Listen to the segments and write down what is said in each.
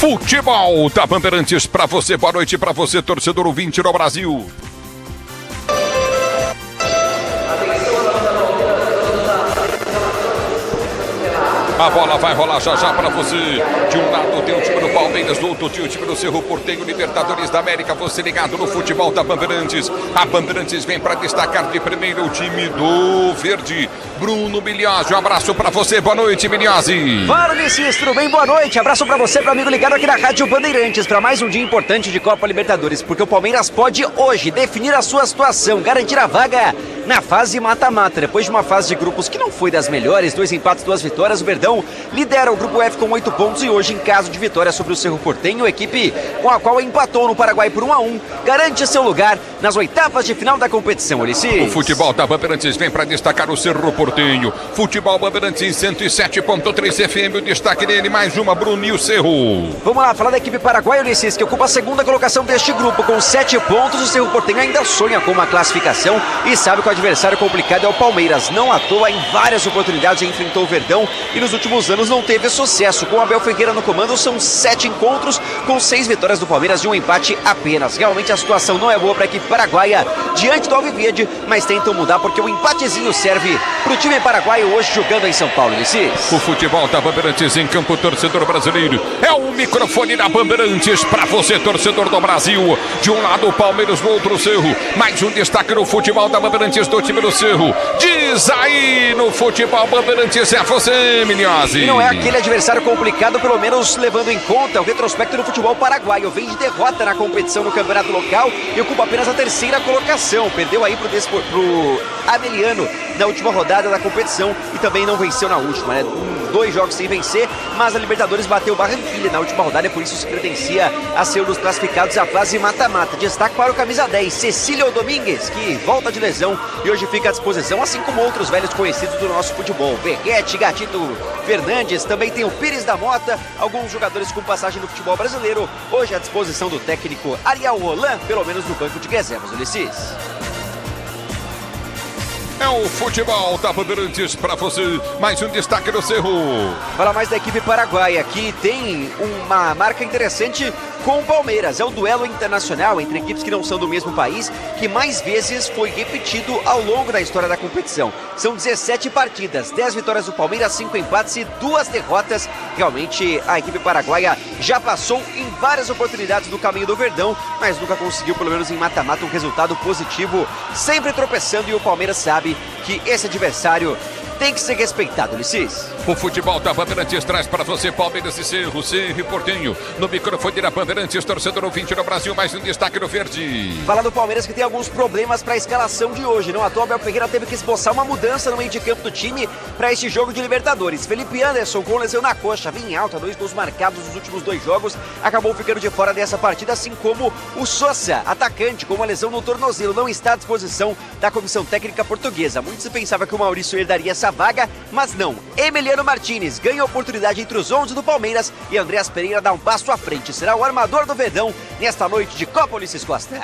Futebol da Bandeirantes para você. Boa noite para você, torcedor ouvinte do Brasil. A bola vai rolar já já para você. De um lado tem o time do Palmeiras, do outro tem o time do Cerro Porteño, Libertadores da América. Você ligado no futebol da Bandeirantes. A Bandeirantes vem para destacar de primeiro o time do Verde. Bruno Miliozzi, um abraço para você. Boa noite, Miliozzi. Fala, Ulisses, tudo bem? Boa noite. Abraço para você, para amigo ligado aqui na Rádio Bandeirantes, para mais um dia importante de Copa Libertadores, porque o Palmeiras pode hoje definir a sua situação, garantir a vaga na fase mata-mata. Depois de uma fase de grupos que não foi das melhores, 2 empates, 2 vitórias, o Verdão lidera o grupo F com 8 pontos e hoje, em caso de vitória sobre o Cerro Porteño, a equipe com a qual empatou no Paraguai por 1-1, garante seu lugar nas oitavas de final da competição, Ulisses. O futebol da Bandeirantes vem para destacar o Cerro Porteño. Futebol Bandeirantes 107.3 FM, o destaque dele, mais uma, Bruno e o Cerro. Vamos lá, falar da equipe paraguaia, Ulisses, que ocupa a segunda colocação deste grupo com 7 pontos. O Cerro Porteño ainda sonha com uma classificação e sabe que o adversário complicado é o Palmeiras. Não à toa, em várias oportunidades enfrentou o Verdão e nos últimos anos não teve sucesso. Com o Abel Ferreira no comando, são 7 encontros com 6 vitórias do Palmeiras e um empate apenas. Realmente a situação não é boa para a equipe paraguaia diante do Alviverde, mas tentam mudar porque o empatezinho serve para o time paraguaio hoje jogando em São Paulo, Ulisses. O futebol da Bandeirantes em campo, torcedor brasileiro. É o microfone da Bandeirantes para você, torcedor do Brasil. De um lado o Palmeiras, do outro o Cerro. Mais um destaque no futebol da Bandeirantes do time do Cerro. Diz aí no futebol Bandeirantes, é você, Miliozzi. E não é aquele adversário complicado, pelo menos levando em conta o retrospecto do futebol paraguaio. Vem de derrota na competição no campeonato local e ocupa apenas a terceira colocação. Perdeu aí pro Ameliano na última rodada da competição e também não venceu na última, né? 2 jogos sem vencer, mas a Libertadores bateu Barranquilla na última rodada e por isso se credencia a ser um dos classificados à fase mata-mata. Destaque para o camisa 10, Cecílio Domingues, que volta de lesão e hoje fica à disposição, assim como outros velhos conhecidos do nosso futebol. Verguete, Gatito Fernandes, também tem o Pires da Mota, alguns jogadores com passagem no futebol brasileiro, hoje à disposição do técnico Ariel Roland, pelo menos no banco de reservas, Ulisses. É o futebol da Bandeirantes para você. Mais um destaque do Cerro. Fala mais da equipe paraguaia, que tem uma marca interessante com o Palmeiras. É o duelo internacional entre equipes que não são do mesmo país, que mais vezes foi repetido ao longo da história da competição. São 17 partidas, 10 vitórias do Palmeiras, 5 empates e 2 derrotas. Realmente a equipe paraguaia já passou em várias oportunidades do caminho do Verdão, mas nunca conseguiu, pelo menos em mata-mata, um resultado positivo, sempre tropeçando, e o Palmeiras sabe que esse adversário tem que ser respeitado, Ulisses. O futebol da Bandeirantes traz para você Palmeiras e Cerro, Cerro e Porteño. No microfone da Bandeirantes, torcedor ouvinte do Brasil, mais um destaque no Verde. Fala do Palmeiras, que tem alguns problemas para a escalação de hoje. Não à toa, Abel Ferreira teve que esboçar uma mudança no meio de campo do time para este jogo de Libertadores. Felipe Anderson, com lesão na coxa, vinha em alta, 2 gols marcados nos últimos 2 jogos, acabou ficando de fora dessa partida, assim como o Sosa, atacante, com uma lesão no tornozelo, não está à disposição da comissão técnica portuguesa. Muito se pensava que o Maurício herdaria essa vaga, mas não. Emiliano Martínez ganha a oportunidade entre os 11 do Palmeiras e Andreas Pereira dá um passo à frente. Será o armador do Verdão nesta noite de Copa, Ulisses Costa.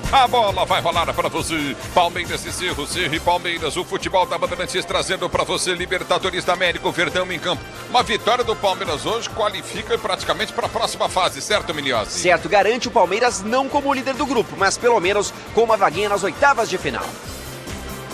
A bola vai rolar para você. Palmeiras e Cerro, Cerro e Palmeiras. O futebol da Bandeirantes trazendo para você Libertadores da América, o Verdão em campo. Uma vitória do Palmeiras hoje qualifica praticamente para a próxima fase, certo, Miliozzi? Certo, garante o Palmeiras não como líder do grupo, mas pelo menos com uma vaguinha nas oitavas de final.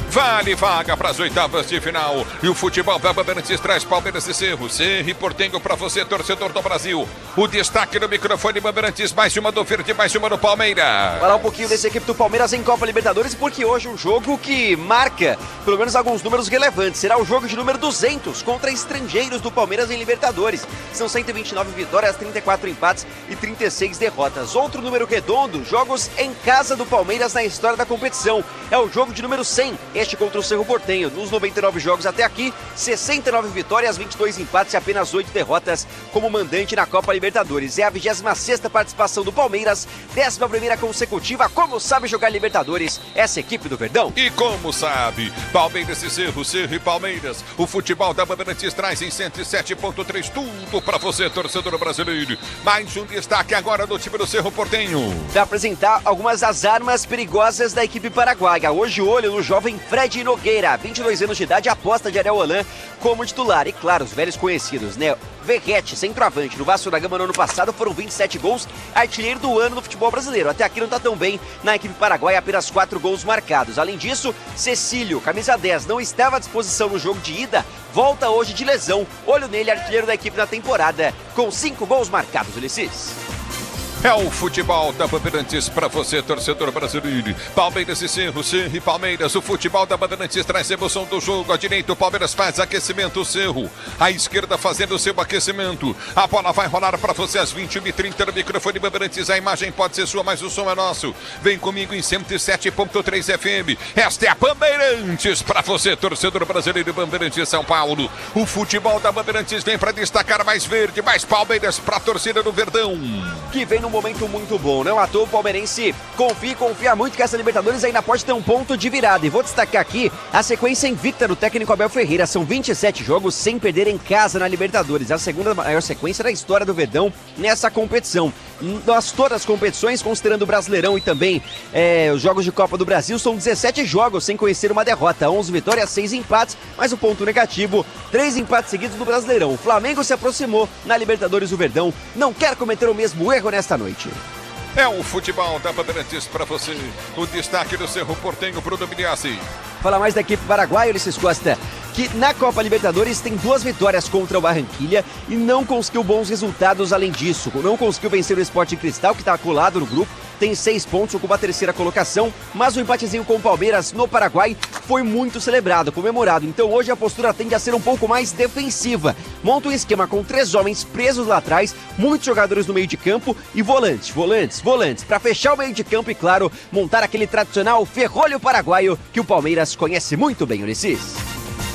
Vale vaga para as oitavas de final. E o futebol da Bandeirantes traz Palmeiras e Cerro, Cerro e Porteño para você, torcedor do Brasil. O destaque no microfone Bandeirantes, mais uma do Verde, mais uma do Palmeiras. Falar um pouquinho dessa equipe do Palmeiras em Copa Libertadores, porque hoje um jogo que marca pelo menos alguns números relevantes. Será o jogo de número 200 contra estrangeiros do Palmeiras em Libertadores. São 129 vitórias, 34 empates e 36 derrotas. Outro número redondo, jogos em casa do Palmeiras na história da competição. É o jogo de número 100. Este contra o Cerro Porteño. Nos 99 jogos até aqui, 69 vitórias, 22 empates e apenas 8 derrotas como mandante na Copa Libertadores. É a 26ª participação do Palmeiras, 11ª consecutiva. Como sabe jogar Libertadores essa equipe do Verdão? E como sabe, Palmeiras e Cerro, Cerro e Palmeiras. O futebol da Bandeirantes traz em 107.3 tudo para você, torcedor brasileiro. Mais um destaque agora do time do Cerro Porteño. Para apresentar algumas das armas perigosas da equipe paraguaia. Hoje olho no jovem Fred Nogueira, 22 anos de idade, aposta de Ariel Holan como titular. E claro, os velhos conhecidos, né? Verrete, centroavante, no Vasco da Gama no ano passado foram 27 gols, artilheiro do ano no futebol brasileiro. Até aqui não tá tão bem na equipe paraguaia, apenas 4 gols marcados. Além disso, Cecílio, camisa 10, não estava à disposição no jogo de ida, volta hoje de lesão. Olho nele, artilheiro da equipe na temporada, com 5 gols marcados, Ulisses. É o futebol da Bandeirantes para você, torcedor brasileiro. Palmeiras e Cerro, Cerro e Palmeiras. O futebol da Bandeirantes traz emoção do jogo. À direita, o Palmeiras faz aquecimento, o Cerro. À esquerda, fazendo o seu aquecimento. A bola vai rolar para você às 21h30 no microfone Bandeirantes. A imagem pode ser sua, mas o som é nosso. Vem comigo em 107.3 FM. Esta é a Bandeirantes para você, torcedor brasileiro. Bandeirantes São Paulo. O futebol da Bandeirantes vem para destacar mais verde, mais Palmeiras para a torcida do Verdão. Que vem no momento muito bom, não à toa o palmeirense confia muito que essa Libertadores ainda pode ter um ponto de virada. E vou destacar aqui a sequência invicta do técnico Abel Ferreira. São 27 jogos sem perder em casa na Libertadores. A segunda maior sequência da história do Verdão nessa competição. Todas as competições, considerando o Brasileirão e também os jogos de Copa do Brasil, são 17 jogos sem conhecer uma derrota. 11 vitórias, 6 empates, mas o ponto negativo, 3 empates seguidos no Brasileirão. O Flamengo se aproximou na Libertadores, o Verdão não quer cometer o mesmo erro nesta noite. É o futebol da Bandeirantes para você. O destaque do Cerro Porteño, Bruno Miliassi. Fala mais da equipe paraguaia, Ulisses Costa, que na Copa Libertadores tem 2 vitórias contra o Barranquilla e não conseguiu bons resultados além disso. Não conseguiu vencer o Sporting Cristal, que está colado no grupo, tem 6 pontos, ocupa a 3ª colocação, mas o empatezinho com o Palmeiras no Paraguai foi muito celebrado, comemorado. Então hoje a postura tende a ser um pouco mais defensiva. Monta um esquema com 3 homens presos lá atrás, muitos jogadores no meio de campo e volantes, para fechar o meio de campo e, claro, montar aquele tradicional ferrolho paraguaio que o Palmeiras conhece muito bem, Ulisses.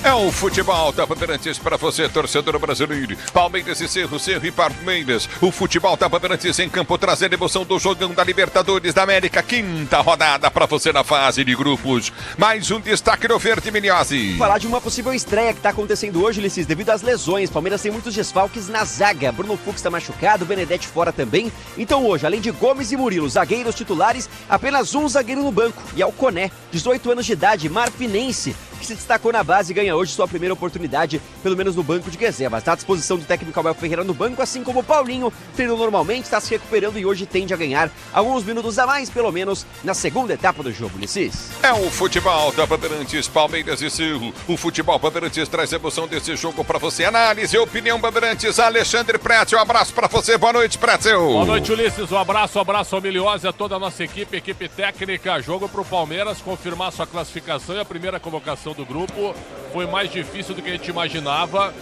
É o futebol da Bandeirantes para você, torcedor brasileiro. Palmeiras e Cerro, Cerro e Palmeiras. O futebol da Bandeirantes em campo trazendo emoção do jogão da Libertadores da América. 5ª rodada para você na fase de grupos. Mais um destaque no Verde Miliossi. Falar de uma possível estreia que está acontecendo hoje, Ulisses, devido às lesões. Palmeiras tem muitos desfalques na zaga. Bruno Fux está machucado, Benedetti fora também. Então hoje, além de Gomes e Murilo, zagueiros titulares, apenas um zagueiro no banco. E é o Coné, 18 anos de idade, marfinense, que se destacou na base e ganha hoje sua primeira oportunidade, pelo menos no banco de reservas. Está à disposição do técnico Abel Ferreira no banco, assim como o Paulinho, treinou normalmente, está se recuperando e hoje tende a ganhar alguns minutos a mais, pelo menos, na segunda etapa do jogo, Ulisses. É o futebol da Bandeirantes, Palmeiras e Cerro. O futebol Bandeirantes traz emoção desse jogo para você. Análise e opinião Bandeirantes, Alexandre Pretzel. Um abraço para você, boa noite, Pretzel. Boa noite, Ulisses. Um abraço ao Miliose, a toda a nossa equipe técnica. Jogo para o Palmeiras confirmar sua classificação e a primeira colocação do grupo. Foi mais difícil do que a gente imaginava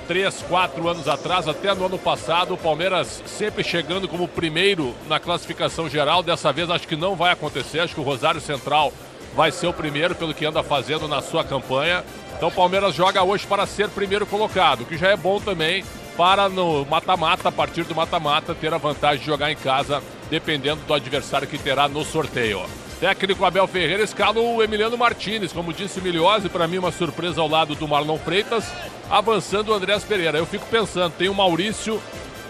3, 4 anos atrás, até no ano passado. O Palmeiras sempre chegando como primeiro na classificação geral. Dessa vez acho que não vai acontecer. Acho que o Rosário Central vai ser o primeiro pelo que anda fazendo na sua campanha. Então o Palmeiras joga hoje para ser primeiro colocado, o que já é bom também para no mata-mata, a partir do mata-mata, ter a vantagem de jogar em casa, dependendo do adversário que terá no sorteio. Técnico Abel Ferreira escala o Emiliano Martinez, como disse o Miliose, para mim uma surpresa ao lado do Marlon Freitas, avançando o Andrés Pereira. Eu fico pensando, tem o Maurício,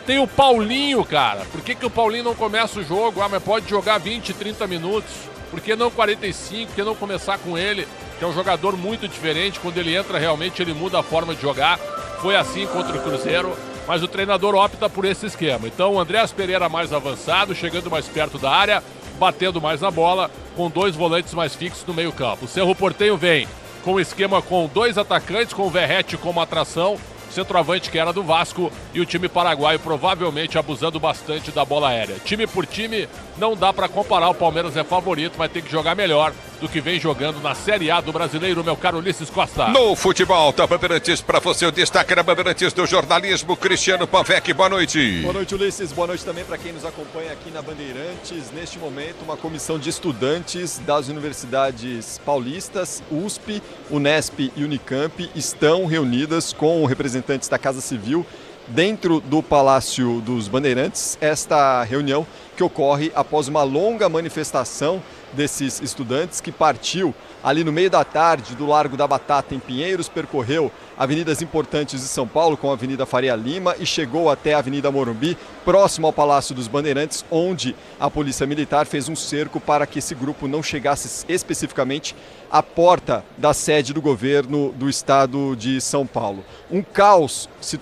tem o Paulinho, cara. Por que o Paulinho não começa o jogo? Mas pode jogar 20, 30 minutos. Por que não 45? Por que não começar com ele? Que é um jogador muito diferente. Quando ele entra, realmente ele muda a forma de jogar. Foi assim contra o Cruzeiro, mas o treinador opta por esse esquema. Então o Andrés Pereira mais avançado, chegando mais perto da área, batendo mais na bola, com 2 volantes mais fixos no meio campo. O Cerro Porteño vem com o esquema com 2 atacantes, com o Verrete como atração, centroavante que era do Vasco, e o time paraguaio provavelmente abusando bastante da bola aérea. Time por time, não dá para comparar, o Palmeiras é favorito, mas tem que jogar melhor do que vem jogando na Série A do Brasileiro, meu caro Ulisses Costa. No futebol da Bandeirantes, para você o destaque da Bandeirantes do jornalismo, Cristiano Pavec, boa noite. Boa noite, Ulisses, boa noite também para quem nos acompanha aqui na Bandeirantes. Neste momento, uma comissão de estudantes das universidades paulistas, USP, Unesp e Unicamp, estão reunidas com representantes da Casa Civil dentro do Palácio dos Bandeirantes. Esta reunião que ocorre após uma longa manifestação desses estudantes que partiu ali no meio da tarde do Largo da Batata em Pinheiros, percorreu avenidas importantes de São Paulo, como a Avenida Faria Lima, e chegou até a Avenida Morumbi, próximo ao Palácio dos Bandeirantes, onde a Polícia Militar fez um cerco para que esse grupo não chegasse especificamente à porta da sede do governo do estado de São Paulo. Um caos se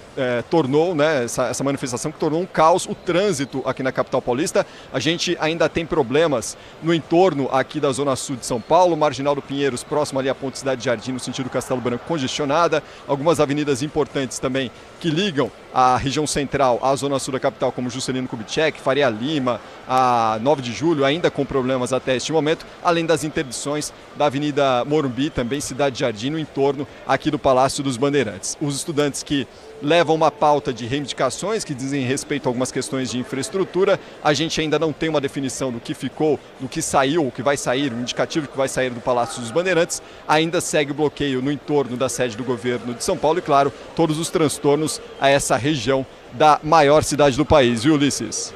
tornou, né, essa manifestação que tornou um caos o trânsito aqui na capital paulista. A gente ainda tem problemas no entorno aqui da Zona Sul de São Paulo, Marginal do Pinheiros, próximo ali à Ponte Cidade Jardim, no sentido Castelo Branco, congestionada. Algumas avenidas importantes também que ligam a região central à Zona Sul da capital, como Juscelino Kubitschek, Faria Lima, a 9 de Julho, ainda com problemas até este momento, além das interdições da Avenida Morumbi, também Cidade Jardim, no entorno aqui do Palácio dos Bandeirantes. Os estudantes que levam uma pauta de reivindicações que dizem respeito a algumas questões de infraestrutura. A gente ainda não tem uma definição do que ficou, do que saiu, o que vai sair, um indicativo que vai sair do Palácio dos Bandeirantes. Ainda segue o bloqueio no entorno da sede do governo de São Paulo e, claro, todos os transtornos a essa região da maior cidade do país, viu, Ulisses?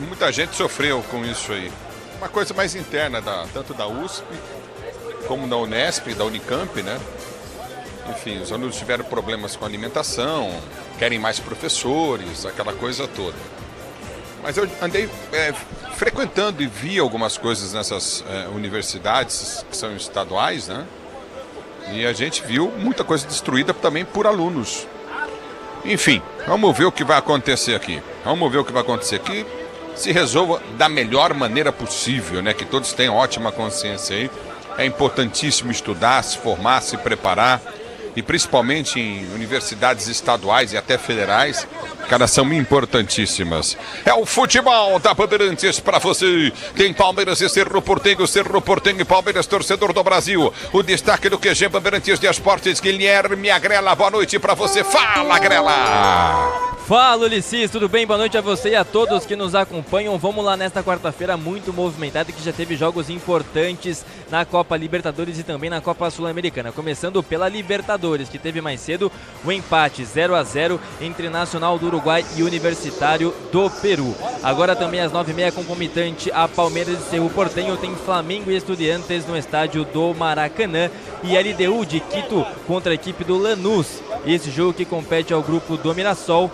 Muita gente sofreu com isso aí. Uma coisa mais interna, tanto da USP como da Unesp, da Unicamp, né? Enfim, os alunos tiveram problemas com alimentação, querem mais professores, aquela coisa toda. Mas eu andei frequentando e vi algumas coisas nessas universidades que são estaduais, né? E a gente viu muita coisa destruída também por alunos. Enfim, vamos ver o que vai acontecer aqui. Vamos ver o que vai acontecer aqui. Se resolva da melhor maneira possível, né? Que todos tenham ótima consciência aí. É importantíssimo estudar, se formar, se preparar. E principalmente em universidades estaduais e até federais, que elas são importantíssimas. É o futebol da Bandeirantes para você. Tem Palmeiras e Cerro Porteño e Palmeiras, torcedor do Brasil. O destaque do QG Bandeirantes de Esportes, Guilherme Agrela. Boa noite para você. Fala, Agrela! Fala, Ulisses, tudo bem? Boa noite a você e a todos que nos acompanham. Vamos lá nesta quarta-feira muito movimentada, que já teve jogos importantes na Copa Libertadores e também na Copa Sul-Americana. Começando pela Libertadores, que teve mais cedo o empate 0-0 entre Nacional do Uruguai e Universitário do Peru. Agora também às 9h30, concomitante a Palmeiras e Cerro Porteño, tem Flamengo e Estudiantes no estádio do Maracanã e LDU de Quito contra a equipe do Lanús. Esse jogo que compete ao grupo do Mirassol,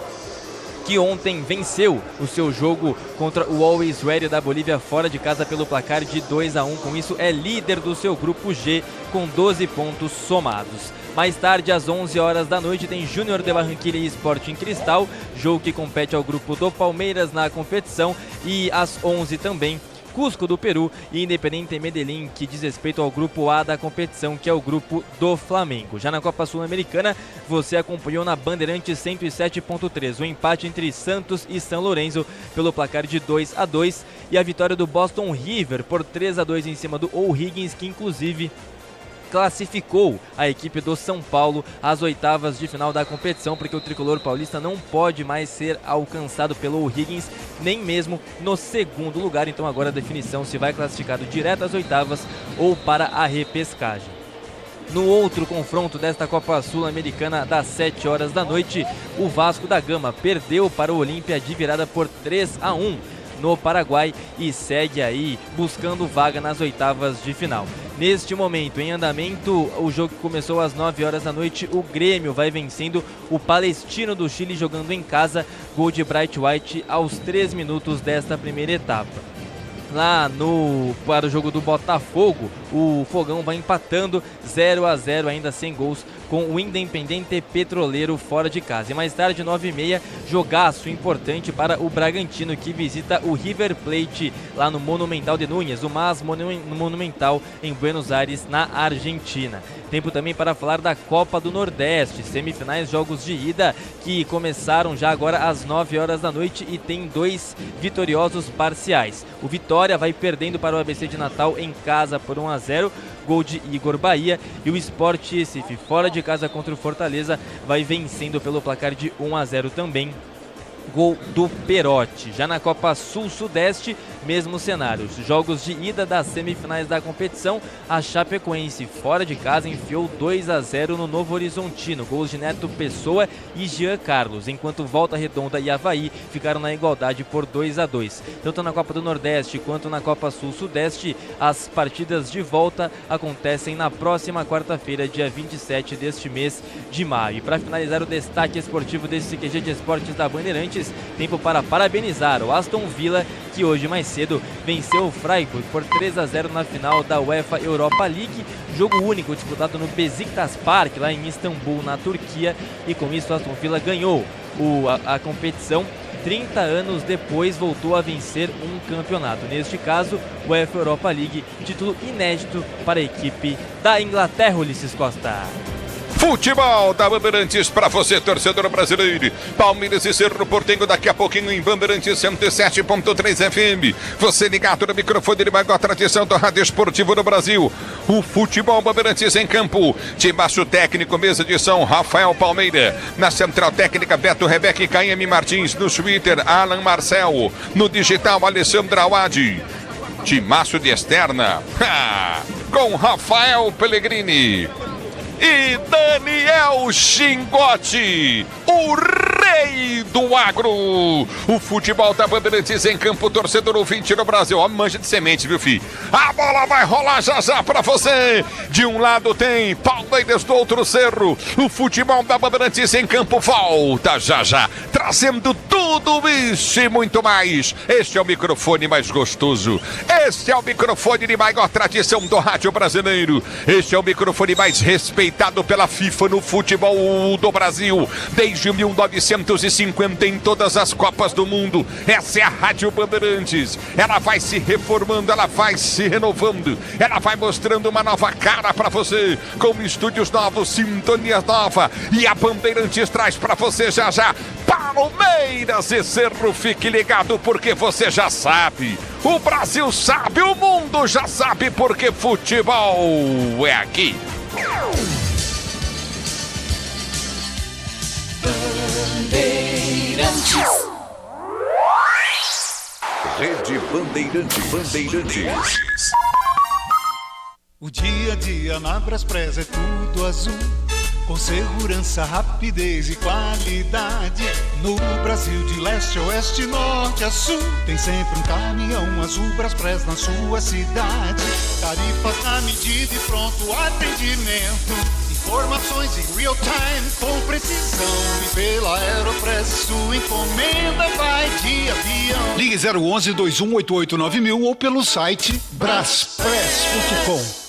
que ontem venceu o seu jogo contra o Always Ready da Bolívia fora de casa pelo placar de 2-1. Com isso é líder do seu grupo G com 12 pontos somados. Mais tarde, às 11 horas da noite, tem Júnior de Barranquilla e Sporting Cristal, jogo que compete ao grupo do Palmeiras na competição. E às 11 também, Cusco do Peru e Independiente Medellín, que diz respeito ao grupo A da competição, que é o grupo do Flamengo. Já na Copa Sul-Americana, você acompanhou na Bandeirantes 107.3 o empate entre Santos e São Lourenço pelo placar de 2-2 e a vitória do Boston River por 3-2 em cima do O'Higgins, que inclusive classificou a equipe do São Paulo às oitavas de final da competição, porque o tricolor paulista não pode mais ser alcançado pelo O'Higgins, nem mesmo no segundo lugar. Então agora a definição se vai classificado direto às oitavas ou para a repescagem. No outro confronto desta Copa Sul-Americana das 7 horas da noite, o Vasco da Gama perdeu para o Olímpia de virada por 3-1 no Paraguai e segue aí buscando vaga nas oitavas de final. Neste momento, em andamento, o jogo que começou às 9 horas da noite, o Grêmio vai vencendo o Palestino do Chile jogando em casa, gol de Bright White aos 3 minutos desta primeira etapa. Lá para o jogo do Botafogo, o Fogão vai empatando 0-0 ainda sem gols com o Independente Petroleiro fora de casa. E mais tarde, 9h30, jogaço importante para o Bragantino, que visita o River Plate lá no Monumental de Núñez, o MAS Monumental em Buenos Aires, na Argentina. Tempo também para falar da Copa do Nordeste, semifinais, jogos de ida que começaram já agora às 9 horas da noite e tem 2 vitoriosos parciais. O Vitória vai perdendo para o ABC de Natal em casa por 1-0, gol de Igor Bahia, e o Sport Recife fora de casa contra o Fortaleza vai vencendo pelo placar de 1-0 também. gol do Perotti. Já na Copa Sul-Sudeste, mesmo cenário. Os jogos de ida das semifinais da competição, a Chapecoense fora de casa enfiou 2-0 no Novo Horizontino. Gols de Neto Pessoa e Jean Carlos, enquanto Volta Redonda e Avaí ficaram na igualdade por 2-2. Tanto na Copa do Nordeste quanto na Copa Sul-Sudeste, as partidas de volta acontecem na próxima quarta-feira, dia 27 deste mês de maio. E para finalizar o destaque esportivo desse QG de Esportes da Bandeirantes, tempo para parabenizar o Aston Villa, que hoje mais cedo venceu o Freiburg por 3-0 na final da UEFA Europa League, jogo único disputado no Besiktas Park, lá em Istambul, na Turquia, e com isso o Aston Villa ganhou a competição. 30 anos depois voltou a vencer um campeonato, neste caso o UEFA Europa League, título inédito para a equipe da Inglaterra. Ulisses Costa. Futebol da Bandeirantes para você, torcedor brasileiro. Palmeiras e Cerro Porteño daqui a pouquinho em Bandeirantes 107.3 FM. Você ligado no microfone de maior tradição do rádio esportivo no Brasil. O Futebol Bandeirantes em campo. De baixo técnico, mesa de som, Rafael Palmeira. Na central técnica, Beto Rebeca e Caíme Martins. No Twitter, Alan Marcel. No digital, Alessandra Awad. De maço de externa, com Rafael Pellegrini e Daniel Xingotti, o rei do agro. O futebol da Bandeirantes em campo, torcedor ouvinte no Brasil. Ó, manja de semente, viu, filho? A bola vai rolar já já pra você. De um lado tem Palmeiras, do outro Cerro. O futebol da Bandeirantes em campo volta já já, trazendo tudo isso e muito mais. Este é o microfone mais gostoso. Este é o microfone de maior tradição do rádio brasileiro. Este é o microfone mais respeitado pela FIFA no futebol do Brasil desde 1950 em todas as Copas do Mundo. Essa é a Rádio Bandeirantes. Ela vai se reformando, ela vai se renovando, ela vai mostrando uma nova cara para você, com estúdios novos, sintonia nova, e a Bandeirantes traz para você já já Palmeiras e Cerro. Fique ligado, porque você já sabe, o Brasil sabe, o mundo já sabe, porque futebol é aqui. Bandeirantes. Rede Bandeirantes. O dia a dia na Braspress é tudo azul, com segurança, rapidez e qualidade. No Brasil, de leste a oeste, norte a sul, tem sempre um caminhão azul Braspress na sua cidade. Tarifas na medida e pronto atendimento. Informações em real time com precisão. E pela Aeropress sua encomenda vai de avião. Ligue 011 2188 9000 ou pelo site braspress.com.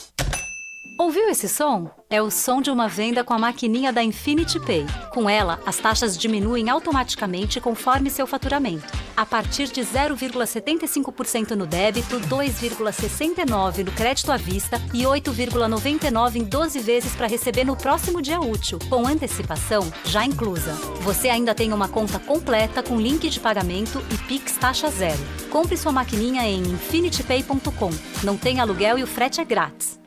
Ouviu esse som? É o som de uma venda com a maquininha da Infinity Pay. Com ela, as taxas diminuem automaticamente conforme seu faturamento. A partir de 0,75% no débito, 2,69% no crédito à vista e 8,99% em 12 vezes para receber no próximo dia útil, com antecipação já inclusa. Você ainda tem uma conta completa com link de pagamento e Pix taxa zero. Compre sua maquininha em infinitypay.com. Não tem aluguel e o frete é grátis.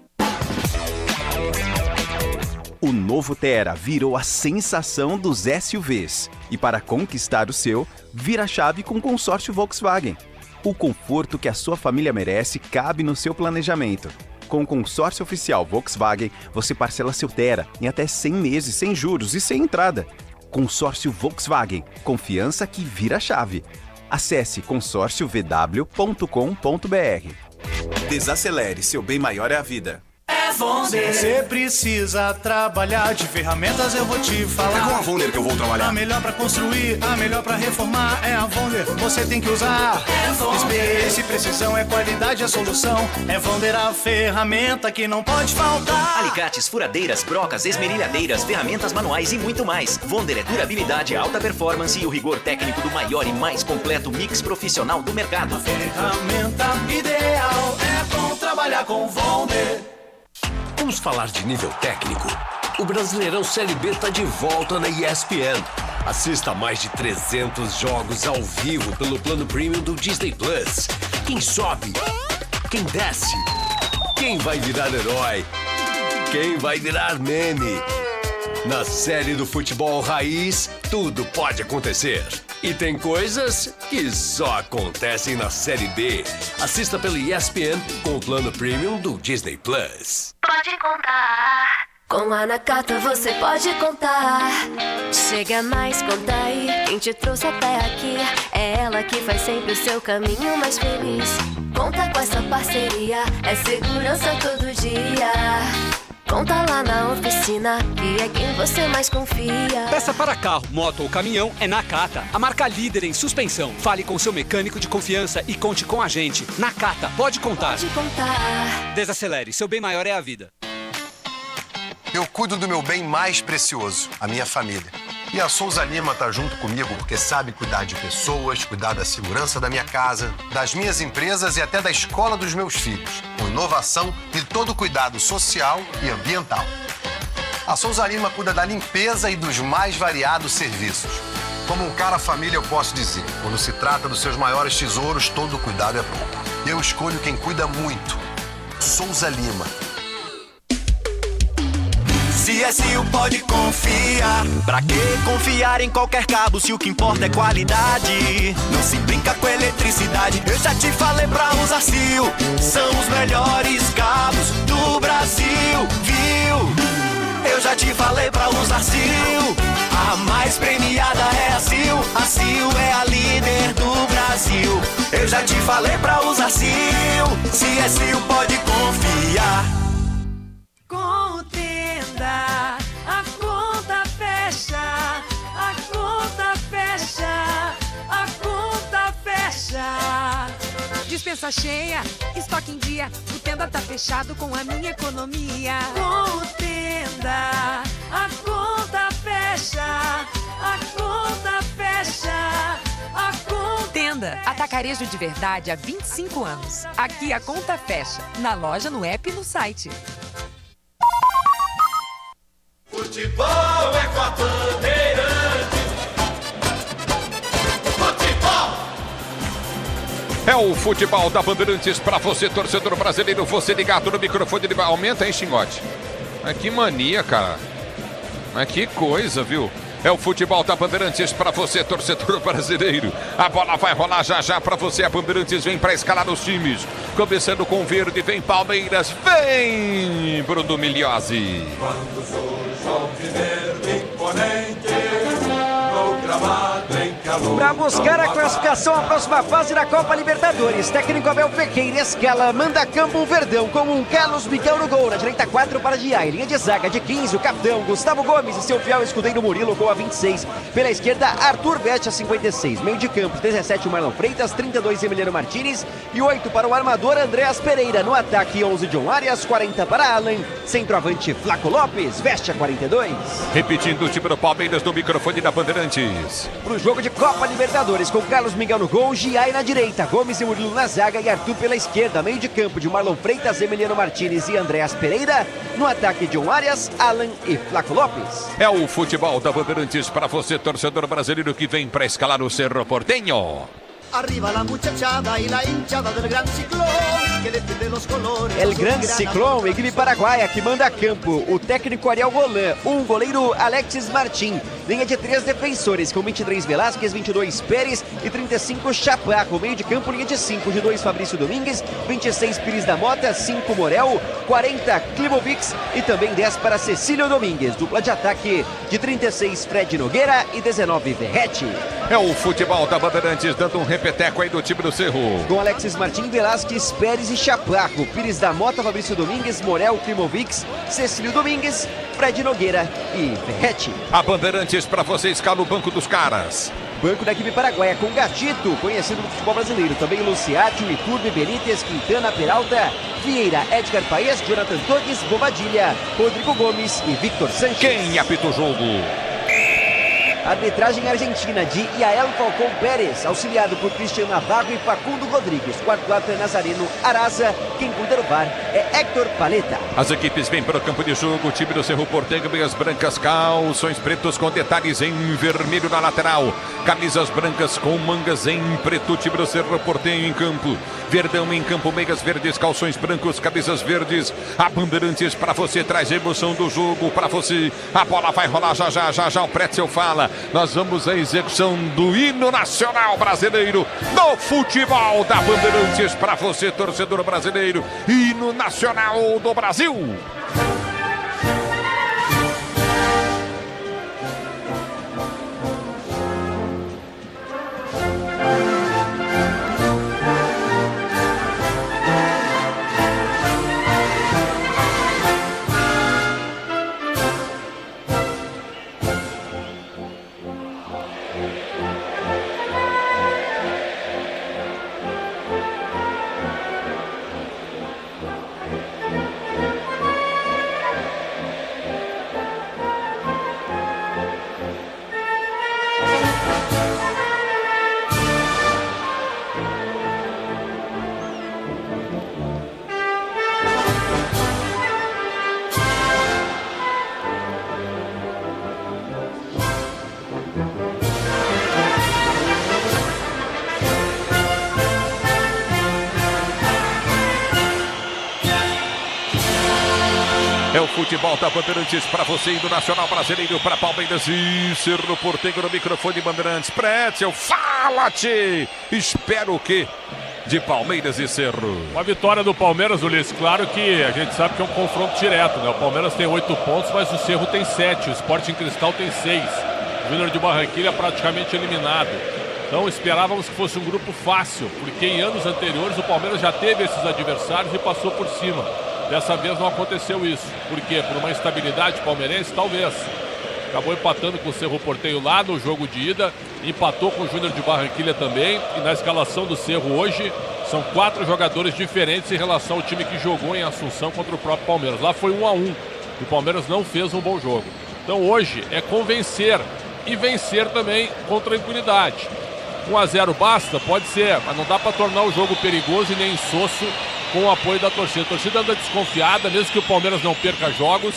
O novo Tera virou a sensação dos SUVs. E para conquistar o seu, vira a chave com o consórcio Volkswagen. O conforto que a sua família merece cabe no seu planejamento. Com o consórcio oficial Volkswagen, você parcela seu Tera em até 100 meses sem juros e sem entrada. Consórcio Volkswagen. Confiança que vira a chave. Acesse consórciovw.com.br. Desacelere, seu bem maior é a vida. Você precisa trabalhar de ferramentas, eu vou te falar. É com a Vonder que eu vou trabalhar. A melhor pra construir, a melhor pra reformar é a Vonder. Você tem que usar. Experiência e precisão é qualidade, a solução. É Vonder a ferramenta que não pode faltar. Alicates, furadeiras, brocas, esmerilhadeiras, ferramentas manuais e muito mais. Vonder é durabilidade, alta performance e o rigor técnico do maior e mais completo mix profissional do mercado. A ferramenta ideal é bom trabalhar com Vonder. Vamos falar de nível técnico. O Brasileirão Série B está de volta na ESPN. Assista a mais de 300 jogos ao vivo pelo plano premium do Disney Plus. Quem sobe? Quem desce? Quem vai virar herói? Quem vai virar meme? Na série do futebol raiz, tudo pode acontecer. E tem coisas que só acontecem na Série B. Assista pela ESPN com o plano premium do Disney Plus. Pode contar. Com a Nakata você pode contar. Chega mais, conta aí. Quem te trouxe até aqui é ela que faz sempre o seu caminho mais feliz. Conta com essa parceria, é segurança todo dia. Conta lá na oficina, que é quem você mais confia. Peça para carro, moto ou caminhão é Nakata, a marca líder em suspensão. Fale com seu mecânico de confiança e conte com a gente. Nakata, pode contar. Pode contar. Desacelere, seu bem maior é a vida. Eu cuido do meu bem mais precioso, a minha família. E a Souza Lima tá junto comigo porque sabe cuidar de pessoas, cuidar da segurança da minha casa, das minhas empresas e até da escola dos meus filhos, com inovação e todo o cuidado social e ambiental. A Souza Lima cuida da limpeza e dos mais variados serviços. Como um cara família, eu posso dizer, quando se trata dos seus maiores tesouros, todo cuidado é pouco. Eu escolho quem cuida muito. Souza Lima. CSU pode confiar. Pra que confiar em qualquer cabo se o que importa é qualidade? Não se brinca com eletricidade. Eu já te falei pra usar CIL. São os melhores cabos do Brasil, viu? Eu já te falei pra usar CIL. A mais premiada é a CIL. A CIL é a líder do Brasil. Eu já te falei pra usar CIL. CSU pode confiar. A conta fecha, a conta fecha, a conta fecha. Dispensa cheia, estoque em dia, o Tenda tá fechado com a minha economia. Com o Tenda, a conta fecha, a conta fecha, a conta. Tenda, atacarejo de verdade há 25 anos. Aqui a conta fecha, na loja, no app e no site. Futebol é com a Bandeirantes. Futebol! É o futebol da Bandeirantes pra você, torcedor brasileiro. Você ligado no microfone. Aumenta, hein, Xingote? Mas que mania, cara. Mas que coisa, viu? É o futebol da Bandeirantes pra você, torcedor brasileiro. A bola vai rolar já já pra você. A Bandeirantes vem pra escalar os times. Começando com o verde, vem Palmeiras. Vem Bruno Migliozzi. Quando surge o verde imponente, no gramado em calor. Para buscar a classificação à próxima fase da Copa Libertadores, técnico Abel Ferreira escala, manda campo um Verdão com um Carlos Miguel no gol, na direita 4 para Diá, em linha de zaga de 15, o capitão Gustavo Gomes e seu fiel escudeiro Murilo com a 26, pela esquerda Arthur Bete a 56, meio de campo 17 Marlon Freitas, 32 Emiliano Martinez e 8 para o armador Andréas Pereira, no ataque 11 John Arias, 40 para Alan, centroavante Flaco Lopes, veste a 42. Repetindo o time do Palmeiras no microfone da Bandeirantes. Pro jogo de Copa Libertadores, com Carlos Miguel no gol, Giai na direita, Gomes e Murilo na zaga e Arthur pela esquerda, meio de campo de Marlon Freitas, Emiliano Martinez e Andréas Pereira, no ataque John Arias, Alan e Flaco Lopes. É o futebol da Bandeirantes para você, torcedor brasileiro que vem para escalar o Cerro Porteño. Arriba la muchachada y la hinchada del Gran Ciclón, que defiende los colores. El Gran Ciclón, equipe paraguaia que manda a campo o técnico Ariel Roland, um goleiro Alexis Martin, linha de 3 defensores com 23 Velásquez, 22 Pérez e 35 Chapaco, meio de campo linha de 5 de 2 Fabrício Domingues, 26 Pires da Mota, 5 Morel, 40 Klimovix e também 10 para Cecílio Domingues, dupla de ataque de 36 Fred Nogueira e 19 Verrete. É o futebol da Bandeirantes dando um repeteco aí do time do Cerro. Com Alexis Martin, Velásquez, Pérez e Chapaco, Pires da Mota, Fabrício Domingues, Morel, Klimovix, Cecílio Domingues, Fred Nogueira e Verrete. A Bandeirantes para você escala o banco dos caras. Banco da equipe paraguaia com Gatito, conhecido no futebol brasileiro. Também Luciati, Iturbe, Benítez, Quintana, Peralta, Vieira, Edgar Paes, Jonathan Togues, Bobadilha, Rodrigo Gomes e Victor Sanches. Quem apita o jogo? Arbitragem argentina de Yael Falcão Pérez, auxiliado por Cristian Navarro e Facundo Rodrigues. Quarto árbitro é Nazareno Araza, quem cuida do VAR é Héctor Paleta. As equipes vêm para o campo de jogo, o time do Cerro Porteño, meias brancas, calções pretos com detalhes em vermelho na lateral, camisas brancas com mangas em preto, o time do Cerro Porteño em campo, Verdão em campo, meias verdes, calções brancos, camisas verdes, a Bandeirantes para você, traz a emoção do jogo para você, a bola vai rolar já já, o Pretzel fala, Nós vamos à execução do hino nacional brasileiro no futebol da Bandeirantes para você, torcedor brasileiro. Hino nacional do Brasil. É o futebol da Bandeirantes para você e do Nacional Brasileiro para Palmeiras e Cerro Porteño no microfone Bandeirantes. Pretzel, fala-te! Espero o quê? De Palmeiras e Cerro. Uma vitória do Palmeiras, Ulisses. Claro que a gente sabe que é um confronto direto, né? O Palmeiras tem 8 pontos, mas o Cerro tem 7. O Sporting Cristal tem 6. O Júnior de Barranquilla praticamente eliminado. Então esperávamos que fosse um grupo fácil, porque em anos anteriores o Palmeiras já teve esses adversários e passou por cima. Dessa vez não aconteceu isso. Por quê? Por uma instabilidade palmeirense? Talvez. Acabou empatando com o Cerro Porteño lá no jogo de ida. Empatou com o Júnior de Barranquilla também. E na escalação do Cerro hoje, são 4 jogadores diferentes em relação ao time que jogou em Assunção contra o próprio Palmeiras. Lá foi 1-1. E o Palmeiras não fez um bom jogo. Então hoje é convencer e vencer também com tranquilidade. 1-0 basta? Pode ser, mas não dá para tornar o jogo perigoso e nem insosso com o apoio da torcida. A torcida anda desconfiada, mesmo que o Palmeiras não perca jogos.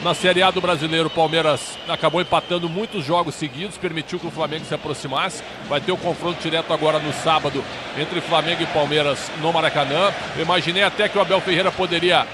Na Série A do Brasileiro, o Palmeiras acabou empatando muitos jogos seguidos, permitiu que o Flamengo se aproximasse. Vai ter o confronto direto agora no sábado entre Flamengo e Palmeiras no Maracanã. Eu imaginei até que o Abel Ferreira poderia,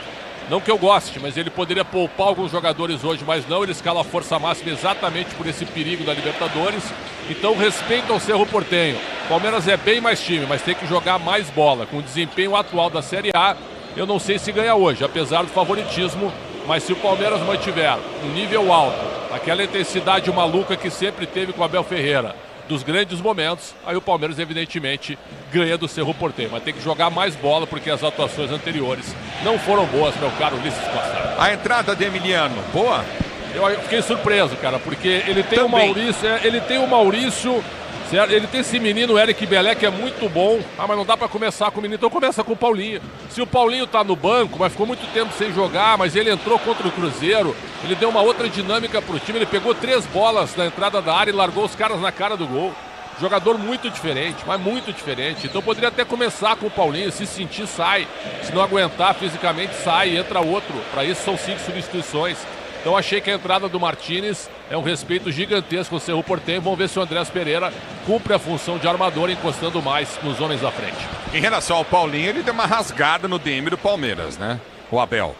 não que eu goste, mas ele poderia poupar alguns jogadores hoje, mas não, ele escala a força máxima exatamente por esse perigo da Libertadores. Então respeitam o Cerro Porteño. Palmeiras é bem mais time, mas tem que jogar mais bola. Com o desempenho atual da Série A, eu não sei se ganha hoje, apesar do favoritismo. Mas se o Palmeiras mantiver um nível alto, aquela intensidade maluca que sempre teve com o Abel Ferreira, dos grandes momentos, aí o Palmeiras evidentemente ganha do Cerro Porteño. Mas tem que jogar mais bola porque as atuações anteriores não foram boas, meu caro Ulisses Costa. A entrada de Emiliano, boa? Eu fiquei surpreso, cara, porque ele tem o Maurício, certo? Ele tem esse menino, o Eric Belé, que é muito bom. Ah, mas não dá pra começar com o menino, então começa com o Paulinho. Se o Paulinho tá no banco, mas ficou muito tempo sem jogar, mas ele entrou contra o Cruzeiro, ele deu uma outra dinâmica pro time, ele pegou 3 bolas na entrada da área e largou os caras na cara do gol. Jogador muito diferente, mas muito diferente. Então poderia até começar com o Paulinho, se sentir, sai. Se não aguentar fisicamente, sai e entra outro. Para isso são 5 substituições. Então achei que a entrada do Martínez é um respeito gigantesco ao Cerro Porteño. Vamos ver se o Andrés Pereira cumpre a função de armador, encostando mais nos homens da frente. Em relação ao Paulinho, ele deu uma rasgada no DM do Palmeiras, né? O Abel.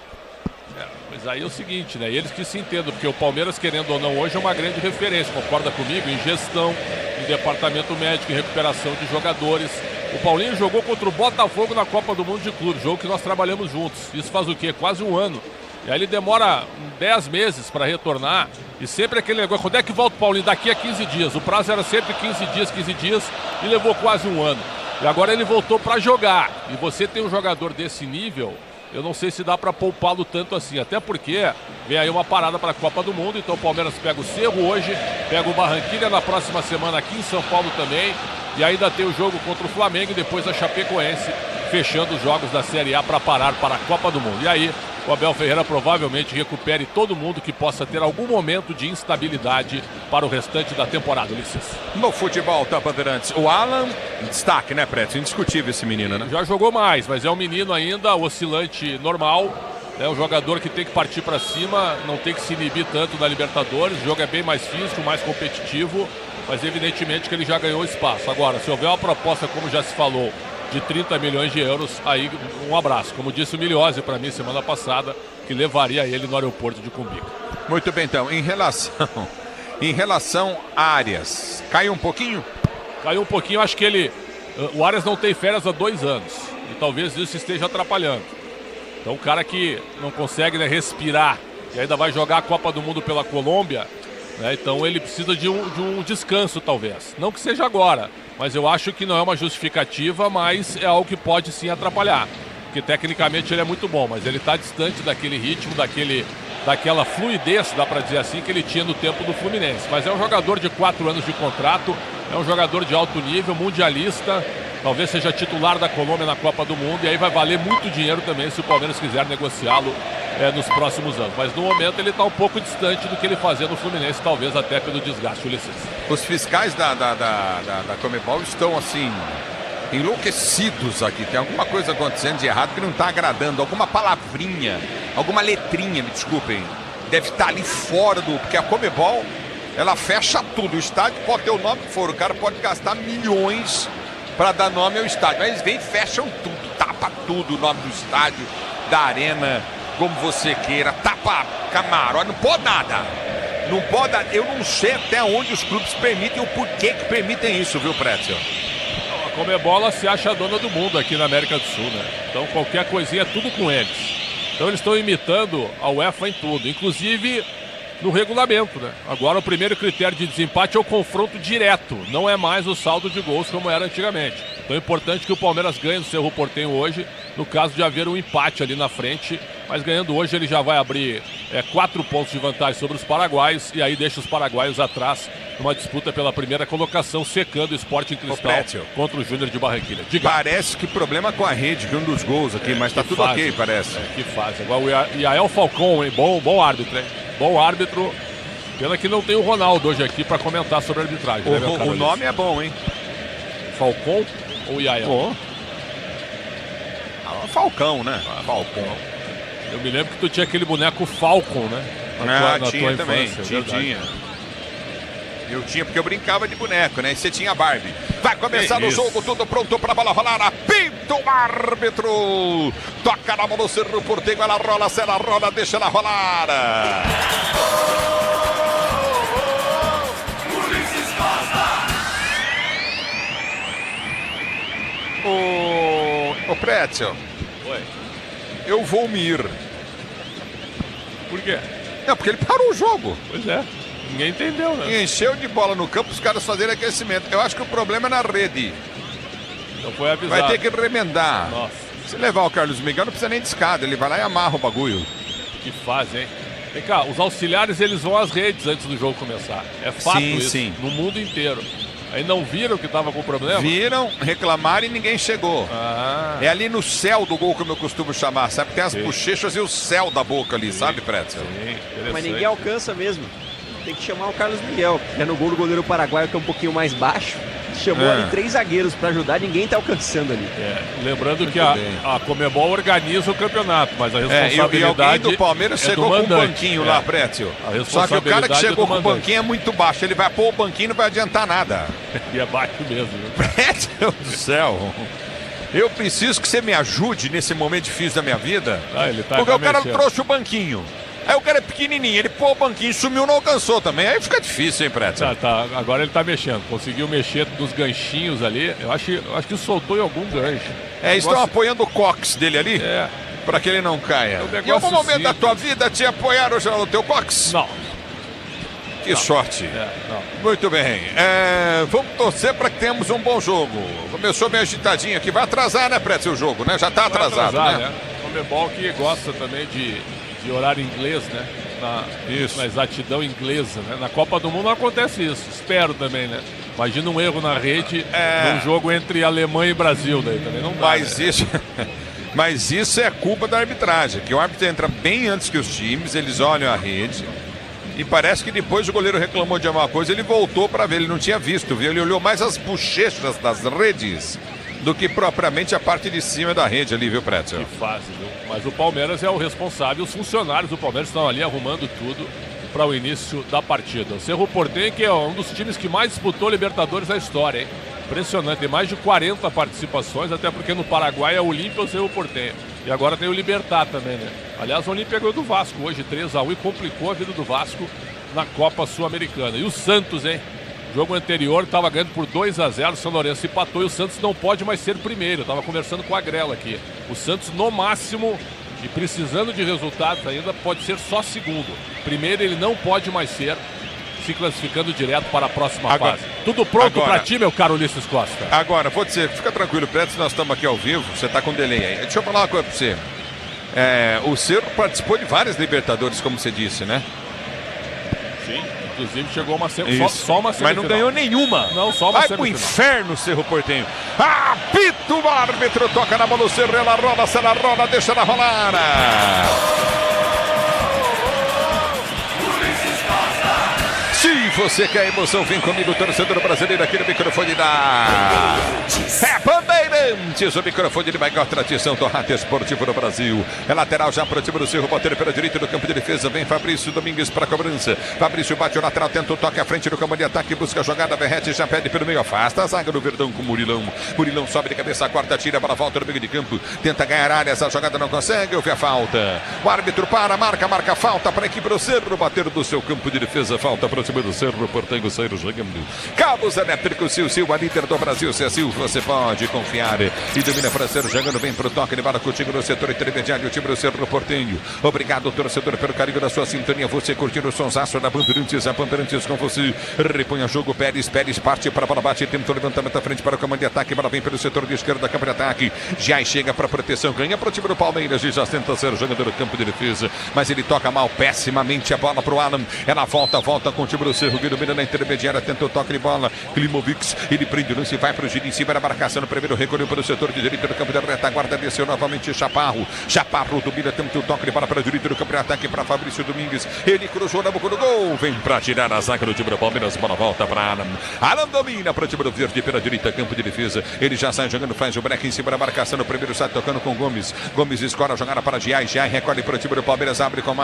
Mas aí é o seguinte, né? Eles que se entendam, porque o Palmeiras, querendo ou não, hoje é uma grande referência, concorda comigo? Em gestão, em departamento médico, em recuperação de jogadores. O Paulinho jogou contra o Botafogo na Copa do Mundo de Clube, jogo que nós trabalhamos juntos. Isso faz o quê? Quase um ano. E aí ele demora 10 meses para retornar. E sempre aquele negócio, quando é que volta o Paulinho? Daqui a 15 dias. O prazo era sempre 15 dias e levou quase um ano. E agora ele voltou para jogar. E você tem um jogador desse nível, eu não sei se dá para poupá-lo tanto assim. Até porque vem aí uma parada para a Copa do Mundo. Então o Palmeiras pega o Cerro hoje, pega o Barranquilla na próxima semana aqui em São Paulo também. E ainda tem o jogo contra o Flamengo e depois a Chapecoense, fechando os jogos da Série A para parar para a Copa do Mundo. E aí o Abel Ferreira provavelmente recupere todo mundo que possa ter algum momento de instabilidade para o restante da temporada, Ulisses. No futebol da Bandeirantes, o Alan, destaque, né, Preto? Indiscutível esse menino, né? Já jogou mais, mas é um menino ainda oscilante normal. É um jogador que tem que partir para cima, não tem que se inibir tanto na Libertadores. O jogo é bem mais físico, mais competitivo, mas evidentemente que ele já ganhou espaço. Agora, se houver uma proposta, como já se falou, de 30 milhões de euros, aí um abraço. Como disse o Miliose para mim semana passada, que levaria ele no aeroporto de Cumbica. Muito bem, então, em relação Em relação a Arias, caiu um pouquinho? Caiu um pouquinho, acho que o Arias não tem férias há 2 anos. E talvez isso esteja atrapalhando. Então o cara que não consegue, né, respirar e ainda vai jogar a Copa do Mundo pela Colômbia, né, então ele precisa de um descanso talvez. Não que seja agora, mas eu acho que não é uma justificativa, mas é algo que pode sim atrapalhar. Porque tecnicamente ele é muito bom, mas ele está distante daquele ritmo, daquela fluidez, dá para dizer assim, que ele tinha no tempo do Fluminense. Mas é um jogador de 4 anos de contrato, é um jogador de alto nível, mundialista, talvez seja titular da Colômbia na Copa do Mundo, e aí vai valer muito dinheiro também se o Palmeiras quiser negociá-lo nos próximos anos. Mas no momento ele está um pouco distante do que ele fazia no Fluminense, talvez até pelo desgaste, Ulisses. Os fiscais da Conmebol estão assim enlouquecidos aqui. Tem alguma coisa acontecendo de errado que não está agradando. Alguma palavrinha, alguma letrinha, me desculpem, deve estar ali fora do... Porque a Conmebol, ela fecha tudo. O estádio pode ter o nome que for. O cara pode gastar milhões para dar nome ao estádio. Mas eles vêm e fecham tudo. Tapa tudo, o nome do estádio, da arena, como você queira. Tapa camarote, não pode nada. Não pode... Eu não sei até onde os clubes permitem, o porquê que permitem isso, viu, Pretzel? A Conmebol se acha a dona do mundo aqui na América do Sul, né? Então qualquer coisinha é tudo com eles. Então eles estão imitando a UEFA em tudo, inclusive no regulamento, né? Agora o primeiro critério de desempate é o confronto direto, não é mais o saldo de gols como era antigamente. Então é importante que o Palmeiras ganhe no Cerro Porteño hoje, no caso de haver um empate ali na frente, mas ganhando hoje ele já vai abrir 4 pontos de vantagem sobre os paraguaios e aí deixa os paraguaios atrás numa disputa pela primeira colocação, secando o Sporting Cristal contra o Júnior de Barranquilla. Diga. Parece que problema com a rede, que um dos gols aqui, mas tá tudo fase, ok, parece. Que fase. Agora o Yael Falcão, hein? Bom árbitro, hein? Bom árbitro. Pena que não tem o Ronaldo hoje aqui para comentar sobre a arbitragem. O nome é bom, hein? Falcão ou Yael? Falcão, né? Falcão. Eu me lembro que tu tinha aquele boneco Falcon, né? Na tua também, tinha. Eu tinha porque eu brincava de boneco, né? E você tinha Barbie. Vai começar o jogo, tudo pronto para a bola rolar. Apita o árbitro. Toca na mão do Cerro Porteño, ela rola, se ela rola, deixa ela rolar. Ulisses Costa! Ô Pretzel. Oi. Eu vou me ir. Por quê? Não, porque ele parou o jogo. Pois é. Ninguém entendeu, né? E encheu de bola no campo, os caras fazerem aquecimento. Eu acho que o problema é na rede. Não foi avisado. Vai ter que remendar. Nossa. Se levar o Carlos Miguel, não precisa nem de escada. Ele vai lá e amarra o bagulho. Que fase, hein? Vem cá, os auxiliares, eles vão às redes antes do jogo começar. É fato isso. Sim. No mundo inteiro. Aí não viram que tava com problema? Viram, reclamaram e ninguém chegou. É ali no céu do gol, como eu costumo chamar, sabe? Tem as bochechas e o céu da boca ali, sabe, Pretzel? Mas ninguém alcança mesmo. Tem que chamar o Carlos Miguel, que é no gol do goleiro paraguaio, que é um pouquinho mais baixo. Chamou ali 3 zagueiros para ajudar, ninguém tá alcançando ali. Lembrando que a Conmebol organiza o campeonato, mas a responsabilidade e alguém do Palmeiras chegou com um banquinho lá, Pretzel. Só que o cara que chegou com o banquinho é muito baixo. Ele vai pôr o banquinho e não vai adiantar nada. E é baixo mesmo. Pretzel do céu. Eu preciso que você me ajude nesse momento difícil da minha vida. Porque o cara trouxe o banquinho. Aí o cara é pequenininho, ele pôs o banquinho, sumiu, não alcançou também. Aí fica difícil, hein, Pretzel? Agora ele tá mexendo. Conseguiu mexer nos ganchinhos ali. Eu acho que soltou em algum gancho. Estão apoiando o cox dele ali? Pra que ele não caia. Em algum momento da tua vida te apoiaram já no teu cox? Não. Que sorte. Muito bem. Vamos torcer para que tenhamos um bom jogo. Começou bem agitadinho aqui. Vai atrasar, né, Pretzel, o jogo, né? Já tá atrasado, né? Conmebol que gosta também de horário inglês, né? Na exatidão inglesa, né? Na Copa do Mundo não acontece isso. Espero também, né? Imagina um erro na rede num jogo entre Alemanha e Brasil, daí também não dá. Mas isso é culpa da arbitragem, que o árbitro entra bem antes que os times, eles olham a rede e parece que depois o goleiro reclamou de alguma coisa, ele voltou para ver, ele não tinha visto, viu? Ele olhou mais as bochechas das redes do que propriamente a parte de cima da rede ali, viu, Pretzel? Que fase, viu? Mas o Palmeiras é o responsável, os funcionários do Palmeiras estão ali arrumando tudo para o início da partida. O Cerro Porteño, que é um dos times que mais disputou Libertadores na história, hein? Impressionante, tem mais de 40 participações, até porque no Paraguai é o Olímpia e o Cerro Porteño. E agora tem o Libertad também, né? Aliás, o Olímpia ganhou do Vasco hoje, 3-1, e complicou a vida do Vasco na Copa Sul-Americana. E o Santos, hein? Jogo anterior estava ganhando por 2-0, o São Lourenço empatou e o Santos não pode mais ser primeiro. Eu estava conversando com a Grela aqui. O Santos, no máximo, e precisando de resultados ainda, pode ser só segundo. Primeiro ele não pode mais ser, se classificando direto para a próxima fase. Tudo pronto para ti, meu caro Ulisses Costa? Agora, vou dizer, fica tranquilo, Pedro, nós estamos aqui ao vivo, você está com delay aí. Deixa eu falar uma coisa para você. O Cerro participou de várias Libertadores, como você disse, né? Sim, inclusive chegou uma só uma semifinal. Mas não ganhou nenhuma. Não, só uma Vai semifinal. pro inferno, Cerro Porteño. Apita o árbitro, toca na mão do Cerro, ela rola, se ela rola, deixa ela rolar. Se você quer emoção, vem comigo, torcedor brasileiro, aqui no microfone da Bandeirantes, o microfone de maior tradição do rádio esportivo no Brasil. É lateral já para o time do Cerro, bater pela direita do campo de defesa, vem Fabrício Domingues para a cobrança. Fabrício bate o lateral, tenta o toque à frente do campo de ataque, busca a jogada, Verrete já pede pelo meio, afasta a zaga do Verdão com Murilão. Murilão sobe de cabeça, corta, tira para a volta no meio de campo, tenta ganhar áreas, a jogada não consegue, houve a falta. O árbitro para, marca falta para a equipe do Cerro, bater do seu campo de defesa, falta para o time do Cerro, Porteño sair jogando. Cabos elétricos, Sil, a líder do Brasil, Sil, você pode confiar. E domina para Cerro, jogando bem pro toque, ele bala contigo no setor intermediário, o time do Cerro, Porteño. Obrigado, torcedor, pelo carinho da sua sintonia, você curtindo o sonsaço da Bandeirantes, a Bandeirantes com você. Repõe a jogo, Pérez parte para a bola, bate, tenta o levantamento à frente para o comando de ataque, bola vem pelo setor de esquerda, campo de ataque. Já chega para proteção, ganha para o time do Palmeiras, e já tenta ser jogador do campo de defesa, mas ele toca mal, pessimamente a bola pro Alan. Ela volta com o time do Cerro, que domina na intermediária, tenta o toque de bola. Klimovic, ele prende o lance, vai para o giro em cima da marcação, no primeiro recolheu para o setor de direita do campo da retaguarda, desceu novamente Chaparro domina, tenta o toque de bola para a direita do campo de ataque para Fabrício Domingues, ele cruzou na boca do gol, vem para tirar a zaga do time do Palmeiras, bola volta para Alan domina para o time do Verde pela direita, campo de defesa, ele já sai jogando, faz o break em cima da marcação, no primeiro sai tocando com Gomes escora a jogada para Giai recolhe para o time do Palmeiras, abre com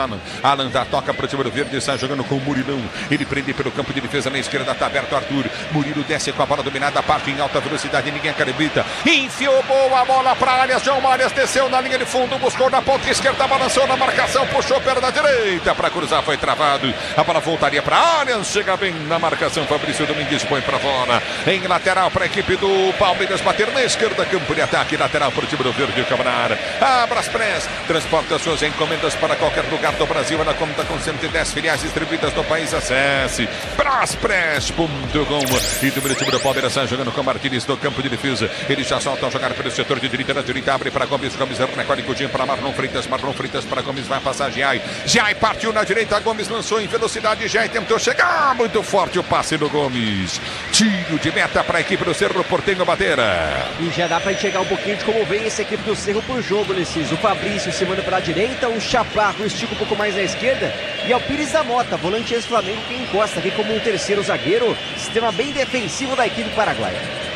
Alan já toca para o time do Verde, sai jogando com o Murilão, ele prende pelo campo de defesa na esquerda, está aberto Arthur, Murilo desce com a bola dominada, parte em alta velocidade, ninguém acredita, enfiou boa bola para Arias, João Arias desceu na linha de fundo, buscou na ponta esquerda, balançou na marcação, puxou perna direita para cruzar, foi travado, a bola voltaria para Arias, chega bem na marcação, Fabrício Domingues põe para fora, em lateral para a equipe do Palmeiras, bater na esquerda, campo de ataque, lateral para o time do Verde, Camarada, a Braspress, transporta suas encomendas para qualquer lugar do Brasil, ela conta com 110 filiais distribuídas no país, acesse Braspress.com, e do time do Palmeiras sai jogando com Martínez no campo de defesa, ele já solta a jogar pelo setor de direita, na direita abre para Gomes recolhe Coutinho para Marlon Freitas para Gomes, vai passar Giai partiu na direita, Gomes lançou em velocidade, Giai tentou chegar, muito forte o passe do Gomes, tiro de meta para a equipe do Cerro, Porteño bater. E já dá para enxergar um pouquinho de como vem essa equipe do Cerro pro jogo, Ulisses. O Fabrício se manda para a direita, o Chaparro estica um pouco mais na esquerda e é o Pires da Mota, volante ex-Flamengo, que encosta aqui como um terceiro zagueiro, sistema bem defensivo da equipe paraguaia.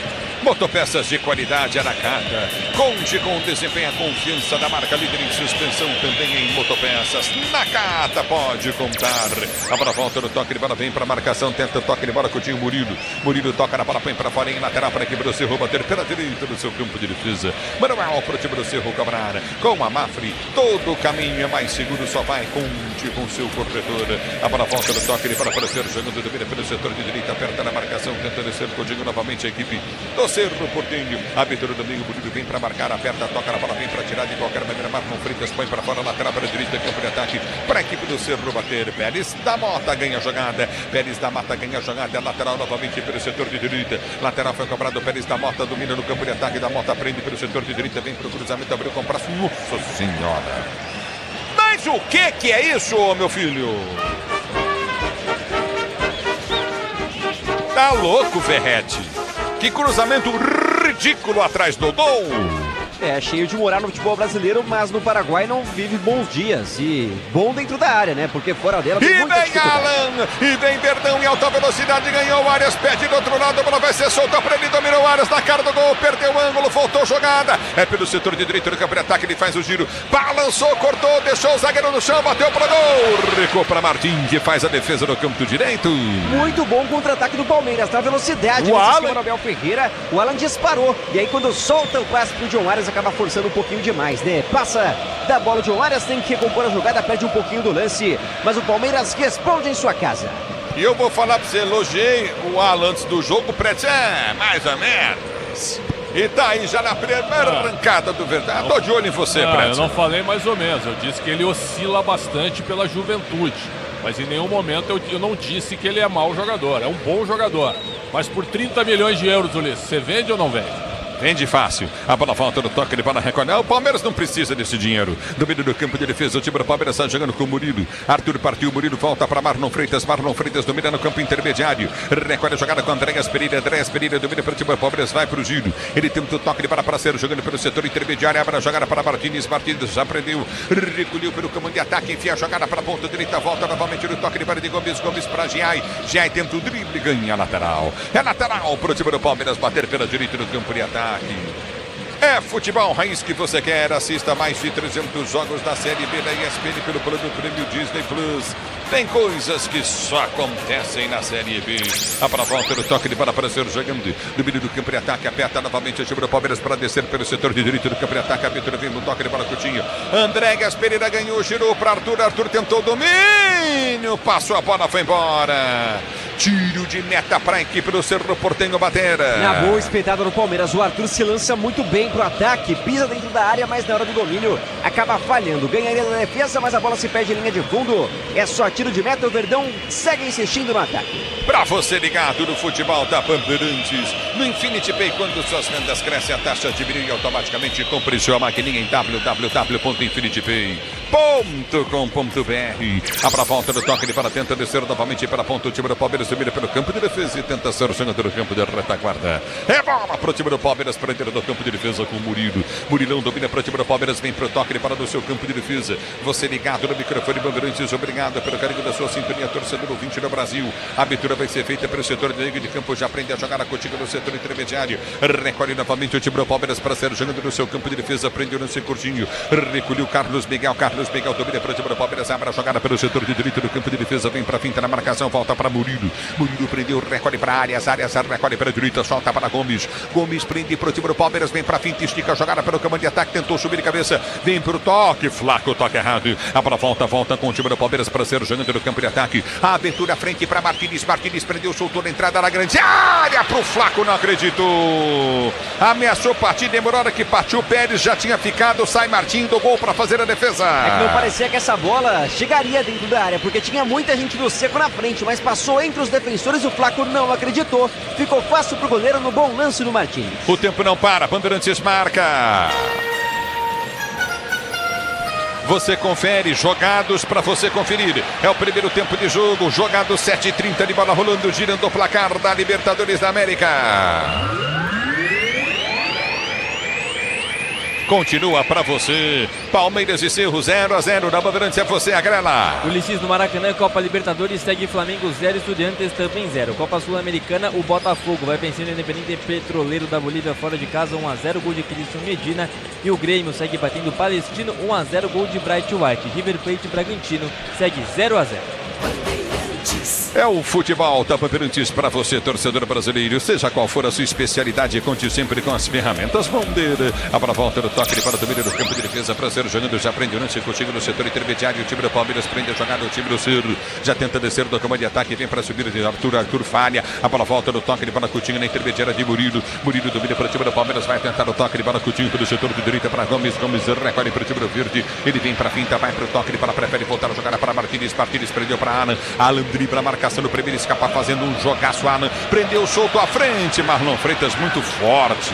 Motopeças de qualidade Aracata. Conte com o desempenho e a confiança da marca líder em suspensão, também em motopeças. Nakata pode contar. A bola volta no toque de bola, vem para a marcação, tenta o toque de bola, Coutinho Murilo toca na bola, põe para fora em lateral para a equipe do Cerro, bater pela direita do seu campo de defesa. Manuel para o time do Cerro, Camarada. Com a Mafre, todo o caminho é mais seguro, só vai conte com o seu corretor. A bola volta no toque de bola para o Cerro, jogando domina pelo setor de direita, aperta na marcação, tenta descer Coutinho novamente a equipe do Cerro, Porteño, abertura do meio, Murilo vem para marcar, aperta, toca na bola, vem para tirar de qualquer maneira, Marlon Freitas põe para fora, lateral para a direita, campo de ataque, para a equipe do Cerro bater, Pérez da Mota ganha a jogada, lateral novamente pelo setor de direita, lateral foi cobrado, Pérez da Mota domina no campo de ataque, da Mota prende pelo setor de direita, vem para o cruzamento, abriu com o braço, nossa senhora, mas o que é isso, meu filho? Tá louco, Verrete? Que cruzamento ridículo atrás do gol. Cheio de moral no futebol brasileiro, mas no Paraguai não vive bons dias. E bom dentro da área, né? Porque fora dela tem muita dificuldade. Alan, e vem Verdão em alta velocidade, ganhou o Arias, pede do outro lado, a bola vai ser solta para ele, dominou o Arias na cara do gol, perdeu o ângulo, voltou jogada, É pelo setor de direito do campo de ataque, ele faz o giro. Balançou, cortou, deixou o zagueiro no chão, bateu para gol. Recuou para Martim, que faz a defesa no campo direito. Muito bom contra-ataque do Palmeiras, na velocidade. O nesse Alan. esquema do Abel Ferreira, o Alan disparou. E aí quando solta o passe pro John Arias, acaba forçando um pouquinho demais, né? Passa da bola, o John Arias tem que recompor a jogada, perde um pouquinho do lance. Mas o Palmeiras responde em sua casa. E eu vou falar pra você, elogiei o Alan antes do jogo, Preto, mais ou menos. E tá aí já na primeira arrancada do verdade. Tô de olho em você, Preto. Eu não falei mais ou menos, eu disse que ele oscila bastante pela juventude. Mas em nenhum momento eu não disse que ele é mau jogador, é um bom jogador. Mas por 30 milhões de euros, Ulisses, você vende ou não vende? Vende fácil. A bola volta no toque, ele vai na recolher. O Palmeiras não precisa desse dinheiro. Domínio do campo de defesa. O time do Palmeiras está jogando com o Murilo. Arthur partiu, Murilo volta para Marlon Freitas. Marlon Freitas domina no campo intermediário. Recolhe a jogada com Andréas Pereira. Andréas Pereira domina para o time do Palmeiras. Vai para o giro. Ele tenta o toque, ele para ser jogando pelo setor intermediário. Abre a jogada para Martínez. Martínez já prendeu. Recolheu pelo comando de ataque. Enfia a jogada para a ponta direita. Volta novamente no toque. Ele para de Gomes. Gomes para Giai. Giai tenta o drible. Ganha a lateral. É lateral para o time do Palmeiras bater pela direita no campo de ataque. É futebol raiz que você quer. Assista mais de 300 jogos da Série B da ESPN pelo plano Prêmio Disney Plus. Tem coisas que só acontecem na Série B. A para volta do toque de bola para ser jogando. Domínio do campo de ataque. Aperta novamente o time do Palmeiras para descer pelo setor de direito do campo de ataque. A abertura vem no toque de bola Coutinho. Andréas Pereira ganhou, girou para Arthur. Arthur tentou o domínio. Passou a bola, foi embora. Tiro de meta para a equipe do Cerro Porteño bater. Na boa espetada no Palmeiras, o Arthur se lança muito bem pro ataque, pisa dentro da área, mas na hora do domínio acaba falhando. Ganharia na defesa, mas a bola se perde em linha de fundo. É só tiro de meta, o Verdão segue insistindo no ataque. Para você ligado no futebol da Bandeirantes, no Infinity Pay, quando suas vendas crescem, a taxa diminui automaticamente. Compre sua maquininha em www.infinitipay.com.br. A pra volta do toque, ele para tenta descer novamente para a ponta. O time do Palmeiras domina pelo campo de defesa e tenta ser jogando no campo de retaguarda. É bola para o time do Palmeiras, prender no campo de defesa com o Murilo. Murilão domina para o time do Palmeiras, vem para o toque, ele para no seu campo de defesa. Você ligado no microfone Bandeirantes, obrigado pelo carinho da sua sintonia, torcedor ouvinte do Brasil. A abertura vai ser feita pelo setor de meio de campo, já aprende a jogar a Coutinho no setor intermediário. Recolhe novamente o time do Palmeiras para ser jogando no seu campo de defesa, prendeu no seu curtinho. Recolheu Carlos Miguel domina para o time do Palmeiras, abre a jogada pelo setor de direito do campo de defesa, vem para a finta na marcação, volta para Murilo. Murilo prendeu, recolhe para Arias recolhe para a direita, solta para Gomes. Gomes prende para o time do Palmeiras, vem para a finta, estica a jogada pelo comando de ataque, tentou subir de cabeça, vem para o toque, Flaco, toque errado. A bola volta com o time do Palmeiras para ser jogando no campo de ataque. A abertura frente para Martínez prendeu, soltou na entrada na grande área pro Flaco, não acreditou. Ameaçou partir, demorou a hora que partiu, Pérez já tinha ficado, sai Martim do gol para fazer a defesa. É que não parecia que essa bola chegaria dentro da área, porque tinha muita gente do seco na frente, mas passou entre os defensores, o Flaco não acreditou. Ficou fácil pro goleiro no bom lance do Martins. O tempo não para, Bandeirantes marca. Você confere, jogados para você conferir. É o primeiro tempo de jogo, jogado 7h30 de bola rolando, girando o placar da Libertadores da América. Continua para você, Palmeiras e Cerro 0-0 na Bandeirantes, é você, Agrela. Ulisses no Maracanã, Copa Libertadores, segue Flamengo 0, Estudiantes também 0. Copa Sul-Americana, o Botafogo vai vencendo o Independente Petroleiro da Bolívia fora de casa, 1-0, gol de Cristian Medina. E o Grêmio segue batendo o Palestino, 1-0, gol de Bright White. River Plate e Bragantino segue 0-0. É o futebol da Bandeirantes para você, torcedor brasileiro. Seja qual for a sua especialidade, conte sempre com as ferramentas Bombeira. A bola volta do toque para o domínio do campo de defesa para ser jogando. Já prende o lance contigo no setor intermediário. O time do Palmeiras prende a jogada. O time do Cerro já tenta descer do comando de ataque. Vem para subir de Arthur falha. A bola volta do toque de bola Coutinho na intermediária de Murilo. Murilo domina para o time do Palmeiras. Vai tentar o toque de bola Coutinho pelo setor de direita para Gomes. Gomes recolhe para o time do Verde. Ele vem para a finta, vai para o toque de bola. Prefere voltar a jogada para Martínez. Martínez prendeu para Alan. Alan dribla a marcação no primeiro escapar, fazendo um jogaço. Alan prendeu, solto à frente. Marlon Freitas muito forte.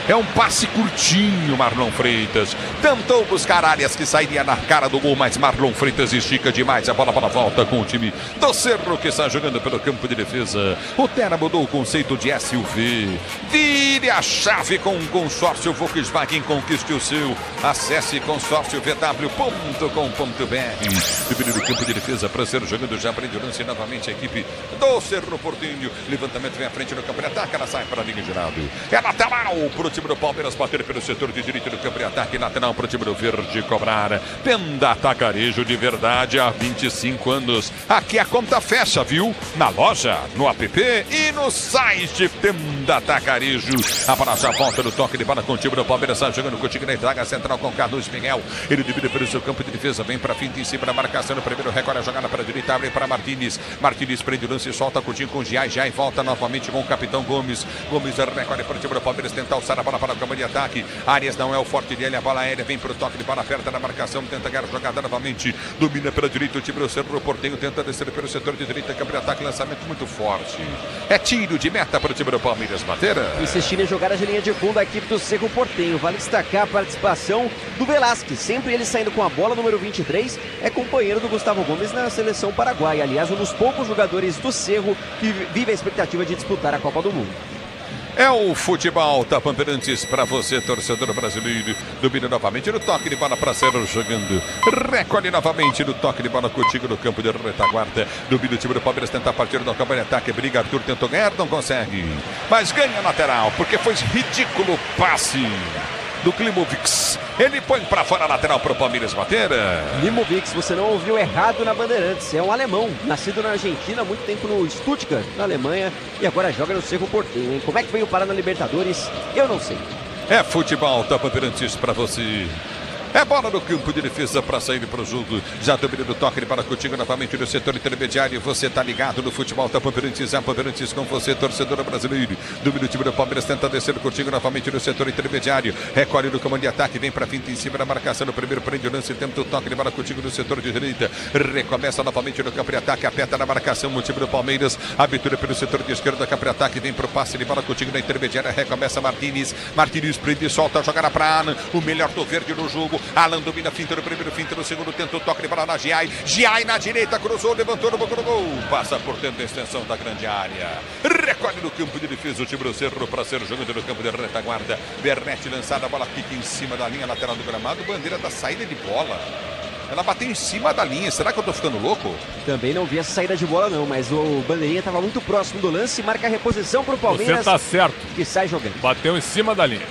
É um passe curtinho, Marlon Freitas. Tentou buscar áreas que sairia na cara do gol, mas Marlon Freitas estica demais. A bola para a volta com o time do Cerro, que está jogando pelo campo de defesa. O Terra mudou o conceito de SUV. Vire a chave com o consórcio Volkswagen, conquiste o seu. Acesse consórciovw.com.br. Domínio do campo de defesa para ser jogando, já prende o lance novamente a equipe do Cerro Porteño. Levantamento vem à frente no campo de ataque, ela sai para a linha de lado. É lateral pro time do Palmeiras bater pelo setor de direito do campo de ataque lateral para o time do Verde cobrar. Tenda Atacarejo de verdade há 25 anos. Aqui a conta fecha, viu? Na loja, no app e no site Tenda Atacarejo. A praça volta do toque de bola com o time do Palmeiras. Está jogando contigo na zaga central com Carlos Miguel. Ele divide pelo seu campo de defesa. Vem para fim em cima da marcação. No primeiro recolhe a jogada para a direita. Abre para Martínez. Martínez prende o lance e solta curtinho com Giai. Giai volta novamente com o capitão Gomes. Gomes recolhe para o time do Palmeiras. Tenta alçar a bola para o campo de ataque. Arias não é o forte dele. A bola aérea vem para o toque de bola perto da marcação. Tenta ganhar a jogada novamente. Domina pela direita o time do Cerro Porteño. Tenta descer pelo setor de direita. Campo de ataque. Lançamento muito forte. É tiro de meta para o time do Palmeiras bater. Insistindo em jogar a linha de fundo a equipe do Cerro Porteño. Vale destacar a participação do Velasquez. Sempre ele saindo com a bola, número 23. É companheiro do Gustavo Gomes na seleção paraguaia. Aliás, um dos poucos jogadores do Cerro que vive a expectativa de disputar a Copa do Mundo. É o futebol da Bandeirantes para você, torcedor brasileiro. Domina novamente no toque de bola para Cerro jogando. Recolhe novamente no toque de bola contigo no campo de retaguarda. Domina o time do Palmeiras, tenta partir do campo de ataque. Briga, Arthur tentou ganhar, não consegue. Mas ganha a lateral, porque foi ridículo o passe do Klimovic. Ele põe para fora a lateral para o Palmeiras bater. Klimovic, você não ouviu errado na Bandeirantes. É um alemão, nascido na Argentina, há muito tempo no Stuttgart, na Alemanha, e agora joga no Cerro Porteño. Como é que veio parar na Libertadores? Eu não sei. É futebol da Bandeirantes para você. É bola no campo de defesa para sair para o jogo. Já domina o toque de bola contigo novamente no setor intermediário. Você está ligado no futebol da Bandeirantes. A Bandeirantes com você, torcedor brasileiro. Domina o time do Palmeiras, tenta descer contigo novamente no setor intermediário. Recolhe no comando de ataque, vem para finta em cima da marcação. No primeiro prende o lance, tenta o toque de bola contigo no setor de direita. Recomeça novamente no campo de ataque, aperta na marcação o time do Palmeiras. Abertura pelo setor de esquerda, campo de ataque, vem para o passe de bola contigo na intermediária. Recomeça Martínez. Martínez prende e solta a jogada para Alan. O melhor do verde no jogo. Alan domina, finta no primeiro, finta no segundo, tenta o toque de bola na Giai. Giai na direita, cruzou, levantou no boca do gol. Passa por dentro da extensão da grande área. Recolhe no campo de defesa o time do Cerro para ser jogando no campo de retaguarda. Bernetti lançada, a bola fica em cima da linha lateral do gramado. Bandeira da saída de bola. Ela bateu em cima da linha. Será que eu tô ficando louco? Também não vi essa saída de bola não, mas o Bandeirinha estava muito próximo do lance. Marca a reposição para o Palmeiras. Você tá certo. Que sai jogando. Bateu em cima da linha.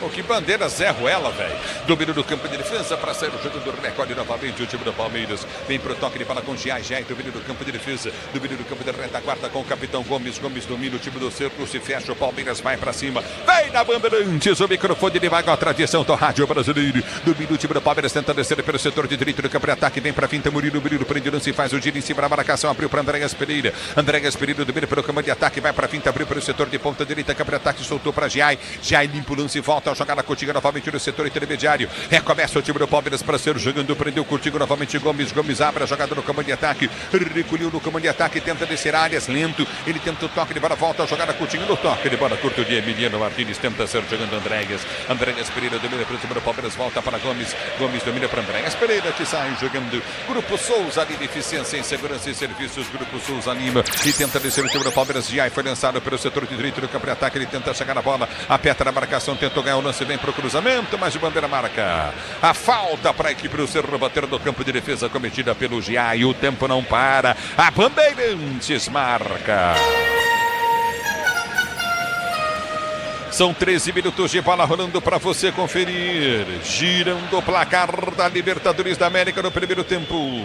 Oh, que bandeira Zé Ruela, velho. Domínio do campo de defesa para sair o jogo do recorde novamente o time do Palmeiras. Vem pro toque de bola com Giai. Giai, domínio do campo de defesa. Domínio do campo de retaguarda com o capitão Gomes. Gomes domina o time do Cerro. Se fecha, o Palmeiras vai para cima. Vem na Bandeirantes. O microfone ele vai com a tradição do rádio brasileiro. Domina o time do Palmeiras, tenta descer pelo setor de direito do campo de ataque. Vem para finta, Murilo prende o lance e faz o giro em cima da marcação. Abriu para Andréas Pereira. Andréas Pereira domina pelo campo de ataque. Vai para finta, abriu pelo setor de ponta direita. Campo de ataque, soltou para Giai. Giai limpa o lance e volta a jogada contigo novamente no setor intermediário. Recomeça o time do Palmeiras para ser jogando. Prendeu curtindo novamente Gomes. Gomes abre a jogada no comando de ataque. Recolheu no comando de ataque. Tenta descer áreas lento. Ele tenta o toque de bola. Volta a jogada curtindo no toque de bola curto de Emiliano Martínez. Tenta ser jogando Andréas. Andréas Pereira domina para o time do Palmeiras. Volta para Gomes. Gomes domina para Andréas Pereira que sai jogando. Grupo Souza Lima, eficiência em segurança e serviços. Grupo Souza Lima e tenta descer o time do Palmeiras. Já foi lançado pelo setor de direito do campo de ataque. Ele tenta chegar na bola. Aperta na marcação. Tentou ganhar o lance. Vem para o cruzamento. Mas o bandeira marca a falta para a equipe do Cerro bater no campo de defesa cometida pelo Giai. O tempo não para. A Bandeirantes marca. São 13 minutos de bola rolando para você conferir. Girando o placar da Libertadores da América no primeiro tempo.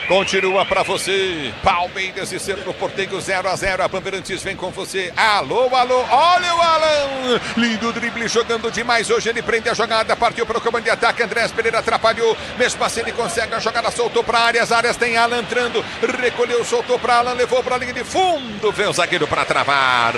Continua para você, Palmeiras e Cerro Porteño 0-0, a Bandeirantes vem com você, alô, alô, olha o Alan, lindo drible jogando demais, hoje ele prende a jogada, partiu para o comando de ataque, Andréas Pereira atrapalhou, mesmo assim ele consegue a jogada, soltou para Arias tem Alan entrando, recolheu, soltou para Alan, levou para a linha de fundo, veio o zagueiro para travar,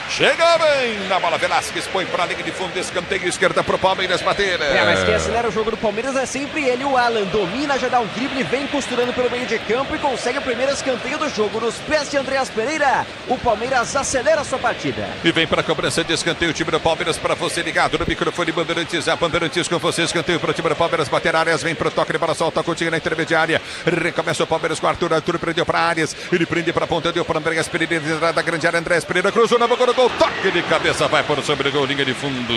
chega bem na bola, Velasquez põe para a linha de fundo, escanteio esquerda para o Palmeiras bater. Mas quem acelera o jogo do Palmeiras é sempre ele, o Alan, domina, já dá um drible, vem costurando pelo meio de campo e consegue o primeiro escanteio do jogo nos pés de Andréas Pereira. O Palmeiras acelera a sua partida. E vem para a cobrança de escanteio o time do Palmeiras para você ligado no microfone Bandeirantes. A Bandeirantes com você, escanteio para o time do Palmeiras bater áreas, vem para o toque de bola, solta contigo na intermediária. Recomeça o Palmeiras com Arthur prendeu para áreas, ele prende para a ponta, deu para Andréas Pereira, entrada da grande área, Andréas Pereira cruzou na boca do gol, toque de cabeça, vai por sobre o gol, linha de fundo.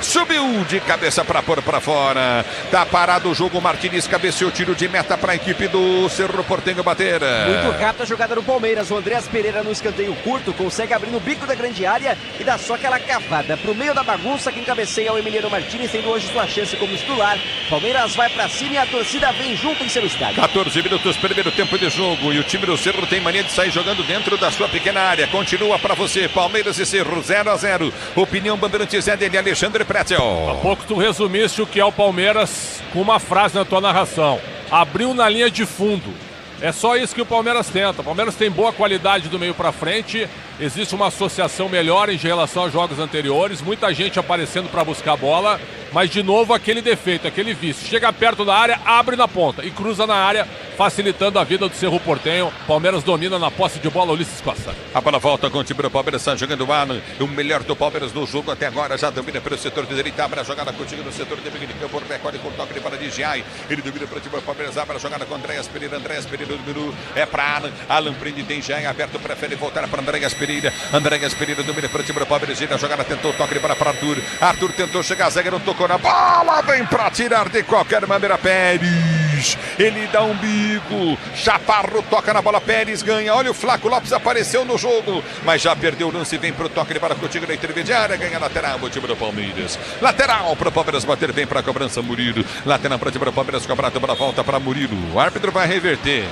Subiu de cabeça para pôr para fora. Tá parado o jogo, Martínez cabeceou, tiro de meta para a equipe do do Cerro Porteño bater. Muito rápida a jogada do Palmeiras. O Andreas Pereira no escanteio curto consegue abrir no bico da grande área e dá só aquela cavada pro meio da bagunça. Quem cabeceia é o Emiliano Martínez, tendo hoje sua chance como titular. Palmeiras vai pra cima e a torcida vem junto em seu estádio. 14 minutos, primeiro tempo de jogo, e o time do Cerro tem mania de sair jogando dentro da sua pequena área. Continua pra você, Palmeiras e Cerro, 0-0. Opinião Bandeirantes é dele, Alexandre Pretzel. Há pouco tu resumiste o que é o Palmeiras com uma frase na tua narração. Abriu na linha de fundo. É só isso que o Palmeiras tenta. O Palmeiras tem boa qualidade do meio para frente. Existe uma associação melhor em relação aos jogos anteriores. Muita gente aparecendo para buscar a bola. Mas, de novo, aquele defeito, aquele vício. Chega perto da área, abre na ponta e cruza na área, facilitando a vida do Cerro Porteño. Palmeiras domina na posse de bola, Ulisses Costa. A bola volta com o time do Palmeiras, está jogando o Alan. O melhor do Palmeiras no jogo até agora. Já domina pelo setor de direita, abre a jogada contigo no setor de meio de campo. Recolhe com toque de bola de Giai. Ele domina para o time do Palmeiras, abre a jogada com Andreas Pereira. Andreas Pereira do número é para Alan. Alan prende, tem Giai aberto, prefere voltar para Andreas Pereira. Andreas Pereira domina para o time do Palmeiras. A jogada tentou toque de bola para Arthur. Arthur tentou chegar, zagueiro tocou na bola. Vem para tirar de qualquer maneira Pérez. Ele dá um bico. Chaparro toca na bola, Pérez ganha. Olha, o Flaco Lopes apareceu no jogo, mas já perdeu o lance. Vem pro toque de bola contigo na intermediária. Ganha lateral o time do Palmeiras. Lateral para o Palmeiras bater. Vem para a cobrança Murilo. Lateral para o time do Palmeiras. Cobrado para a volta para Murilo. O árbitro vai reverter.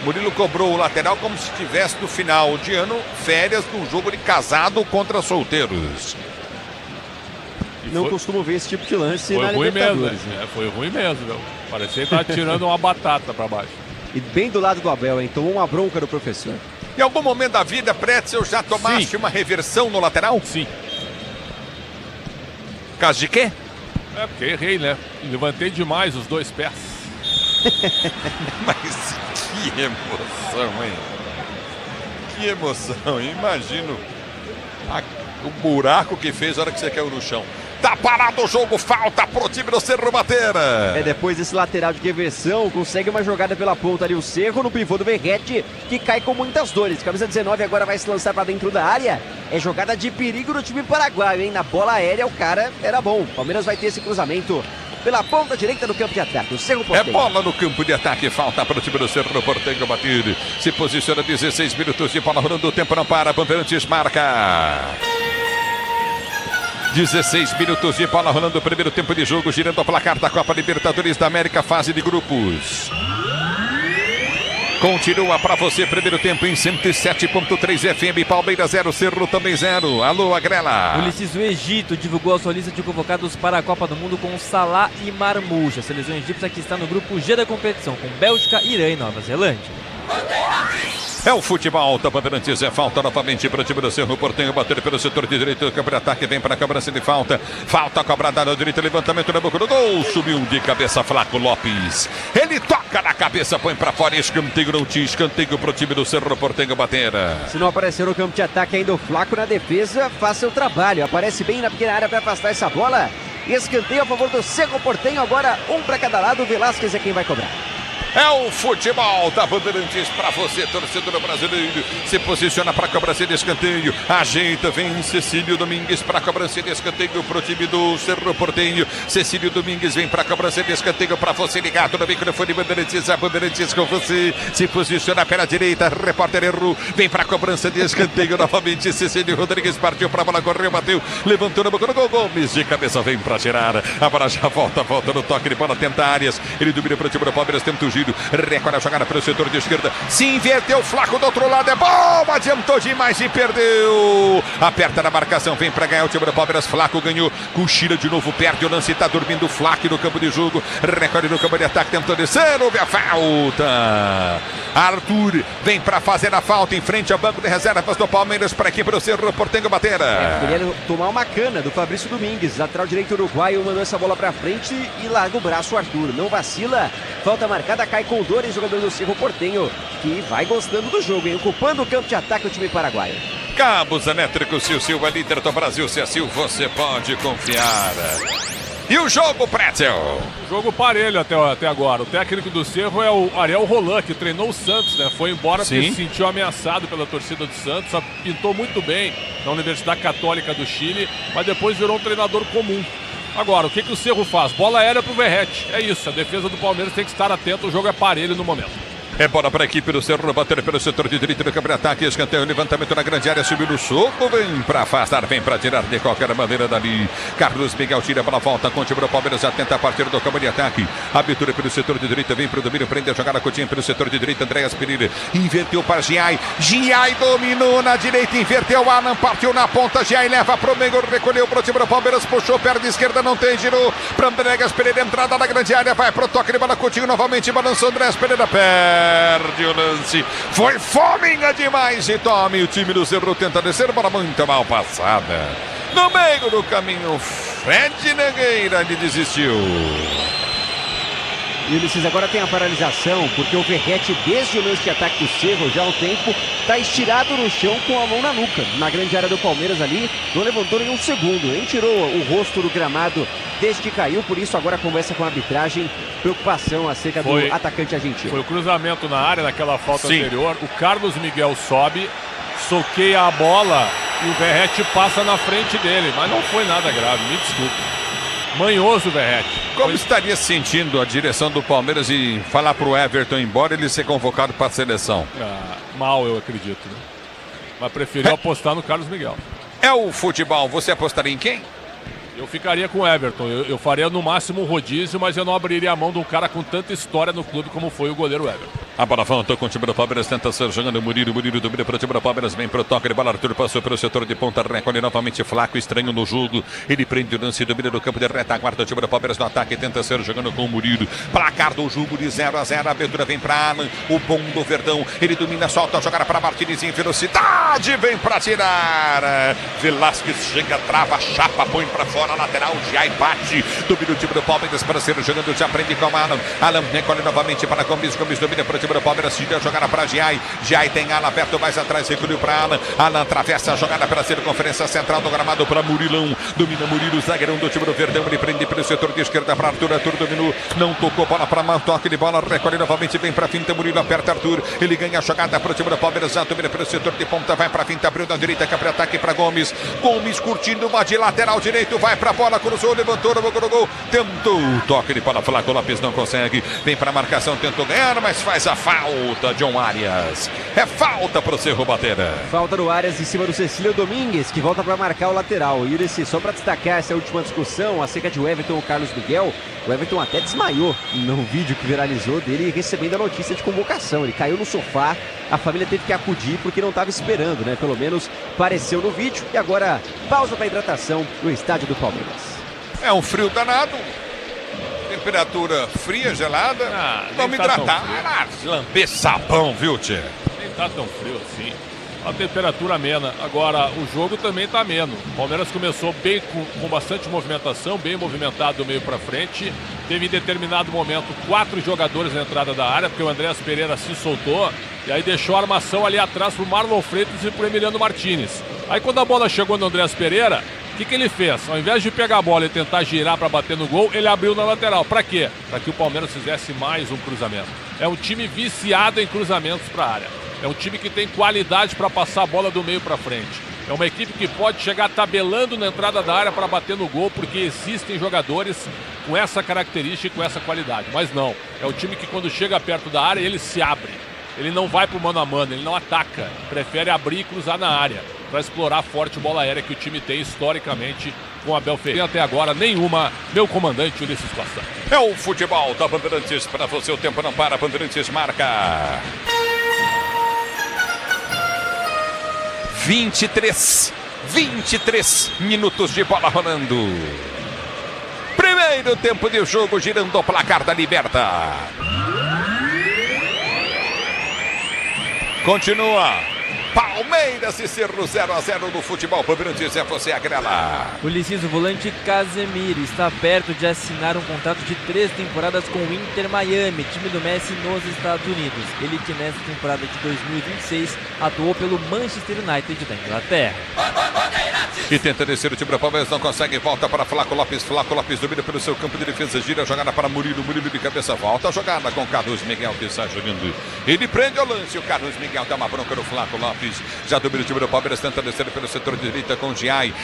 Murilo cobrou o lateral como se estivesse no final de ano, férias, num jogo de casado contra solteiros. Não costumo ver esse tipo de lance foi na ruim Libertadores. mesmo, foi ruim mesmo, viu? Parecia que tava tirando uma batata para baixo. E bem do lado do Abel, hein? Tomou uma bronca do professor. Em algum momento da vida, Pretzel, já tomaste uma reversão no lateral? Sim. Caso de quê? É, porque errei, né? Levantei demais os dois pés. Mas que emoção, hein? Que emoção, hein? Imagino o buraco que fez na hora que você caiu no chão. Tá parado o jogo, falta pro time do Cerro bater. Depois desse lateral de reversão, consegue uma jogada pela ponta ali o Cerro no pivô do Verrete, que cai com muitas dores. Camisa 19 agora vai se lançar para dentro da área. É jogada de perigo do time paraguaio, hein? Na bola aérea o cara era bom. Palmeiras vai ter esse cruzamento pela ponta direita do campo de ataque, o Cerro Porteño. É bola no campo de ataque, falta para o time do Cerro Porteño bater. Se posiciona 16 minutos de bola rolando, o tempo não para, Bandeirantes marca. 16 minutos de bola rolando o primeiro tempo de jogo, girando o placar da Copa Libertadores da América, fase de grupos. Continua para você, primeiro tempo em 107.3 FM, Palmeiras 0, Cerro também 0. Alô, Agrela. Ulisses, o Egito divulgou a sua lista de convocados para a Copa do Mundo com Salah e Marmouche. A seleção egípcia que está no grupo G da competição, com Bélgica, Irã e Nova Zelândia. É o futebol da Bandeirantes, é falta novamente para o time do Cerro Porteño, bater pelo setor de direito do campo de ataque, vem para a cobrança de falta, falta cobrada na direita, levantamento na boca do gol, subiu de cabeça Flaco Lopes, ele toca na cabeça, põe para fora, escanteio, não tinha escanteio para o time do Cerro Porteño bater. Se não aparecer no campo de ataque ainda o Flaco na defesa, faz seu trabalho, aparece bem na pequena área para afastar essa bola, escanteio a favor do Cerro Porteño, agora um para cada lado, o Velasquez é quem vai cobrar. É o futebol da Bandeirantes para você, torcedor brasileiro. Se posiciona para a cobrança de escanteio. Ajeita, vem Cecílio Domingues para a cobrança de escanteio para o time do Cerro Porteño. Cecílio Domingues vem para a cobrança de escanteio para você ligado no microfone Bandeirantes. A Bandeirantes com você. Se posiciona pela direita. Repórter errou. Vem para a cobrança de escanteio novamente. Cecílio Rodrigues partiu para a bola, correu, bateu. Levantou na boca do gol. Gomes de cabeça vem para tirar. A bola já volta no toque de bola. Tenta áreas. Ele domina para o time do Palmeiras. Tenta o giro. Recolhe a jogada pelo setor de esquerda. Se inverteu o Flaco do outro lado. É bom. Adiantou demais e perdeu. Aperta na marcação. Vem para ganhar o time do Palmeiras. Flaco ganhou. Cochila de novo. Perde o lance. Está dormindo o Flaco no campo de jogo. Recolhe no campo de ataque. Tentou descer. Houve a falta. Arthur vem para fazer a falta em frente ao banco de reservas do Palmeiras para aqui para o Cerro Porteño bater. Queria tomar uma cana do Fabrício Domingues. Lateral direito uruguaio mandou essa bola para frente e larga o braço o Arthur. Não vacila. Falta marcada. Cai com dores, jogador do Cerro Porteño, que vai gostando do jogo, hein? Ocupando o campo de ataque o time paraguaio. Cabos elétricos Sil Silva, líder do Brasil. Se assim você pode confiar. E o jogo, Pretzel? Jogo parelho até agora. O técnico do Cerro é o Ariel Roland, que treinou o Santos, né? Foi embora porque se sentiu ameaçado pela torcida do Santos. Pintou muito bem na Universidade Católica do Chile, mas depois virou um treinador comum. Agora, o que o Cerro faz? Bola aérea pro Verrete. É isso, a defesa do Palmeiras tem que estar atento, o jogo é parelho no momento. É bola para a equipe do Cerro, bater pelo setor de direita do campo de ataque, escanteio, levantamento na grande área, subiu no soco, vem para afastar, vem para tirar de qualquer maneira dali. Carlos Miguel tira para a volta, continua o Palmeiras, atenta a partir do campo de ataque. Abertura pelo setor de direita, vem para o domínio, prende a jogada, Coutinho pelo setor de direita, Andréas Pereira, inverteu para Giai, Giai dominou na direita, inverteu, Alan partiu na ponta, Giai leva para o meio, recolheu para o time do Palmeiras, puxou, perna esquerda, não tem, girou para Andréas Pereira, entrada na grande área, vai para o toque de bola, Coutinho novamente, balançou Andréas Pereira, perde o lance, foi fominha demais e tome, o time do Cerro tenta descer, bola muito mal passada, no meio do caminho, Fred Nogueira, ele desistiu. E o Ulisses agora tem a paralisação, porque o Verratti, desde o lance de ataque do Cerro, já há um tempo, está estirado no chão com a mão na nuca. Na grande área do Palmeiras ali, não levantou nem um segundo, nem tirou o rosto do gramado desde que caiu, por isso agora conversa com a arbitragem, preocupação acerca do atacante argentino. Foi o cruzamento na área, naquela falta anterior, o Carlos Miguel sobe, soqueia a bola e o Verratti passa na frente dele, mas não foi nada grave, me desculpe. Manhoso o Verratti. Como estaria sentindo a direção do Palmeiras e falar pro Everton embora ele ser convocado para a seleção? Mal, eu acredito, né? Mas preferiu apostar no Carlos Miguel. É o futebol, você apostaria em quem? Eu ficaria com o Everton, eu faria no máximo um rodízio, mas eu não abriria a mão de um cara com tanta história no clube como foi o goleiro Everton. A bola voltou com o time do Palmeiras, tenta ser jogando o Murilo domina para o time do Palmeiras, vem para o toque de bola, Arthur passou pelo setor de ponta, recolhe novamente Flaco, estranho no jogo, ele prende o lance, domina do campo de retaguarda, o time do Palmeiras no ataque, tenta ser jogando com o Murilo, placar do jogo de 0-0, a abertura vem para Alan, o bom do Verdão, ele domina, solta a jogada para Martins em velocidade, vem para tirar, Velasquez chega, trava, chapa, põe para fora, lateral, Giai bate, domina o time do Palmeiras para ser jogando, já prende com Alan, Alan recolhe novamente para Gomes, Gomes domina para o time do Palmeiras, tira a jogada para Giai, Giai tem Alan aberto mais atrás, recolheu para Alan, Alan atravessa a jogada pela circunferência central do gramado para Murilão, domina Murilo, zagueirão do time do Verdão, ele prende pelo setor de esquerda para Arthur, Arthur dominou, não tocou, bola para Mal, toque de bola, recolhe novamente, vem para a finta, Murilo aperta Arthur, ele ganha a jogada para o time do Palmeiras, já domina pelo setor de ponta, vai para a finta, abriu na direita, que abre ataque para Gomes, Gomes curtindo uma de lateral direito, vai para a bola, cruzou, levantou, no gol, tentou, toque de bola, Flaco Lopes não consegue, vem para a marcação, tentou ganhar, mas faz a falta, John Arias, é falta para o Cerro bater. Falta no Arias em cima do Cecílio Domingues, que volta para marcar o lateral. E Ulisses, só para destacar essa última discussão acerca de Everton ou Carlos Miguel, o Everton até desmaiou no vídeo que viralizou dele recebendo a notícia de convocação. Ele caiu no sofá, a família teve que acudir porque não estava esperando, né? Pelo menos pareceu no vídeo. E agora, pausa para hidratação no estádio do Palmeiras. É um frio danado. Temperatura fria, gelada. Vamos hidratar. Lamber sabão, viu, Tchê? Nem tá tão frio assim. A temperatura amena. Agora, o jogo também tá ameno. O Palmeiras começou bem com bastante movimentação, bem movimentado do meio para frente. Teve em determinado momento 4 jogadores na entrada da área, porque o Andréas Pereira se soltou. E aí deixou a armação ali atrás pro Marlon Freitas e pro Emiliano Martins. Aí quando a bola chegou no Andréas Pereira, o que ele fez? Ao invés de pegar a bola e tentar girar para bater no gol, ele abriu na lateral. Para quê? Para que o Palmeiras fizesse mais um cruzamento. É um time viciado em cruzamentos para a área. É um time que tem qualidade para passar a bola do meio para frente. É uma equipe que pode chegar tabelando na entrada da área para bater no gol, porque existem jogadores com essa característica e com essa qualidade. Mas não, é um time que quando chega perto da área, ele se abre. Ele não vai para o mano a mano, ele não ataca. Prefere abrir e cruzar na área, para explorar a forte bola aérea que o time tem historicamente com Abel Ferreira. Até agora, nenhuma, meu comandante Ulisses Costa. É o futebol da Bandeirantes, para você o tempo não para, Bandeirantes marca 23 minutos de bola rolando. Primeiro tempo de jogo, girando o placar da Liberta. Continua Palmeiras e Cerro 0-0 no futebol. Palmeiras é você, Agrela. Ulisses, o volante Casemiro está perto de assinar um contrato de 3 temporadas com o Inter Miami, time do Messi nos Estados Unidos. Ele que nessa temporada de 2026 atuou pelo Manchester United da Inglaterra. e tenta descer o time do Palmeiras, não consegue, volta para Flaco Lopes domina pelo seu campo de defesa, gira a jogada para Murilo de cabeça, volta a jogada com Carlos Miguel que está jogando, ele prende o lance, o Carlos Miguel dá uma bronca no Flaco Lopes, já domina o time do Palmeiras, tenta descer pelo setor de direita com Giai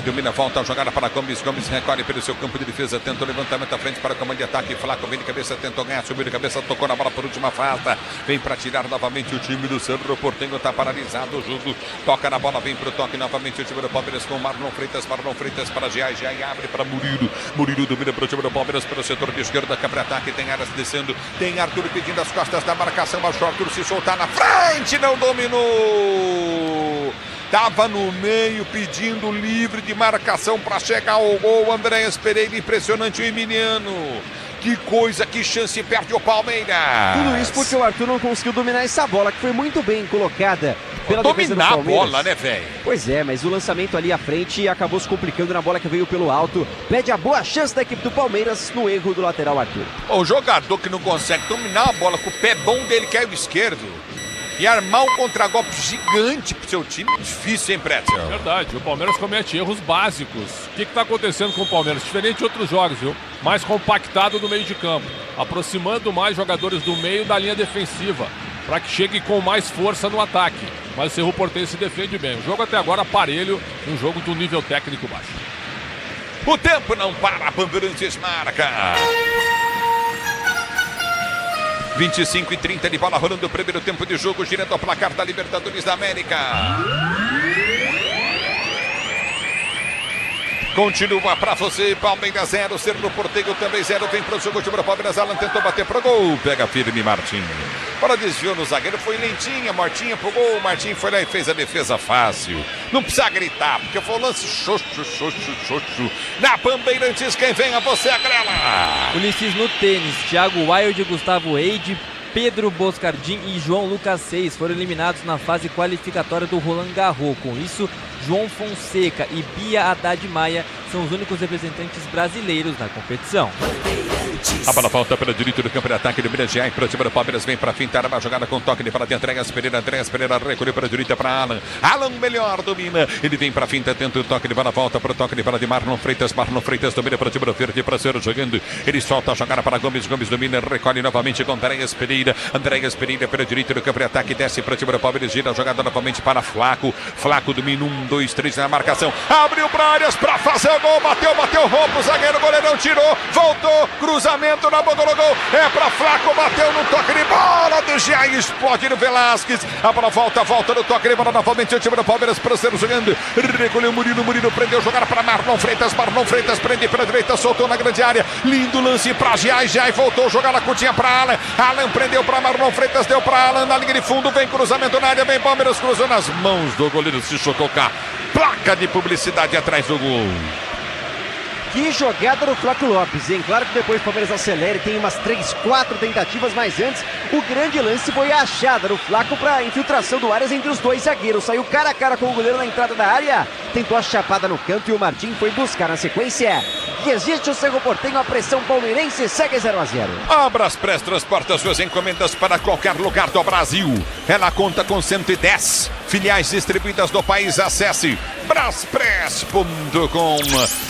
domina, volta a jogada para Gomes recolhe pelo seu campo de defesa, tenta o levantamento à frente para o comando de ataque, Flaco vem de cabeça, tentou ganhar, subiu de cabeça, tocou na bola por última falta, vem para tirar novamente o time do Cerro Porteño, está paralisado o jogo, toca na bola, vem pro toque novamente o time do Palmeiras com Marlon Freitas para Giai abre para Murilo domina para o time do Palmeiras pelo setor de esquerda, cabra ataque, tem Arias descendo, tem Arthur pedindo as costas da marcação, baixou Arthur se soltar na frente, não dominou, estava no meio pedindo livre de marcação para chegar ao gol, Andréas Pereira, impressionante o Emiliano. Que coisa, que chance perde o Palmeiras. Tudo isso porque o Arthur não conseguiu dominar essa bola, que foi muito bem colocada pela defesa do Palmeiras. Dominar a bola, né, velho? Pois é, mas o lançamento ali à frente acabou se complicando na bola que veio pelo alto. Pede a boa chance da equipe do Palmeiras no erro do lateral Arthur. O jogador que não consegue dominar a bola com o pé bom dele, que é o esquerdo, e armar um contragolpe gigante pro seu time, difícil, hein, Pretzel? Verdade, o Palmeiras comete erros básicos. O que tá acontecendo com o Palmeiras? Diferente de outros jogos, viu? Mais compactado no meio de campo, aproximando mais jogadores do meio da linha defensiva, para que chegue com mais força no ataque. Mas o Cerro Porteño se defende bem. O jogo até agora parelho, um jogo de um nível técnico baixo. O tempo não para, a Bandeirantes marca. 25:30 de bola rolando o primeiro tempo de jogo, girando o placar da Libertadores da América. Continua pra você, Palmeiras 0, Cerro Porteño também 0, vem pro jogo, o time do Palmeiras, Alan tentou bater pro gol, pega firme Martim. Bola desviou no zagueiro, foi lentinha, Martinha pro gol, Martim foi lá e fez a defesa fácil. Não precisa gritar, porque foi o lance xoxo. Na Bandeirantes, quem vem a você, Agrela. Ulisses no tênis, Thiago Wilde, Gustavo Eide, Pedro Boscardin e João Lucas Seis foram eliminados na fase qualificatória do Roland Garros. Com isso, João Fonseca e Bia Haddad Maia são os únicos representantes brasileiros na competição. A bola volta pela direita do campo de ataque do Minas Gerais, para o time do Palmeiras, vem para fintar uma jogada com toque de para de Andréas Pereira recolheu para a direita para Alan melhor, domina, ele vem para finta, tenta o toque de bola, volta para o toque de bola de Marlon Freitas domina para o time do Verde, para ser jogando, ele solta a jogada para Gomes domina, recolhe novamente com Andréas Pereira pela direita do campo de ataque, desce para o time do Palmeiras, gira a jogada novamente para Flaco domina, 1, 2, 3 na marcação, abriu para Arias para fazer o gol, bateu, roupa, o zagueiro, goleirão tirou, voltou, cruzamento na bola do gol, é para Flaco, bateu no toque de bola do Giai, explode no Velasquez, a bola volta no toque de bola novamente, o time do Palmeiras para ser jogando, recolheu Murilo prendeu, jogada para Marlon Freitas prende pela direita, soltou na grande área, lindo lance para Giai voltou, jogada curtinha para Alan prendeu para Marlon Freitas, deu para Alan na linha de fundo, vem cruzamento na área, vem Palmeiras, cruzou nas mãos do goleiro, se chocou cá, placa de publicidade atrás do gol. Que jogada do Flaco Lopes, hein? Claro que depois o Palmeiras acelera e tem umas 3, 4 tentativas, mas antes o grande lance foi a achada do Flaco para a infiltração do Arias entre os dois zagueiros. Saiu cara a cara com o goleiro na entrada da área, tentou a chapada no canto e o Martim foi buscar na sequência. E existe o Cerro Porteño, a pressão palmeirense segue 0-0. A Braspress transporta suas encomendas para qualquer lugar do Brasil. Ela conta com 110 filiais distribuídas no país. Acesse braspress.com.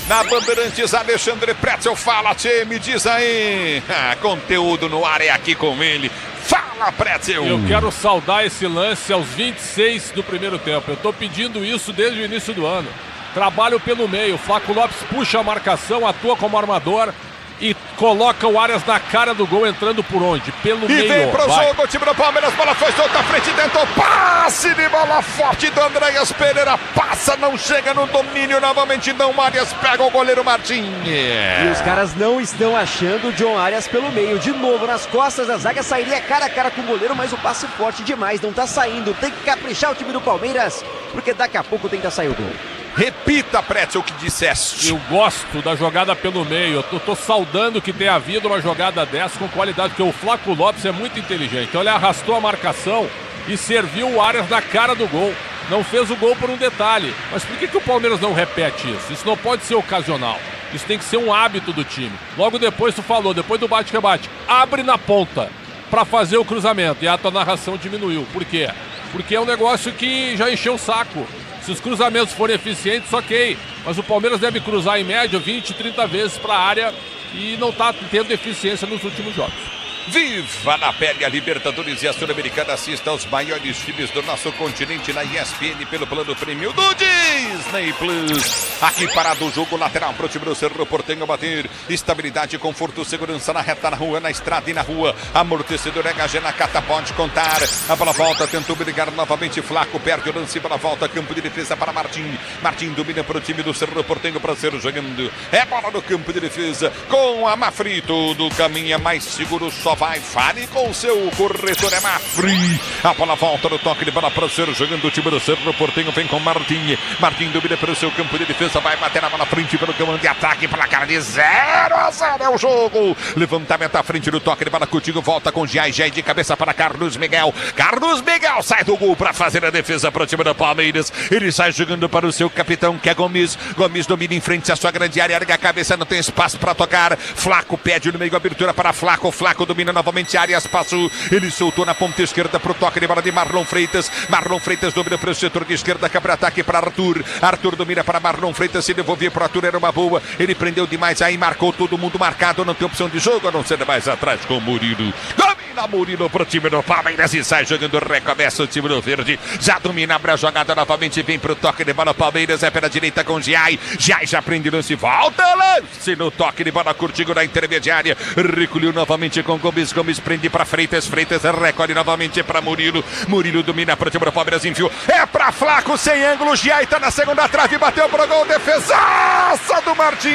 Na Bandeirantes, Alexandre Pretzel, fala, tchê, me diz aí. Conteúdo no ar é aqui com ele. Fala, Pretzel. Eu quero saudar esse lance aos 26 do primeiro tempo. Eu tô pedindo isso desde o início do ano. Trabalho pelo meio, Flaco Lopes puxa a marcação, atua como armador e coloca o Arias na cara do gol, entrando por onde? Pelo meio. E vem pro jogo o time do Palmeiras, bola foi solta à frente, tentou passe de bola forte do Andréas Pereira, passa, não chega no domínio, novamente não, Arias pega o goleiro Martim. E os caras não estão achando o John Arias pelo meio, de novo nas costas da zaga, sairia cara a cara com o goleiro, mas o passe forte demais, não tá saindo, tem que caprichar o time do Palmeiras, porque daqui a pouco tenta sair o gol. Repita, Pretzel, o que disseste. Eu gosto da jogada pelo meio. Eu tô saudando que tenha havido uma jogada dessa com qualidade, porque o Flaco Lopes é muito inteligente. Ele arrastou a marcação e serviu o Arias na cara do gol. Não fez o gol por um detalhe. Mas por que o Palmeiras não repete isso? Isso não pode ser ocasional. Isso tem que ser um hábito do time. Logo depois tu falou, depois do bate-rebate, abre na ponta para fazer o cruzamento. E a tua narração diminuiu. Por quê? Porque é um negócio que já encheu o saco. Se os cruzamentos forem eficientes, ok. Mas o Palmeiras deve cruzar em média 20, 30 vezes para a área e não está tendo eficiência nos últimos jogos. Viva na pele a Libertadores e a Sul-Americana. Assista aos maiores times do nosso continente na ESPN pelo plano premium do Disney Plus. Aqui parado o jogo lateral para o time do Cerro Porteño bater. Estabilidade, conforto, segurança na reta, na rua, na estrada e na rua. Amortecedor HG na Cata pode contar. A bola volta, tentou brigar novamente. Flaco perde o lance, bola volta, campo de defesa para Martim. Martim domina para o time do Cerro Porteño para ser jogando. É bola no campo de defesa com a Mafri. Todo caminho é mais seguro, só vai, fale com o seu corretor, é Mafri. A bola volta no toque de bola para ser jogando o time do Cerro Porteño, vem com Martim. Martim domina para o seu campo de defesa, vai bater a bola à frente pelo comando de ataque, placar de 0-0 é o jogo. Levantamento à frente do toque de bola, Coutinho volta com Giai de cabeça para Carlos Miguel. Carlos Miguel sai do gol para fazer a defesa para o time do Palmeiras. Ele sai jogando para o seu capitão, que é Gomes. Gomes domina em frente à sua grande área, ergue a cabeça, não tem espaço para tocar. Flaco pede no meio, abertura para Flaco. Flaco domina novamente a área, espaço. Ele soltou na ponta esquerda para o toque de bola de Marlon Freitas. Marlon Freitas domina para o setor de esquerda, quebra ataque para Arthur. Arthur domina para Marlon Freitas, se devolver para Arthur era uma boa. Ele prendeu demais aí, marcou todo mundo marcado, não tem opção de jogo, a não ser mais atrás com o Murilo. Domina Murilo para o time do Palmeiras e sai jogando, recomeça o time do Verde. Já domina, abre a jogada novamente, vem para o toque de bola Palmeiras, é pela direita com Giai. Giai já prende lance, volta lance no toque de bola, Coutinho na intermediária. Recolheu novamente com Gomes. Gomes prende para Freitas. Freitas recolhe novamente para Murilo. Murilo domina para o time do Palmeiras, enfiou. É para Flaco, sem ângulo. Giai tá na segunda trave, bateu pro gol. Defesaça do Martim.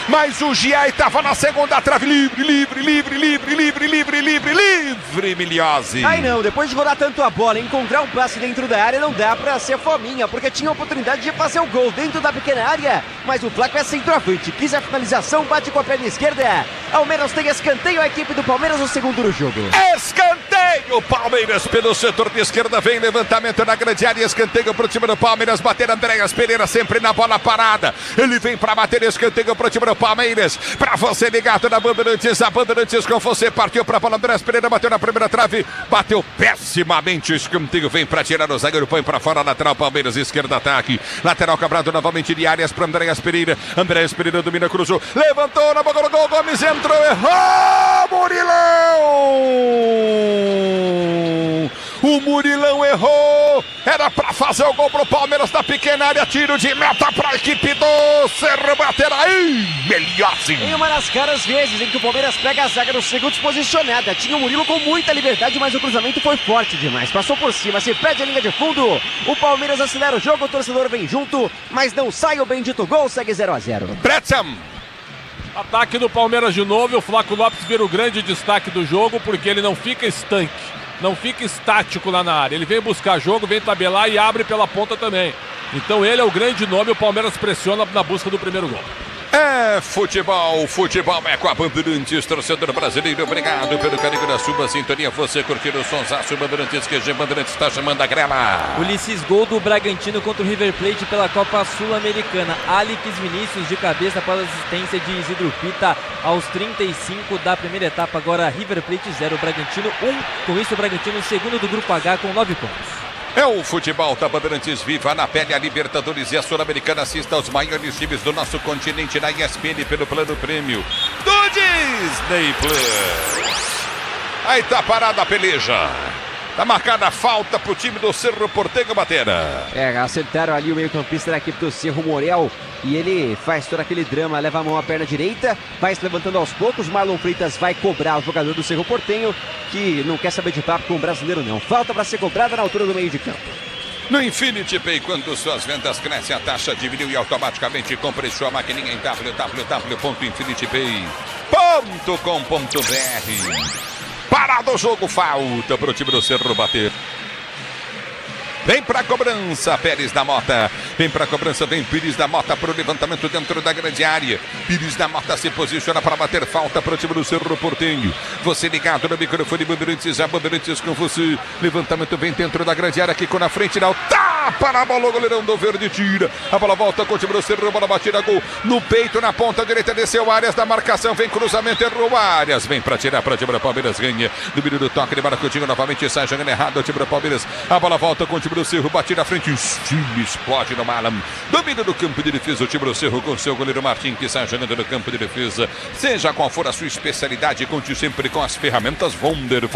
Mas o Giai tava na segunda trave. Livre, Miliose. Ai não, depois de rodar tanto a bola, encontrar um passe dentro da área, não dá pra ser fominha, porque tinha a oportunidade de fazer o gol dentro da pequena área. Mas o Flaco é centroavante, quis a finalização, bate com a perna esquerda. Ao menos tem escanteio a equipe do Palmeiras no segundo do jogo. Escanteio, Palmeiras pelo setor de esquerda, vem levantamento na grande área, escanteio pro time do Palmeiras, bater Andréas Pereira sempre na bola parada. Ele vem pra bater, escanteio pro time do Palmeiras. Pra você ligado na Bandeirantes, a Bandeirantes com você, partiu pra bola, Andréas Pereira bateu na primeira trave, bateu pessimamente, escanteio vem pra tirar o zagueiro, põe pra fora, lateral Palmeiras, esquerda ataque, lateral cobrado novamente de áreas pra Andréas Pereira. Andréas Pereira domina, cruzou, levantou na boca do gol, Gomes entrou, errou, Murilão! O Murilão errou, era pra fazer o gol pro Palmeiras da pequena área, tiro de meta pra equipe do Cerro, bater aí, Miliose. Em uma das caras vezes em que o Palmeiras pega a zaga no segundo posicionada, tinha o Murilo com muita liberdade, mas o cruzamento foi forte demais, passou por cima, se perde a linha de fundo, o Palmeiras acelera o jogo, o torcedor vem junto, mas não sai o bendito gol, segue 0-0. Bretzam. Ataque do Palmeiras de novo, o Flaco Lopes vira o grande destaque do jogo, porque ele não fica estanque, não fica estático lá na área. Ele vem buscar jogo, vem tabelar e abre pela ponta também. Então ele é o grande nome, o Palmeiras pressiona na busca do primeiro gol. É futebol é com a Bandeirantes, torcedor brasileiro, obrigado pelo carinho da sua sintonia, você curtir o sonsaço, Bandeirantes, QG Bandeirantes está chamando a grela. Ulisses, gol do Bragantino contra o River Plate pela Copa Sul-Americana. Alex Vinícius de cabeça após a assistência de Isidro Pita aos 35 da primeira etapa. Agora River Plate 0, Bragantino 1. Com isso o Bragantino segundo do Grupo H com 9 pontos. É o futebol da Bandeirantes, viva na pele a Libertadores e a Sul-Americana, assista aos maiores times do nosso continente na ESPN pelo plano prêmio do Disney Plus. Aí tá parada a peleja. Tá marcada a falta pro time do Cerro Porteño bater. Acertaram ali o meio-campista da equipe do Cerro, Morel, e ele faz todo aquele drama, leva a mão à perna direita, vai se levantando aos poucos. Marlon Freitas vai cobrar o jogador do Cerro Porteño, que não quer saber de papo com o brasileiro não. Falta para ser cobrada na altura do meio de campo. No Infinity Pay, quando suas vendas crescem, a taxa diminui automaticamente. Compre sua maquininha em www.infinitipay.com.br. Parado o jogo, falta pro time do Cerro bater. Vem pra cobrança, Pérez da Mota. Vem pra cobrança, vem Pires da Mota pro levantamento dentro da grande área. Pires da Mota se posiciona para bater falta pro time do Cerro Porteño. Você ligado no microfone Bandeirantes, a Bandeirantes com você. Levantamento vem dentro da grande área, quicou na frente, não. Tá tapa na bola, o goleirão do Verde tira. A bola volta com o time do Cerro, bola batida, gol no peito, na ponta direita, desceu Arias da marcação, vem cruzamento, errou Arias, vem pra tirar para o time do Palmeiras, ganha. Domínio do toque de bola, Coutinho novamente sai jogando errado o time do Palmeiras. A bola volta com o time do Cerro, batida à frente, estilo, explode no Malam. Domínio do campo de defesa, o time do Cerro com seu goleiro Martim, que sai jogando no campo de defesa. Seja qual for a sua especialidade, conte sempre com as ferramentas Wonder.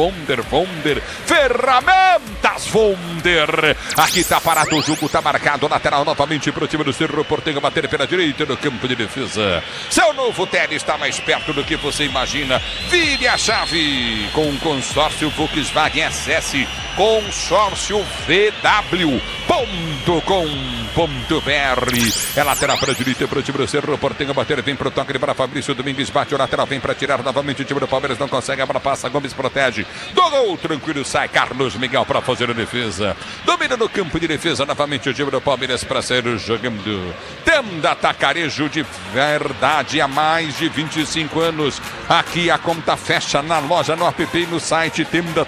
Ferramentas Wonder. Aqui tá parado o jogo, tá marcado, lateral novamente pro time do Cerro Porteño, bater pela direita no campo de defesa. Seu novo tele está mais perto do que você imagina. Vire a chave com o consórcio Volkswagen. Acesse consórciovw.com.br. É lateral para a direita para o time do Cerro Porteño, bater, vem pro toque de bola, Fabrício Domingues bate o lateral, vem para tirar novamente o time do Palmeiras, não consegue, a bola passa, Gomes protege, do gol, tranquilo, sai Carlos Miguel para fazer a defesa. Domina no campo de defesa novamente o time do Palmeiras para sair jogando. Tenda Atacarejo de verdade há mais de 25 anos. Aqui a conta fecha na loja, no app e no site. Tenda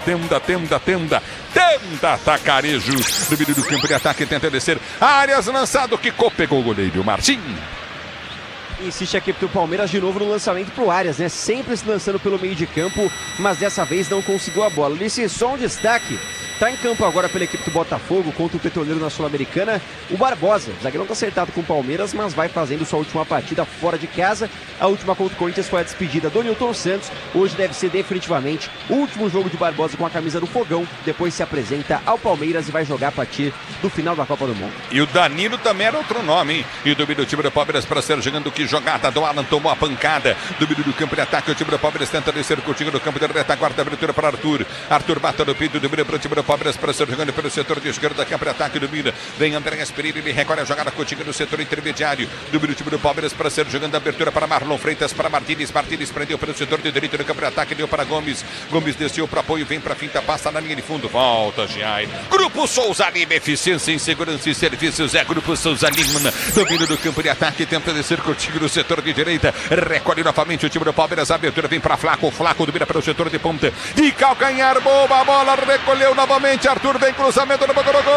Atacarejo. Domínio do campo de ataque, tenta descer. Arias lançado, Kiko pegou o goleiro Martim. Insiste a equipe do Palmeiras de novo no lançamento pro Arias, né? Sempre se lançando pelo meio de campo, mas dessa vez não conseguiu a bola. Ulisses, só um destaque. Tá em campo agora pela equipe do Botafogo contra o Petroleiro na Sul-Americana, o Barbosa. O zagueiro não tá acertado com o Palmeiras, mas vai fazendo sua última partida fora de casa. A última contra o Corinthians foi a despedida do Nilton Santos. Hoje deve ser definitivamente o último jogo de Barbosa com a camisa do Fogão. Depois se apresenta ao Palmeiras e vai jogar a partir do final da Copa do Mundo. E o Danilo também era outro nome, hein? E domínio do time do Palmeiras para ser jogando, que jogada do Alan, tomou a pancada. Domínio do campo de ataque, o time do Palmeiras tenta descer o Coutinho no campo de retaguarda, abertura para Arthur. Arthur bate no peito, domínio para o time do Palmeiras para ser jogando pelo setor de esquerda, campo de ataque, domina. Vem Andréas Pereira, ele recolhe a jogada, Coutinho no setor intermediário. Domínio do time do Palmeiras para ser jogando, abertura para Marlon Freitas, para Martínez. Martínez prendeu pelo setor de direito no campo de ataque, deu para Gomes. Gomes desceu para apoio, vem para a finta, passa na linha de fundo, volta Giai. Grupo Souza Lima, eficiência em segurança e serviços, é Grupo Souza Lima. Domínio do campo de ataque, tenta descer Coutinho no setor de direita, recolhe novamente o time do Palmeiras, a abertura vem para Flaco, Flaco domina para o setor de ponta, de calcanhar, boa bola, recolheu novamente, Arthur vem cruzamento no banco do gol.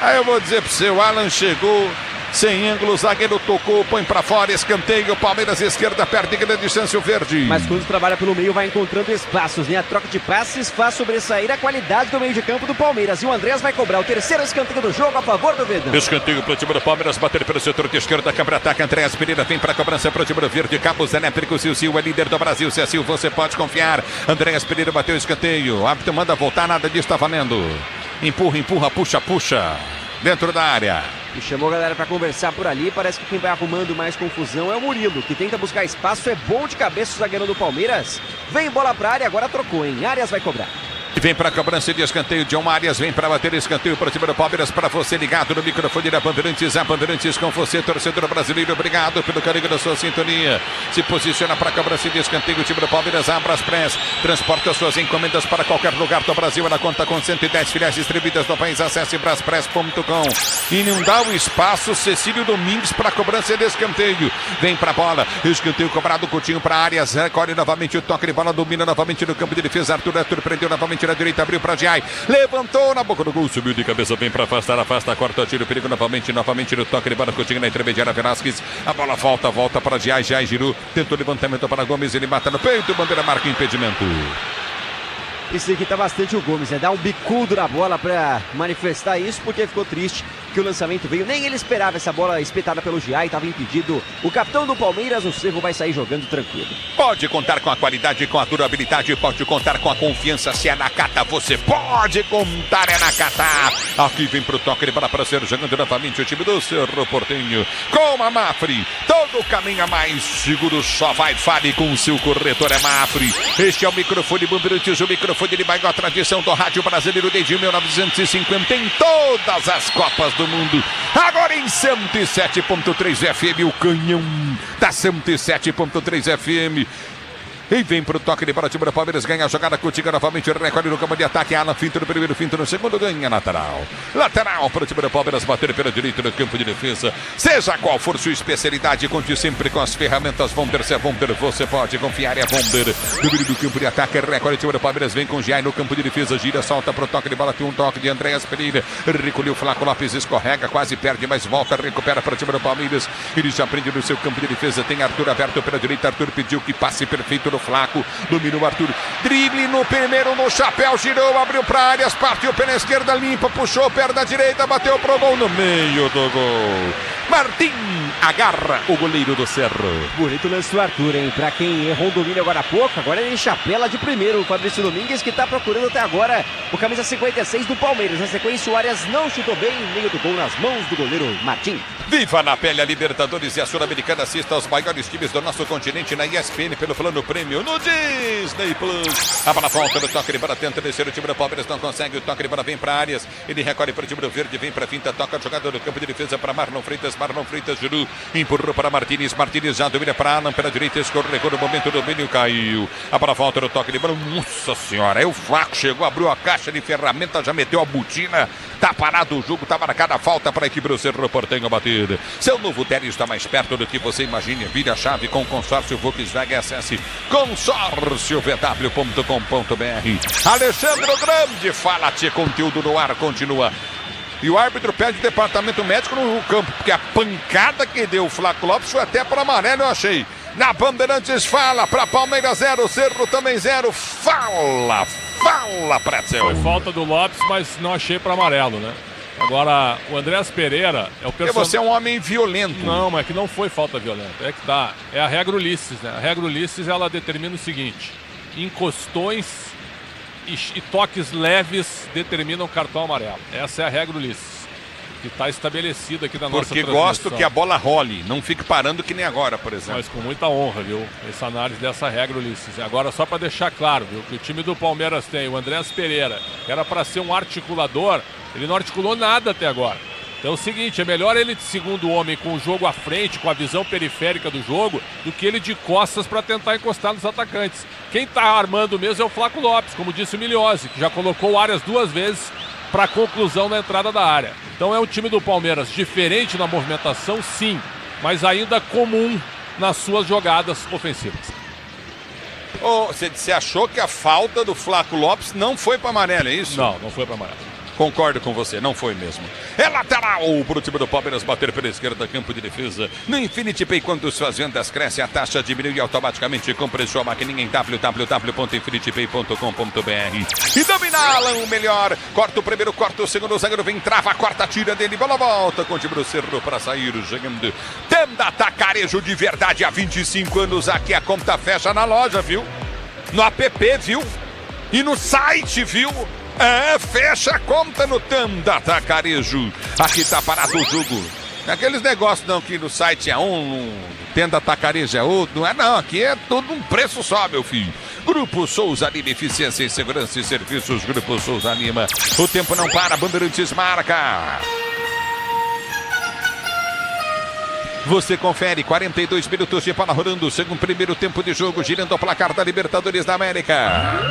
Aí eu vou dizer para você, o Alan chegou sem ângulo, o zagueiro tocou, põe pra fora, escanteio, Palmeiras esquerda, perde grande distância o Verde. Mas quando trabalha pelo meio vai encontrando espaços, né? A troca de passes faz sobressair a qualidade do meio de campo do Palmeiras. E o Andrés vai cobrar o terceiro escanteio do jogo a favor do Verdão. Escanteio pro time do Palmeiras, bater pelo setor de esquerda, câmara ataque, Andréas Pereira vem pra cobrança pro time do Verde, Cabos Elétricos, Sil é líder do Brasil, Sil você pode confiar. Andréas Pereira bateu o escanteio, o árbitro manda voltar, nada disso tá valendo. Empurra, empurra, puxa, puxa, dentro da área. E chamou a galera para conversar por ali. Parece que quem vai arrumando mais confusão é o Murilo, que tenta buscar espaço. É bom de cabeça o zagueiro do Palmeiras. Vem bola para a área, agora trocou, hein? Arias vai cobrar. Vem para a cobrança de escanteio, John Arias vem para bater escanteio para o time do Palmeiras, para você ligado no microfone da Bandeirantes, a Bandeirantes com você, torcedor brasileiro, obrigado pelo carinho da sua sintonia. Se posiciona para a cobrança de escanteio, o time do Palmeiras, a Braspress, transporta suas encomendas para qualquer lugar do Brasil, ela conta com 110 filiais distribuídas no país, acesse braspress.com. E não dá o espaço, Cecílio Domingues para a cobrança de escanteio, vem para a bola, escanteio cobrado, Coutinho para Arias, recolhe novamente o toque de bola, domina novamente no campo de defesa, Arthur prendeu novamente na direita, abriu para Giai, levantou na boca do gol, subiu de cabeça, vem para afastar, afasta, corta, tiro, perigo novamente no toque de bola, Coutinho na intermediária, Velasquez, a bola volta para Giai, Giai girou, tentou levantamento para Gomes, ele mata no peito, bandeira marca impedimento. Isso aqui tá bastante o Gomes, né? Dá um bicudo na bola para manifestar isso, porque ficou triste que o lançamento veio. Nem ele esperava essa bola espetada pelo Giai, estava impedido. O capitão do Palmeiras, o Cerro, vai sair jogando tranquilo. Pode contar com a qualidade, com a durabilidade, pode contar com a confiança. Se é Nakata, você pode contar, é Nakata. Aqui vem pro toque de bola para ser jogando novamente o time do Cerro Porteño. Com a Mafre, todo caminho mais seguro, só vai, fale com o seu corretor, é Mafre. Este é o microfone Bandeirantes, o microfone de maior tradição do rádio brasileiro desde 1950 em todas as Copas do Mundo. Agora em 107.3 FM, o canhão da 107.3 FM. E vem pro toque de bola, time do Palmeiras ganha a jogada, Coutinho novamente, recolhe no campo de ataque, Alan finta no primeiro, finta no segundo, ganha lateral. Lateral para o time do Palmeiras, bater pela direita no campo de defesa. Seja qual for sua especialidade, conte sempre com as ferramentas Vonder. Se é Vonder, você pode confiar, é Vonder. No meio do campo de ataque, recolhe o time do Palmeiras, vem com o Giai no campo de defesa, gira, solta pro toque de bola, tem um toque de Andréas Pereira, recolheu o Flaco Lopes, escorrega, quase perde, mas volta, recupera para o time do Palmeiras. Ele já prende no seu campo de defesa, tem Arthur aberto pela direita, Arthur pediu que passe perfeito no Flaco, domina o Arthur, drible no primeiro, no chapéu, girou, abriu para áreas, partiu pela esquerda, limpa, puxou, perna da direita, bateu pro gol no meio do gol. Martim agarra o goleiro do Cerro. Bonito lance do Arthur, hein? Pra quem errou o domínio agora há pouco, agora ele chapela de primeiro. O Fabrício Domingues, que tá procurando até agora o camisa 56 do Palmeiras. Na sequência, o Arias não chutou bem, meio do gol nas mãos do goleiro Martim. Viva na pele a Libertadores e a Sul-Americana. Assista aos maiores times do nosso continente na ESPN pelo plano prêmio no Disney Plus. A bola volta no toque de bola, tenta descer o time do Palmeiras, não consegue. O toque de bola vem para Arias, ele recolhe para o time do Verde, vem para a finta, toca a jogada no campo de defesa para Marlon Freitas, Giru, empurrou para Martínez já domina para Alan pela direita, escorregou no momento do domínio, caiu. A bola volta no toque de bola, nossa senhora, aí o Flaco chegou, abriu a caixa de ferramentas, já meteu a botina, tá parado o jogo, tá marcada a falta para a equipe do Cerro Porteño bater. Seu novo Tério está mais perto do que você imagina, vire a chave com o consórcio Volkswagen, acesse consórciovw.com.br. Alexandre Grande, fala-te, conteúdo no ar, continua. E o árbitro pede o departamento médico no campo, porque a pancada que deu o Flaco Lopes foi até para amarelo, eu achei. Na Bandeirantes fala para Palmeiras 0, Cerro também 0. Fala, Pretzel. Foi falta do Lopes, mas não achei para amarelo, né? Agora, o Andréas Pereira é o personagem. Porque você é um homem violento. Não, mas é que não foi falta violenta. É que dá. É a regra Ulisses, né? A regra Ulisses, ela determina o seguinte: encostões e toques leves determinam cartão amarelo. Essa é a regra Ulisses, que está estabelecida aqui na nossa transmissão. Porque gosto que a bola role, não fique parando que nem agora, por exemplo. Mas com muita honra, viu? Essa análise dessa regra Ulisses. Agora, só para deixar claro, viu, que o time do Palmeiras tem o Andréas Pereira, que era para ser um articulador, ele não articulou nada até agora. Então é o seguinte, é melhor ele de segundo homem com o jogo à frente, com a visão periférica do jogo, do que ele de costas para tentar encostar nos atacantes. Quem está armando mesmo é o Flaco Lopes, como disse o Miliose, que já colocou o Arias 2 vezes para conclusão na entrada da área. Então é um time do Palmeiras diferente na movimentação, sim, mas ainda comum nas suas jogadas ofensivas. Você achou que a falta do Flaco Lopes não foi para amarelo, é isso? Não foi para amarelo. Concordo com você, não foi mesmo. É lateral para o time do Palmeiras bater pela esquerda, campo de defesa. No Infinity Pay, quando suas vendas crescem, a taxa diminui automaticamente. Compre sua maquininha em www.infinitypay.com.br. E domina Alan o melhor. Corta o primeiro, corta o segundo, o zagueiro vem, trava a quarta, tira dele, bola volta com o time do Cerro para sair, chegando. Tenda Atacarejo de verdade há 25 anos. Aqui a conta fecha na loja, viu? No app, viu? E no site, viu? Fecha a conta no Tenda Atacarejo. Aqui tá parado o jogo. Aqueles negócios não que no site é um, Tenda Atacarejo é outro. Não é não, aqui é tudo um preço só, meu filho. Grupo Souza Lima, eficiência em segurança e serviços. Grupo Souza Lima. O tempo não para, Bandeirantes marca. Você confere, 42 minutos de bola rolando, segundo primeiro tempo de jogo, girando o placar da Libertadores da América.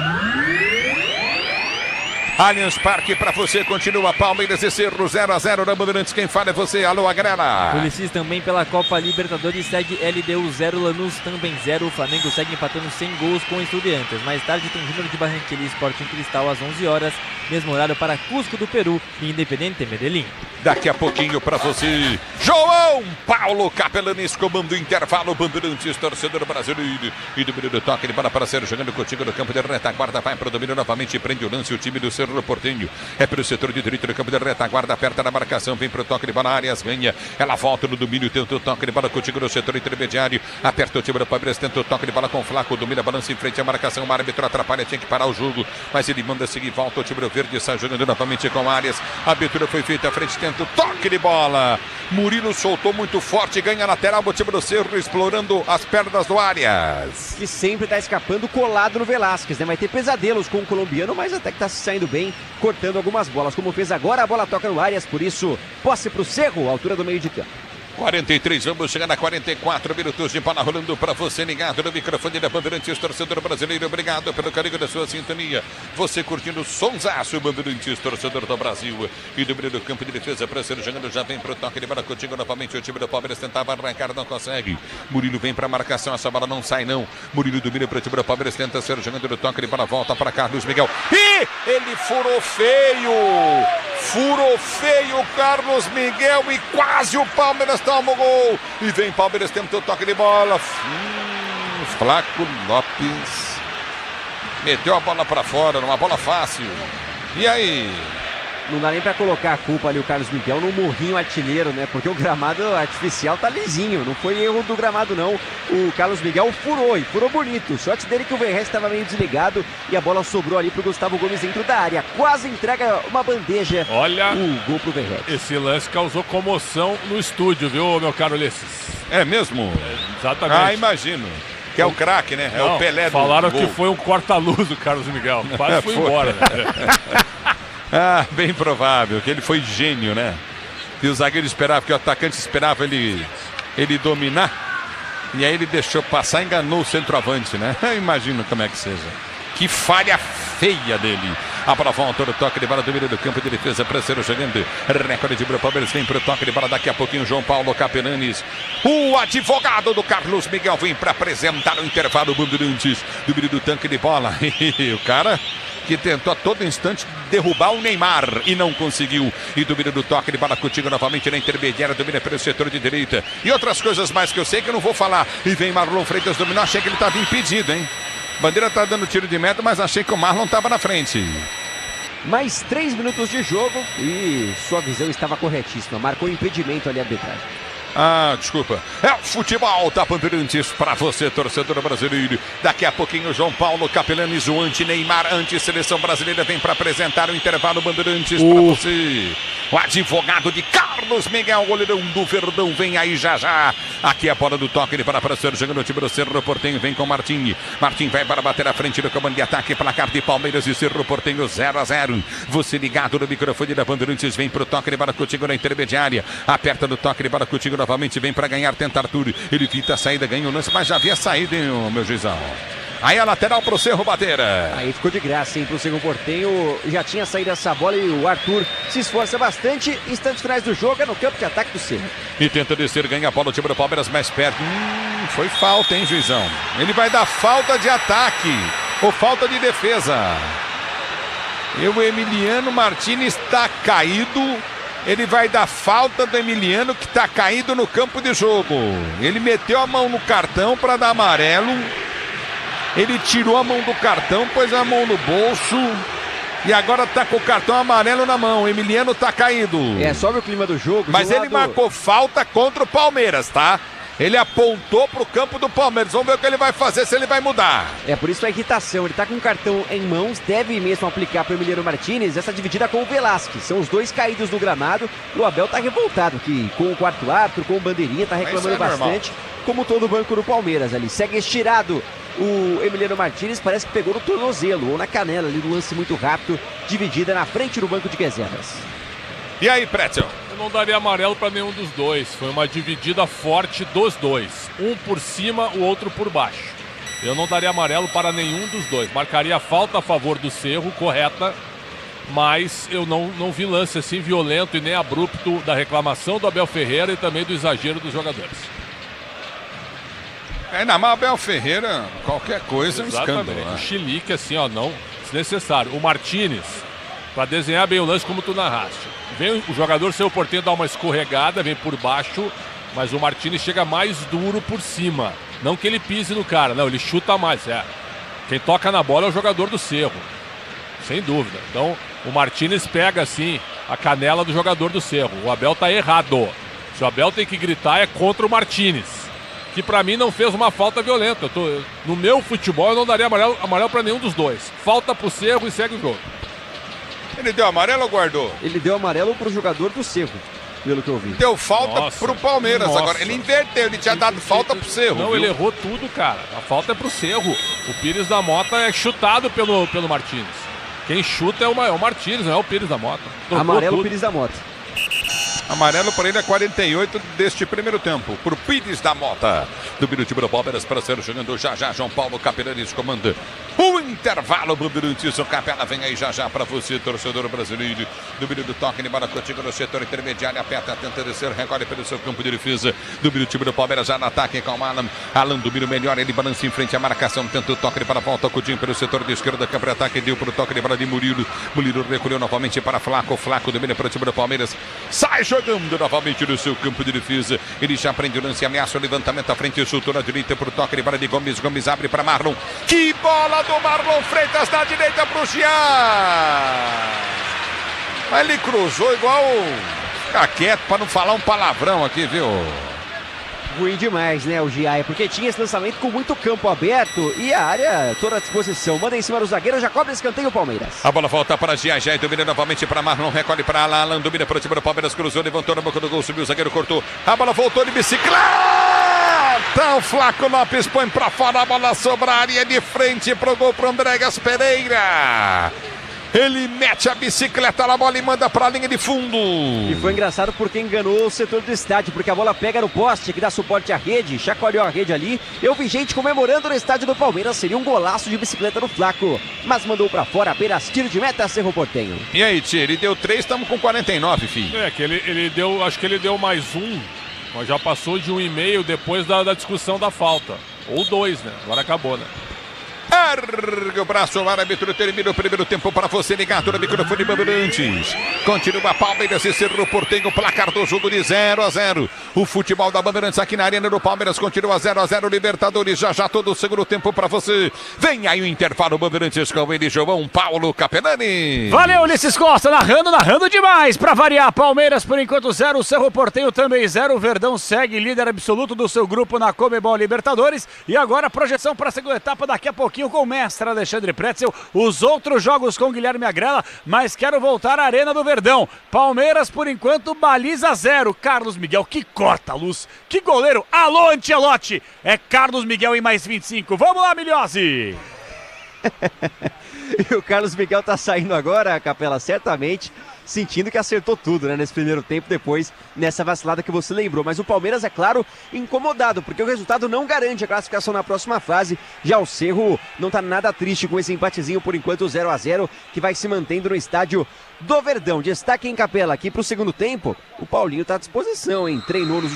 Allianz Parque para você, continua Palmeiras e Cerro 0-0 na Bandeirantes. Quem fala é você, alô Agrela. Ulisses também pela Copa Libertadores segue LDU 0, Lanús também 0. O Flamengo segue empatando 100 gols com Estudiantes. Mais tarde tem Júnior de Barranquilla e Sporting Cristal às 11 horas. Mesmo horário para Cusco do Peru e Independente Medellín. Daqui a pouquinho para você, João Paulo Capelanes, comando intervalo, Bandeirantes, torcedor brasileiro. E do primeiro toque de bola para ser jogando contigo no campo de retaguarda. Vai para o domínio novamente, prende o lance o time do Cerro Porteño. É pelo setor de direito do campo de retaguarda, aperta na marcação, vem para o toque de bola, Arias ganha. Ela volta no domínio, tenta o toque de bola contigo no setor intermediário. Aperta o time do Palmeiras, tenta o toque de bola com o Flaco, domina, balança em frente à marcação. O árbitro atrapalha, tinha que parar o jogo, mas ele manda seguir, volta o time do Verde, sai jogando novamente com Arias. A abertura foi feita à frente, tenta o toque de bola. Murilo soltou muito forte, ganha lateral, o time do Cerro explorando as pernas do Arias. Que sempre está escapando colado no Velasquez, né? Vai ter pesadelos com o colombiano, mas até que está se saindo bem, cortando algumas bolas, como fez agora. A bola toca no Arias, por isso posse para o Cerro, altura do meio de campo. 43, vamos chegar a 44 minutos de bola rolando para você ligado no microfone da Bandeirantes, torcedor brasileiro. Obrigado pelo carinho da sua sintonia. Você curtindo o sonsaço, Bandeirantes, torcedor do Brasil. E do meio do campo de defesa para ser jogando, já vem pro toque de bola contigo novamente. O time do Palmeiras tentava arrancar, não consegue. Murilo vem para marcação, essa bola não sai não. Murilo domina para o time do Palmeiras, tenta ser jogando no toque de bola, volta para Carlos Miguel. E ele furou feio Carlos Miguel e quase o Palmeiras toma o gol. E vem Palmeiras, tenta o toque de bola. Flaco Lopes meteu a bola para fora, numa bola fácil. E aí? Não dá nem pra colocar a culpa ali o Carlos Miguel no morrinho artilheiro, né? Porque o gramado artificial tá lisinho, não foi erro do gramado não. O Carlos Miguel furou bonito. Sorte dele que o Verrete estava meio desligado e a bola sobrou ali pro Gustavo Gomes dentro da área. Quase entrega uma bandeja. Olha, o gol pro Verrete. Esse lance causou comoção no estúdio, viu, meu caro Ulisses? É mesmo? Exatamente. Ah, imagino. Que é o craque, né? É o Pelé do falaram gol. que foi um corta-luz do Carlos Miguel. Quase foi embora. Né? Ah, bem provável, que ele foi gênio, né? E o zagueiro esperava, que o atacante esperava ele dominar. E aí ele deixou passar, enganou o centroavante, né? Imagino como é que seja. Que falha feia dele. A bola volta no toque de bola do meio do campo de defesa para ser jogando. Recorde de Palmeiras vem para o toque de bola. Daqui a pouquinho João Paulo Capelanes, o advogado do Carlos Miguel, vem para apresentar o intervalo Bandeirantes do meio do tanque de bola. E o cara que tentou a todo instante derrubar o Neymar e não conseguiu. E domina do toque de bola contigo novamente na intermediária, domina pelo setor de direita. E outras coisas mais que eu sei que eu não vou falar. E vem Marlon Freitas dominou, achei que ele estava impedido, hein? Bandeira tá dando tiro de meta, mas achei que o Marlon estava na frente. Mais 3 minutos de jogo e sua visão estava corretíssima. Marcou impedimento ali a arbitragem. Ah, desculpa. É o futebol da Bandeirantes para você, torcedor brasileiro. Daqui a pouquinho, João Paulo Capelanes, o anti-Neymar, anti-seleção brasileira, vem para apresentar o intervalo Bandeirantes para você. O advogado de Carlos Miguel, goleirão do Verdão, vem aí já. Aqui a bola do toque, ele para ser jogando o time do Cerro Porteño, vem com Martim. Martim vai para bater à frente do comando de ataque, placar de Palmeiras e Cerro Porteño 0-0. Você ligado no microfone da Bandeirantes, vem pro toque de bola contigo na intermediária. Aperta no toque de bola contigo novamente, vem para ganhar, tentar tudo. Ele evita a saída, ganha o lance, mas já havia saído, hein, meu juizão. Aí a lateral pro Cerro bater. Aí ficou de graça, hein, pro Cerro Porteño. Já tinha saído essa bola e o Arthur se esforça bastante. Instantes finais do jogo, é no campo de ataque do Cerro. E tenta descer, ganha a bola, o time do Palmeiras mais perto. Foi falta, hein, juizão? Ele vai dar falta de ataque ou falta de defesa. E o Emiliano Martínez está caído. Ele vai dar falta do Emiliano, que está caído no campo de jogo. Ele meteu a mão no cartão para dar amarelo. Ele tirou a mão do cartão, pôs a mão no bolso e agora tá com o cartão amarelo na mão. O Emiliano tá caído. É, sobe o clima do jogo. Mas ele marcou falta contra o Palmeiras, tá? Ele apontou pro campo do Palmeiras. Vamos ver o que ele vai fazer, se ele vai mudar. É por isso a irritação. Ele tá com o cartão em mãos, deve mesmo aplicar pro Emiliano Martínez essa dividida com o Velasquez. São os dois caídos no gramado. O Abel tá revoltado, que com o quarto árbitro, com o bandeirinha, tá reclamando bastante. Normal. Como todo o banco do Palmeiras ali. Segue estirado. O Emiliano Martínez parece que pegou no tornozelo ou na canela ali, no lance muito rápido, dividida na frente do banco de reservas. E aí, Pretzel? Eu não daria amarelo para nenhum dos dois. Foi uma dividida forte dos dois. Um por cima, o outro por baixo. Eu não daria amarelo para nenhum dos dois. Marcaria falta a favor do Cerro, correta. Mas eu não vi lance assim violento e nem abrupto da reclamação do Abel Ferreira e também do exagero dos jogadores. Ainda mais Abel Ferreira, qualquer coisa é um escândalo. Né? O chilique assim, ó, não desnecessário. O Martínez, para desenhar bem o lance como tu narraste. Vem o jogador Cerro Porteño dar uma escorregada, vem por baixo, mas o Martínez chega mais duro por cima. Não que ele pise no cara, não, ele chuta mais, Quem toca na bola é o jogador do Cerro, sem dúvida. Então, o Martínez pega assim a canela do jogador do Cerro. O Abel tá errado. Se o Abel tem que gritar é contra o Martínez, que pra mim não fez uma falta violenta. No meu futebol eu não daria amarelo pra nenhum dos dois. Falta pro Cerro e segue o jogo. Ele deu amarelo ou guardou? Ele deu amarelo pro jogador do Cerro, pelo que eu vi. Deu falta pro Palmeiras agora. Ele inverteu, ele tinha dado falta pro Cerro. Não, viu? Ele errou tudo, cara. A falta é pro Cerro. O Pires da Mota é chutado pelo Martínez. Quem chuta é o Martínez, não é o Pires da Mota. Amarelo Pires da Mota. Amarelo para ele é 48 deste primeiro tempo. Por Pires da Mota. Do time do Palmeiras para ser jogando já. João Paulo Capelanes comanda o intervalo. Bandeirantes, o Capela vem aí já para você, torcedor brasileiro. Do toque, embora contigo no setor intermediário. Aperta, tenta descer, recolhe pelo seu campo de defesa. Do time do Palmeiras já no ataque com o Alan. Alan domina melhor, ele balança em frente à marcação. Tenta o toque para a volta. Coutinho pelo setor de esquerda. Campo de ataque, deu para o toque de bola de Murilo. Murilo recolheu novamente para Flaco. Flaco domina para o time do Palmeiras. Sai jogando novamente no seu campo de defesa. Ele já prende o lance, ameaça o levantamento à frente, chutou na direita para o toque de bola de Gomes. Gomes abre para Marlon. Que bola do Marlon Freitas na direita para o Jean. Mas ele cruzou igual. Fica quieto para não falar um palavrão aqui, viu? Ruim demais, né, o Giaia, porque tinha esse lançamento com muito campo aberto e a área toda à disposição. Manda em cima do zagueiro, já cobra escanteio o Palmeiras. A bola volta para Giaia, domina novamente para Marlon, recolhe para Alan, domina para o time do Palmeiras, cruzou, levantou na boca do gol, subiu, o zagueiro cortou. A bola voltou de bicicleta, o Flaco Lopes põe para fora, a bola sobra a área de frente pro gol pro Andréas Pereira. Ele mete a bicicleta na bola e manda para a linha de fundo. E foi engraçado porque enganou o setor do estádio, porque a bola pega no poste que dá suporte à rede, chacoalhou a rede ali. Eu vi gente comemorando no estádio do Palmeiras, seria um golaço de bicicleta no Flaco, mas mandou para fora, apenas tiro de meta, Cerro Porteño. E aí, Tia, ele deu 3, estamos com 49, filho. É, que ele deu, acho que ele deu mais um, mas já passou de 1,5 depois da discussão da falta. Ou 2, né? Agora acabou, né? Ergue o braço, o árbitro termina o primeiro tempo para você ligado no microfone Bandeirantes. Continua Palmeiras e Cerro Porteño, placar do jogo de 0-0. O futebol da Bandeirantes aqui na Arena do Palmeiras continua 0-0, Libertadores, já todo o segundo tempo para você. Vem aí o intervalo Bandeirantes com ele, João Paulo Capelani. Valeu, Ulisses Costa, narrando demais. Para variar, Palmeiras por enquanto 0, Cerro Porteño também 0. O Verdão segue líder absoluto do seu grupo na Conmebol Libertadores. E agora a projeção para a segunda etapa daqui a pouquinho com o mestre Alexandre Pretzel, os outros jogos com Guilherme Agrela, mas quero voltar à Arena do Verdão. Palmeiras, por enquanto, baliza 0. Carlos Miguel, que corta a luz, que goleiro. Alô, Ancelotti, é Carlos Miguel em mais 25. Vamos lá, Milhose! E o Carlos Miguel tá saindo agora, Capela, certamente sentindo que acertou tudo, né, nesse primeiro tempo, depois nessa vacilada que você lembrou. Mas o Palmeiras, é claro, incomodado, porque o resultado não garante a classificação na próxima fase. Já o Cerro não tá nada triste com esse empatezinho, por enquanto 0-0, que vai se mantendo no estádio do Verdão. Destaque em Capela aqui pro segundo tempo, o Paulinho tá à disposição, hein? Treinou nos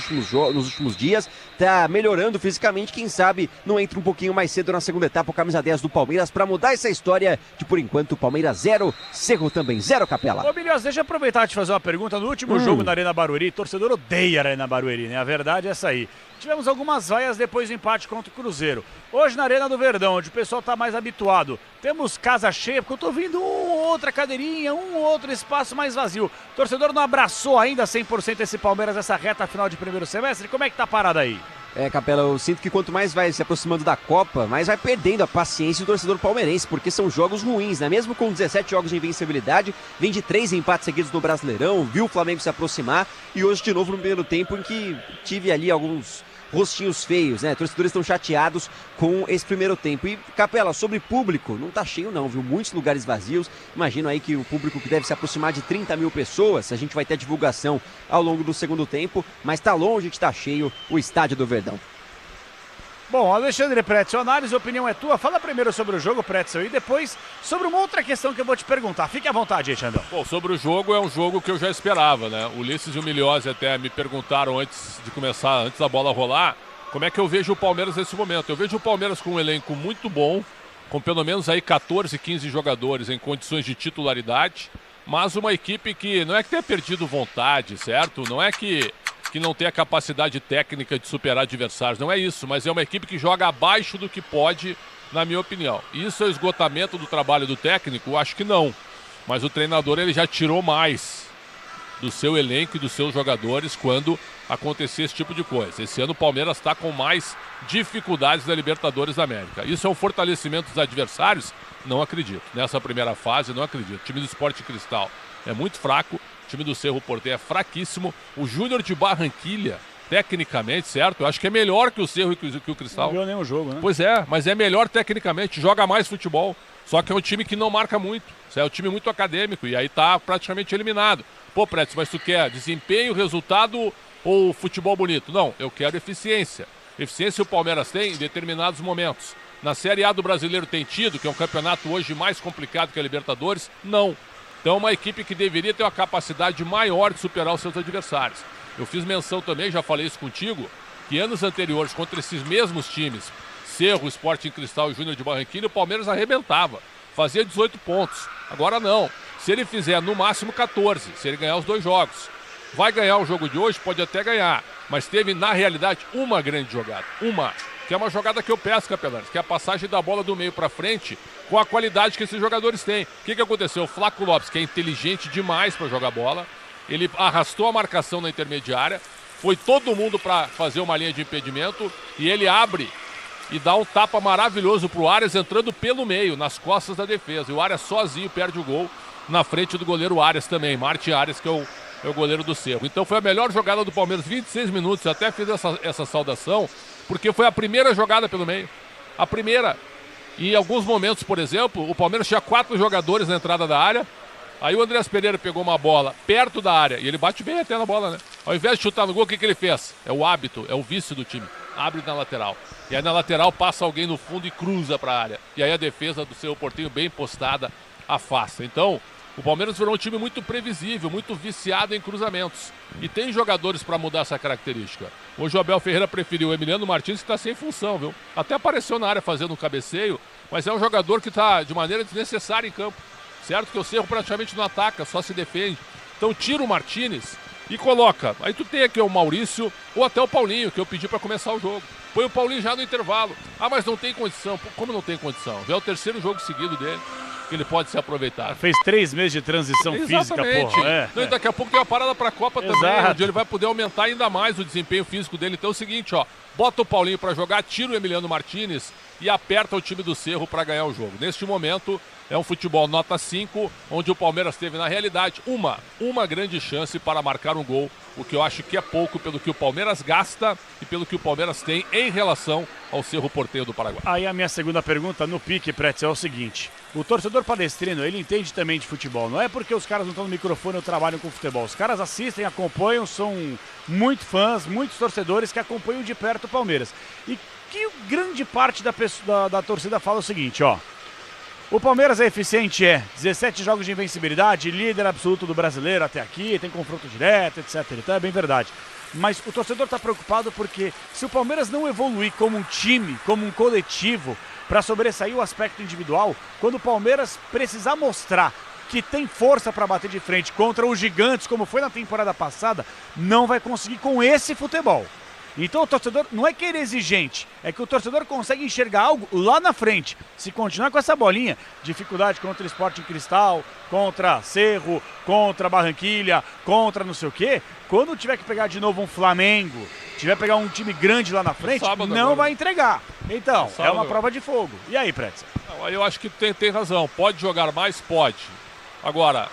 últimos dias, tá melhorando fisicamente, quem sabe não entra um pouquinho mais cedo na segunda etapa, o camisa 10 do Palmeiras, para mudar essa história de, por enquanto, Palmeiras 0, Cerro também 0, Capela. Ô, Milhões, deixa eu aproveitar e te fazer uma pergunta. No último jogo na Arena Barueri, torcedor odeia a Arena Barueri, né? A verdade é essa aí. Tivemos algumas vaias depois do empate contra o Cruzeiro. Hoje na Arena do Verdão, onde o pessoal está mais habituado, temos casa cheia, porque eu estou vendo outra cadeirinha, outro espaço mais vazio. O torcedor não abraçou ainda 100% esse Palmeiras nessa reta final de primeiro semestre? Como é que tá a parada aí? É, Capela, eu sinto que quanto mais vai se aproximando da Copa, mais vai perdendo a paciência do torcedor palmeirense, porque são jogos ruins, né? Mesmo com 17 jogos de invencibilidade, vem de 3 empates seguidos no Brasileirão, viu o Flamengo se aproximar, e hoje de novo no primeiro tempo em que tive ali alguns rostinhos feios, né? Torcedores estão chateados com esse primeiro tempo. E, Capela, sobre público, não tá cheio não, viu? Muitos lugares vazios. Imagino aí que o público que deve se aproximar de 30 mil pessoas, a gente vai ter a divulgação ao longo do segundo tempo, mas tá longe de estar cheio o estádio do Verdão. Bom, Alexandre Pretzel, análise e opinião é tua. Fala primeiro sobre o jogo, Pretzel, e depois sobre uma outra questão que eu vou te perguntar. Fique à vontade aí, Xandão. Bom, sobre o jogo, é um jogo que eu já esperava, né? O Ulisses e o Milhose até me perguntaram antes de começar, antes da bola rolar, como é que eu vejo o Palmeiras nesse momento. Eu vejo o Palmeiras com um elenco muito bom, com pelo menos aí 14, 15 jogadores em condições de titularidade, mas uma equipe que não é que tenha perdido vontade, certo? Não é que não tem a capacidade técnica de superar adversários, não é isso, mas é uma equipe que joga abaixo do que pode, na minha opinião. Isso é o esgotamento do trabalho do técnico? Eu acho que não, mas o treinador ele já tirou mais do seu elenco e dos seus jogadores quando acontecer esse tipo de coisa. Esse ano o Palmeiras está com mais dificuldades da Libertadores da América. Isso é um fortalecimento dos adversários? Não acredito. Nessa primeira fase, não acredito. O time do Sport Cristal é muito fraco. O time do Cerro Porteño é fraquíssimo. O Júnior de Barranquilha, tecnicamente, certo? Eu acho que é melhor que o Cerro e que o Cristal. Não viu nenhum jogo, né? Pois é, mas é melhor tecnicamente, joga mais futebol. Só que é um time que não marca muito. É um time muito acadêmico e aí tá praticamente eliminado. Pô, Prédio, mas tu quer desempenho, resultado ou futebol bonito? Não, eu quero eficiência. Eficiência o Palmeiras tem em determinados momentos. Na Série A do Brasileiro tem tido, que é um campeonato hoje mais complicado que a Libertadores? Não. Então é uma equipe que deveria ter uma capacidade maior de superar os seus adversários. Eu fiz menção também, já falei isso contigo, que anos anteriores, contra esses mesmos times, Cerro, Sporting Cristal e Júnior de Barranquilla, o Palmeiras arrebentava, fazia 18 pontos. Agora não. Se ele fizer no máximo 14, se ele ganhar os 2 jogos. Vai ganhar o jogo de hoje? Pode até ganhar, mas teve na realidade uma grande jogada. Uma. Que é uma jogada que eu peço, Capelanes, que é a passagem da bola do meio para frente com a qualidade que esses jogadores têm. O que aconteceu? O Flaco Lopes, que é inteligente demais para jogar bola, ele arrastou a marcação na intermediária, foi todo mundo para fazer uma linha de impedimento e ele abre e dá um tapa maravilhoso pro Arias entrando pelo meio, nas costas da defesa. E o Arias sozinho perde o gol na frente do goleiro Arias também, Martin Arias, que é o goleiro do Cerro. Então foi a melhor jogada do Palmeiras, 26 minutos, até fiz essa saudação, porque foi a primeira jogada pelo meio. A primeira. E em alguns momentos, por exemplo, o Palmeiras tinha 4 jogadores na entrada da área. Aí o Andreas Pereira pegou uma bola perto da área. E ele bate bem até na bola, né? Ao invés de chutar no gol, o que ele fez? É o hábito, é o vício do time. Abre na lateral. E aí na lateral passa alguém no fundo e cruza para a área. E aí a defesa do Cerro Porteño, bem postada, afasta. Então, o Palmeiras virou um time muito previsível, muito viciado em cruzamentos. E tem jogadores para mudar essa característica. Hoje o Abel Ferreira preferiu o Emiliano Martins, que está sem função, viu? Até apareceu na área fazendo um cabeceio, mas é um jogador que está de maneira desnecessária em campo. Certo que o Cerro praticamente não ataca, só se defende. Então tira o Martins e coloca. Aí tu tem aqui o Maurício ou até o Paulinho, que eu pedi para começar o jogo. Põe o Paulinho já no intervalo. Ah, mas não tem condição. Como não tem condição? É o terceiro jogo seguido dele que ele pode se aproveitar. Fez 3 meses de transição física, porra. E daqui a pouco tem uma parada para a Copa também, onde ele vai poder aumentar ainda mais o desempenho físico dele. Então é o seguinte, ó, bota o Paulinho para jogar, tira o Emiliano Martins e aperta o time do Cerro para ganhar o jogo. Neste momento, é um futebol nota 5, onde o Palmeiras teve, na realidade, uma grande chance para marcar um gol, o que eu acho que é pouco pelo que o Palmeiras gasta e pelo que o Palmeiras tem em relação ao Cerro Porteño do Paraguai. Aí a minha segunda pergunta no pique, Pretzel, é o seguinte: o torcedor palestrino, ele entende também de futebol, não é porque os caras não estão no microfone ou trabalham com futebol, os caras assistem, acompanham, são muito fãs, muitos torcedores que acompanham de perto o Palmeiras. E que grande parte da torcida fala o seguinte, ó: o Palmeiras é eficiente, 17 jogos de invencibilidade, líder absoluto do brasileiro até aqui, tem confronto direto, etc. Então é bem verdade. Mas o torcedor está preocupado porque se o Palmeiras não evoluir como um time, como um coletivo, para sobressair o aspecto individual, quando o Palmeiras precisar mostrar que tem força para bater de frente contra os gigantes, como foi na temporada passada, não vai conseguir com esse futebol. Então o torcedor não é que ele é exigente, é que o torcedor consegue enxergar algo lá na frente. Se continuar com essa bolinha, dificuldade contra o Sporting Cristal, contra Cerro, contra Barranquilla, contra não sei o quê, quando tiver que pegar de novo um Flamengo, tiver que pegar um time grande lá na frente, não vai entregar. Então, é uma prova de fogo. E aí, Pretzel? Aí eu acho que tem razão. Pode jogar mais? Pode. Agora,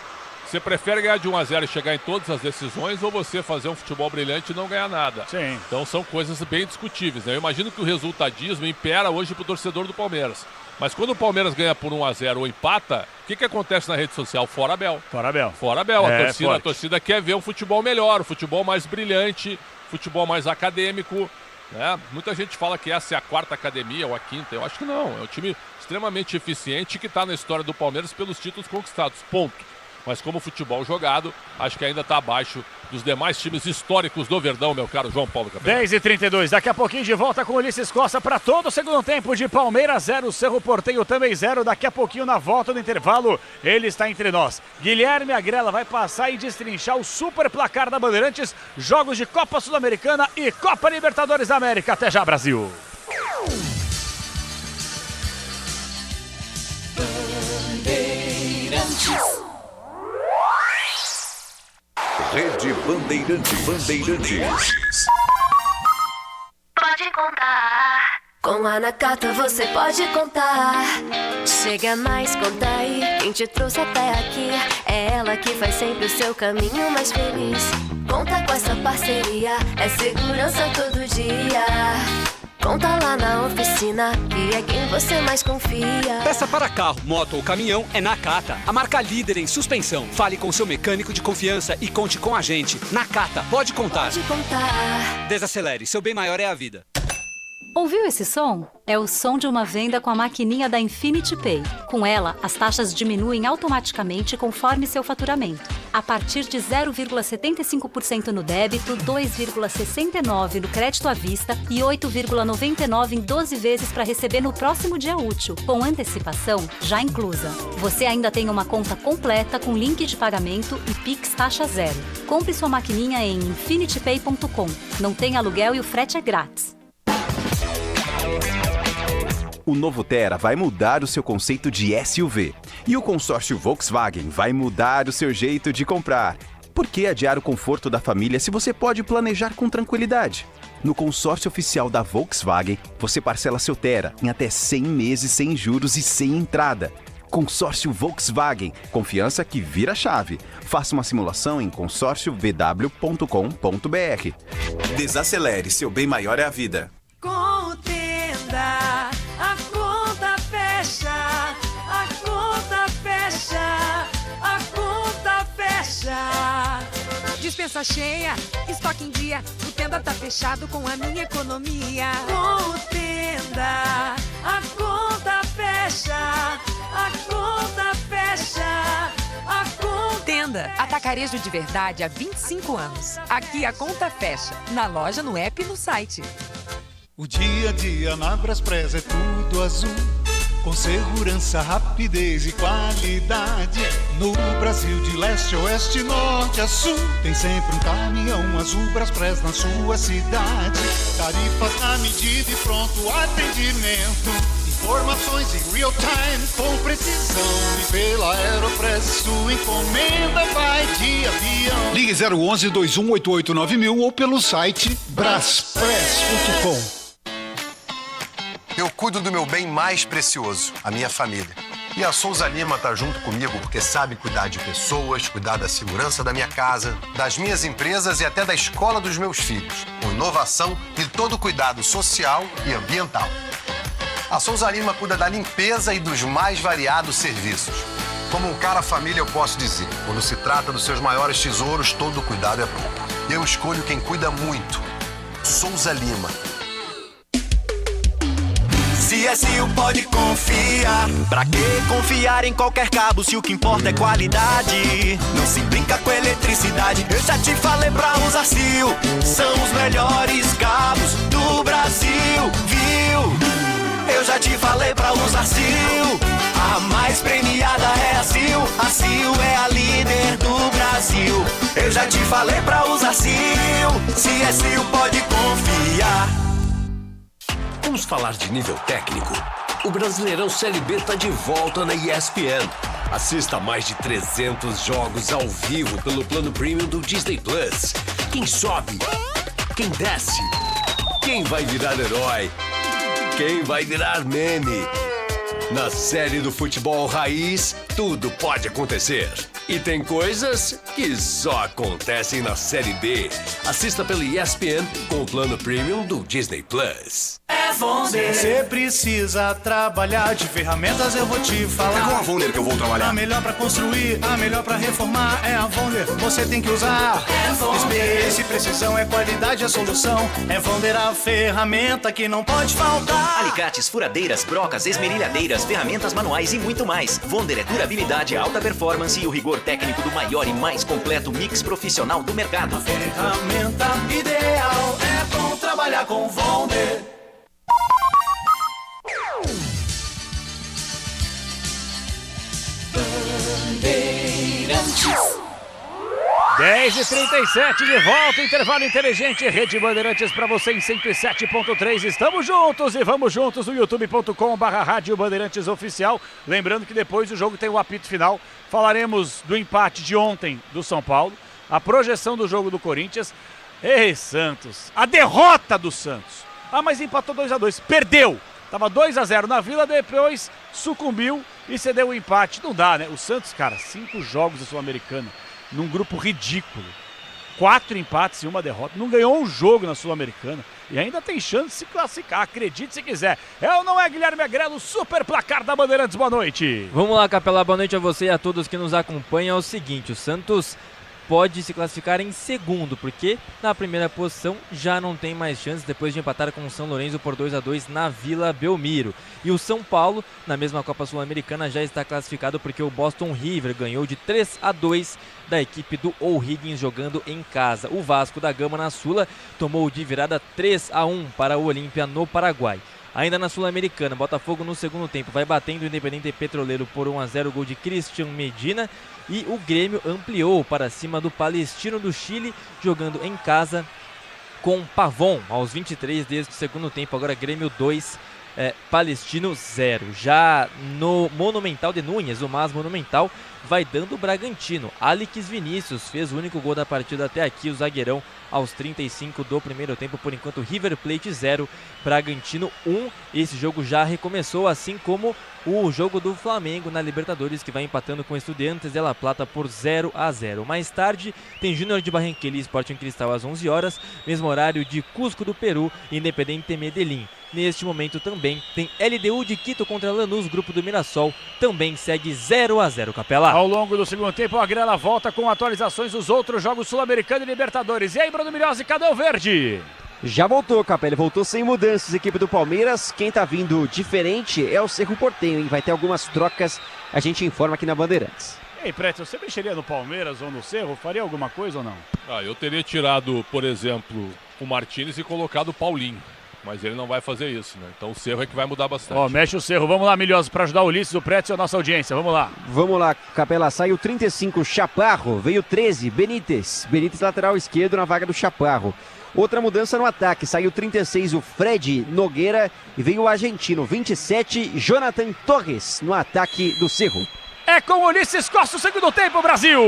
você prefere ganhar de 1-0 e chegar em todas as decisões ou você fazer um futebol brilhante e não ganhar nada? Sim. Então são coisas bem discutíveis, né? Eu imagino que o resultadismo impera hoje pro torcedor do Palmeiras. Mas quando o Palmeiras ganha por 1-0 ou empata, o que acontece na rede social? Fora Abel. Fora Abel. Fora Abel. A torcida quer ver um futebol melhor, um futebol mais brilhante, futebol mais acadêmico. Né? Muita gente fala que essa é a 4ª academia ou a 5ª. Eu acho que não. É um time extremamente eficiente que está na história do Palmeiras pelos títulos conquistados. Ponto. Mas como futebol jogado, acho que ainda está abaixo dos demais times históricos do Verdão, meu caro João Paulo Capelão. 10h32, daqui a pouquinho de volta com o Ulisses Costa para todo o segundo tempo de Palmeiras 0, Cerro Porteño também 0. Daqui a pouquinho, na volta do intervalo, ele está entre nós. Guilherme Agrela vai passar e destrinchar o super placar da Bandeirantes, jogos de Copa Sul-Americana e Copa Libertadores da América. Até já, Brasil! Bandeirantes. Rede Bandeirantes. Pode contar. Com a Nakata você pode contar. Chega mais, conta aí. Quem te trouxe até aqui é ela que faz sempre o seu caminho mais feliz. Conta com essa parceria, é segurança todo dia. Conta lá na oficina, que é quem você mais confia. Peça para carro, moto ou caminhão é Nakata, a marca líder em suspensão. Fale com seu mecânico de confiança e conte com a gente. Nakata, pode contar. Pode contar. Desacelere, seu bem maior é a vida. Ouviu esse som? É o som de uma venda com a maquininha da Infinity Pay. Com ela, as taxas diminuem automaticamente conforme seu faturamento. A partir de 0,75% no débito, 2,69% no crédito à vista e 8,99% em 12 vezes para receber no próximo dia útil, com antecipação já inclusa. Você ainda tem uma conta completa com link de pagamento e Pix taxa zero. Compre sua maquininha em infinitypay.com. Não tem aluguel e o frete é grátis. O novo Tera vai mudar o seu conceito de SUV. E o consórcio Volkswagen vai mudar o seu jeito de comprar. Por que adiar o conforto da família se você pode planejar com tranquilidade? No consórcio oficial da Volkswagen, você parcela seu Tera em até 100 meses sem juros e sem entrada. Consórcio Volkswagen, confiança que vira chave. Faça uma simulação em consórciovw.com.br. Desacelere, seu bem maior é a vida. Contenda, a conta fecha, a conta fecha, a conta fecha. Dispensa cheia, estoque em dia, o Tenda tá fechado com a minha economia. Contenda, a conta fecha, a conta fecha, a conta. Tenda, atacarejo de verdade há 25 anos. Aqui a conta fecha, na loja, no app e no site. O dia a dia na Braspress é tudo azul, com segurança, rapidez e qualidade. No Brasil de leste a oeste, norte a sul, tem sempre um caminhão azul Braspress na sua cidade. Tarifas na medida e pronto atendimento, informações em real time com precisão. E pela Aeropress sua encomenda vai de avião. Ligue 011 2188 9000 ou pelo site braspress.com. Eu cuido do meu bem mais precioso, a minha família. E a Souza Lima tá junto comigo porque sabe cuidar de pessoas, cuidar da segurança da minha casa, das minhas empresas e até da escola dos meus filhos, com inovação e todo cuidado social e ambiental. A Souza Lima cuida da limpeza e dos mais variados serviços. Como um cara família, eu posso dizer, quando se trata dos seus maiores tesouros, todo cuidado é pouco. Eu escolho quem cuida muito. Souza Lima. CSU pode confiar. Pra que confiar em qualquer cabo se o que importa é qualidade? Não se brinca com eletricidade. Eu já te falei pra usar CIL. São os melhores cabos do Brasil, viu? Eu já te falei pra usar CIL. A mais premiada é a CIL. A CIL é a líder do Brasil. Eu já te falei pra usar CIL. CSU pode confiar. Vamos falar de nível técnico? O Brasileirão Série B tá de volta na ESPN. Assista a mais de 300 jogos ao vivo pelo plano premium do Disney Plus. Quem sobe? Quem desce? Quem vai virar herói? Quem vai virar meme? Na série do futebol raiz, tudo pode acontecer. E tem coisas que só acontecem na Série B. Assista pela ESPN com o plano premium do Disney Plus. Você precisa trabalhar de ferramentas, eu vou te falar. É com a Vonder que eu vou trabalhar. A melhor pra construir, a melhor pra reformar é a Vonder. Você tem que usar. Experiência e precisão é qualidade, a solução. É Vonder a ferramenta que não pode faltar. Alicates, furadeiras, brocas, esmerilhadeiras, ferramentas manuais e muito mais. Vonder é durabilidade, alta performance e o rigor técnico do maior e mais completo mix profissional do mercado. A ferramenta ideal é bom trabalhar com Vonder. 10h37 de volta, intervalo inteligente, Rede Bandeirantes para você em 107.3. Estamos juntos e vamos juntos no youtube.com/Rádio Bandeirantes Oficial. Lembrando que depois do jogo tem o apito final. Falaremos do empate de ontem do São Paulo, a projeção do jogo do Corinthians. Ei, Santos, a derrota do Santos. Ah, mas empatou 2-2, perdeu. Tava 2-0 na Vila, depois sucumbiu e cedeu o empate. Não dá, né? O Santos, cara, 5 jogos da Sul-Americana, num grupo ridículo. 4 empates e 1 derrota. Não ganhou um jogo na Sul-Americana. E ainda tem chance de se classificar, acredite se quiser. É ou não é, Guilherme Agrelo? Super placar da Bandeirantes, boa noite. Vamos lá, Capela, boa noite a você e a todos que nos acompanham. É o seguinte, o Santos pode se classificar em segundo, porque na primeira posição já não tem mais chances depois de empatar com o São Lourenço por 2-2 na Vila Belmiro. E o São Paulo, na mesma Copa Sul-Americana, já está classificado porque o Boston River ganhou de 3-2 da equipe do O'Higgins jogando em casa. O Vasco da Gama na Sula tomou de virada 3-1 para o Olímpia no Paraguai. Ainda na Sul-Americana, Botafogo no segundo tempo vai batendo o Independente Petroleiro por 1-0, gol de Christian Medina. E o Grêmio ampliou para cima do Palestino do Chile, jogando em casa com Pavon, aos 23 desde o segundo tempo. Agora Grêmio 2, Palestino 0. Já no Monumental de Núñez, o MAS Monumental, vai dando o Bragantino. Alix Vinícius fez o único gol da partida até aqui, o zagueirão, aos 35 do primeiro tempo. Por enquanto, River Plate 0, Bragantino 1. Esse jogo já recomeçou, assim como o jogo do Flamengo na Libertadores, que vai empatando com Estudiantes de La Plata por 0-0. Mais tarde, tem Júnior de Barranquilla e Sporting Cristal às 11 horas, mesmo horário de Cusco do Peru e Independente Medellín. Neste momento também tem LDU de Quito contra Lanús, grupo do Mirassol, também segue 0-0, Capela. Ao longo do segundo tempo, a Grela volta com atualizações dos outros jogos Sul-Americano e Libertadores. E aí, Bruno Milhozzi, cadê o verde? Já voltou, Capela, ele voltou sem mudanças, equipe do Palmeiras. Quem tá vindo diferente é o Cerro Porteño, hein? Vai ter algumas trocas, a gente informa aqui na Bandeirantes. Ei, Preto, você mexeria no Palmeiras ou no Cerro? Faria alguma coisa ou não? Eu teria tirado, por exemplo, o Martínez e colocado o Paulinho. Mas ele não vai fazer isso, né? Então o Cerro é que vai mudar bastante. Mexe o Cerro. Vamos lá, Milhozzi, para ajudar o Ulisses, o Preto e a nossa audiência. Vamos lá. Vamos lá, Capela. Saiu 35, Chaparro. Veio 13, Benítez. Benítez lateral esquerdo na vaga do Chaparro. Outra mudança no ataque. Saiu 36, o Fred Nogueira. E veio o argentino, 27, Jonathan Torres, no ataque do Cerro. É com o Ulisses Costa o segundo tempo, Brasil!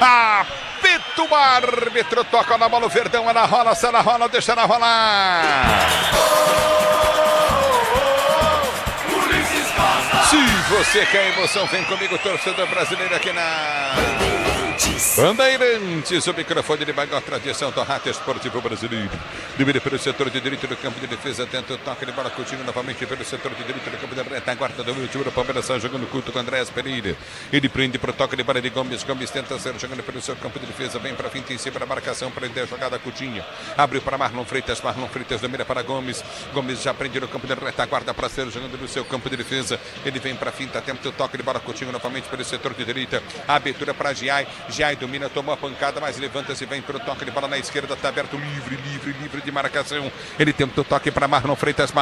Apita o árbitro, toca na bola o Verdão, ela rola, se ela rola, deixa ela rolar. Se você quer emoção, vem comigo, torcedor brasileiro, aqui na Bandeirantes, o microfone de maior tradição do rádio esportivo brasileiro. Divide pelo setor de direito do campo de defesa, tenta o toque de bola, Coutinho novamente pelo setor de direito do campo da retaguarda do último do Palmeiras, jogando culto com Andrés Pereira. Ele prende pro toque de bola de Gomes, Gomes tenta ser jogando pelo seu campo de defesa, vem pra finta em cima da marcação, prende a jogada, Coutinho. Abriu para Marlon Freitas domina para Gomes. Gomes já prende no campo de retaguarda para ser jogando no seu campo de defesa. Ele vem pra finta, tenta o toque de bola, Coutinho novamente pelo setor de direita. A abertura para Giai domina, tomou a pancada, mas levanta-se, vem pro toque de bola na esquerda, tá aberto, livre de marcação. Ele tenta o toque para Marlon Freitas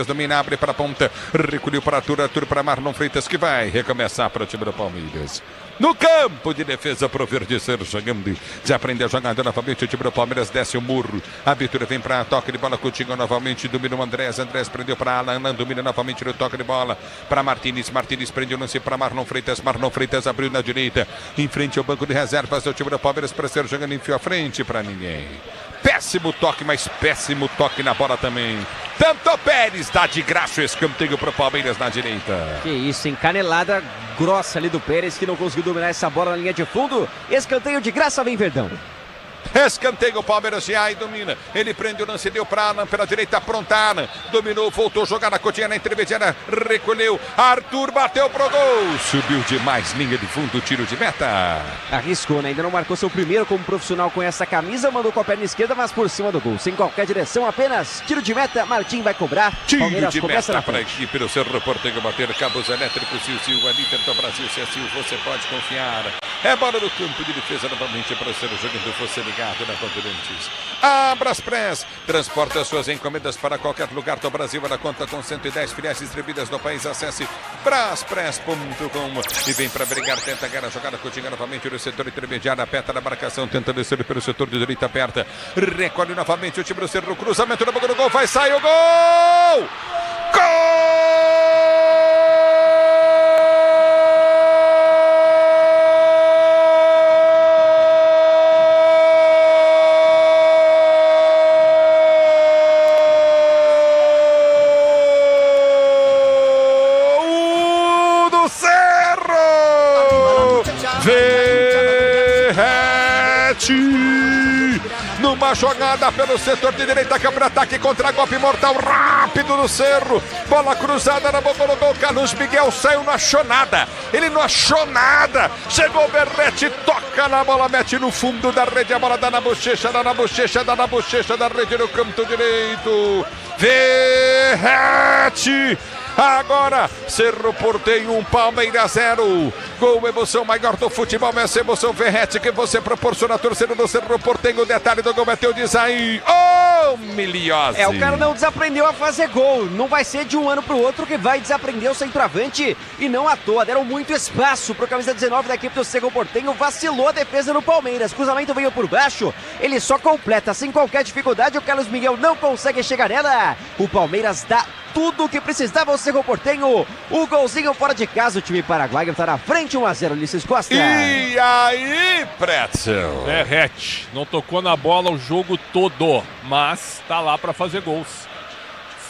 domina, abre para a ponta, recolheu para Arthur para Marlon Freitas, que vai recomeçar para o time do Palmeiras. No campo de defesa pro Verde ser jogando. Já aprendeu a jogada novamente. O time do Palmeiras desce o murro. A abertura vem para toque de bola. Coutinho novamente. Domina o Andrés. Andrés prendeu para Alan. Domina novamente no toque de bola para Martínez. Martínez prende o lance para Marlon Freitas. Marlon Freitas abriu na direita. Em frente ao banco de reservas do time do Palmeiras para ser jogando em fio à frente para ninguém. Péssimo toque, mas péssimo toque na bola também. Tanto Pérez dá de graça o escanteio para o Palmeiras na direita. Que isso, hein? Canelada grossa ali do Pérez, que não conseguiu dominar essa bola na linha de fundo. Escanteio de graça, vem Verdão. Escanteio, o Palmeiras já domina. Ele prende o lance, deu para Alan pela direita, pronta Alan. Dominou, voltou a jogar na Coutinho na intermediária, recolheu. Arthur bateu pro gol. Subiu demais, linha de fundo, tiro de meta. Arriscou, né? Ainda não marcou seu primeiro como profissional com essa camisa. Mandou com a perna esquerda, mas por cima do gol. Sem qualquer direção, apenas tiro de meta. Martim vai cobrar. Tiro Palmeiras de começa meta para a equipe do Cerro Porteño bater. Cabos elétricos, Sil, ali dentro do Brasil. Se é Sil, você pode confiar. É bola no campo de defesa novamente para ser jogando você ligado na Bandeirantes. A Braspress transporta suas encomendas para qualquer lugar do Brasil. Ela conta com 110 filiais distribuídas no país. Acesse braspress.com e vem para brigar. Tenta ganhar a jogada, Coutinho novamente no setor intermediário. Aperta na marcação, tenta descer pelo setor de direita, aperta. Recolhe novamente o time do Cerro. Cruzamento na boca do gol, vai sair o gol! Verratti! Numa jogada pelo setor de direita, contra-ataque, contra-golpe mortal, rápido no Cerro. Bola cruzada na boca do gol. Carlos Miguel saiu, não achou nada. Ele não achou nada. Chegou o Verratti, toca na bola, mete no fundo da rede. A bola dá na bochecha, dá na bochecha, dá na bochecha da rede no canto direito. Verratti! Agora, Cerro Porteño 1, Palmeiras 0. Gol, emoção maior do futebol, essa emoção Verratti que você proporciona a torcida do Cerro Porteño. O detalhe do gol é teu, diz aí, Miliose. O cara não desaprendeu a fazer gol. Não vai ser de um ano pro outro que vai desaprender o centroavante. E não à toa, deram muito espaço pro camisa 19 da equipe do Cerro Porteño. Vacilou a defesa do Palmeiras. Cruzamento veio por baixo. Ele só completa sem qualquer dificuldade. O Carlos Miguel não consegue chegar nela. O Palmeiras dá tudo o que precisava o Cerro Porteño. O golzinho fora de casa. O time paraguaio está na frente, 1-0, Ulisses Costa. E aí, Pretzel? Verratti não tocou na bola o jogo todo, mas tá lá para fazer gols.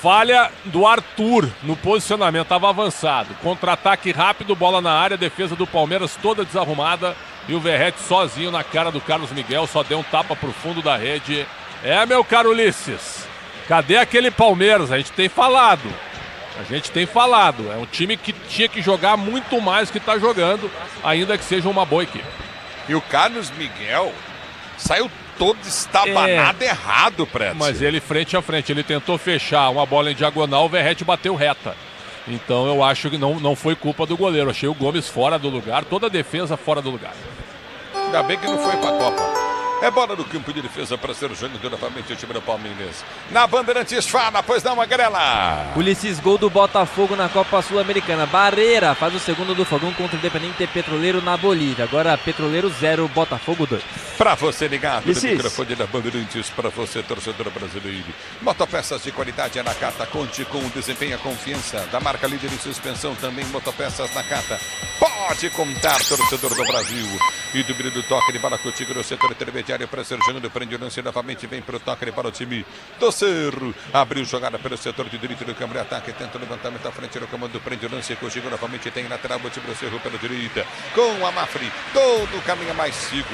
Falha do Arthur no posicionamento, estava avançado. Contra-ataque rápido, bola na área, defesa do Palmeiras toda desarrumada. E o Verratti sozinho na cara do Carlos Miguel, só deu um tapa pro fundo da rede. Meu caro Ulisses, cadê aquele Palmeiras? A gente tem falado. É um time que tinha que jogar muito mais do que está jogando, ainda que seja uma boa equipe. E o Carlos Miguel saiu todo estabanado errado, Preto. Mas ele frente a frente, ele tentou fechar uma bola em diagonal, o Verratti bateu reta. Então eu acho que não foi culpa do goleiro. Achei o Gomes fora do lugar, toda a defesa fora do lugar. Ainda bem que não foi pra Copa. É bola no campo de defesa para ser jogando novamente o time do Palmeiras. Na Bandeirantes fala, pois não, Magrela. Ulisses, gol do Botafogo na Copa Sul-Americana. Barreira faz o segundo do Fogão contra o Independente Petroleiro na Bolívia. Agora Petroleiro 0, Botafogo 2. Para você ligado no microfone da Bandeirantes, para você torcedor brasileiro. Motopeças de qualidade é na Cata. Conte com o desempenho e a confiança da marca líder em suspensão. Também motopeças na Cata. Pode contar, torcedor do Brasil. E do brilho do toque de bola contigo no setor intermediário. Para ser jogando, prende o lance novamente, vem para o toque para o time do Cerro. Abriu jogada pelo setor de direito do campo de ataque, tenta o levantamento à frente do comando, prende o lance, contigo novamente, tem lateral, o time do Cerro pela direita, com a Mafri, todo o caminho mais seguro.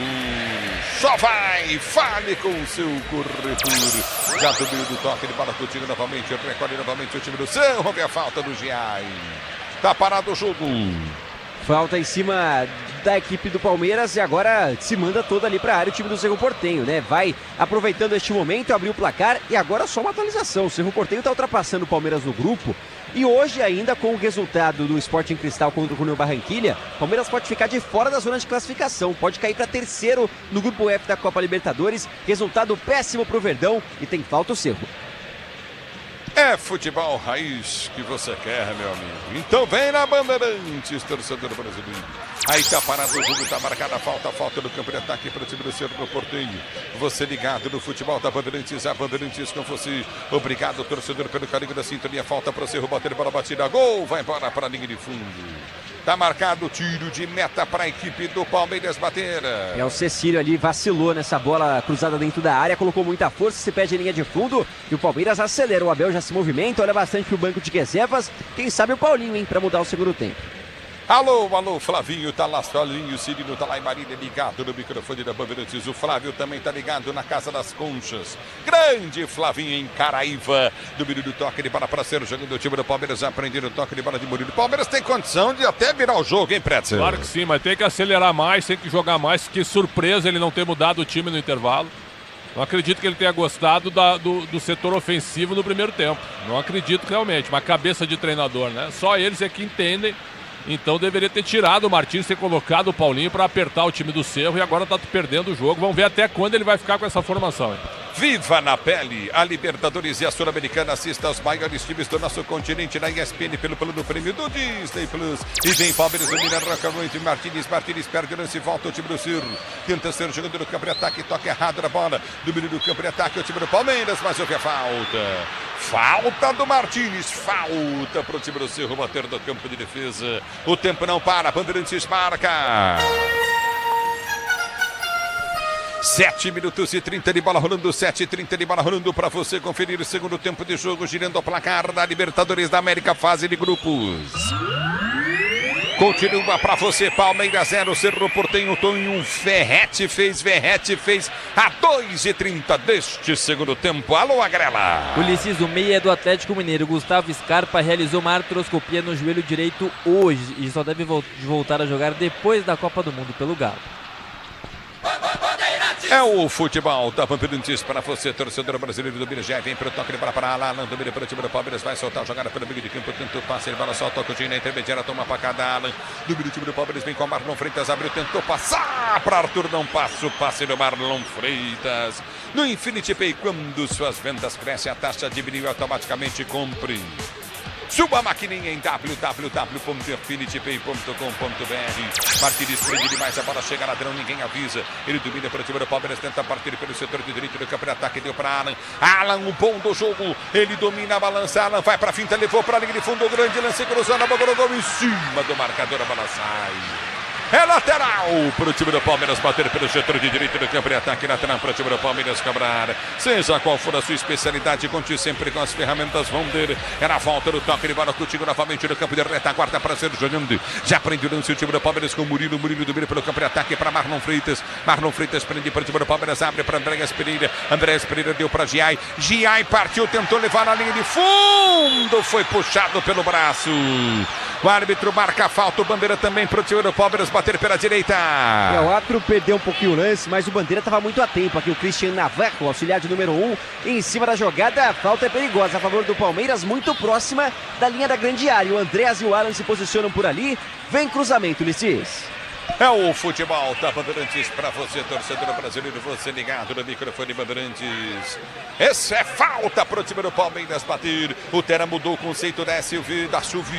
Só vai, fale com o seu corretor. Já do meio do toque de bola contigo novamente, recolhe novamente o time do Cerro, vê a falta do Giai. Tá parado o jogo. Falta em cima da equipe do Palmeiras e agora se manda toda ali para a área o time do Cerro Porteño, né? Vai aproveitando este momento, abriu o placar e agora só uma atualização. O Cerro Porteño está ultrapassando o Palmeiras no grupo e hoje ainda com o resultado do Sporting Cristal contra o Junior Barranquilla, o Palmeiras pode ficar de fora da zona de classificação, pode cair para terceiro no grupo F da Copa Libertadores. Resultado péssimo para o Verdão e tem falta o Cerro. É futebol raiz que você quer, meu amigo. Então vem na Bandeirantes, torcedor brasileiro. Aí tá parado o jogo, tá marcada a falta do campo de ataque para o time do Cerro Porteño. Você ligado no futebol da Bandeirantes, a Bandeirantes com você. Obrigado, torcedor, pelo carinho da sintonia. Falta para o Cerro bater bola batida. Gol, vai embora para a linha de fundo. Tá marcado o tiro de meta para a equipe do Palmeiras bater. O Cecílio ali vacilou nessa bola cruzada dentro da área, colocou muita força, se perde linha de fundo e o Palmeiras acelera. O Abel já se movimenta, olha bastante pro banco de reservas. Quem sabe o Paulinho, hein, para mudar o segundo tempo. Alô, Flavinho, tá lá, Solinho, Cirino tá lá em Marília, ligado no microfone da Bandeirantes. O Flávio também tá ligado na Casa das Conchas. Grande Flavinho em Caraíva, do Murilo do toque de bola para ser jogando o time do Palmeiras, aprendendo o toque de bola de Murilo. O Palmeiras tem condição de até virar o jogo, hein, Pretzel? Claro que sim, mas tem que acelerar mais, tem que jogar mais. Que surpresa ele não ter mudado o time no intervalo. Não acredito que ele tenha gostado do setor ofensivo no primeiro tempo. Não acredito realmente, uma cabeça de treinador, né? Só eles é que entendem. Então deveria ter tirado o Martins, ter colocado o Paulinho para apertar o time do Cerro e agora tá perdendo o jogo. Vamos ver até quando ele vai ficar com essa formação, hein? Viva na pele a Libertadores e a Sul-Americana. Assista aos maiores times do nosso continente na ESPN pelo plano prêmio do Disney Plus. E vem Palmeiras, domina Roca Noite. Martins perde o lance, volta o time do Cerro. Tenta ser jogando no campo de ataque, toca errado na bola. Domínio do campo de ataque, o time do Palmeiras, mas houve a falta. Falta do Martins, falta para o time do Cerro bater do campo de defesa. O tempo não para, Bandeirantes marca. 7 minutos e 30 de bola rolando, 7h30 de bola rolando para você conferir o segundo tempo de jogo, girando o placar da Libertadores da América, fase de grupos. Continua para você, Palmeiras 0, Cerro Porteño, Tonho, Verrete fez a 2:30 deste segundo tempo. Alô, Agrela. Ulisses, o meia do Atlético Mineiro, Gustavo Scarpa, realizou uma artroscopia no joelho direito hoje e só deve voltar a jogar depois da Copa do Mundo pelo Galo. É o futebol da Bandeirantes para você, torcedor brasileiro do Birajé. Vem para o toque de bola para Alan, domina para o time do Palmeiras, vai soltar a jogada pelo meio de campo, tenta o passe, ele bola só, toca o time na intermediária, toma para cada Alan, domina o time do Palmeiras, vem com o Marlon Freitas, abriu, tentou passar para Arthur, não passa o passe do Marlon Freitas. No Infinity Pay, quando suas vendas crescem, a taxa diminui automaticamente, compre. Suba a maquininha em www.infinitypay.com.br. Martins prende demais, a bola chega ladrão, ninguém avisa. Ele domina para o time do Palmeiras, tenta partir pelo setor de direito do campo de ataque, deu para Alan. Alan, o bom do jogo, ele domina a balança, Alan vai para a finta, levou para a linha de fundo, grande lance, cruzando a boca do gol em cima do marcador, a bola sai. É lateral para o time do Palmeiras bater pelo setor de direito do campo de ataque, lateral para o time do Palmeiras cobrar. Seja qual for a sua especialidade, conte sempre com as ferramentas Vonder. Era a volta do toque de bola contigo novamente no campo de retaguarda para ser jogando. Já prende o lance o time do Palmeiras com o Murilo domina pelo campo de ataque para Marlon Freitas. Marlon Freitas prende para o time do Palmeiras, abre para Andréas Pereira. Andréas Pereira deu para Giai. Giai partiu, tentou levar na linha de fundo, foi puxado pelo braço. O árbitro marca a falta, o Bandeira também para o time do Palmeiras bater pela direita. O árbitro perdeu um pouquinho o lance, mas o Bandeira estava muito a tempo. Aqui o Christian Navarro, auxiliar de número 1, em cima da jogada. A falta é perigosa a favor do Palmeiras, muito próxima da linha da grande área. O Andréas e o Alan se posicionam por ali. Vem cruzamento, Ulisses. É o futebol da Bandeirantes para você, torcedor brasileiro, você ligado no microfone Bandeirantes. Essa é falta para o time do Palmeiras bater. O Tera mudou o conceito da SUV, da SUV.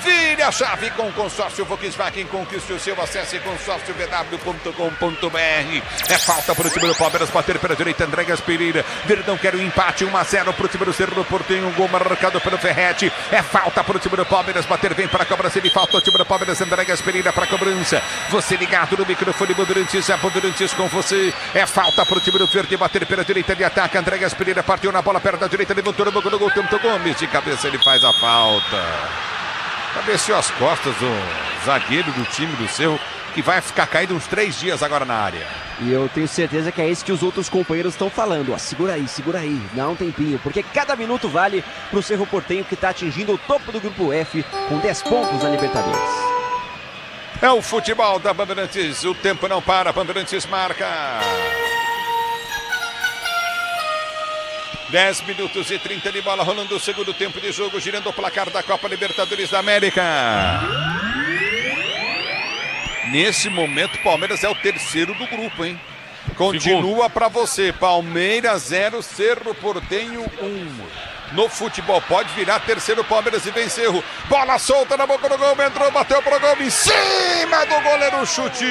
Vire a chave com o consórcio Volkswagen, conquiste o seu, acesse consórciovw.com.br. É falta para o time do Palmeiras bater pela direita, Andréas Pereira. Verdão quer o empate, 1-0 para o time do Cerro Porteño, um gol marcado pelo Ferretti. É falta para o time do Palmeiras bater, vem para a cobrança de falta, o time do Palmeiras, Andréas Pereira para a cobrança. Você ligado no microfone Bandeirantes, a Bandeirantes com você. É falta para o time do Verde bater pela direita de ataque. Andréas Pereira partiu na bola perto da direita, levantou no gol, tentou Gomes. De cabeça ele faz a falta. Cabeceou as costas do zagueiro do time do Cerro, que vai ficar caído uns 3 dias agora na área. E eu tenho certeza que é isso que os outros companheiros estão falando. Ó, segura aí, dá um tempinho, porque cada minuto vale para o Cerro Porteño, que está atingindo o topo do grupo F com 10 pontos na Libertadores. É o futebol da Bandeirantes, o tempo não para, Bandeirantes marca. 10 minutos e 30 de bola, rolando o segundo tempo de jogo, girando o placar da Copa Libertadores da América. Nesse momento, o Palmeiras é o terceiro do grupo, hein? Continua para você, Palmeiras 0, Cerro Porteño 1. No futebol pode virar terceiro Palmeiras e vem Cerro. Bola solta na boca do gol, entrou, bateu pro gol em cima do goleiro, chute.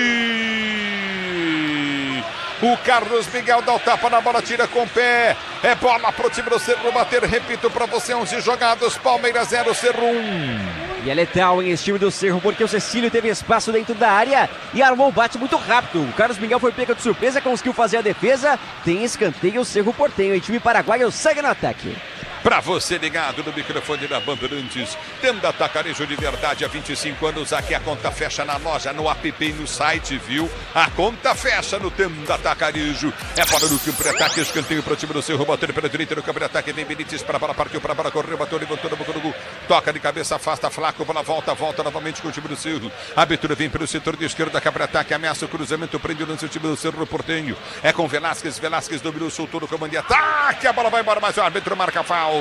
O Carlos Miguel dá o tapa na bola, tira com o pé. É bola pro time do Cerro bater, repito para você, 11 jogados, Palmeiras 0, Cerro 1. E é letal, hein, esse time do Cerro, porque o Cecílio teve espaço dentro da área e armou o bate muito rápido. O Carlos Miguel foi pego de surpresa, conseguiu fazer a defesa. Tem escanteio, o Cerro Porteño, e time paraguaio segue no ataque. Para você ligado no microfone da Bandeirantes, Tenda Atacarejo de verdade há 25 anos. Aqui a conta fecha na loja, no app e no site, viu? A conta fecha no Tenda Atacarejo. É bola no campo de ataque, escanteio para o time do Cerro, bater pela direita no campo de ataque. Vem Benítez para a bola, partiu para a bola, correu, bateu, levantou na boca do gol. Toca de cabeça, afasta, Flaco, bola volta novamente com o time do Cerro. A abertura vem pelo setor de esquerda, campo de ataque, ameaça o cruzamento, prende o lance o time do Cerro Porteño. É com Velasquez dominou, soltou no comando de ataque. A bola vai embora, mas o árbitro marca a falta.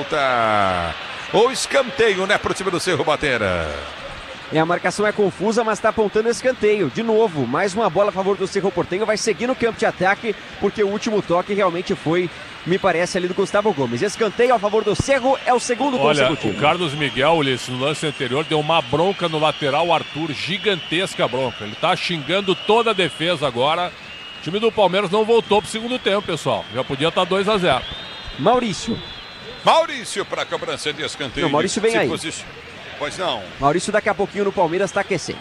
Ou escanteio, né, pro time do Cerro bater. A marcação é confusa, mas está apontando escanteio. De novo, mais uma bola a favor do Cerro Porteño. Vai seguir no campo de ataque, porque o último toque realmente foi, me parece, ali do Gustavo Gomes. Escanteio a favor do Cerro, é o segundo consecutivo. O Carlos Miguel, no lance anterior, deu uma bronca no lateral Arthur, gigantesca bronca. Ele tá xingando toda a defesa agora. O time do Palmeiras não voltou pro segundo tempo, pessoal. Já podia estar 2-0. Maurício para a cobrança de escanteio. Não, Maurício vem aí. Pois não. Maurício daqui a pouquinho no Palmeiras está aquecendo.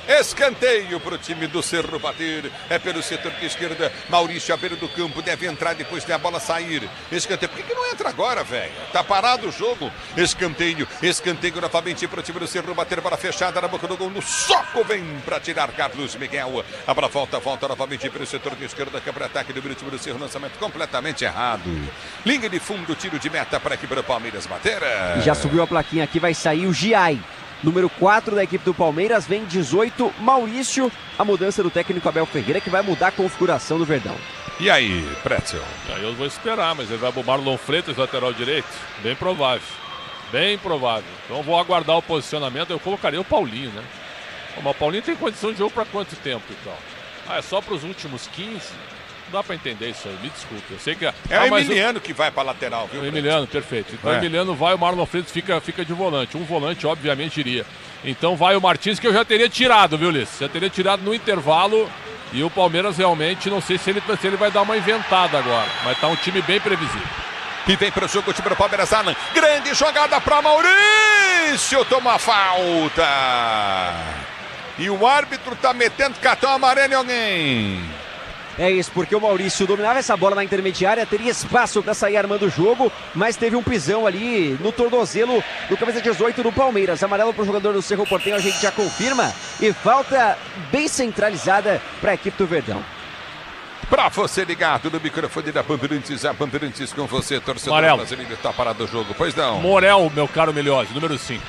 Escanteio para o time do Cerro bater. É pelo setor de esquerda. Maurício à beira do campo. Deve entrar depois da bola sair. Escanteio. Por que não entra agora, velho? Tá parado o jogo. Escanteio. Escanteio novamente para o time do Cerro bater. Bola fechada na boca do gol. No soco vem para tirar Carlos Miguel. A bola volta novamente pelo setor de esquerda. Quebra-ataque do time do Cerro. Lançamento completamente errado. Linha de fundo. Tiro de meta para a equipe do Palmeiras bater. E já subiu a plaquinha aqui. Vai sair o Giai. Número 4 da equipe do Palmeiras, vem 18, Maurício, a mudança do técnico Abel Ferreira, que vai mudar a configuração do Verdão. E aí, Pretzel? Aí eu vou esperar, mas ele vai pro Marlon Freitas, lateral direito, bem provável. Bem provável. Então vou aguardar o posicionamento, eu colocaria o Paulinho, né? Mas o Paulinho tem condição de jogo para quanto tempo, então? É só para os últimos 15? Não dá pra entender isso aí, me desculpe. Eu sei que o Emiliano que vai pra lateral, viu? O Emiliano, perfeito. Então o Emiliano vai, o Marlon Freitas fica de volante. Um volante, obviamente, iria. Então vai o Martins, que eu já teria tirado, viu, Ulisses? Já teria tirado no intervalo. E o Palmeiras realmente, não sei se ele vai dar uma inventada agora. Mas tá um time bem previsível. E vem para o jogo o time do Palmeiras, Alan. Grande jogada para Maurício. Toma a falta. E o árbitro tá metendo cartão amarelo em alguém. É isso, porque o Maurício dominava essa bola na intermediária, teria espaço para sair armando o jogo, mas teve um pisão ali no tornozelo do camisa 18 do Palmeiras. Amarelo para o jogador do Cerro Porteño, a gente já confirma. E falta bem centralizada para a equipe do Verdão. Para você ligado no microfone da Bandeirantes, a Bandeirantes com você, torcedor brasileiro, está parado o jogo, pois não? Morel, meu caro Melhose, número 5.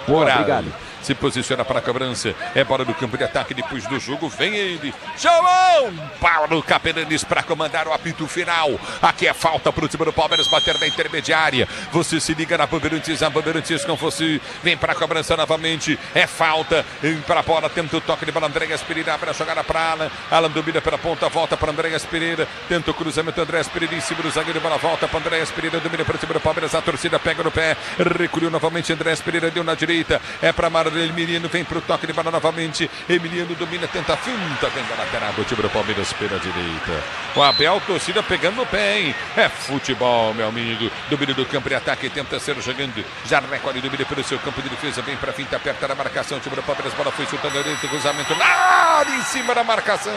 Boa, obrigado. Se posiciona para a cobrança, é bola do campo de ataque, depois do jogo vem ele, João Paulo Capelanes para comandar o apito final. Aqui é falta para o time do Palmeiras bater na intermediária. Você se liga na Bandeirantes, a Bandeirantes com você, vem para a cobrança novamente, é falta, para a bola, tenta o toque de bola, Andréas Pereira para a jogada para Alan, Alan domina pela ponta, volta para Andréas Pereira, tenta o cruzamento, Andréas Pereira em cima do zagueiro, bola volta para Andréas Pereira, domina para o time do Palmeiras, a torcida pega no pé, recolheu novamente, Andréas Pereira deu na direita, é para Marlon Emiliano, vem para o toque de bola novamente. Emiliano domina, tenta a finta, vem da lateral do time do Palmeiras pela direita. O Abel, torcida pegando no pé, hein? É futebol, meu amigo. Domínio do campo de ataque, tenta ser jogando. Já recolhe, domina pelo seu campo de defesa, vem para a finta, aperta na marcação. O time do Palmeiras, bola foi chutando a direita, cruzamento lá em cima da marcação.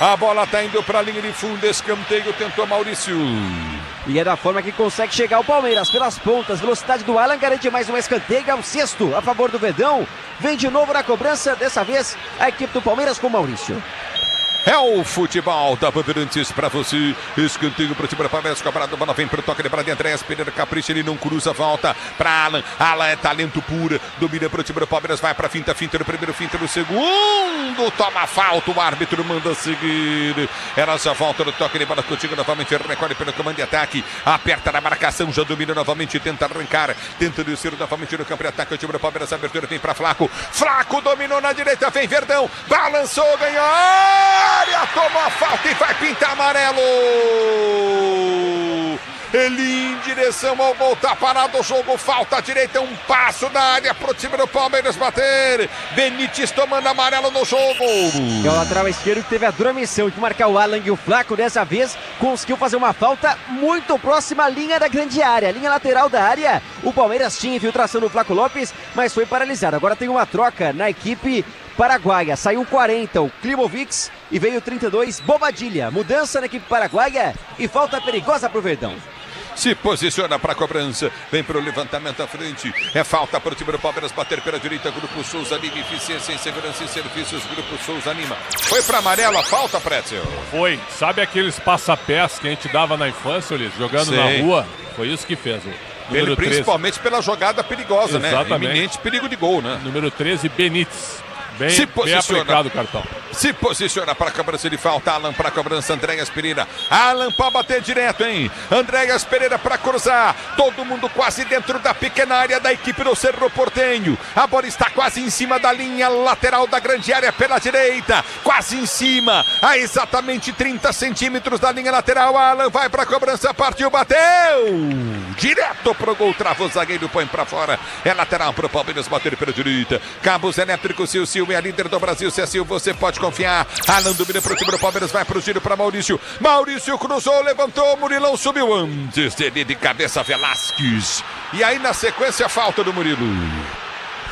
A bola está indo para a linha de fundo, escanteio, tentou Maurício. E é da forma que consegue chegar o Palmeiras, pelas pontas, velocidade do Alan, garante mais um escanteio, é o 6º a favor do Verdão. Vem de novo na cobrança, dessa vez a equipe do Palmeiras com Maurício. É o futebol da Bandeirantes para você. Escanteio para o time do Palmeiras. Cobrado, bola vem para o toque de bola de Andréas Pereira. Capricha, ele não cruza, volta para Alan. Alan é talento puro. Domina para o time do Palmeiras. Vai para a finta no primeiro, finta no segundo. Toma falta, o árbitro manda seguir. Ela já volta no toque de bola contigo novamente. Recolhe pelo comando de ataque. Aperta na marcação, já domina novamente. Tenta arrancar. Tenta descer novamente no campo de ataque. O time do Palmeiras. A abertura vem para Flaco. Flaco dominou na direita. Vem Verdão. Balançou, ganhou. Tomou a falta e vai pintar amarelo. Ele em direção ao gol, tá parado o jogo, falta à direita, um passo na área pro time do Palmeiras bater. Benítez tomando amarelo no jogo. É o lateral esquerdo que teve a dura missão de marcar o Alan, e o Flaco dessa vez conseguiu fazer uma falta muito próxima à linha da grande área, linha lateral da área. O Palmeiras tinha infiltração no Flaco Lopes, mas foi paralisado. Agora tem uma troca na equipe paraguaia. Saiu 40, o Klimovic, e veio 32, Bobadilha. Mudança na equipe paraguaia e falta perigosa pro Verdão. Se posiciona para a cobrança, vem para o levantamento à frente, é falta para o time do Palmeiras bater pela direita, Grupo Souza anima, eficiência em segurança e serviços, Grupo Souza anima. Foi para amarelo a falta, Pretzel? Foi, sabe aqueles passapés que a gente dava na infância, Ulisses, jogando na rua? Foi isso que fez. Ele, principalmente pela jogada perigosa, exatamente, né? Iminente perigo de gol, né? Número 13, Benítez. Bem aplicado o cartão. Se posiciona para a cobrança de falta. Alan para a cobrança, Andréas Pereira. Alan para bater direto, hein? Andréas Pereira para cruzar. Todo mundo quase dentro da pequena área da equipe do Cerro Porteño. A bola está quase em cima da linha lateral da grande área pela direita. Quase em cima. A exatamente 30 centímetros da linha lateral. Alan vai para a cobrança, partiu, bateu. Direto pro gol, travou o zagueiro, põe para fora. É lateral para o Palmeiras bater pela direita. Cabos elétricos, Silvio é a líder do Brasil. Se é Silvio, você pode confiar. Alan domina pro time do Palmeiras, vai pro giro para Maurício. Maurício cruzou, levantou, Murilão subiu antes dele de cabeça, Velasquez. E aí na sequência, falta do Murilo.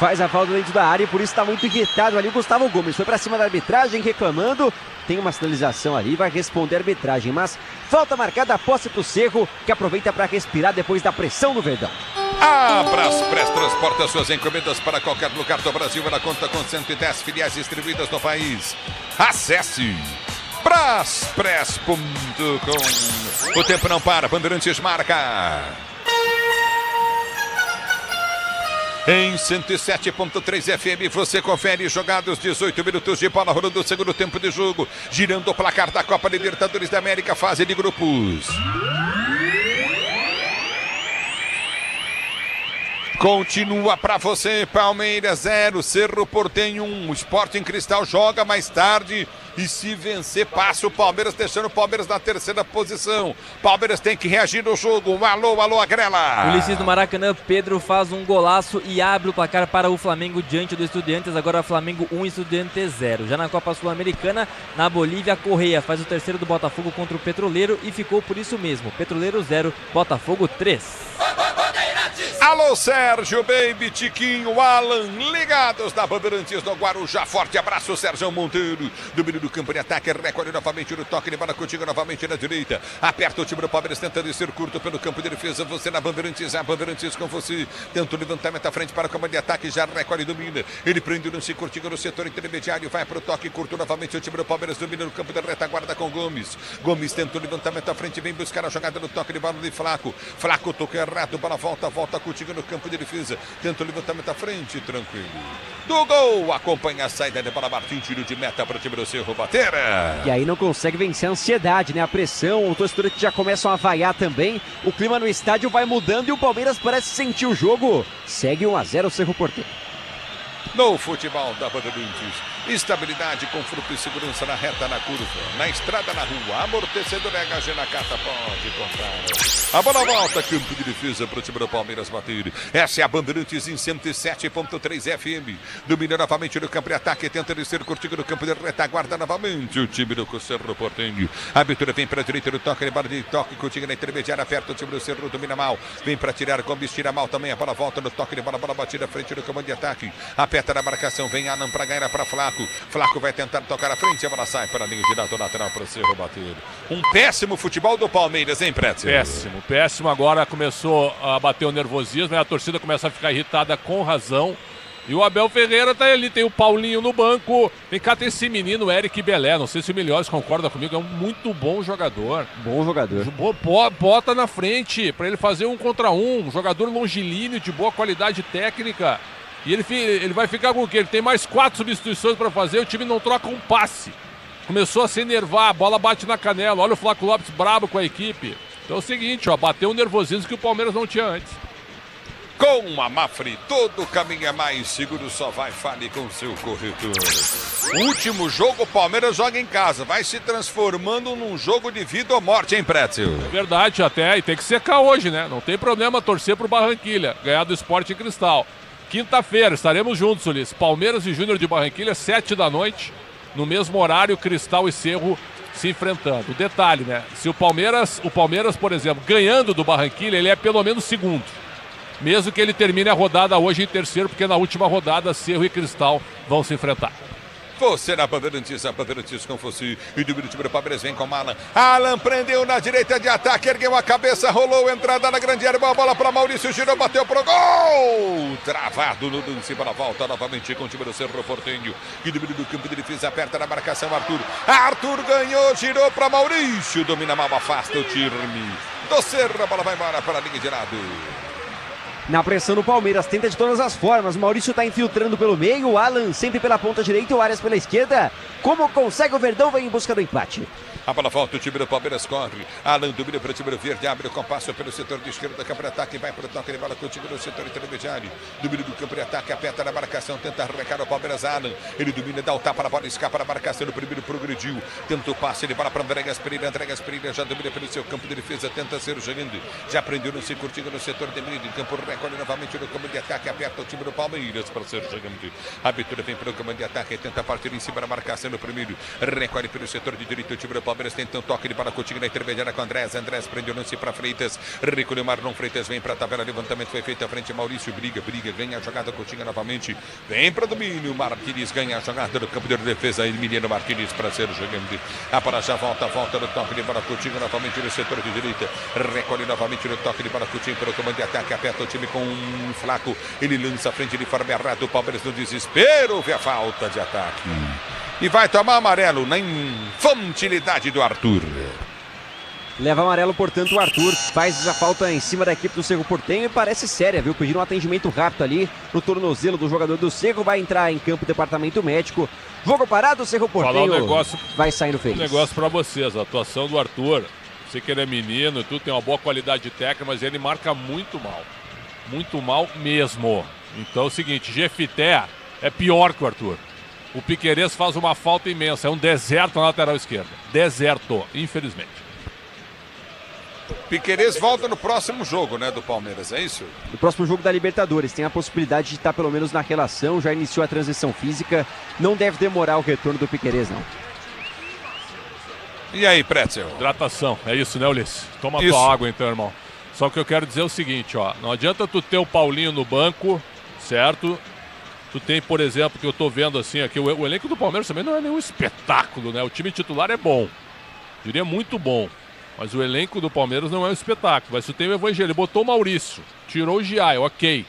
faz a falta dentro da área e por isso está muito irritado ali o Gustavo Gomes. Foi para cima da arbitragem reclamando. Tem uma sinalização ali, vai responder a arbitragem, mas falta marcada, a posse para o Cerro, que aproveita para respirar depois da pressão do Verdão. A Braspress transporta suas encomendas para qualquer lugar do Brasil. Ela conta com 110 filiais distribuídas no país. Acesse braspress.com. O tempo não para, Bandeirantes marca. Em 107.3 FM, você confere jogados 18 minutos de bola rolando o segundo tempo de jogo. Girando o placar da Copa Libertadores da América, fase de grupos. Continua pra você, Palmeiras 0, Cerro Porteño 1. O Sporting Cristal joga mais tarde e se vencer passa o Palmeiras, deixando o Palmeiras na terceira posição. Palmeiras tem que reagir no jogo. Alô, alô, Agrela. Ulisses do Maracanã, Pedro faz um golaço e abre o placar para o Flamengo diante do Estudiantes. Agora Flamengo 1, Estudiantes 0. Já na Copa Sul-Americana, na Bolívia, Correia faz o terceiro do Botafogo contra o Petroleiro e ficou por isso mesmo. Petroleiro 0, Botafogo 3. Alô, Sérgio, Baby, Tiquinho, Alan, ligados na Bandeirantes do Guarujá. Forte abraço, Sérgio Monteiro. Domínio do campo de ataque, recorde novamente no toque de bola contigo, novamente na direita. Aperta o time do Palmeiras, tenta descer curto pelo campo de defesa. Você na Bandeirantes, a Bandeirantes com você. Tenta o levantamento à frente para o campo de ataque, já recorde e domina. Ele prende o lance curtinho no setor intermediário, vai para o toque curto novamente. O time do Palmeiras domina no campo de retaguarda com Gomes. Gomes tenta o levantamento à frente, vem buscar a jogada no toque de bola de Flaco. Flaco toca errado, bola volta contigo no campo de defesa. Tenta o levantamento à frente, tranquilo. Do gol, acompanha a saída de bola, Martim, tiro de meta para o time do Cerro bater. E aí não consegue vencer a ansiedade, né? A pressão, o torcedor que já começam a vaiar também. O clima no estádio vai mudando e o Palmeiras parece sentir o jogo. Segue 1-0 o Cerro Porteño. No futebol da Bandeirantes, estabilidade, conforto e segurança na reta, na curva, na estrada, na rua, amortecedor HG na carta, pode comprar. A bola volta, campo de defesa para o time do Palmeiras bater. Essa é a Bandeirantes em 107.3 FM. Domina novamente no campo de ataque, tenta descer curtindo no campo de retaguarda novamente. O time do Cerro Porteño. A abertura vem para a direita no toque, bola de toque, curtindo na intermediária, aperta o time do Cerro, domina mal. Vem para tirar, Gomes tira mal também, a bola volta no toque de bola batida à frente do comando de ataque. Aperta na marcação, vem Alan para ganhar para Flaco. Flaco vai tentar tocar à frente, a bola sai para a linha de lado lateral para o Cerro bater. Um péssimo futebol do Palmeiras, hein, Pretzel? Péssimo. Agora começou a bater o nervosismo, né? A torcida começa a ficar irritada com razão. E o Abel Ferreira tá ali, tem o Paulinho no banco. Vem cá, tem esse menino, Eric Belé. Não sei se o Milhões concorda comigo, é um muito bom jogador. Bom jogador. Bota na frente para ele fazer 1 contra 1. Um jogador longilíneo, de boa qualidade técnica. E ele vai ficar com o quê? Ele tem mais 4 substituições para fazer, o time não troca um passe. Começou a se enervar, a bola bate na canela. Olha o Flaco Lopes brabo com a equipe. Então é o seguinte, ó, bateu um nervosismo que o Palmeiras não tinha antes. Com a Mafre, todo caminho é mais seguro, só vai, fale com seu corretor. O último jogo, o Palmeiras joga em casa, vai se transformando num jogo de vida ou morte, hein, Pretzel? É verdade, até, e tem que secar hoje, né? Não tem problema torcer pro Barranquilha, ganhar do Sporting Cristal. Quinta-feira, estaremos juntos, Ulisses. Palmeiras e Júnior de Barranquilha, 7 da noite, no mesmo horário, Cristal e Cerro se enfrentando. Detalhe, né? Se o Palmeiras, por exemplo, ganhando do Barranquilha, ele é pelo menos segundo. Mesmo que ele termine a rodada hoje em terceiro, porque na última rodada, Cerro e Cristal vão se enfrentar. Você na Bandeirantes, a Bandeirantes com você. E do time do Palmeiras vem com Alan. Alan prendeu na direita de ataque, ergueu a cabeça, rolou, entrada na grande área, bola para Maurício, girou, bateu pro gol! Travado no lance, para a volta novamente com o time do Cerro Porteño. E do campo de defesa, aperta na marcação, Arthur ganhou, girou para Maurício, domina mal, afasta o time do Cerro, a bola vai embora para a linha de lado. Na pressão do Palmeiras, tenta de todas as formas. Maurício está infiltrando pelo meio. O Alan sempre pela ponta direita e o Arias pela esquerda. Como consegue o Verdão, vem em busca do empate. A bola volta, o time do Palmeiras corre. Alan domina para o time do Verde, abre o compasso pelo setor de esquerda do campo de ataque, vai para o toque de bola com o time do setor intermediário. Domina do campo de ataque, aperta na marcação, tenta arrancar o Palmeiras. Alan, ele domina, dá o tapa, a bola escapa na marcação, no primeiro progrediu. Tenta o passe, ele bola para Andréas Pereira, já domina pelo seu campo de defesa, tenta ser jogando. Já prendeu no se curtindo no setor de meio, campo recolhe novamente no campo de ataque, aperta o time do Palmeiras para ser jogando. A abertura vem para o campo de ataque, tenta partir em cima da marcação no primeiro. Recolhe pelo setor de direito, o time do Palmeiras. Palmeiras tenta um toque de para Coutinho na intermediária com Andrés. Andrés prende o lance para Freitas. Recolheu Marlon Freitas, vem para a tabela. Levantamento foi feito à frente. Maurício briga, ganha a jogada. Coutinho novamente. Vem para domínio. Martínez ganha a jogada do campo de defesa. Emiliano Martínez para ser jogando. A para já volta no toque de para Coutinho novamente no setor de direita. Recolhe novamente no toque de para Coutinho pelo comando de ataque. Aperta o time com um Flaco. Ele lança a frente de forma errada. O Palmeiras no desespero. Vê a falta de ataque. E vai tomar amarelo na infantilidade do Arthur. Leva amarelo, portanto, o Arthur faz a falta em cima da equipe do Cerro Porteño e parece séria, viu? Pedindo um atendimento rápido ali no tornozelo do jogador do Cerro. Vai entrar em campo o departamento médico. Jogo parado, o Cerro Porteño vai saindo feliz. Um negócio pra vocês, a atuação do Arthur. Sei que ele é menino e tudo, tem uma boa qualidade técnica, mas ele marca muito mal. Muito mal mesmo. Então é o seguinte, Jefité é pior que o Arthur. O Piquerez faz uma falta imensa. É um deserto na lateral esquerda. Deserto, infelizmente. Piquerez volta no próximo jogo, né, do Palmeiras, é isso? No próximo jogo da Libertadores. Tem a possibilidade de estar pelo menos na relação. Já iniciou a transição física. Não deve demorar o retorno do Piquerez, não. E aí, Pretzel? Hidratação, é isso, né, Ulisses? Toma isso. tua água então, irmão. Só que eu quero dizer o seguinte, ó. Não adianta tu ter o Paulinho no banco, certo? Tu tem, por exemplo, que eu tô vendo assim aqui, o elenco do Palmeiras também não é nenhum espetáculo, né? O time titular é bom, diria muito bom, mas o elenco do Palmeiras não é um espetáculo. Mas tu tem o Evangelho, ele botou o Maurício, tirou o Giai, ok,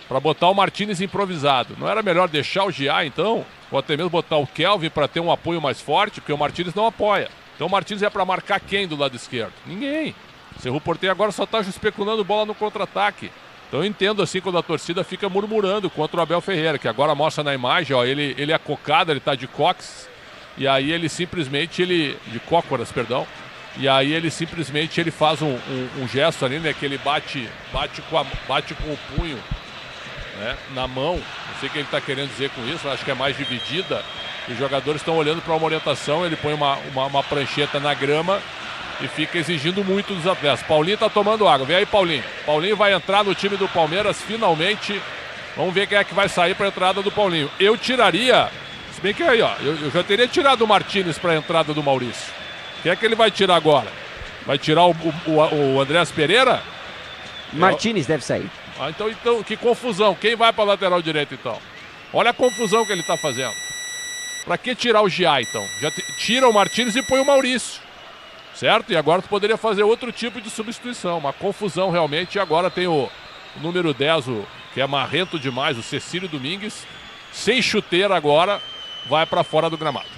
para botar o Martínez improvisado. Não era melhor deixar o Giai, então? Ou até mesmo botar o Kelvin para ter um apoio mais forte, porque o Martínez não apoia. Então o Martínez é para marcar quem do lado esquerdo? Ninguém. O Cerro Porteño agora só tá especulando bola no contra-ataque. Então eu entendo assim quando a torcida fica murmurando contra o Abel Ferreira, que agora mostra na imagem, ó, ele é cocado, ele tá de cox, e aí ele simplesmente, de cócoras, perdão, e aí ele simplesmente ele faz um gesto ali, né, que ele bate com o punho, né, na mão. Não sei o que ele tá querendo dizer com isso, acho que é mais dividida, e os jogadores estão olhando para uma orientação, ele põe uma prancheta na grama, e fica exigindo muito dos atletas. Paulinho tá tomando água. Vem aí, Paulinho. Paulinho vai entrar no time do Palmeiras finalmente. Vamos ver quem é que vai sair para a entrada do Paulinho. Eu tiraria, se bem que aí, ó, eu já teria tirado o Martínez para a entrada do Maurício. Quem é que ele vai tirar agora? Vai tirar o Andrés Pereira? Martínez deve sair. Então, que confusão. Quem vai para a lateral direita, então? Olha a confusão que ele tá fazendo. Para que tirar o Giai, então? Tira o Martínez e põe o Maurício. Certo? E agora tu poderia fazer outro tipo de substituição. Uma confusão realmente. E agora tem o número 10, que é marrento demais, o Cecílio Domingues. Sem chuteira agora, vai para fora do gramado.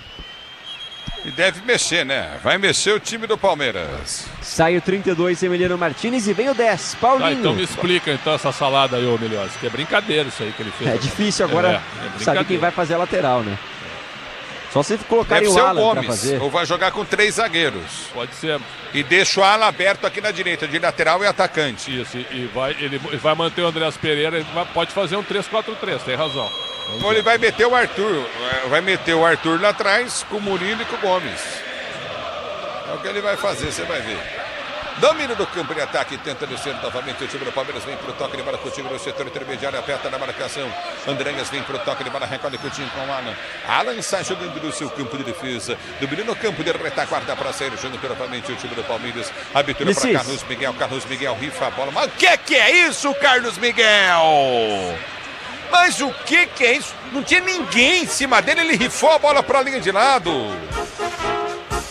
E deve mexer, né? Vai mexer o time do Palmeiras. Sai o 32, Emiliano Martínez, e vem o 10, Paulinho. Então me explica então essa salada aí, ô Milhões. Que é brincadeira isso aí que ele fez. É difícil agora saber quem vai fazer a lateral, né? Só se colocarem o Alan para fazer. Ou vai jogar com 3 zagueiros. Pode ser. E deixa o Alan aberto aqui na direita, de lateral e atacante. Isso, ele vai manter o Andrés Pereira, ele pode fazer um 3-4-3, tem razão. Ou ele vai meter o Arthur. Vai meter o Arthur lá atrás, com o Murilo e com o Gomes. É o que ele vai fazer, você vai ver. Domínio do campo de ataque, tenta descer novamente o time do Palmeiras, vem pro toque de bola, Coutinho no setor intermediário, aperta na marcação. Andréas vem pro toque de bola, recolhe Coutinho com o Alan. Alan sai jogando no seu campo de defesa, domínio no campo de retaguarda para sair, jogando novamente o time do Palmeiras. Abertura para Carlos Miguel rifa a bola. Mas o que é isso, Carlos Miguel? Mas o que é isso? Não tinha ninguém em cima dele, ele rifou a bola para a linha de lado.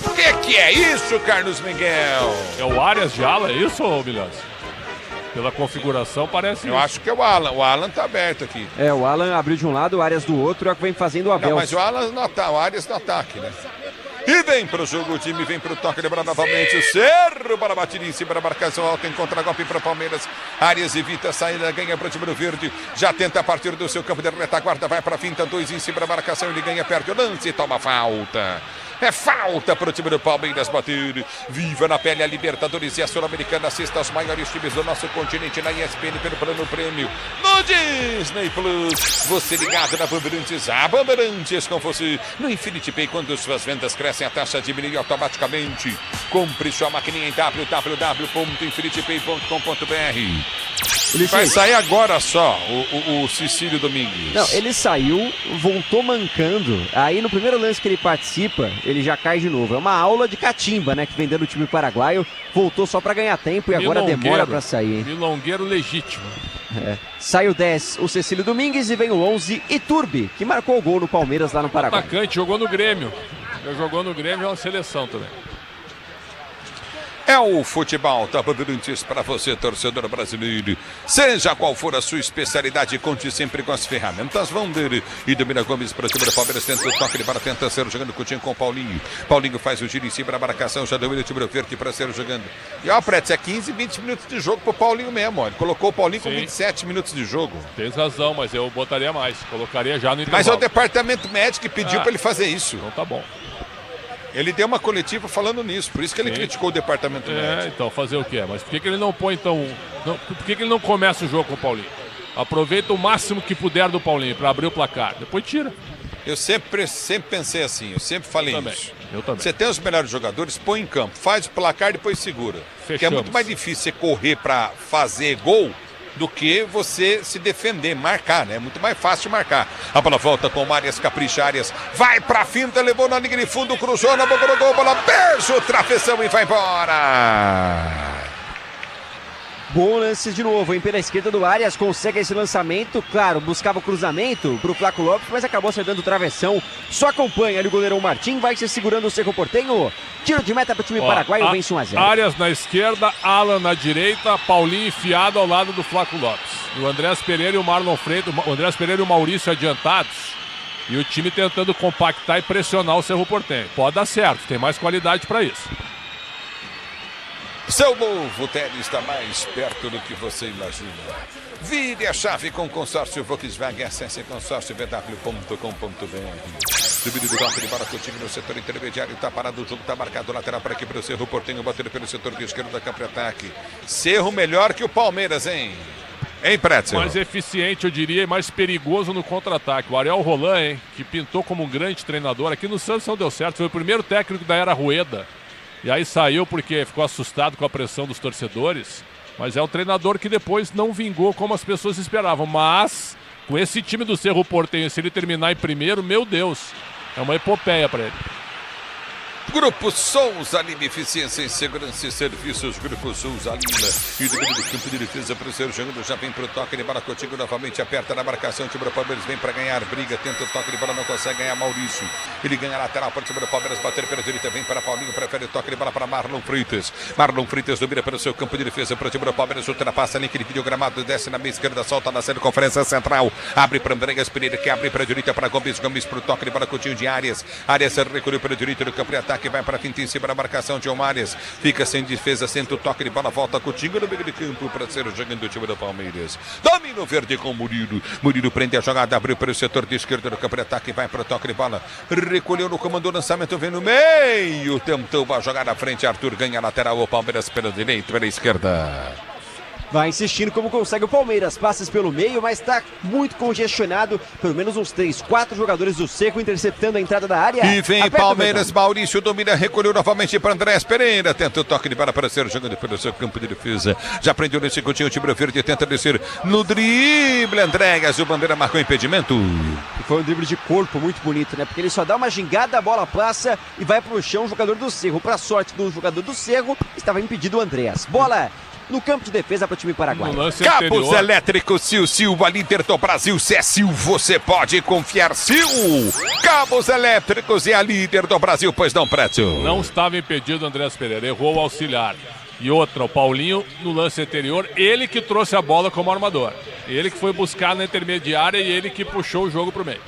O que é isso, Carlos Miguel? É o Arias de ala, é isso, Milhões? Pela configuração parece Eu acho que é o Alan. O Alan tá aberto aqui. É, o Alan abriu de um lado, o Arias do outro, é o que vem fazendo o Abel. Não, mas o Alan não tá, o Arias no ataque, né? E vem pro jogo, o time vem pro toque de bola novamente. O Cerro, bola batida em cima da marcação alta, em contra-golpe para Palmeiras. Arias evita a saída, ganha pro time do Verde. Já tenta a partir do seu campo de retaguarda, vai pra finta, 2 em cima da marcação. Ele ganha, perde o lance e toma falta. É falta para o time do Palmeiras bater. Viva na pele a Libertadores e a Sul-Americana. Assista aos maiores times do nosso continente na ESPN pelo Plano Prêmio. No Disney Plus. Você ligado na Bandeirantes. A Bandeirantes com você. No Infinity Pay, quando suas vendas crescem, a taxa diminui automaticamente. Compre sua maquininha em www.infinitypay.com.br. Vai sair agora só o Cecílio Domingues. Não, ele saiu, voltou mancando. Aí no primeiro lance que ele participa, ele já cai de novo. É uma aula de catimba, né? Que vem dando o time paraguaio. Voltou só pra ganhar tempo e agora demora pra sair, hein? Milongueiro legítimo. Sai o 10, o Cecílio Domingues, e vem o 11, Iturbe, que marcou o gol no Palmeiras lá no Paraguai. Atacante, jogou no Grêmio. Já jogou no Grêmio, é uma seleção também. É o futebol da Bandeirantes para você, torcedor brasileiro. Seja qual for a sua especialidade, conte sempre com as ferramentas Wander. E Domina Gomes para o time do Palmeiras, tenta o toque de bola, tenta ser jogando Coutinho com o Paulinho. Paulinho faz o giro em cima da marcação, já deu ele o time verde para ser jogando. E ó, Pretz, é 15, 20 minutos de jogo pro Paulinho mesmo, ó. Ele colocou o Paulinho com 27 minutos de jogo. Tem razão, mas eu botaria mais. Colocaria já no intervalo. Mas é o departamento médico que pediu para ele fazer isso. Então tá bom. Ele deu uma coletiva falando nisso, por isso que ele criticou o departamento médico. Então, fazer o quê? Mas por que ele não põe, então... por que ele não começa o jogo com o Paulinho? Aproveita o máximo que puder do Paulinho para abrir o placar, depois tira. Eu sempre pensei assim, eu sempre falei isso. Eu também. Você tem os melhores jogadores, põe em campo, faz o placar e depois segura. Porque é muito mais difícil você correr para fazer gol do que você se defender, marcar, né? É muito mais fácil marcar. A bola volta com o Arias, capricha Arias, vai pra finta, levou na linha de fundo, cruzou na boca do gol, bola beijo, travessão e vai embora. Bom lance de novo, hein? Pela esquerda do Arias, consegue esse lançamento, claro, buscava o cruzamento pro Flaco Lopes, mas acabou acertando o travessão. Só acompanha ali o goleirão Martim, vai se segurando o Cerro Porteño. Tiro de meta pro time paraguaio, vence 1-0. Arias na esquerda, Alan na direita, Paulinho enfiado ao lado do Flaco Lopes. E o Andrés Pereira e o Marlon Freitas, o Andrés Pereira e o Maurício adiantados. E o time tentando compactar e pressionar o Cerro Porteño. Pode dar certo, tem mais qualidade para isso. Seu novo tênis está mais perto do que você imagina. Vire a chave com o consórcio Volkswagen. Acesse consórciovw.com.br. Subido de golpe de bola contigo no setor intermediário. Está parado o jogo, está marcado lateral para aqui para o Cerro Porteño. Batendo pelo setor de esquerda da campo de ataque. Cerro melhor que o Palmeiras, hein? Hein, Pretzel? Mais eficiente, eu diria, e mais perigoso no contra-ataque. O Ariel Roland, hein? Que pintou como um grande treinador. Aqui no Santos não deu certo. Foi o primeiro técnico da era Rueda. E aí saiu porque ficou assustado com a pressão dos torcedores. Mas é um treinador que depois não vingou como as pessoas esperavam. Mas, com esse time do Cerro Porteño, se ele terminar em primeiro, meu Deus, é uma epopeia para ele. Grupo Souza Lima, eficiência em segurança e serviços. Grupo Souza Lima. E do meio do campo de defesa para o seu jogando. Já vem para o toque de bola contigo novamente. Aperta na marcação. O time do Palmeiras vem para ganhar. Briga, tenta o toque de bola, não consegue ganhar. Maurício. Ele ganha a lateral para o time do Palmeiras. Bater pela direita. Vem para Paulinho. Prefere o toque de bola para Marlon Freitas. Marlon Freitas domina para o seu campo de defesa. Para o time do Palmeiras. Ultrapassa ali. Aquele vídeo gramado. Desce na meia esquerda. Solta na circunferência central. Abre para Andreas Pereira. Que abre para a direita para Gomes. Gomes para o toque de bola contigo de Arias. Arias recolheu para a direita do campo de ataque. Vai para a finta em cima da marcação de Omarias. Fica sem defesa, senta o toque de bola, volta Coutinho no meio de campo para ser jogando o time do Palmeiras. Domina o verde com o Murilo. Murilo prende a jogada, abriu para o setor de esquerda do campo de ataque, vai para o toque de bola. Recolheu no comando, o lançamento vem no meio. Tentou a jogada à frente, Arthur ganha a lateral, o Palmeiras pela direita, pela esquerda. Vai insistindo como consegue o Palmeiras, passes pelo meio, mas está muito congestionado, pelo menos uns 3, 4 jogadores do Cerro interceptando a entrada da área. E vem Aperta Palmeiras, Maurício domina, recolheu novamente para Andrés Pereira, tenta o toque de bola para ser jogando pelo seu campo de defesa, já prendeu nesse Coutinho, o time verde tenta descer no drible, Andréas, o Bandeira marcou impedimento. E foi um drible de corpo muito bonito, né? Porque ele só dá uma gingada, a bola passa e vai pro chão o jogador do Cerro. Para sorte do jogador do Cerro, estava impedido o Andrés. Bola no campo de defesa para o time paraguaio. Cabos elétricos Sil, a líder do Brasil. Se é Sil, você pode confiar. Sil, cabos elétricos é a líder do Brasil, pois não, Prédio? Não estava impedido o Andrés Pereira, errou o auxiliar. E outra, o Paulinho, no lance anterior, ele que trouxe a bola como armador. Ele que foi buscar na intermediária e ele que puxou o jogo para o meio.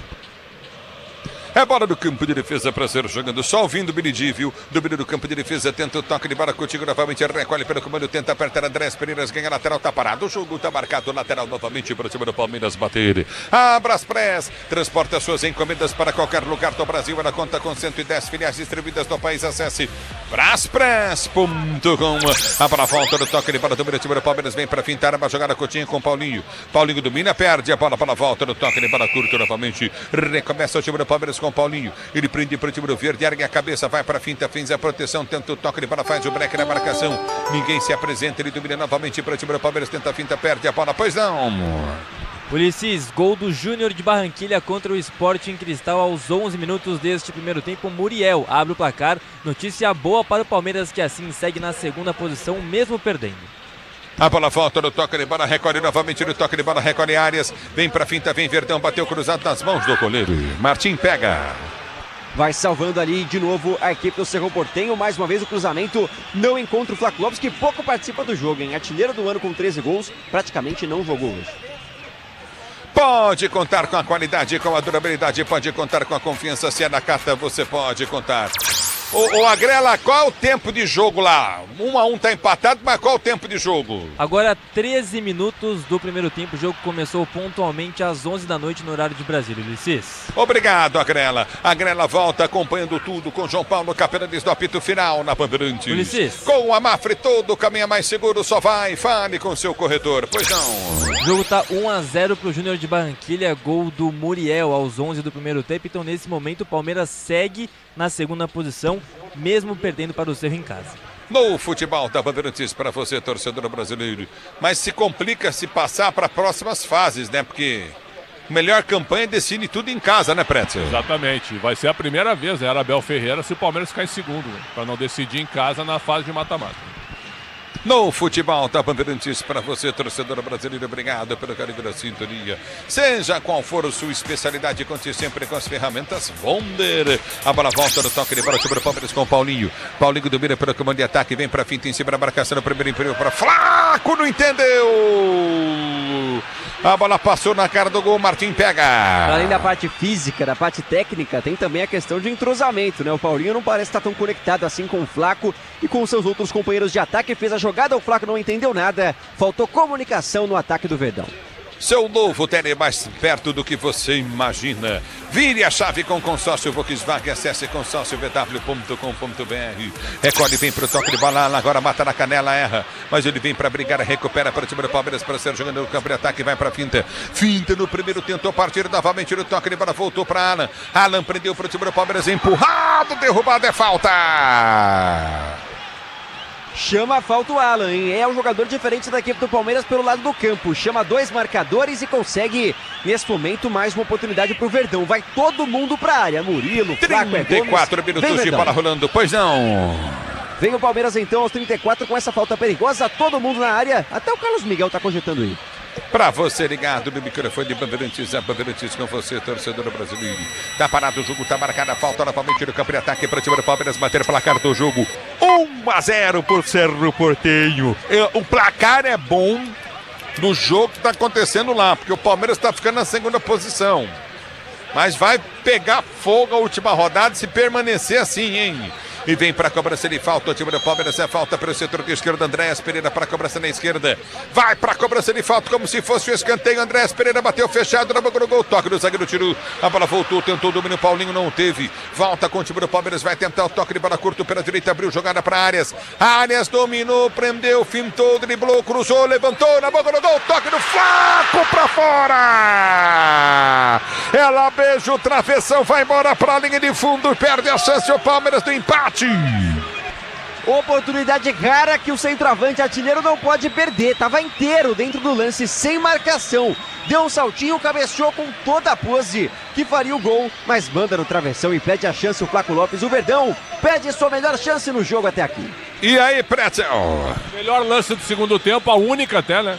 É bola do campo de defesa para ser jogando. Só ouvindo o Bilidi, viu? Domínio do campo de defesa, tenta o toque de bola contigo novamente. Recolhe pelo comando, tenta apertar Andrés Pereira, ganha lateral, tá parado. O jogo tá marcado, lateral novamente para cima do Palmeiras bater. A Braspress transporta suas encomendas para qualquer lugar do Brasil. Ela conta com 110 filiais distribuídas no país. Acesse braspress.com. A bola volta do toque de bola, domina o time do Palmeiras, vem para fintar uma jogada Coutinho com Paulinho. Paulinho domina, perde a bola, volta do toque de bola curto novamente. Recomeça o time do Palmeiras com o Paulinho. Ele prende para o time do verde, ergue a cabeça, vai para a finta, fez a proteção, tenta o toque de bola, faz o break na marcação. Ninguém se apresenta, ele domina novamente para o time do Palmeiras, tenta a finta, perde a bola, pois não. Ulisses, gol do Júnior de Barranquilha contra o Sporting Cristal aos 11 minutos deste primeiro tempo. Muriel abre o placar. Notícia boa para o Palmeiras, que assim segue na segunda posição, mesmo perdendo. A bola volta no toque de bola, recolhe novamente no toque de bola, recolhe Arias. Vem pra finta, vem Verdão, bateu cruzado nas mãos do goleiro. Martim pega. Vai salvando ali de novo a equipe do Cerro Porteño. Mais uma vez o cruzamento não encontra o Flaco Lopes, que pouco participa do jogo, hein? Artilheiro do ano com 13 gols, praticamente não jogou hoje. Pode contar com a qualidade, com a durabilidade, pode contar com a confiança. Se é na carta, você pode contar. Ô Agrela, qual é o tempo de jogo lá? 1-1 tá empatado, mas qual é o tempo de jogo? Agora 13 minutos do primeiro tempo. O jogo começou pontualmente às 11 da noite no horário de Brasília, Ulisses. Obrigado, Agrela. A Agrela volta acompanhando tudo com João Paulo Capelanes do apito final na Bandeirantes. Ulisses. Com a Mafre, todo caminho mais seguro, só vai. Fale com seu corretor, pois não. O jogo tá 1-0 pro Júnior de Barranquilha, gol do Muriel aos 11 do primeiro tempo. Então nesse momento o Palmeiras segue na segunda posição, mesmo perdendo para o Cerro em casa. No futebol da Bandeirantes para você, torcedor brasileiro. Mas se complica se passar para próximas fases, né? Porque melhor campanha define tudo em casa, né, Pretzel? Exatamente. Vai ser a primeira vez, né? Era Abel Ferreira, se o Palmeiras ficar em segundo, para não decidir em casa na fase de mata-mata. No futebol da Bandeirantes para você, torcedor brasileiro, obrigado pelo carinho da sintonia. Seja qual for a sua especialidade, conte sempre com as ferramentas Wonder. A bola volta no toque de bola sobre o Palmeiras com o Paulinho. Paulinho domina pelo comando de ataque, vem para a finta em cima da marcação no primeiro império para Flaco, não entendeu! A bola passou na cara do gol, Martim pega. Além da parte física, da parte técnica, tem também a questão de entrosamento, né? O Paulinho não parece estar tão conectado assim com o Flaco e com seus outros companheiros de ataque. Fez a jogada, o Flaco não entendeu nada. Faltou comunicação no ataque do Verdão. Seu novo Tele mais perto do que você imagina. Vire a chave com consórcio Volkswagen. Acesse consórciovw.com.br. Recolhe, vem pro toque de bola. Agora mata na canela, erra. Mas ele vem para brigar, recupera para o time do Palmeiras para ser jogando no campo de ataque. Vai para finta. Finta no primeiro, tentou partir novamente no toque de bola. Voltou para Alan. Alan prendeu para o time do Palmeiras. Empurrado, derrubado, é falta. Chama a falta o Alan, hein? É um jogador diferente da equipe do Palmeiras pelo lado do campo. Chama dois marcadores e consegue, nesse momento, mais uma oportunidade pro Verdão. Vai todo mundo pra área. Murilo, Flaco, 34 minutos de bola rolando, pois não. Vem o Palmeiras então aos 34 com essa falta perigosa. Todo mundo na área. Até o Carlos Miguel tá cogitando aí. Pra você ligado no microfone de Bandeirantes, a Bandeirantes com você, torcedor brasileiro. Tá parado o jogo, tá marcada a falta novamente no campo de ataque para o time do Palmeiras bater o placar do jogo. 1-0 por Cerro Porteño. O placar é bom do jogo que tá acontecendo lá, porque o Palmeiras tá ficando na segunda posição. Mas vai pegar fogo a última rodada se permanecer assim, hein? E vem para a cobrança de falta. O time do Palmeiras é falta pelo setor de esquerda. Andréas Pereira para a cobrança na esquerda. Vai para a cobrança de falta como se fosse o escanteio. Andréas Pereira bateu fechado na boca do gol. Toque do zagueiro, tirou. A bola voltou, tentou o domínio. Paulinho não teve. Volta com o time do Palmeiras. Vai tentar o toque de bola curto pela direita. Abriu jogada para Arias. Arias dominou, prendeu, fintou, driblou, cruzou, levantou na boca do gol. Toque do Flaco para fora. Ela beija o travessão, vai embora para a linha de fundo. Perde a chance o Palmeiras do empate. Oportunidade rara que o centroavante artilheiro não pode perder. Estava inteiro dentro do lance, sem marcação. Deu um saltinho, cabeceou com toda a pose que faria o gol, mas manda no travessão e perde a chance o Flaco Lopes. O Verdão perde sua melhor chance no jogo até aqui. E aí, Pretzel? Melhor lance do segundo tempo, a única até, né?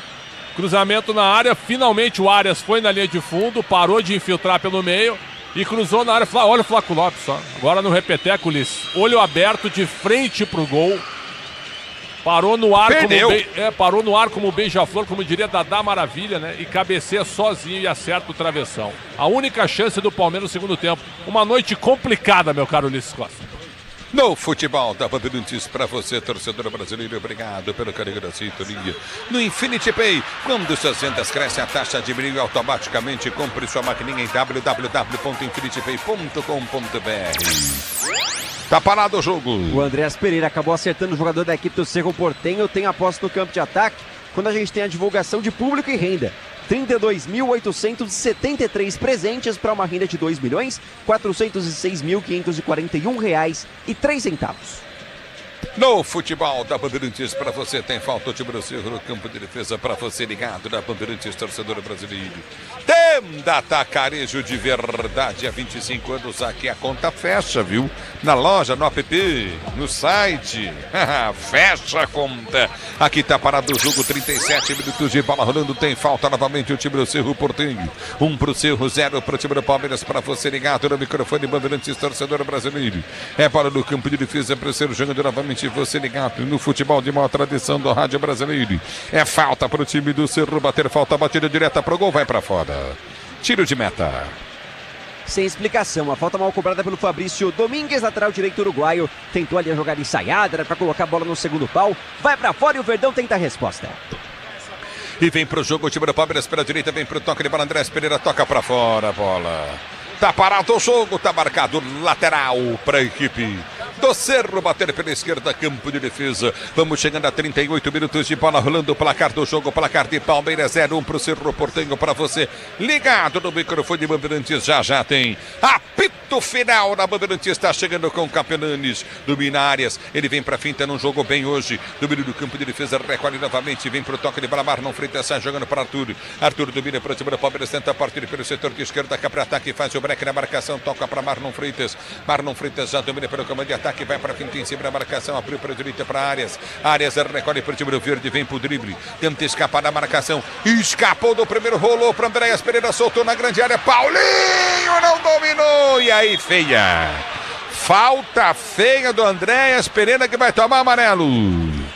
Cruzamento na área, finalmente o Arias foi na linha de fundo, parou de infiltrar pelo meio e cruzou na área. Olha o Flaco Lopes só. Agora no repeteco, Ulisses. Olho aberto de frente pro gol. Parou no ar parou no ar como beija-flor, como diria Dadá Maravilha, né? E cabeceia sozinho e acerta o travessão. A única chance do Palmeiras no segundo tempo. Uma noite complicada, meu caro Ulisses Costa. No futebol da Bandeirantes para você, torcedor brasileiro, obrigado pelo carinho da sintonia. No Infinity Pay, quando suas vendas crescem, a taxa diminui automaticamente. Compre sua maquininha em www.infinitypay.com.br. Tá parado o jogo. O Andréas Pereira acabou acertando o jogador da equipe do Cerro Porteño. Tem a posse no campo de ataque quando a gente tem a divulgação de público e renda. 32.873 presentes para uma renda de R$ 2.406.541,03. No futebol da Bandeirantes, para você tem falta o time do Cerro no campo de defesa, para você ligado da Bandeirantes, torcedor brasileiro. Tenda Atacarejo de verdade, há 25 anos aqui a conta fecha, viu? Na loja, no app, no site, fecha a conta. Aqui tá parado o jogo, 37 minutos de bola rolando, tem falta novamente o time do Cerro Porteño. 1 pro Cerro, 0 pro time do Palmeiras, para você ligado no microfone Bandeirantes, torcedor brasileiro. É bola no campo de defesa para o Cerro, jogando novamente você ligado no futebol de maior tradição do rádio brasileiro. É falta para o time do Cerro bater falta, batida direta pro gol, vai para fora. Tiro de meta. Sem explicação, a falta mal cobrada pelo Fabrício Domingues, lateral direito uruguaio. Tentou ali a jogada ensaiada, era para colocar a bola no segundo pau. Vai para fora e o Verdão tenta a resposta. E vem pro jogo o time do Palmeiras pela direita, vem pro toque de bola, Andrés Pereira toca para fora a bola. Tá parado o jogo, tá marcado lateral para a equipe do Cerro, bater pela esquerda, campo de defesa. Vamos chegando a 38 minutos de bola rolando, o placar do jogo, placar de Palmeiras 0-1 pro Cerro Porteño, para você ligado no microfone de Bandeirantes, já tem apito final na Bandeirantes, está chegando com o Campeonanes, domina áreas, ele vem pra finta, não jogou bem hoje, domina do campo de defesa, recolhe novamente, vem pro toque de bola, Marlon Freitas sai jogando para Arthur domina para o time do Palmeiras, tenta partir pelo setor de esquerda, cá para ataque, faz o break na marcação, toca para Marlon Freitas já domina pelo comando de ataque, vai para frente em cima da marcação, abriu para a direita para Arias recolhe para o time do Verde, vem pro drible, tenta escapar da marcação, escapou do primeiro, rolou para Andréas Pereira, soltou na grande área, Paulinho não dominou, e aí feia, falta feia do Andréas Pereira, que vai tomar amarelo.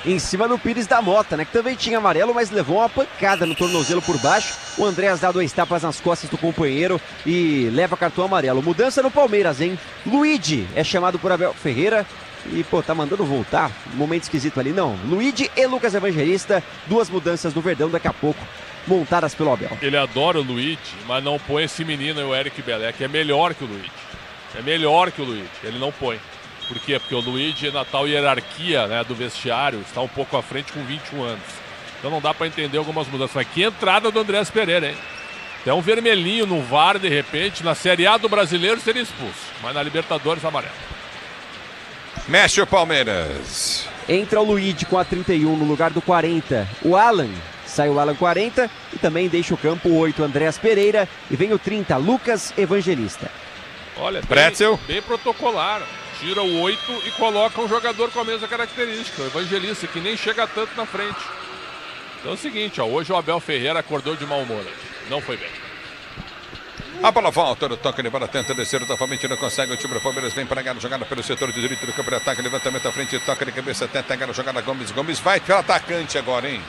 Em cima do Pires da Mota, né? Que também tinha amarelo, mas levou uma pancada no tornozelo por baixo. O Andréas dá 2 tapas nas costas do companheiro e leva cartão amarelo. Mudança no Palmeiras, hein? Luigi é chamado por Abel Ferreira e, tá mandando voltar. Momento esquisito ali, não. Luigi e Lucas Evangelista, 2 mudanças do Verdão daqui a pouco, montadas pelo Abel. Ele adora o Luigi, mas não põe esse menino, o Eric Belé, que é melhor que o Luigi. É melhor que o Luigi, ele não põe. Por quê? Porque o Luigi, na tal hierarquia, né, do vestiário, está um pouco à frente com 21 anos. Então não dá para entender algumas mudanças. Mas que entrada do Andrés Pereira, hein? Até um vermelhinho no VAR, de repente, na Série A do Brasileiro seria expulso. Mas na Libertadores, amarelo. Mexe o Palmeiras. Entra o Luigi com a 31 no lugar do 40. O Alan, sai o Alan 40 e também deixa o campo 8, Andrés Pereira. E vem o 30, Lucas Evangelista. Olha, bem protocolar. Tira o 8 e coloca um jogador com a mesma característica, o Evangelista, que nem chega tanto na frente. Então é o seguinte, hoje o Abel Ferreira acordou de mau humor. Não foi bem. A bola volta no toque de bola, tenta descer novamente, não consegue. O time do Palmeiras vem para a jogada pelo setor de direito do campo de ataque, levantamento à frente, toca de cabeça, tenta a jogada. Gomes vai para o atacante agora, hein?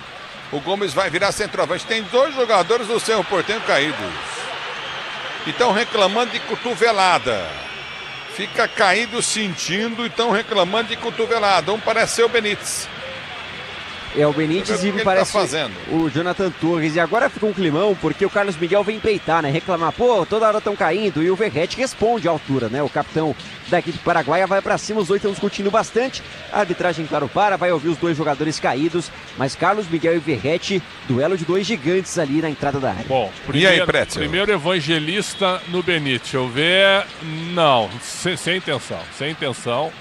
O Gomes vai virar centroavante. Tem 2 jogadores do Cerro Porteño caídos. E estão reclamando de cotovelada. Fica caído sentindo e estão reclamando de cotovelada. Um parece ser o Benítez. É o Benítez e me parece o Jonathan Torres. E agora fica um climão porque o Carlos Miguel vem peitar, né? Reclamar, toda hora estão caindo. E o Verrete responde à altura, né? O capitão da equipe paraguaia vai pra cima, os 2 estão discutindo bastante. A arbitragem, claro, vai ouvir os 2 jogadores caídos. Mas Carlos Miguel e Verrete, duelo de 2 gigantes ali na entrada da área. Bom, primeiro Evangelista no Benítez. Eu ver, não, sem intenção.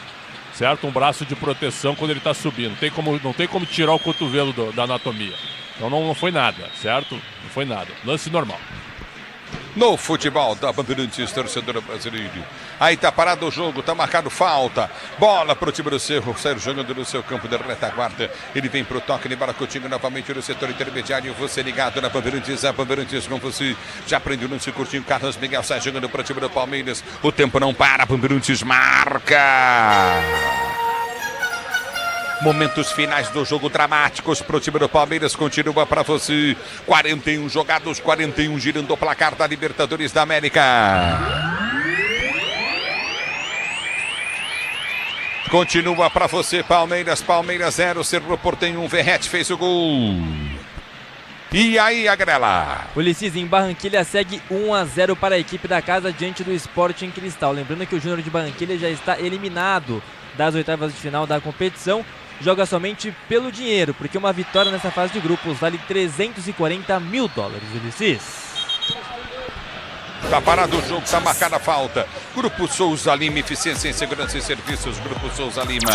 Certo? Um braço de proteção quando ele está subindo. Não tem como tirar o cotovelo da anatomia. Então não foi nada, certo? Não foi nada. Lance normal. No futebol da Bandeirantes, torcedor brasileiro. Aí tá parado o jogo, tá marcado falta. Bola pro time do Cerro, Sérgio jogando no seu campo de retaguarda. Ele vem pro toque de bola, Coutinho novamente no setor intermediário. Você ligado na Bandeirantes, a Bandeirantes com você. Já prendeu no seu curtinho, Carlos Miguel sai jogando pro time do Palmeiras. O tempo não para, Bandeirantes marca. Momentos finais do jogo dramáticos para o time do Palmeiras, continua para você. 41 jogados, 41 girando o placar da Libertadores da América. Continua para você, Palmeiras 0, Cerro Porteño 1, Verrete fez o gol. E aí, Agrela? Ulisses, em Barranquilha segue 1-0 para a equipe da casa diante do Sporting Cristal. Lembrando que o Júnior de Barranquilha já está eliminado das oitavas de final da competição. joga somente pelo dinheiro, porque uma vitória nessa fase de grupos vale $340 mil, Ulisses. Tá parado o jogo, tá marcada a falta. Grupo Souza Lima, eficiência em segurança e serviços. Grupo Souza Lima.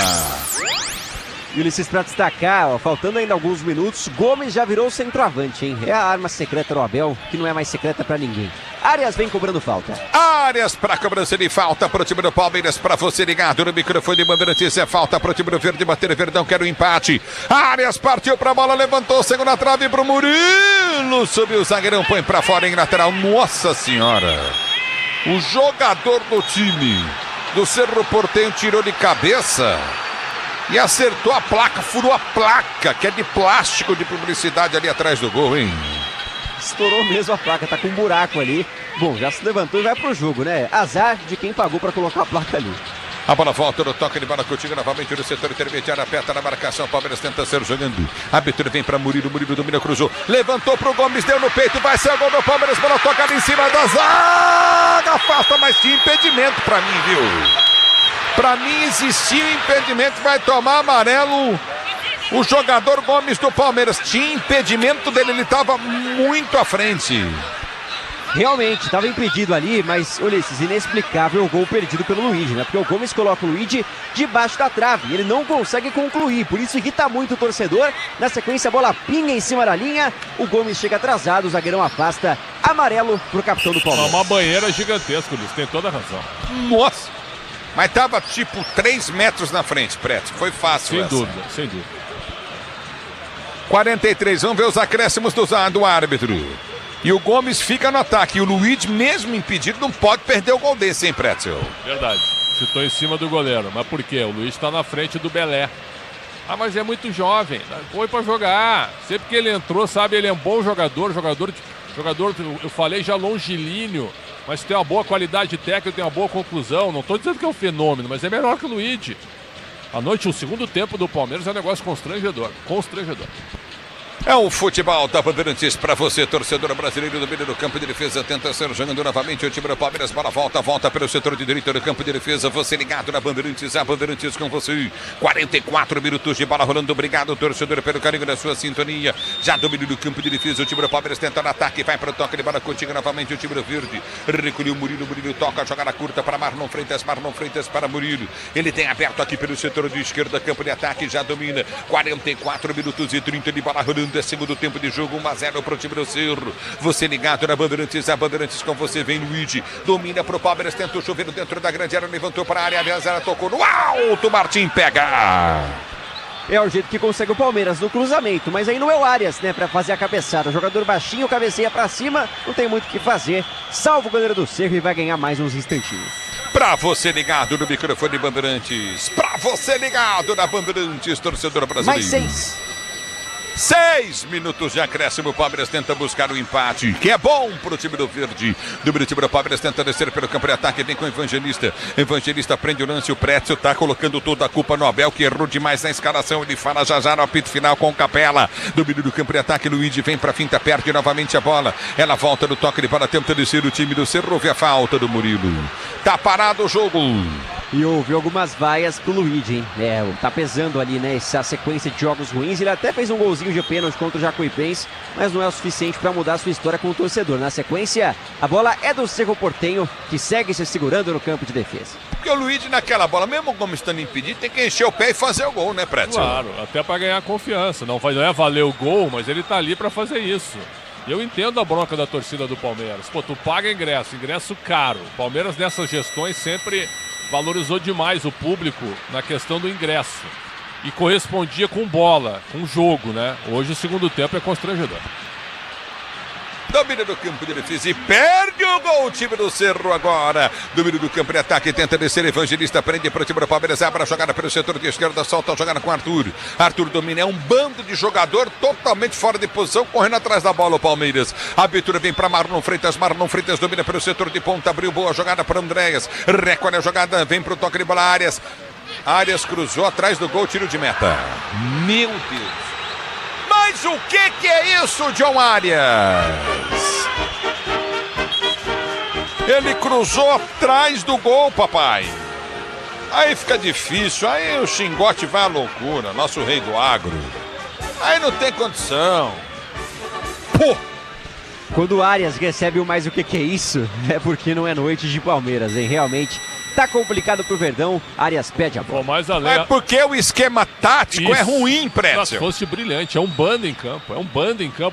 E Ulisses, para destacar, ó, faltando ainda alguns minutos, Gomes já virou centroavante, hein? É a arma secreta do Abel, que não é mais secreta para ninguém. Arias vem cobrando falta. Arias para cobrança de falta para o time do Palmeiras, para você ligado no microfone de Bandeirantes, é falta para o time do Verde bater, Verdão quer o empate. Arias partiu para a bola, levantou, segunda trave para o Murilo, subiu o zagueirão, põe para fora em lateral. Nossa senhora, o jogador do time do Cerro Porteño tirou de cabeça e acertou a placa, furou a placa, que é de plástico de publicidade ali atrás do gol, hein? Estourou mesmo a placa, tá com um buraco ali. Bom, já se levantou e vai pro jogo, né? Azar de quem pagou pra colocar a placa ali. A bola volta no toque de bola contigo novamente no setor intermediário, aperta na marcação, Palmeiras tenta ser jogando. A abertura vem para Murilo, Murilo domina, cruzou, levantou pro Gomes, deu no peito, vai ser o gol do Palmeiras, bola tocada em cima da zaga, afasta, mas tinha impedimento pra mim, viu? Pra mim existia impedimento, vai tomar amarelo. O jogador Gomes do Palmeiras tinha impedimento dele, ele estava muito à frente. Realmente, estava impedido ali, mas, Ulisses, inexplicável o gol perdido pelo Luigi, né? Porque o Gomes coloca o Luigi debaixo da trave, ele não consegue concluir, por isso irrita muito o torcedor. Na sequência, a bola pinga em cima da linha, o Gomes chega atrasado, o zagueirão afasta, amarelo pro capitão do Palmeiras. Uma banheira gigantesca, Ulisses, tem toda a razão. Nossa! Mas tava tipo 3 metros na frente, Preto, foi fácil essa. Sem dúvida. 43, vamos ver os acréscimos do árbitro. E o Gomes fica no ataque. E o Luigi, mesmo impedido, não pode perder o gol desse, hein, Pretzel? Verdade. Chutou em cima do goleiro. Mas por quê? O Luigi está na frente do Belé. Ah, mas é muito jovem. Foi para jogar. Sempre que ele entrou, sabe, ele é um bom jogador. Jogador, eu falei já longilíneo. Mas tem uma boa qualidade técnica, tem uma boa conclusão. Não estou dizendo que é um fenômeno, mas é melhor que o Luigi. À noite, o segundo tempo do Palmeiras é um negócio constrangedor. Constrangedor. É o futebol da Bandeirantes para você, torcedor brasileiro do meio do campo de defesa. Tenta ser jogando novamente o time do Palmeiras. Bola volta pelo setor de direita do campo de defesa. Você ligado na Bandeirantes, a Bandeirantes com você. 44 minutos de bola rolando. Obrigado, torcedor, pelo carinho da sua sintonia. Já domínio do campo de defesa. O time do Palmeiras tenta no ataque. Vai para o toque de bola contigo novamente. O time do Verde recolheu o Murilo. Murilo toca, jogada curta para Marlon Freitas para Murilo. Ele tem aberto aqui pelo setor de esquerda. Campo de ataque já domina. 44 minutos e 30 de bola rolando. É segundo tempo de jogo, 1-0 para o time do Cerro. Você ligado na Bandeirantes, a Bandeirantes com você, vem Luigi, domina para o Palmeiras, tentou chover dentro da grande área, levantou para a área, a Biazara tocou no alto, Martim pega. É o jeito que consegue o Palmeiras no cruzamento, mas aí não é o Arias, né, para fazer a cabeçada. O jogador baixinho, cabeceia para cima, não tem muito o que fazer. Salva o goleiro do Cerro e vai ganhar mais uns instantinhos. Pra você ligado no microfone Bandeirantes, pra você ligado na Bandeirantes, torcedor brasileiro. Mais 6 minutos de acréscimo, o Palmeiras tenta buscar o empate, que é bom pro time do Verde. Do time do Palmeiras tenta descer pelo campo de ataque, vem com o Evangelista. Evangelista prende o lance, o Pretzel tá colocando toda a culpa no Abel, que errou demais na escalação. Ele fala já no apito final com o Capela. Domínio do campo de ataque, Luigi vem pra finta, perde novamente a bola. Ela volta no toque de bola, tenta descer o time do Cerro, houve a falta do Murilo. Tá parado o jogo. E houve algumas vaias pro Luigi, hein? Tá pesando ali, né, essa sequência de jogos ruins. Ele até fez um golzinho de pênalti contra o Jacuipense, mas não é o suficiente para mudar a sua história com o torcedor. Na sequência, a bola é do Cerro Porteño, que segue se segurando no campo de defesa. Porque o Luigi naquela bola, mesmo o Gomes estando impedido, tem que encher o pé e fazer o gol, né, Pretzel? Claro, até para ganhar confiança. Não é valer o gol, mas ele tá ali para fazer isso. E eu entendo a bronca da torcida do Palmeiras. Pô, tu paga ingresso caro. Palmeiras nessas gestões sempre valorizou demais o público na questão do ingresso. E correspondia com bola, com jogo, né? Hoje o segundo tempo é constrangedor. Domínio do campo de defesa e perde o gol, o time do Cerro agora. Domínio do campo de ataque, tenta descer, Evangelista prende para o time do Palmeiras, abre a jogada pelo setor de esquerda, solta a jogada com Arthur. Arthur domina, é um bando de jogador totalmente fora de posição, correndo atrás da bola o Palmeiras. A abertura vem para Marlon Freitas domina pelo setor de ponta, abriu boa jogada para Andréas. Recolhe a jogada, vem para o toque de bola, Arias cruzou atrás do gol, tiro de meta. Meu Deus. Mas o que é isso, John Arias? Ele cruzou atrás do gol, papai. Aí fica difícil, aí o Xingote vai à loucura, nosso rei do agro. Aí não tem condição. Pô! Quando o Arias recebe o mais o que é isso, é porque não é noite de Palmeiras, hein? Realmente tá complicado pro Verdão, Arias pede a bola. Mais além. É porque o esquema tático é ruim, Pretzel. Se fosse brilhante, é um bando em campo,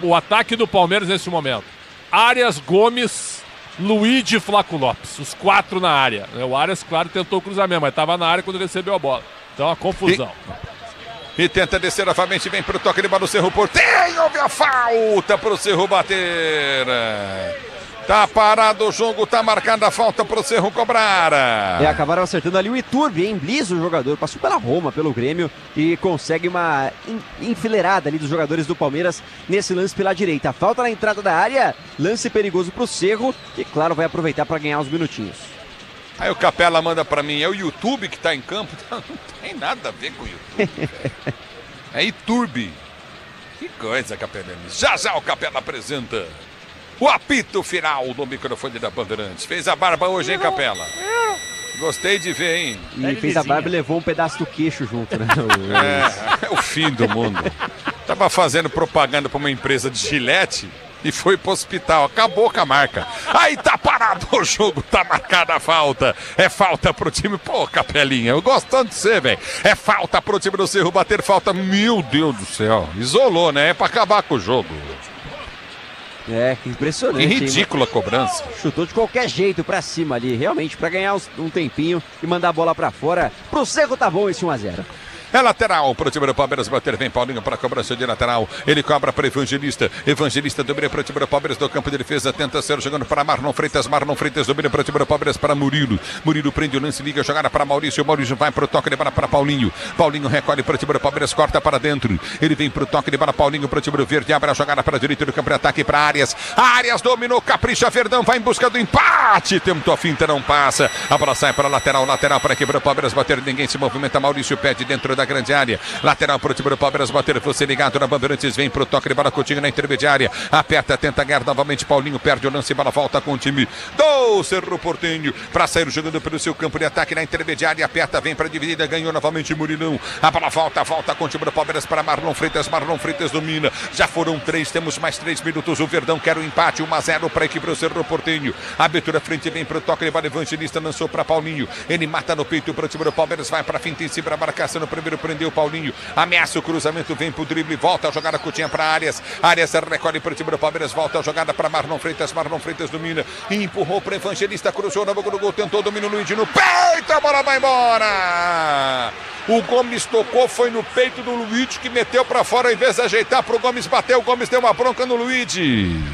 O ataque do Palmeiras nesse momento. Arias, Gomes, Luigi e Flaco Lopes, os 4 na área. O Arias, claro, tentou o cruzamento, mas estava na área quando recebeu a bola. Então, a confusão. E tenta descer novamente, vem pro toque de bola do Cerro Porteño, houve a falta pro Cerro bater. Tá parado o jogo, tá marcada a falta pro Cerro cobrar. Acabaram acertando ali o Iturbe, hein? Blisa o jogador, passou pela Roma, pelo Grêmio e consegue uma enfileirada ali dos jogadores do Palmeiras nesse lance pela direita. Falta na entrada da área, lance perigoso pro Cerro, que claro vai aproveitar para ganhar uns minutinhos. Aí o Capela manda pra mim, é o YouTube que tá em campo? Não tem nada a ver com o YouTube. É Iturbe. Que coisa, Capela. Já o Capela apresenta o apito final do microfone da Bandeirantes. Fez a barba hoje, hein, Capela? Gostei de ver, hein? E fez a barba e levou um pedaço do queixo junto, né? É o fim do mundo. Tava fazendo propaganda pra uma empresa de Gillette e foi pro hospital, acabou com a marca. Aí tá parado o jogo, tá marcada a falta. É falta pro time, pô, Capelinha, eu gosto tanto de você, velho. É falta pro time do Cerro bater falta, meu Deus do céu. Isolou, né? É pra acabar com o jogo. É, que impressionante. Que ridícula a cobrança. Chutou de qualquer jeito pra cima ali, realmente, pra ganhar um tempinho e mandar a bola pra fora. Pro Cerro tá bom esse 1-0. É lateral para o time do Palmeiras bater. Vem Paulinho para a cobrança de lateral. Ele cobra para Evangelista. Evangelista domina para o time do Palmeiras do campo de defesa. Tenta ser jogando para Marlon Freitas. Marlon Freitas domina para o time do Palmeiras para Murilo. Murilo prende o lance, liga a jogada para Maurício. Maurício vai para o toque de bola para Paulinho. Paulinho recolhe para o time do Palmeiras. Corta para dentro. Ele vem para o toque de bola. Paulinho para o time do Verde. Abre a jogada para a direita do campo de ataque para Arias. Arias dominou. Capricha. Verdão vai em busca do empate. Tentou a finta, não passa. A bola sai para a lateral. Lateral para quebrar o Palmeiras bater. Ninguém se movimenta. Maurício pede dentro da grande área. Lateral pro time do Palmeiras bater, você ligado na Bandeirantes, vem pro toque de bola Coutinho na intermediária, aperta, tenta ganhar novamente, Paulinho perde o lance, bola volta com o time do Cerro Porteño, pra sair jogando pelo seu campo de ataque na intermediária, aperta, vem pra dividida, ganhou novamente Murilão, a bola volta com o time do Palmeiras para Marlon Freitas domina, já foram 3, temos mais 3 minutos, o Verdão quer o empate, 1-0 pra equipe do Cerro Porteño, abertura frente, vem pro toque de bola, Evangelista lançou pra Paulinho, ele mata no peito pro time do Palmeiras, vai pra finta em cima, a marcação no primeiro, prendeu Paulinho, ameaça o cruzamento, vem pro drible, volta a jogada Coutinho para Arias recolhe para o time do Palmeiras, volta a jogada para Marlon Freitas domina, empurrou para Evangelista, cruzou na boca do gol, tentou, domina o Luiz no peito, a bola vai embora, o Gomes tocou, foi no peito do Luiz que meteu para fora, ao invés de ajeitar pro Gomes, bateu, o Gomes deu uma bronca no Luiz.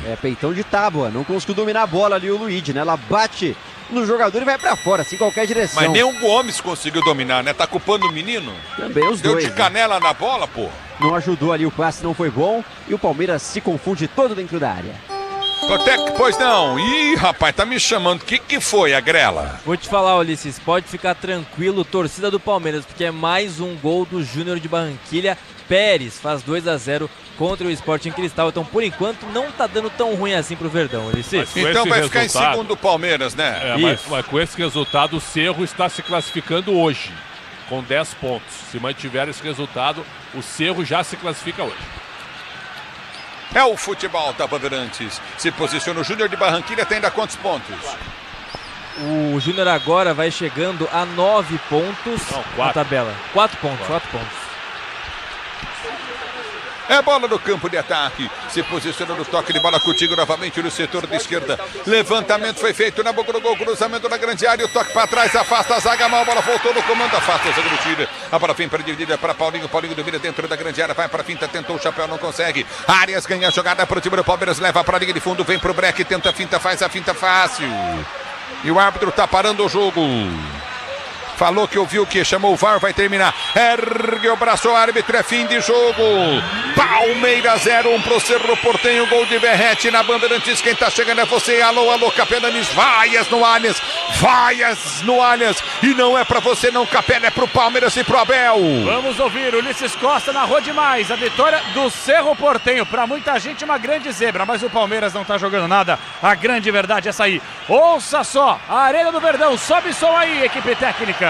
É peitão de tábua, não conseguiu dominar a bola ali o Luiz, né, ela bate no jogador e vai pra fora, assim, qualquer direção. Mas nem o Gomes conseguiu dominar, né? Tá culpando o menino? Também os dois. Deu de canela na bola, pô. Não ajudou ali, o passe não foi bom e o Palmeiras se confunde todo dentro da área. Pois não. Ih, rapaz, tá me chamando. O que foi, a Grela? Vou te falar, Ulisses, pode ficar tranquilo, torcida do Palmeiras, porque é mais um gol do Júnior de Barranquilha. Pérez faz 2-0 contra o Sporting Cristal. Então, por enquanto, não tá dando tão ruim assim pro Verdão, Ulisses. Então vai ficar em segundo o Palmeiras, né? Mas com esse resultado, o Cerro está se classificando hoje, com 10 pontos. Se mantiver esse resultado, o Cerro já se classifica hoje. É o futebol da Bandeirantes. Se posiciona o Júnior de Barranquilha, tem ainda quantos pontos? O Júnior agora vai chegando a 9 pontos na tabela. 4 pontos. É bola no campo de ataque. Se posiciona no toque de bola contigo novamente no setor de esquerda. Levantamento foi feito na boca do gol. Cruzamento na grande área. O toque para trás. Afasta a zaga mal. A bola voltou no comando. Afasta a zaga do tiro. A bola vem para dividida para Paulinho. Paulinho domina dentro da grande área. Vai para a finta. Tentou o chapéu. Não consegue. Arias ganha a jogada para o time do Palmeiras. Leva para a linha de fundo. Vem para o break. Tenta a finta. Faz a finta fácil. E o árbitro está parando o jogo. Falou que ouviu que chamou o VAR, vai terminar. Ergue o braço, árbitro, é fim de jogo. Palmeiras 0-1 pro Cerro Porteño, gol de Verrete na Bandeirantes. Quem tá chegando é você. Alô, Capelanes, vaias no Allianz. E não é pra você não, Capela, é pro Palmeiras e pro Abel. Vamos ouvir, Ulisses Costa narrou demais. A vitória do Cerro Porteño, pra muita gente uma grande zebra, mas o Palmeiras não tá jogando nada. A grande verdade é essa aí. Ouça só, a Arena do Verdão, sobe som aí, equipe técnica.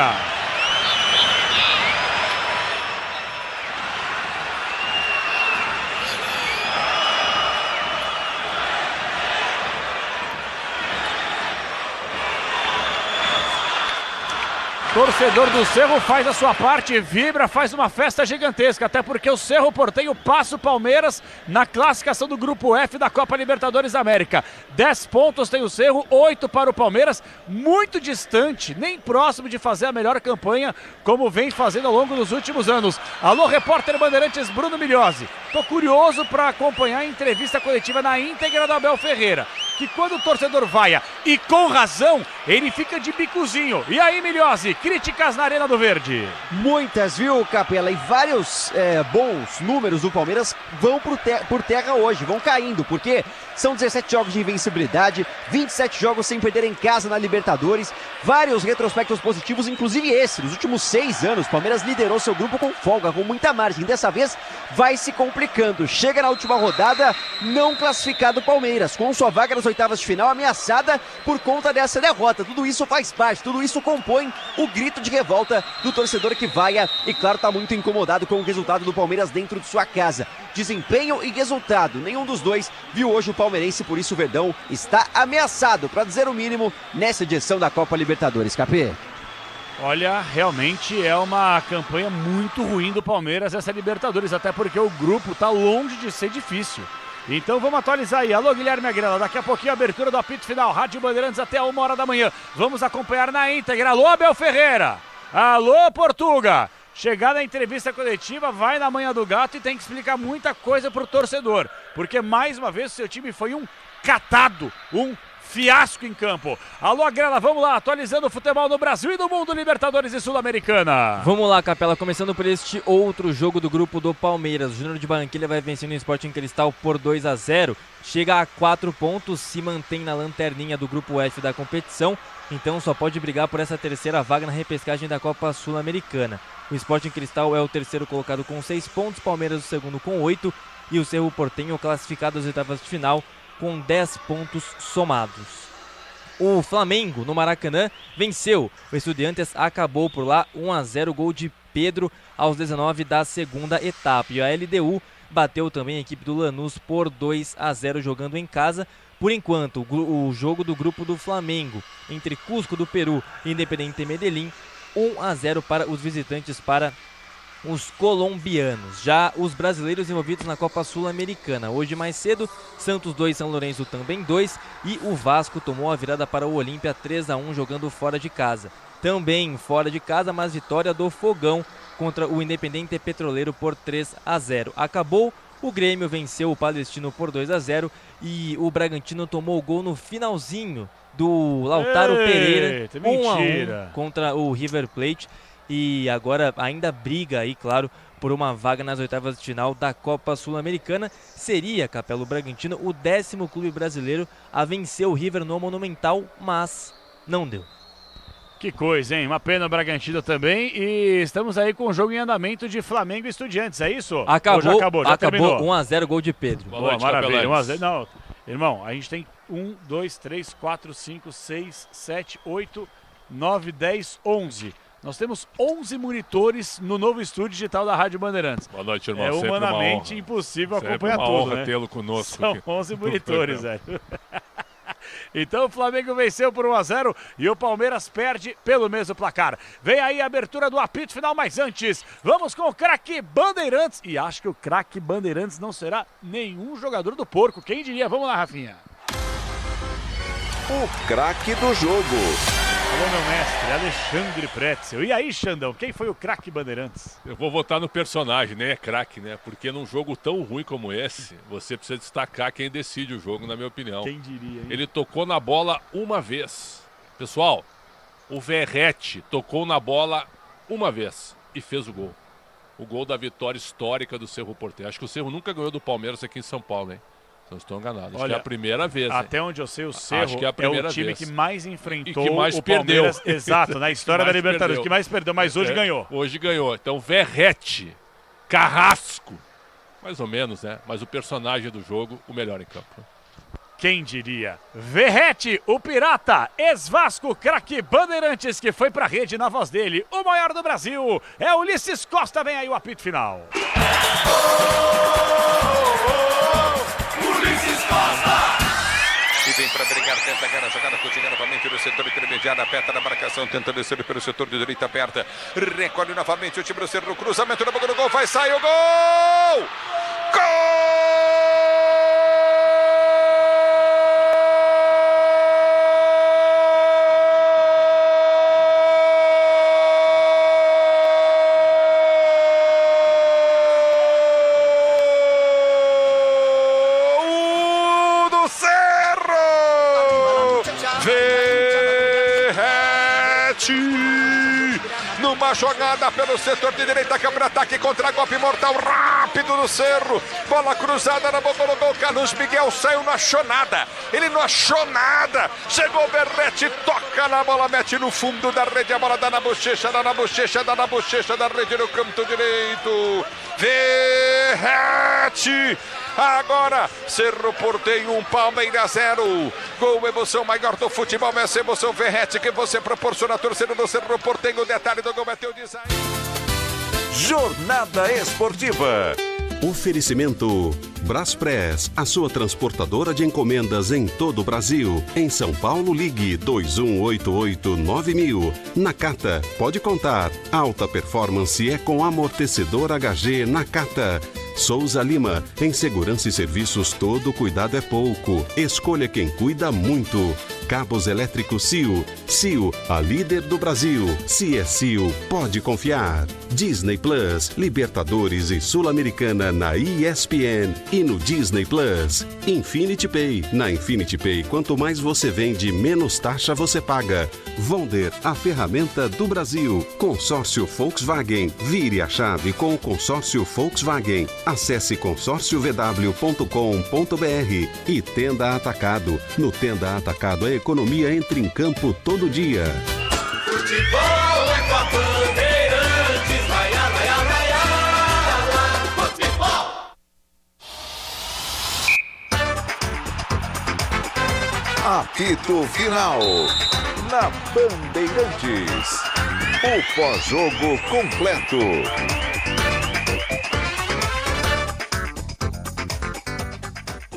Torcedor do Cerro faz a sua parte, vibra, faz uma festa gigantesca, até porque o Cerro Porteño passa o Palmeiras na classificação do Grupo F da Copa Libertadores da América. 10 pontos tem o Cerro, 8 para o Palmeiras, muito distante, nem próximo de fazer a melhor campanha, como vem fazendo ao longo dos últimos anos. Alô, repórter Bandeirantes Bruno Migliozzi. Tô curioso para acompanhar a entrevista coletiva na íntegra do Abel Ferreira, que quando o torcedor vaia, e com razão, ele fica de bicozinho. E aí, Migliozzi, críticas na Arena do Verde? Muitas, viu, Capela? E vários bons números do Palmeiras vão por terra hoje, vão caindo, porque são 17 jogos de invencibilidade, 27 jogos sem perder em casa na Libertadores, vários retrospectos positivos, inclusive esse. Nos últimos 6 anos, o Palmeiras liderou seu grupo com folga, com muita margem. Dessa vez, vai se complicando. Chega na última rodada, não classificado o Palmeiras, com sua vaga nas oitavas de final ameaçada por conta dessa derrota. Tudo isso faz parte, tudo isso compõe o grito de revolta do torcedor que vaia e, claro, está muito incomodado com o resultado do Palmeiras dentro de sua casa. Desempenho e resultado, nenhum dos dois viu hoje o palmeirense, por isso o Verdão está ameaçado, para dizer o mínimo, nessa edição da Copa Libertadores. Capê? Olha, realmente é uma campanha muito ruim do Palmeiras essa Libertadores, até porque o grupo está longe de ser difícil. Então vamos atualizar aí. Alô, Guilherme Agrela, daqui a pouquinho a abertura do apito final. Rádio Bandeirantes até 1h da manhã. Vamos acompanhar na íntegra. Alô, Abel Ferreira. Alô, Portuga. Chegar na entrevista coletiva, vai na manhã do gato e tem que explicar muita coisa pro torcedor. Porque mais uma vez o seu time foi um catado, um fiasco em campo. Alô, Agrela, vamos lá, atualizando o futebol no Brasil e no mundo, Libertadores e Sul-Americana. Vamos lá, Capela, começando por este outro jogo do grupo do Palmeiras. O Júnior de Barranquilla vai vencendo o Sporting Cristal por 2-0, chega a 4 pontos, se mantém na lanterninha do grupo F da competição, então só pode brigar por essa terceira vaga na repescagem da Copa Sul-Americana. O Sporting Cristal é o terceiro colocado com 6 pontos, Palmeiras o segundo com 8 e o Cerro Porteño classificado às oitavas de final com 10 pontos somados. O Flamengo, no Maracanã, venceu. O Estudiantes acabou por lá 1-0, gol de Pedro aos 19 da segunda etapa. E a LDU bateu também a equipe do Lanús por 2-0 jogando em casa. Por enquanto, o jogo do grupo do Flamengo entre Cusco do Peru e Independiente Medellín, 1-0 para os visitantes, para os colombianos. Já os brasileiros envolvidos na Copa Sul-Americana. Hoje mais cedo, Santos 2, São Lourenço também 2 e o Vasco tomou a virada para o Olímpia 3-1 jogando fora de casa. Também fora de casa, mas vitória do Fogão contra o Independiente Petroleiro por 3-0. Acabou, o Grêmio venceu o Palestino por 2-0 e o Bragantino tomou o gol no finalzinho do Lautaro Pereira, 1-1 contra o River Plate. E agora ainda briga aí, claro, por uma vaga nas oitavas de final da Copa Sul-Americana. Seria, Capela, o Bragantino o 10º clube brasileiro a vencer o River no Monumental, mas não deu. Que coisa, hein? Uma pena o Bragantino também. E estamos aí com o jogo em andamento de Flamengo e Estudiantes, é isso? Acabou, já acabou, já terminou. 1-0, gol de Pedro. Boa, maravilha, 1-0. Não, irmão, a gente tem 1, 2, 3, 4, 5, 6, 7, 8, 9, 10, 11. Nós temos 11 monitores no novo estúdio digital da Rádio Bandeirantes. Boa noite, irmão. É humanamente impossível acompanhar tudo, né? É uma honra tê-lo conosco. São 11 monitores, velho. Então o Flamengo venceu por 1-0 e o Palmeiras perde pelo mesmo placar. Vem aí a abertura do apito final, mas antes, vamos com o craque Bandeirantes. E acho que o craque Bandeirantes não será nenhum jogador do porco. Quem diria? Vamos lá, Rafinha. O craque do jogo. Alô, meu mestre, Alexandre Pretzel. E aí, Xandão, quem foi o craque Bandeirantes? Eu vou votar no personagem, nem é craque, né? Porque num jogo tão ruim como esse, você precisa destacar quem decide o jogo, na minha opinião. Quem diria, hein? Ele tocou na bola uma vez. Pessoal, o Verratti tocou na bola uma vez e fez o gol. O gol da vitória histórica do Cerro Porteño. Acho que o Cerro nunca ganhou do Palmeiras aqui em São Paulo, hein? Não estou enganado. Acho que é a primeira vez. Até onde eu sei, o Cerro é o time que mais enfrentou e que mais o Palmeiras. Perdeu. Exato, na história da Libertadores, que mais perdeu, mas hoje ganhou. Hoje ganhou. Então, Verratti, Carrasco, mais ou menos, né? Mas o personagem do jogo, o melhor em campo. Quem diria? Verratti, o pirata, ex-Vasco, craque Bandeirantes, que foi pra rede na voz dele. O maior do Brasil é Ulisses Costa. Vem aí o apito final. Ulisses Costa! E vem para brigar, tenta a jogada, continua novamente no setor intermediário, aperta na marcação, tenta descer pelo setor de direita, aperta, recolhe novamente o time do Cerro, cruzamento na boca do gol, vai sair o gol! Numa jogada pelo setor de direita, contra-ataque, contra-golpe mortal rápido do Cerro, bola cruzada na boca do gol, Carlos Miguel saiu, não achou nada, ele não achou nada, chegou o Berretti, toca na bola, mete no fundo da rede, a bola dá na bochecha, da rede no canto direito, Verratti. Agora, Cerro Porteño 1, Palmeiras 0. Gol, emoção maior do futebol, essa emoção Verratti que você proporciona a torcida do Cerro Porteño. O detalhe do gol é teu design. Jornada Esportiva. Oferecimento Braspress, a sua transportadora de encomendas em todo o Brasil. Em São Paulo, ligue 2188-9000. Nakata, pode contar. Alta performance é com amortecedor HG Nakata. Souza Lima, em segurança e serviços todo cuidado é pouco. Escolha quem cuida muito. Cabos elétricos CIO. CIO, a líder do Brasil. Se é CIO, pode confiar. Disney Plus, Libertadores e Sul-Americana na ESPN e no Disney Plus. Infinity Pay. Na Infinity Pay, quanto mais você vende, menos taxa você paga. Vonder, a ferramenta do Brasil. Consórcio Volkswagen. Vire a chave com o consórcio Volkswagen. Acesse consórciovw.com.br e Tenda Atacado. No Tenda Atacado, a economia entra em campo todo dia. Futebol é com a Bandeirantes, vai, futebol. Apito final. Na Bandeirantes. O pós-jogo completo.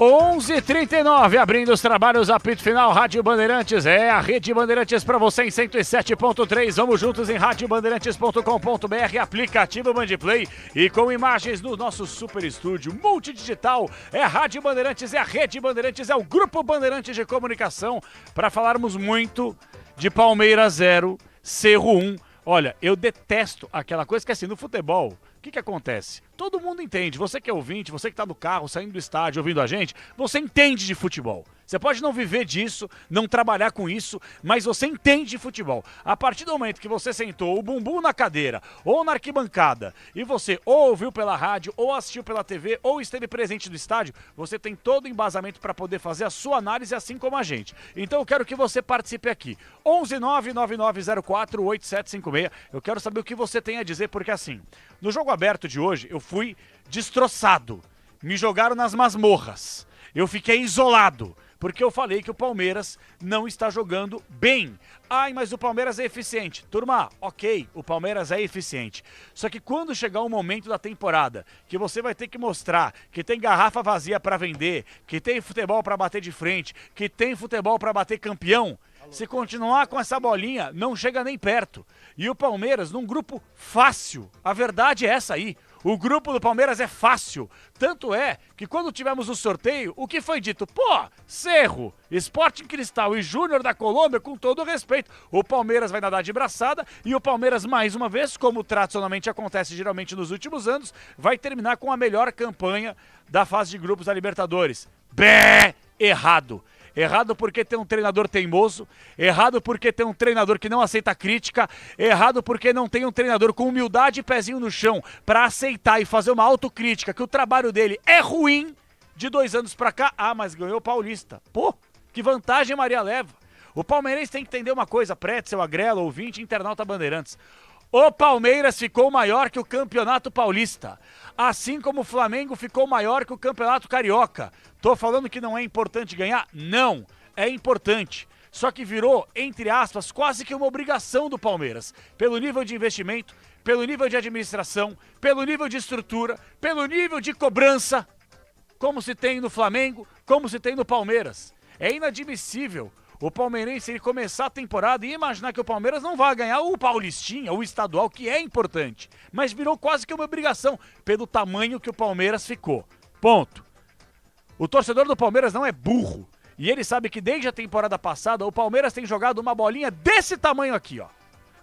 11h39, abrindo os trabalhos, apito final, Rádio Bandeirantes, é a Rede Bandeirantes para você em 107.3, vamos juntos em radiobandeirantes.com.br, aplicativo Bandplay e com imagens no nosso super estúdio multidigital, é a Rádio Bandeirantes, é a Rede Bandeirantes, é o Grupo Bandeirantes de Comunicação, para falarmos muito de Palmeiras 0, Cerro 1. Olha, eu detesto aquela coisa que assim, no futebol, o que acontece? Todo mundo entende, você que é ouvinte, você que está no carro, saindo do estádio, ouvindo a gente, você entende de futebol. Você pode não viver disso, não trabalhar com isso, mas você entende de futebol. A partir do momento que você sentou o bumbum na cadeira ou na arquibancada e você ou ouviu pela rádio, ou assistiu pela TV, ou esteve presente no estádio, você tem todo o embasamento para poder fazer a sua análise assim como a gente. Então eu quero que você participe aqui. 11999048756. Eu quero saber o que você tem a dizer, porque assim, no jogo aberto de hoje eu fui destroçado. Me jogaram nas masmorras. Eu fiquei isolado. Porque eu falei que o Palmeiras não está jogando bem. Ai, mas o Palmeiras é eficiente. Turma, ok, o Palmeiras é eficiente. Só que quando chegar um momento da temporada que você vai ter que mostrar que tem garrafa vazia para vender, que tem futebol para bater de frente, que tem futebol para bater campeão, se continuar com essa bolinha, não chega nem perto. E o Palmeiras num grupo fácil. A verdade é essa aí. O grupo do Palmeiras é fácil. Tanto é que quando tivemos o sorteio, o que foi dito? Pô, Cerro, Sporting Cristal e Júnior da Colômbia, com todo o respeito. O Palmeiras vai nadar de braçada e o Palmeiras, mais uma vez, como tradicionalmente acontece geralmente nos últimos anos, vai terminar com a melhor campanha da fase de grupos da Libertadores. Errado. Errado porque tem um treinador teimoso, errado porque tem um treinador que não aceita crítica, errado porque não tem um treinador com humildade e pezinho no chão para aceitar e fazer uma autocrítica que o trabalho dele é ruim. De 2 anos pra cá, mas ganhou o Paulista. Pô, que vantagem Maria leva. O palmeirense tem que entender uma coisa, Pretzel, Agrelo, ouvinte, internauta Bandeirantes. O Palmeiras ficou maior que o Campeonato Paulista, assim como o Flamengo ficou maior que o Campeonato Carioca. Tô falando que não é importante ganhar? Não, é importante. Só que virou, entre aspas, quase que uma obrigação do Palmeiras. Pelo nível de investimento, pelo nível de administração, pelo nível de estrutura, pelo nível de cobrança, como se tem no Flamengo, como se tem no Palmeiras. É inadmissível o palmeirense ele começar a temporada e imaginar que o Palmeiras não vai ganhar o Paulistinha, o estadual, que é importante. Mas virou quase que uma obrigação, pelo tamanho que o Palmeiras ficou. Ponto. O torcedor do Palmeiras não é burro. E ele sabe que desde a temporada passada o Palmeiras tem jogado uma bolinha desse tamanho aqui, ó.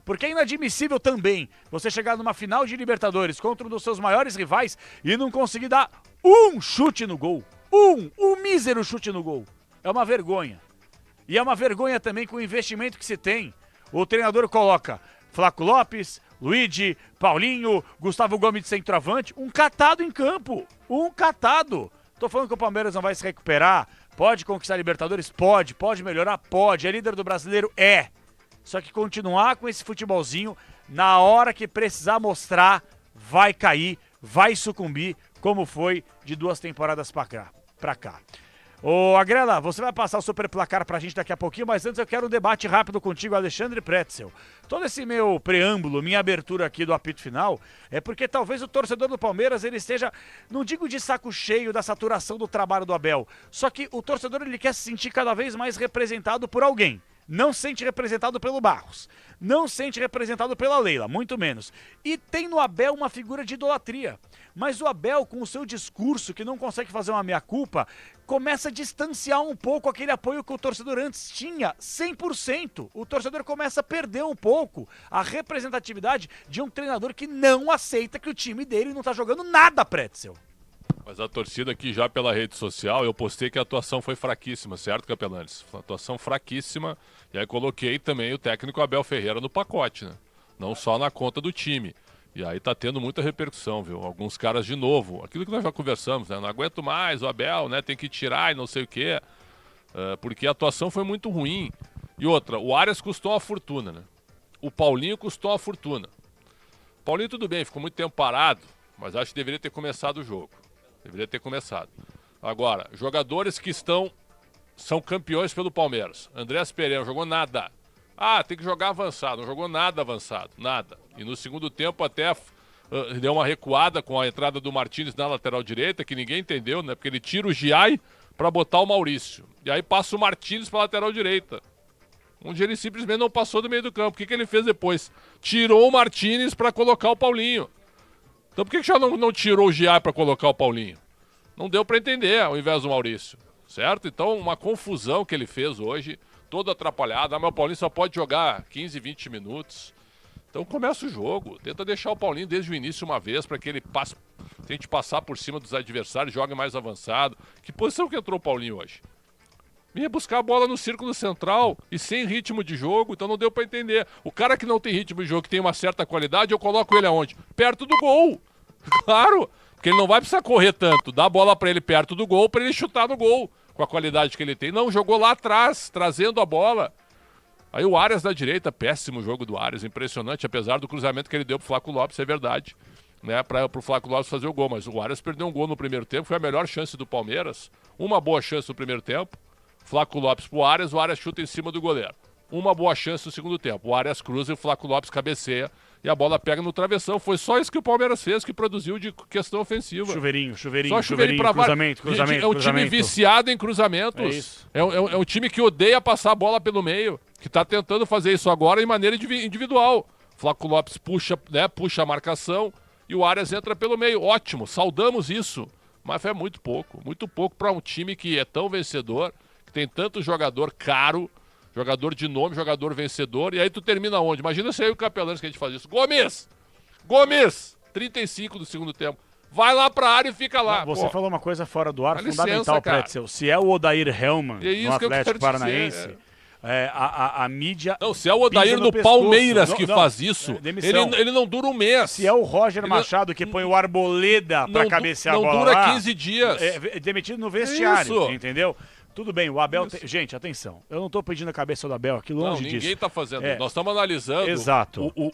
Porque é inadmissível também você chegar numa final de Libertadores contra um dos seus maiores rivais e não conseguir dar um chute no gol. Um mísero chute no gol. É uma vergonha. E é uma vergonha também com o investimento que se tem. O treinador coloca Flaco Lopes, Luigi, Paulinho, Gustavo Gomes de centroavante, um catado em campo. Um catado. Tô falando que o Palmeiras não vai se recuperar. Pode conquistar a Libertadores? Pode. Pode melhorar? Pode. É líder do Brasileiro? É. Só que continuar com esse futebolzinho, na hora que precisar mostrar, vai cair, vai sucumbir, como foi de 2 temporadas pra cá. Ô Agrela, você vai passar o super placar pra gente daqui a pouquinho, mas antes eu quero um debate rápido contigo, Alexandre Pretzel. Todo esse meu preâmbulo, minha abertura aqui do apito final, é porque talvez o torcedor do Palmeiras, ele esteja, não digo de saco cheio da saturação do trabalho do Abel, só que o torcedor ele quer se sentir cada vez mais representado por alguém. Não se sente representado pelo Barros, não se sente representado pela Leila, muito menos. E tem no Abel uma figura de idolatria. Mas o Abel, com o seu discurso, que não consegue fazer uma meia-culpa, começa a distanciar um pouco aquele apoio que o torcedor antes tinha, 100%. O torcedor começa a perder um pouco a representatividade de um treinador que não aceita que o time dele não tá jogando nada, Pretzel. Mas a torcida aqui já pela rede social, eu postei que a atuação foi fraquíssima, certo, Capelanes? Foi uma atuação fraquíssima, e aí coloquei também o técnico Abel Ferreira no pacote, né? Não só na conta do time. E aí tá tendo muita repercussão, viu? Alguns caras de novo, aquilo que nós já conversamos, né? Não aguento mais o Abel, né? Tem que tirar e não sei o quê. Porque a atuação foi muito ruim. E outra, o Arias custou uma fortuna, né? O Paulinho custou uma fortuna. O Paulinho tudo bem, ficou muito tempo parado, mas acho que deveria ter começado o jogo. Deveria ter começado. Agora, jogadores que são campeões pelo Palmeiras. Andrés Pereira não jogou nada. Ah, tem que jogar avançado. Não jogou nada avançado. Nada. E no segundo tempo até deu uma recuada com a entrada do Martínez na lateral direita, que ninguém entendeu, né? Porque ele tira o Giai para botar o Maurício. E aí passa o Martínez para lateral direita. Onde ele simplesmente não passou do meio do campo. O que ele fez depois? Tirou o Martínez para colocar o Paulinho. Então por que já não tirou o Giai para colocar o Paulinho? Não deu para entender ao invés do Maurício, certo? Então uma confusão que ele fez hoje, todo atrapalhado. Ah, mas o Paulinho só pode jogar 15, 20 minutos. Então começa o jogo, tenta deixar o Paulinho desde o início uma vez para que ele tente passar por cima dos adversários, jogue mais avançado. Que posição que entrou o Paulinho hoje? Vinha buscar a bola no círculo central e sem ritmo de jogo, então não deu para entender. O cara que não tem ritmo de jogo, que tem uma certa qualidade, eu coloco ele aonde? Perto do gol. Claro, porque ele não vai precisar correr tanto. Dá a bola para ele perto do gol, para ele chutar no gol, com a qualidade que ele tem. Não, jogou lá atrás, trazendo a bola. Aí o Arias da direita, péssimo jogo do Arias, impressionante, apesar do cruzamento que ele deu pro Flaco Lopes, é verdade, né, pro Flaco Lopes fazer o gol. Mas o Arias perdeu um gol no primeiro tempo, foi a melhor chance do Palmeiras. Uma boa chance no primeiro tempo. Flaco Lopes pro Arias, o Arias chuta em cima do goleiro. Uma boa chance no segundo tempo. O Arias cruza e o Flaco Lopes cabeceia e a bola pega no travessão. Foi só isso que o Palmeiras fez, que produziu de questão ofensiva. Chuveirinho, só chuveirinho pra cruzamento. É um time viciado em cruzamentos. É isso. É um time que odeia passar a bola pelo meio, que tá tentando fazer isso agora de maneira individual. Flaco Lopes puxa a marcação e o Arias entra pelo meio. Ótimo, saudamos isso. Mas é muito pouco para um time que é tão vencedor, que tem tanto jogador caro, jogador de nome, jogador vencedor, e aí tu termina onde? Imagina se aí o Capelanes que a gente faz isso. Gomes, 35 do segundo tempo. Vai lá pra área e fica lá. Você falou uma coisa fora do ar, fundamental, Pretzel. Se é o Odair Hellman no Atlético Paranaense, a mídia... Não, se é o Odair do Palmeiras que faz isso, ele não dura um mês. Se é o Roger Machado que põe o Arboleda pra cabecear a bola não dura lá, 15 dias. É demitido no vestiário, entendeu? Tudo bem, o Abel... Gente, atenção. Eu não tô pedindo a cabeça do Abel aqui, longe disso. Ninguém tá fazendo. Nós estamos analisando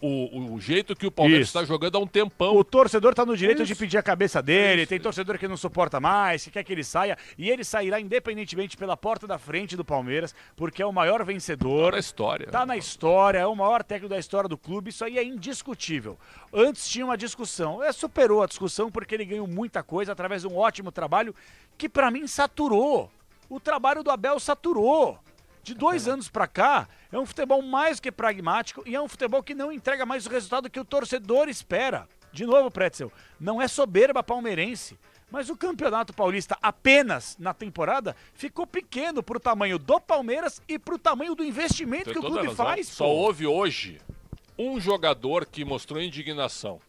o jeito que o Palmeiras está jogando há um tempão. O torcedor tá no direito de pedir a cabeça dele. Tem torcedor que não suporta mais, que quer que ele saia. E ele sairá independentemente pela porta da frente do Palmeiras, porque é o maior vencedor. Tá na história. Tá na história, é o maior técnico da história do clube. Isso aí é indiscutível. Antes tinha uma discussão. Superou a discussão porque ele ganhou muita coisa através de um ótimo trabalho que pra mim saturou. O trabalho do Abel saturou. De 2 anos pra cá, é um futebol mais que pragmático e é um futebol que não entrega mais o resultado que o torcedor espera. De novo, Pretzel, não é soberba palmeirense, mas o Campeonato Paulista apenas na temporada ficou pequeno pro tamanho do Palmeiras e pro tamanho do investimento que o clube faz. Só houve hoje um jogador que mostrou indignação.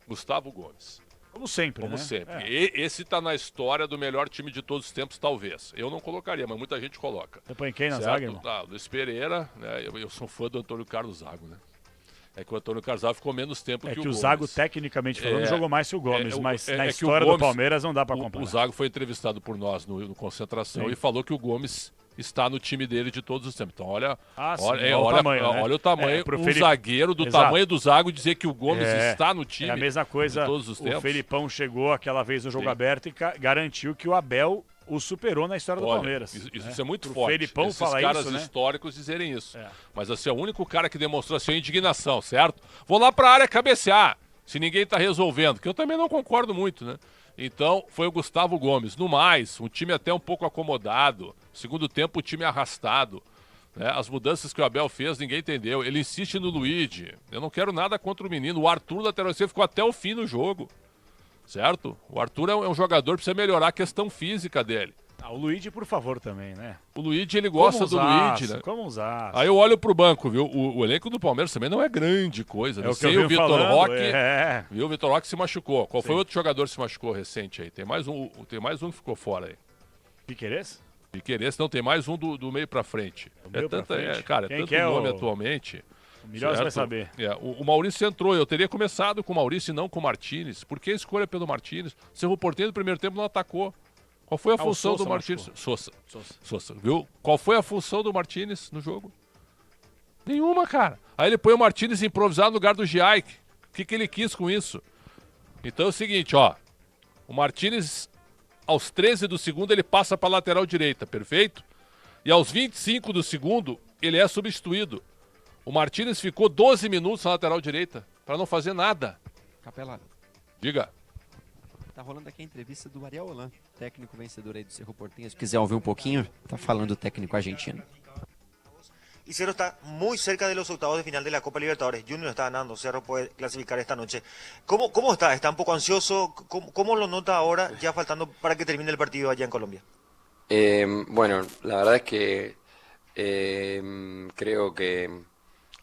Gustavo Gomes. Como sempre, Como né? sempre. É. Esse tá na história do melhor time de todos os tempos, talvez. Eu não colocaria, mas muita gente coloca. Você põe quem na certo? zaga, irmão? Luiz Pereira, né? Eu sou fã do Antônio Carlos Zago, né? É que o Antônio Carlos Zago ficou menos tempo que o Gomes. O Zago, tecnicamente falando, jogou mais que o Gomes, mas na história Gomes, do Palmeiras não dá pra comparar. O Zago foi entrevistado por nós no Concentração e falou que o Gomes está no time dele de todos os tempos. Então, olha o tamanho, zagueiro do tamanho do Zago dizer que o Gomes está no time. É a mesma coisa, de todos os tempos. O Felipão chegou aquela vez no jogo aberto e garantiu que o Abel o superou na história do Palmeiras. Isso é muito forte. Felipão esses fala caras isso, né? históricos dizerem isso. Mas assim, é o único cara que demonstrou a sua indignação, certo? Vou lá para a área cabecear, se ninguém está resolvendo, que eu também não concordo muito, né? Então, foi o Gustavo Gomes. No mais, um time até um pouco acomodado. Segundo tempo, o time arrastado. Né? As mudanças que o Abel fez, ninguém entendeu. Ele insiste no Luigi. Eu não quero nada contra o menino. O Arthur, lateral esquerdo, ficou até o fim no jogo. Certo? O Arthur é um jogador que precisa melhorar a questão física dele. O Luigi, por favor, também, né? O Luigi, ele gosta do Luigi, né? Como usar? Aí eu olho pro banco, viu? O elenco do Palmeiras também não é grande coisa. Né? Sem o Vitor Roque, viu? O Vitor Roque se machucou. Qual foi outro jogador que se machucou recente aí? Tem mais um que ficou fora aí. Piquerez? Piquerez, não, tem mais um do meio pra frente. Cara, quem tanto que é nome atualmente. O melhor você vai saber. O Maurício entrou, eu teria começado com o Maurício e não com o Martínez. Por que a escolha pelo Martínez? O Cerro Porteño no primeiro tempo não atacou. Qual foi a função do Martínez? Sousa, viu? Qual foi a função do Martínez no jogo? Nenhuma, cara. Aí ele põe o Martínez improvisado no lugar do Giaik. O que ele quis com isso? Então é o seguinte, ó. O Martínez, aos 13 do segundo, ele passa para a lateral direita, perfeito? E aos 25 do segundo, ele é substituído. O Martínez ficou 12 minutos na lateral direita, para não fazer nada. Capelano. Diga. Tá rolando aqui a entrevista do Ariel Holan, técnico vencedor aí do Cerro Porteño. Se quiser ouvir um pouquinho, tá falando o técnico argentino. Y Cerro está muy cerca de los octavos de final de la Copa Libertadores. Junior está ganando, Cerro puede clasificar esta noche. ¿Cómo está? ¿Está un poco ansioso? ¿Cómo lo nota ahora, ya faltando para que termine el partido allá en Colombia? Bueno, la verdad es que creo que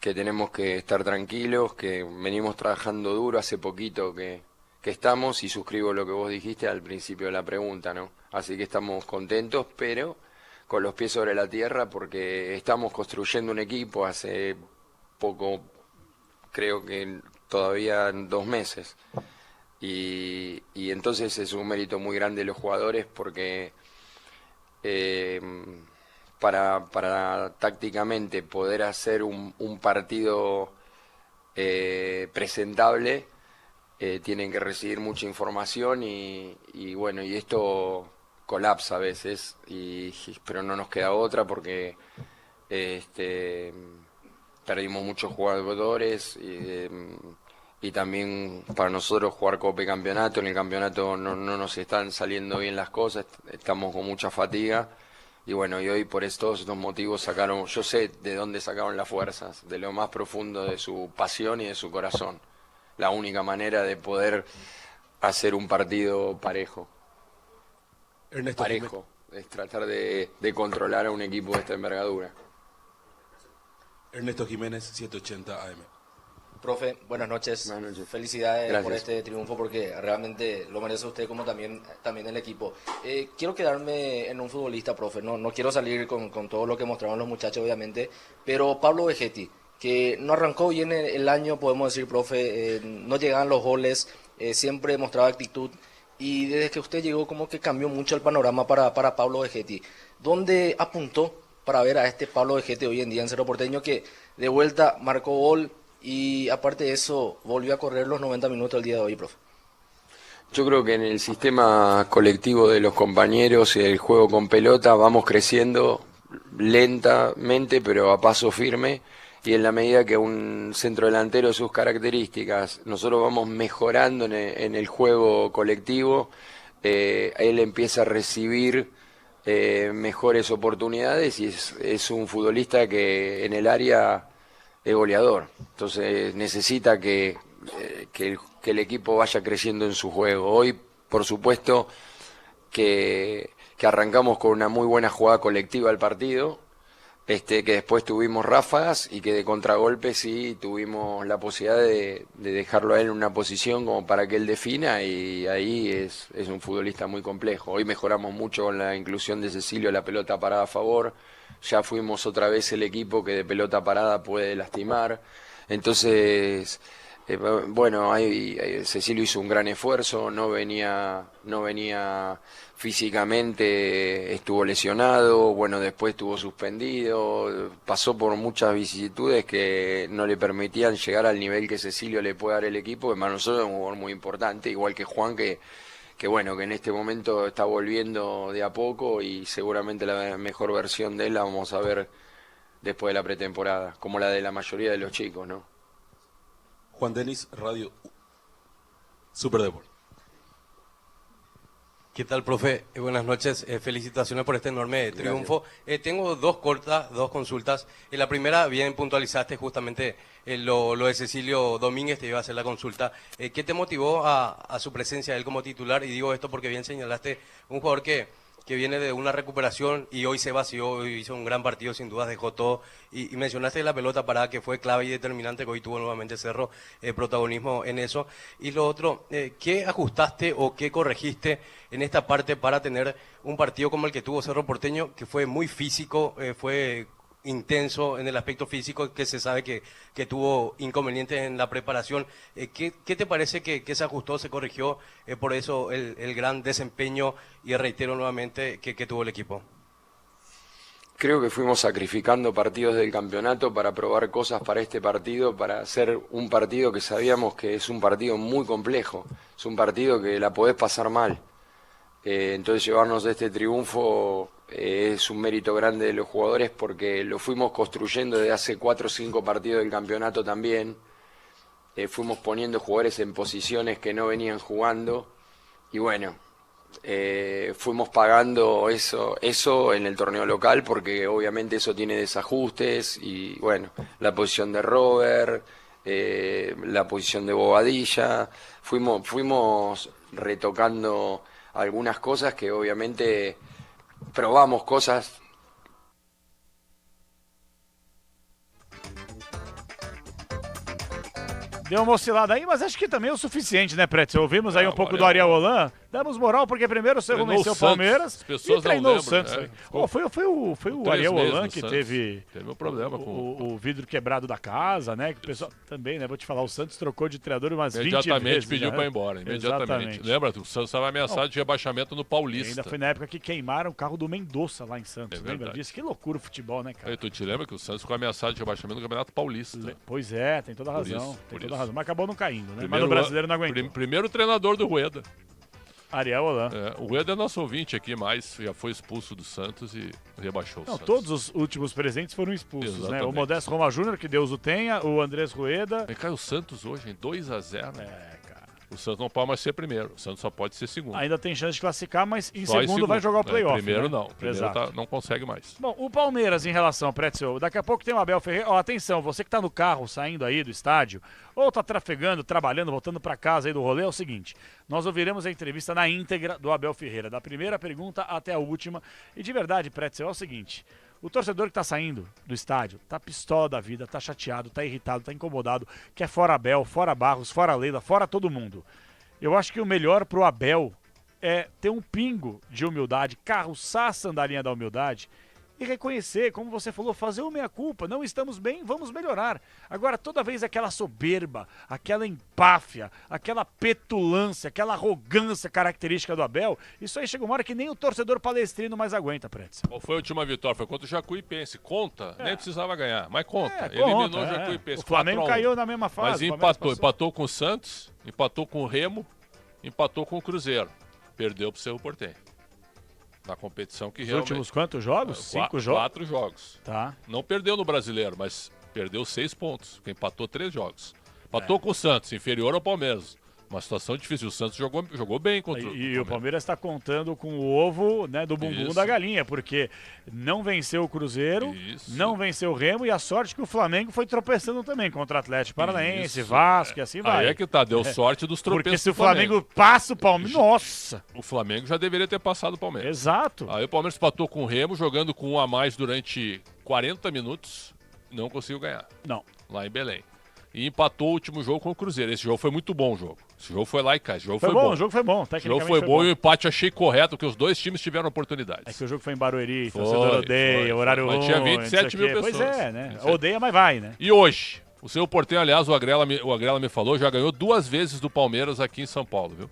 tenemos que estar tranquilos, que venimos trabajando duro, hace poquito que estamos, y suscribo lo que vos dijiste al principio de la pregunta, ¿no? Así que estamos contentos, pero con los pies sobre la tierra, porque estamos construyendo un equipo hace poco, creo que todavía 2 meses, y entonces es un mérito muy grande de los jugadores, porque para tácticamente poder hacer un partido presentable, tienen que recibir mucha información y bueno, y esto colapsa a veces, pero no nos queda otra porque perdimos muchos jugadores y también para nosotros jugar Copa y Campeonato, en el campeonato no nos están saliendo bien las cosas, estamos con mucha fatiga. Y bueno, y hoy por todos estos motivos sacaron, yo sé de dónde sacaron las fuerzas, de lo más profundo de su pasión y de su corazón. La única manera de poder hacer un partido parejo. Parejo, es tratar de controlar a un equipo de esta envergadura. Ernesto Jiménez, 780 AM. Profe, buenas noches. Felicidades Gracias. por este triunfo porque realmente lo merece usted como también el equipo. Quiero quedarme en un futbolista, profe. No quiero salir con todo lo que mostraron los muchachos, obviamente, pero Pablo Vegetti, que no arrancó bien el año, podemos decir, profe, no llegaban los goles, siempre mostraba actitud, y desde que usted llegó como que cambió mucho el panorama para Pablo Vegetti. ¿Dónde apuntó para ver a este Pablo Vegetti hoy en día en Cerro Porteño, que de vuelta marcó gol? Y aparte de eso, volvió a correr los 90 minutos el día de hoy, profe? Yo creo que en el sistema colectivo de los compañeros y el juego con pelota vamos creciendo lentamente, pero a paso firme. Y en la medida que un centrodelantero, sus características, nosotros vamos mejorando en el juego colectivo, él empieza a recibir mejores oportunidades y es un futbolista que en el área es goleador. Entonces necesita que el equipo vaya creciendo en su juego. Hoy, por supuesto, que arrancamos con una muy buena jugada colectiva al partido, que después tuvimos ráfagas y que de contragolpe sí tuvimos la posibilidad de dejarlo a él en una posición como para que él defina, y ahí es un futbolista muy complejo. Hoy mejoramos mucho con la inclusión de Cecilio, la pelota parada a favor, ya fuimos otra vez el equipo que de pelota parada puede lastimar, entonces bueno, Cecilio hizo un gran esfuerzo, no venía físicamente, estuvo lesionado, bueno, después estuvo suspendido, pasó por muchas vicisitudes que no le permitían llegar al nivel que Cecilio le puede dar el equipo, que para nosotros es un jugador muy importante, igual que Juan, que bueno, que en este momento está volviendo de a poco y seguramente la mejor versión de él la vamos a ver después de la pretemporada, como la de la mayoría de los chicos, ¿no? Juan Denis, Radio Super Deport. ¿Qué tal, profe? Buenas noches. Felicitaciones por este enorme triunfo. Tengo dos consultas. En la primera, bien puntualizaste justamente lo de Cecilio Domínguez, te iba a hacer la consulta. ¿Qué te motivó a su presencia él como titular? Y digo esto porque bien señalaste un jugador que viene de una recuperación y hoy se vació, hizo un gran partido, sin dudas dejó todo, y mencionaste la pelota parada que fue clave y determinante, que hoy tuvo nuevamente Cerro protagonismo en eso. Y lo otro, ¿qué ajustaste o qué corregiste en esta parte para tener un partido como el que tuvo Cerro Porteño, que fue muy físico, fue intenso en el aspecto físico, que se sabe que tuvo inconvenientes en la preparación? ¿Qué te parece que se ajustó, se corrigió, por eso el gran desempeño, y reitero nuevamente, que tuvo el equipo? Creo que fuimos sacrificando partidos del campeonato para probar cosas para este partido, para hacer un partido que sabíamos que es un partido muy complejo, es un partido que la podés pasar mal. Entonces llevarnos este triunfo es un mérito grande de los jugadores, porque lo fuimos construyendo desde hace 4 o 5 partidos del campeonato también. Fuimos poniendo jugadores en posiciones que no venían jugando y bueno, fuimos pagando eso en el torneo local, porque obviamente eso tiene desajustes, y bueno, la posición de Robert, la posición de Bobadilla, fuimos retocando algunas cosas que obviamente probamos cosas. Deu uma oscilada aí, mas acho que também é o suficiente, né, Pretzel? Ouvimos aí um pouco do Ariel Holan. Damos moral porque primeiro o Cerro venceu o Palmeiras e treinou o Santos. Foi o Ariel Holan que teve um problema com o vidro quebrado da casa, né? Que o pessoal também, né? Vou te falar, o Santos trocou de treinador umas 20 vezes. Imediatamente pediu né? para ir embora, imediatamente. Exatamente. Lembra? O Santos estava ameaçado de rebaixamento no Paulista. E ainda foi na época que queimaram o carro do Mendonça lá em Santos. Lembra verdade. disso? Que loucura o futebol, né, cara? E tu te lembra que o Santos ficou ameaçado de rebaixamento no Campeonato Paulista? Pois é, tem toda a razão. Tem toda a razão. Mas acabou não caindo, né? Mas no brasileiro não aguentou. Primeiro treinador do Rueda. Ariel Holan. O Rueda é nosso ouvinte aqui, mas já foi expulso do Santos e rebaixou o Santos. Todos os últimos presentes foram expulsos, Exatamente. né? O Modesto Roma Júnior, que Deus o tenha, o Andrés Rueda. Vem cá, o Santos hoje em 2-0. Cara. O Santos não pode mais ser primeiro, o Santos só pode ser segundo. Ainda tem chance de classificar, mas em Só segundo vai jogar o playoff. Primeiro né? não, primeiro não consegue mais. Bom, o Palmeiras em relação ao Pretzel, daqui a pouco tem o Abel Ferreira. Ó, atenção, você que tá no carro saindo aí do estádio, ou tá trafegando, trabalhando, voltando para casa aí do rolê, é o seguinte: nós ouviremos a entrevista na íntegra do Abel Ferreira, da primeira pergunta até a última. E de verdade, Pretzel, é o seguinte: o torcedor que tá saindo do estádio tá pistola da vida, tá chateado, tá irritado, tá incomodado, quer fora Abel, fora Barros, fora Leila, fora todo mundo. Eu acho que o melhor pro Abel é ter um pingo de humildade, carroçar a sandalinha da humildade e reconhecer, como você falou, fazer o meia-culpa. Não estamos bem, vamos melhorar. Agora, toda vez aquela soberba, aquela empáfia, aquela petulância, aquela arrogância característica do Abel, isso aí chega uma hora que nem o torcedor palestrino mais aguenta, Pretzel. Qual foi a última vitória? Foi contra o Jacuipense. Conta, nem precisava ganhar, mas conta. Conta, Eliminou o Jacuipense. O Flamengo caiu na mesma fase. Mas empatou com o Santos, empatou com o Remo, empatou com o Cruzeiro. Perdeu pro Cerro Porteño. Na competição que realmente... Os últimos quantos jogos? 5 jogos? 4 jogos. Tá. Não perdeu no Brasileiro, mas perdeu 6 pontos, porque empatou 3 jogos. Empatou com o Santos, inferior ao Palmeiras. Uma situação difícil. O Santos jogou bem contra E o Palmeiras está contando com o ovo, né, do bumbum da galinha, porque não venceu o Cruzeiro, não venceu o Remo, e a sorte que o Flamengo foi tropeçando também contra o Atlético Paranaense, Vasco e assim vai. Aí é que tá, deu sorte dos tropeços. Porque se o Flamengo passa o Palmeiras, nossa! O Flamengo já deveria ter passado o Palmeiras. Exato. Aí o Palmeiras empatou com o Remo, jogando com um a mais durante 40 minutos, não conseguiu ganhar. Não. Lá em Belém. E empatou o último jogo com o Cruzeiro. Esse jogo foi muito bom, o jogo. Esse jogo foi lá e cá. Esse jogo foi bom. O jogo foi bom, tecnicamente. O jogo foi bom e o empate achei correto, porque os dois times tiveram oportunidades. É que o jogo foi em Barueri, torcedor odeia, horário ruim. Mas tinha 27 mil pessoas. Pois é, né? Odeia, mas vai, né? E hoje, o seu Portenho, aliás, o Agrela me falou, já ganhou 2 vezes do Palmeiras aqui em São Paulo, viu?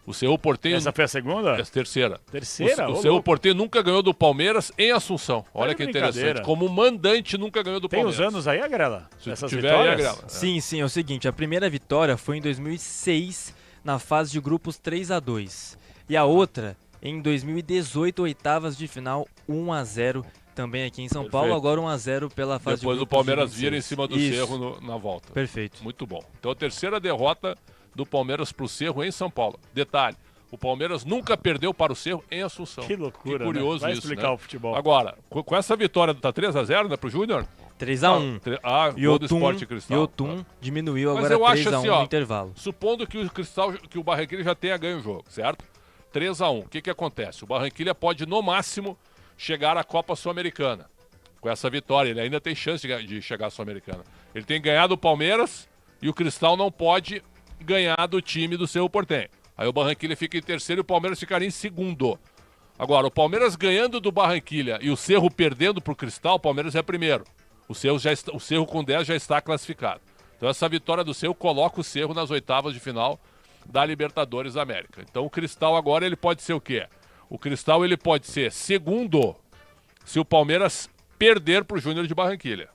O Cerro Porteño... Essa foi a segunda? Essa terceira. Terceira? O Cerro Porteño nunca ganhou do Palmeiras em Assunção. Olha que interessante. Como mandante, nunca ganhou do Palmeiras. Tem uns anos aí, Agrela? Se tiver aí, Agrela. Sim, é o seguinte. A primeira vitória foi em 2006, na fase de grupos 3-2. E a outra, em 2018, oitavas de final, 1-0. Também aqui em São Paulo, agora 1-0 pela fase Depois de grupos. Depois o Palmeiras vira em cima do Cerro na volta. Perfeito. Muito bom. Então a terceira derrota do Palmeiras pro Cerro em São Paulo. Detalhe, o Palmeiras nunca perdeu para o Cerro em Assunção. Que loucura, que curioso, né? Vai isso, explicar né? o futebol. Agora, com essa vitória, tá 3-0, né, pro Júnior? 3-1. E o Sport Cristal. E o Tum diminuiu Mas agora eu acho 3-1 assim, no intervalo. Supondo que o Cristal, que o Barranquilla já tenha ganho o jogo, certo? 3-1. O que acontece? O Barranquilla pode, no máximo, chegar à Copa Sul-Americana. Com essa vitória, ele ainda tem chance de chegar à Sul-Americana. Ele tem ganhado o Palmeiras e o Cristal não pode ganhar do time do Cerro Porteño. Aí o Barranquilla fica em terceiro e o Palmeiras ficaria em segundo. Agora, o Palmeiras ganhando do Barranquilla e o Cerro perdendo para o Cristal, o Palmeiras é primeiro. O Cerro com 10 já está classificado. Então essa vitória do Cerro coloca o Cerro nas oitavas de final da Libertadores da América. Então o Cristal agora ele pode ser o quê? O Cristal ele pode ser segundo se o Palmeiras perder para o Júnior de Barranquilla.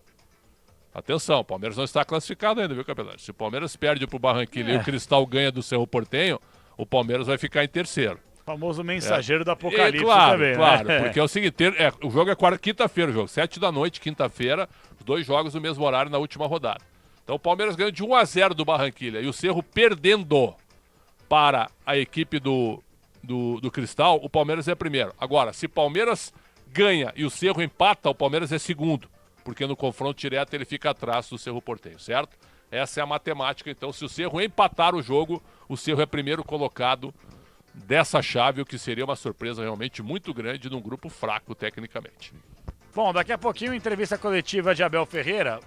Atenção, o Palmeiras não está classificado ainda, viu, campeonato? Se o Palmeiras perde para o Barranquilla e o Cristal ganha do Cerro Porteño, o Palmeiras vai ficar em terceiro. O famoso mensageiro do apocalipse também, claro, né? Porque é o seguinte, o jogo é quinta-feira, o jogo, 7 da noite, quinta-feira, os 2 jogos no mesmo horário na última rodada. Então o Palmeiras ganha de 1-0 do Barranquilla e o Cerro perdendo para a equipe do Cristal, o Palmeiras é primeiro. Agora, se Palmeiras ganha e o Cerro empata, o Palmeiras é segundo, porque no confronto direto ele fica atrás do Cerro Porteño, certo? Essa é a matemática, então se o Cerro empatar o jogo, o Cerro é primeiro colocado dessa chave, o que seria uma surpresa realmente muito grande num grupo fraco tecnicamente. Bom, daqui a pouquinho, entrevista coletiva de Abel Ferreira,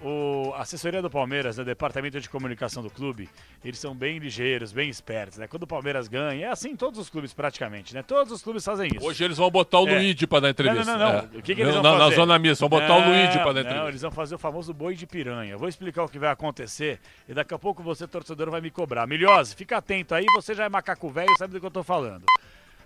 a assessoria do Palmeiras, o departamento de comunicação do clube, eles são bem ligeiros, bem espertos, né? Quando o Palmeiras ganha, é assim em todos os clubes praticamente, né? Todos os clubes fazem isso. Hoje eles vão botar o Luigi para dar entrevista. Não. O que eles vão fazer? Na zona mista, vão botar o Luigi para dar entrevista. Não, eles vão fazer o famoso boi de piranha. Eu vou explicar o que vai acontecer e daqui a pouco você, torcedor, vai me cobrar. Milhose, fica atento aí, você já é macaco velho, sabe do que eu tô falando.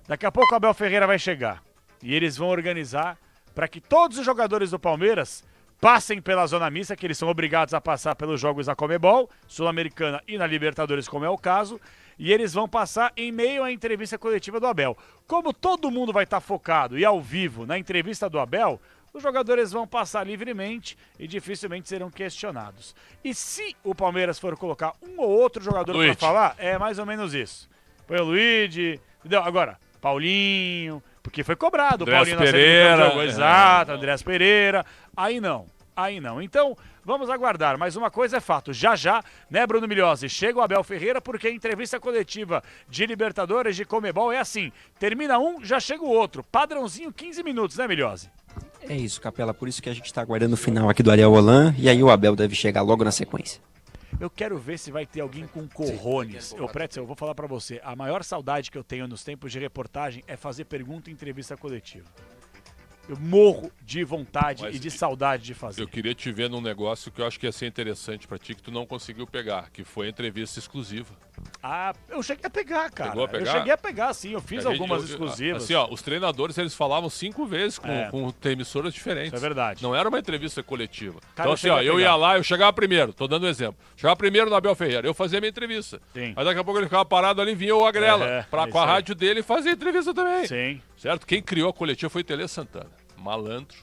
Daqui a pouco o Abel Ferreira vai chegar e eles vão organizar para que todos os jogadores do Palmeiras passem pela zona mista, que eles são obrigados a passar pelos jogos da Conmebol, Sul-Americana e na Libertadores, como é o caso, e eles vão passar em meio à entrevista coletiva do Abel. Como todo mundo vai estar focado e ao vivo na entrevista do Abel, os jogadores vão passar livremente e dificilmente serão questionados. E se o Palmeiras for colocar um ou outro jogador para falar, é mais ou menos isso. Põe o Luigi, entendeu? Agora, Paulinho, porque foi cobrado o Paulinho na segunda jogo. Exato, Andrés Pereira. Aí não. Então, vamos aguardar. Mas uma coisa é fato, já, né, Bruno Milhose? Chega o Abel Ferreira porque a entrevista coletiva de Libertadores, de Conmebol, é assim. Termina um, já chega o outro. Padrãozinho, 15 minutos, né, Milhose? É isso, Capela. Por isso que a gente está aguardando o final aqui do Ariel Holan. E aí o Abel deve chegar logo na sequência. Eu quero ver se vai ter alguém com cojones. Pretzel, eu vou falar pra você. A maior saudade que eu tenho nos tempos de reportagem é fazer pergunta em entrevista coletiva. Eu morro de vontade e de saudade de fazer. Eu queria te ver num negócio que eu acho que ia ser interessante pra ti, que tu não conseguiu pegar, que foi a entrevista exclusiva. Ah, eu cheguei a pegar, cara. Chegou a pegar? Eu cheguei a pegar, sim. Eu fiz algumas exclusivas. Assim, ó, os treinadores, eles falavam 5 vezes com emissoras diferentes. Isso é verdade. Não era uma entrevista coletiva. Cara, então, assim, ó, eu ia lá, eu chegava primeiro, tô dando um exemplo. Chegava primeiro no Abel Ferreira, eu fazia a minha entrevista. Sim. Aí daqui a pouco ele ficava parado ali, vinha o Agrela, com a rádio dele e fazia a entrevista também. Sim. Certo? Quem criou a coletiva foi o Tele Santana. Malandro.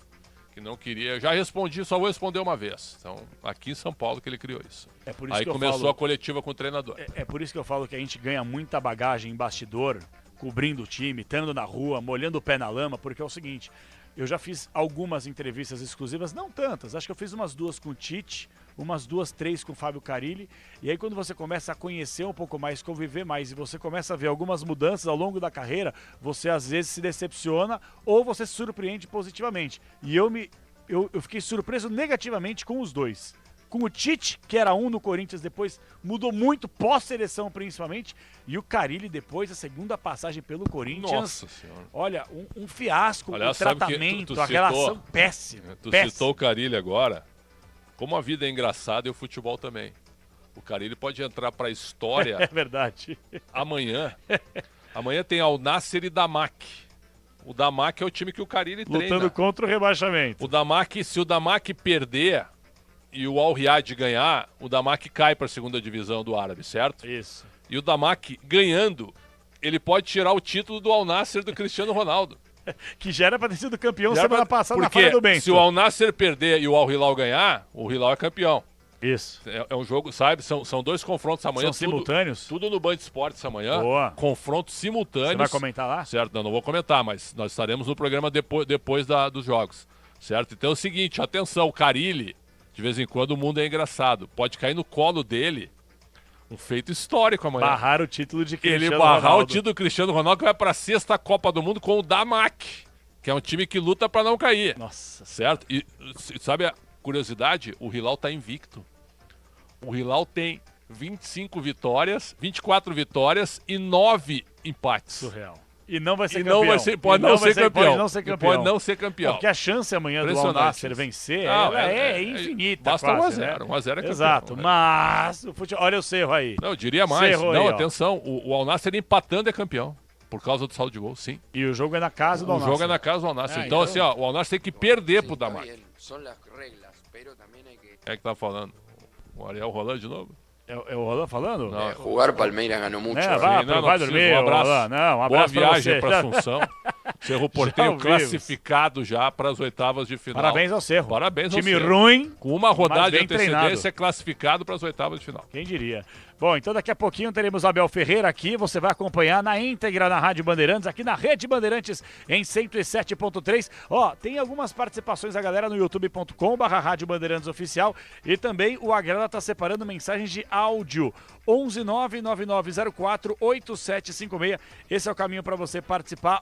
que não queria. Eu já respondi, só vou responder uma vez. Então, aqui em São Paulo que ele criou isso. É por isso Aí que eu começou falo, a coletiva com o treinador. É por isso que eu falo que a gente ganha muita bagagem em bastidor, cobrindo o time, estando na rua, molhando o pé na lama, porque é o seguinte, eu já fiz algumas entrevistas exclusivas, não tantas, acho que eu fiz umas 2 com o Tite, umas 2, 3 com o Fábio Carilli, e aí quando você começa a conhecer um pouco mais, conviver mais, e você começa a ver algumas mudanças ao longo da carreira, você às vezes se decepciona ou você se surpreende positivamente. E eu fiquei surpreso negativamente com os dois. Com o Tite, que era no Corinthians, depois mudou muito, pós-seleção principalmente, e o Carilli depois, a segunda passagem pelo Corinthians. Nossa Senhora. Olha, um fiasco, Aliás, o tratamento, a relação péssima. Tu citou o Carilli agora. Como a vida é engraçada e o futebol também. O Carilli pode entrar para a história. É verdade. Amanhã. Amanhã tem Al Nassr e Damak. O Damak é o time que o Carilli treina. Lutando contra o rebaixamento. O Damak, se o Damak perder e o Al Riyad ganhar, o Damak cai para a segunda divisão do árabe, certo? Isso. E o Damak ganhando, ele pode tirar o título do Al Nassr do Cristiano Ronaldo. Que já era para ter sido campeão semana passada na Porque Fora do Bento. se o Al Nassr perder e o Al Hilal ganhar, o Hilal é campeão. Isso. É um jogo, sabe? São 2 confrontos amanhã. São simultâneos? Tudo no Band Esportes amanhã. Boa. Confrontos simultâneos. Você vai comentar lá? Certo, não vou comentar, mas nós estaremos no programa depois dos jogos. Certo? Então é o seguinte, atenção, o Carilli, de vez em quando o mundo é engraçado. Pode cair no colo dele um feito histórico amanhã. Barrar o título de Cristiano Ele barrar Ronaldo. o título do Cristiano Ronaldo, que vai para a 6ª Copa do Mundo com o Damak, que é um time que luta para não cair. Nossa. Certo? E sabe a curiosidade? O Hilal tá invicto. O Hilal tem 24 vitórias e 9 empates. Surreal. E não vai ser E campeão. não vai ser, pode não ser campeão. Pode não ser campeão. Pode não ser campeão. Porque a chance amanhã do Al Nassr vencer é infinita. Basta quase, 1 a 0. 1 a 0 é campeão. Exato. Mas o futebol, olha o Cerro aí. Não, eu diria mais. Cerro Não, aí, atenção. O Al Nassr empatando é campeão. Por causa do saldo de gol, sim. E o jogo é na casa do Al O Nassr. jogo é na casa do Al Nassr. Então, assim, ó, o Al Nassr tem que perder pro Damak. É que tá falando? O Ariel Roland de novo? É o Roland falando? Não, jugar Palmeiras ganhou muito. Vai dormir, um abraço. Roland. Não, um Boa abraço viagem pra para Assunção. Cerro Porteño classificado já para as oitavas de final. Parabéns ao Cerro. Parabéns ao Time Cerro. ruim, com uma rodada mas de bem antecedência treinado. classificado para as oitavas de final. Quem diria? Bom, então daqui a pouquinho teremos Abel Ferreira aqui. Você vai acompanhar na íntegra na Rádio Bandeirantes, aqui na Rede Bandeirantes em 107.3. Ó, tem algumas participações da galera no youtube.com/Rádio Bandeirantes Oficial e também o Agrela tá separando mensagens de áudio. 11999048756. Esse é o caminho para você participar.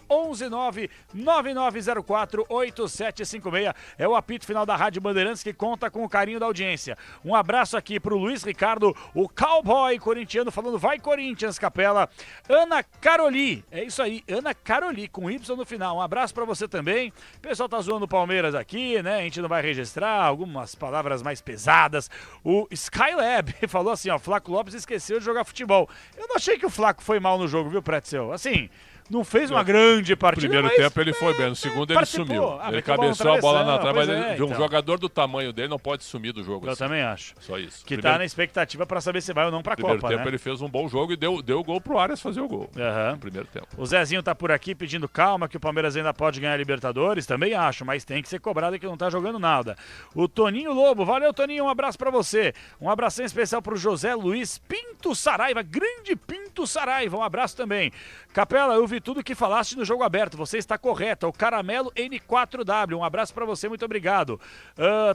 11999048756. É o apito final da Rádio Bandeirantes que conta com o carinho da audiência. Um abraço aqui pro Luiz Ricardo, o cowboy corintiano, falando vai Corinthians, Capela. Ana Caroli, é isso aí, Ana Caroli, com Y no final. Um abraço pra você também. O pessoal tá zoando o Palmeiras aqui, né? A gente não vai registrar algumas palavras mais pesadas. O Skylab falou assim, ó, Flaco Lopes esqueceu de jogar futebol. Eu não achei que o Flaco foi mal no jogo, viu, Pretzel? Assim, não fez uma grande partida. No primeiro tempo ele foi bem, no segundo ele sumiu. Ele cabeceou a bola na trave, mas um jogador do tamanho dele não pode sumir do jogo. Eu assim. também acho. Só isso. Que tá na expectativa para saber se vai ou não pra Copa, né? No primeiro tempo ele fez um bom jogo e deu gol pro Arias fazer o gol. No primeiro tempo. O Zezinho tá por aqui pedindo calma, que o Palmeiras ainda pode ganhar a Libertadores. Também acho, mas tem que ser cobrado que não tá jogando nada. O Toninho Lobo, valeu Toninho, um abraço pra você. Um abração especial pro José Luiz Pinto Saraiva, grande Pinto Saraiva, um abraço também. Capela, eu vi tudo que falaste no jogo aberto, você está correto, é o Caramelo N4W, um abraço pra você, muito obrigado.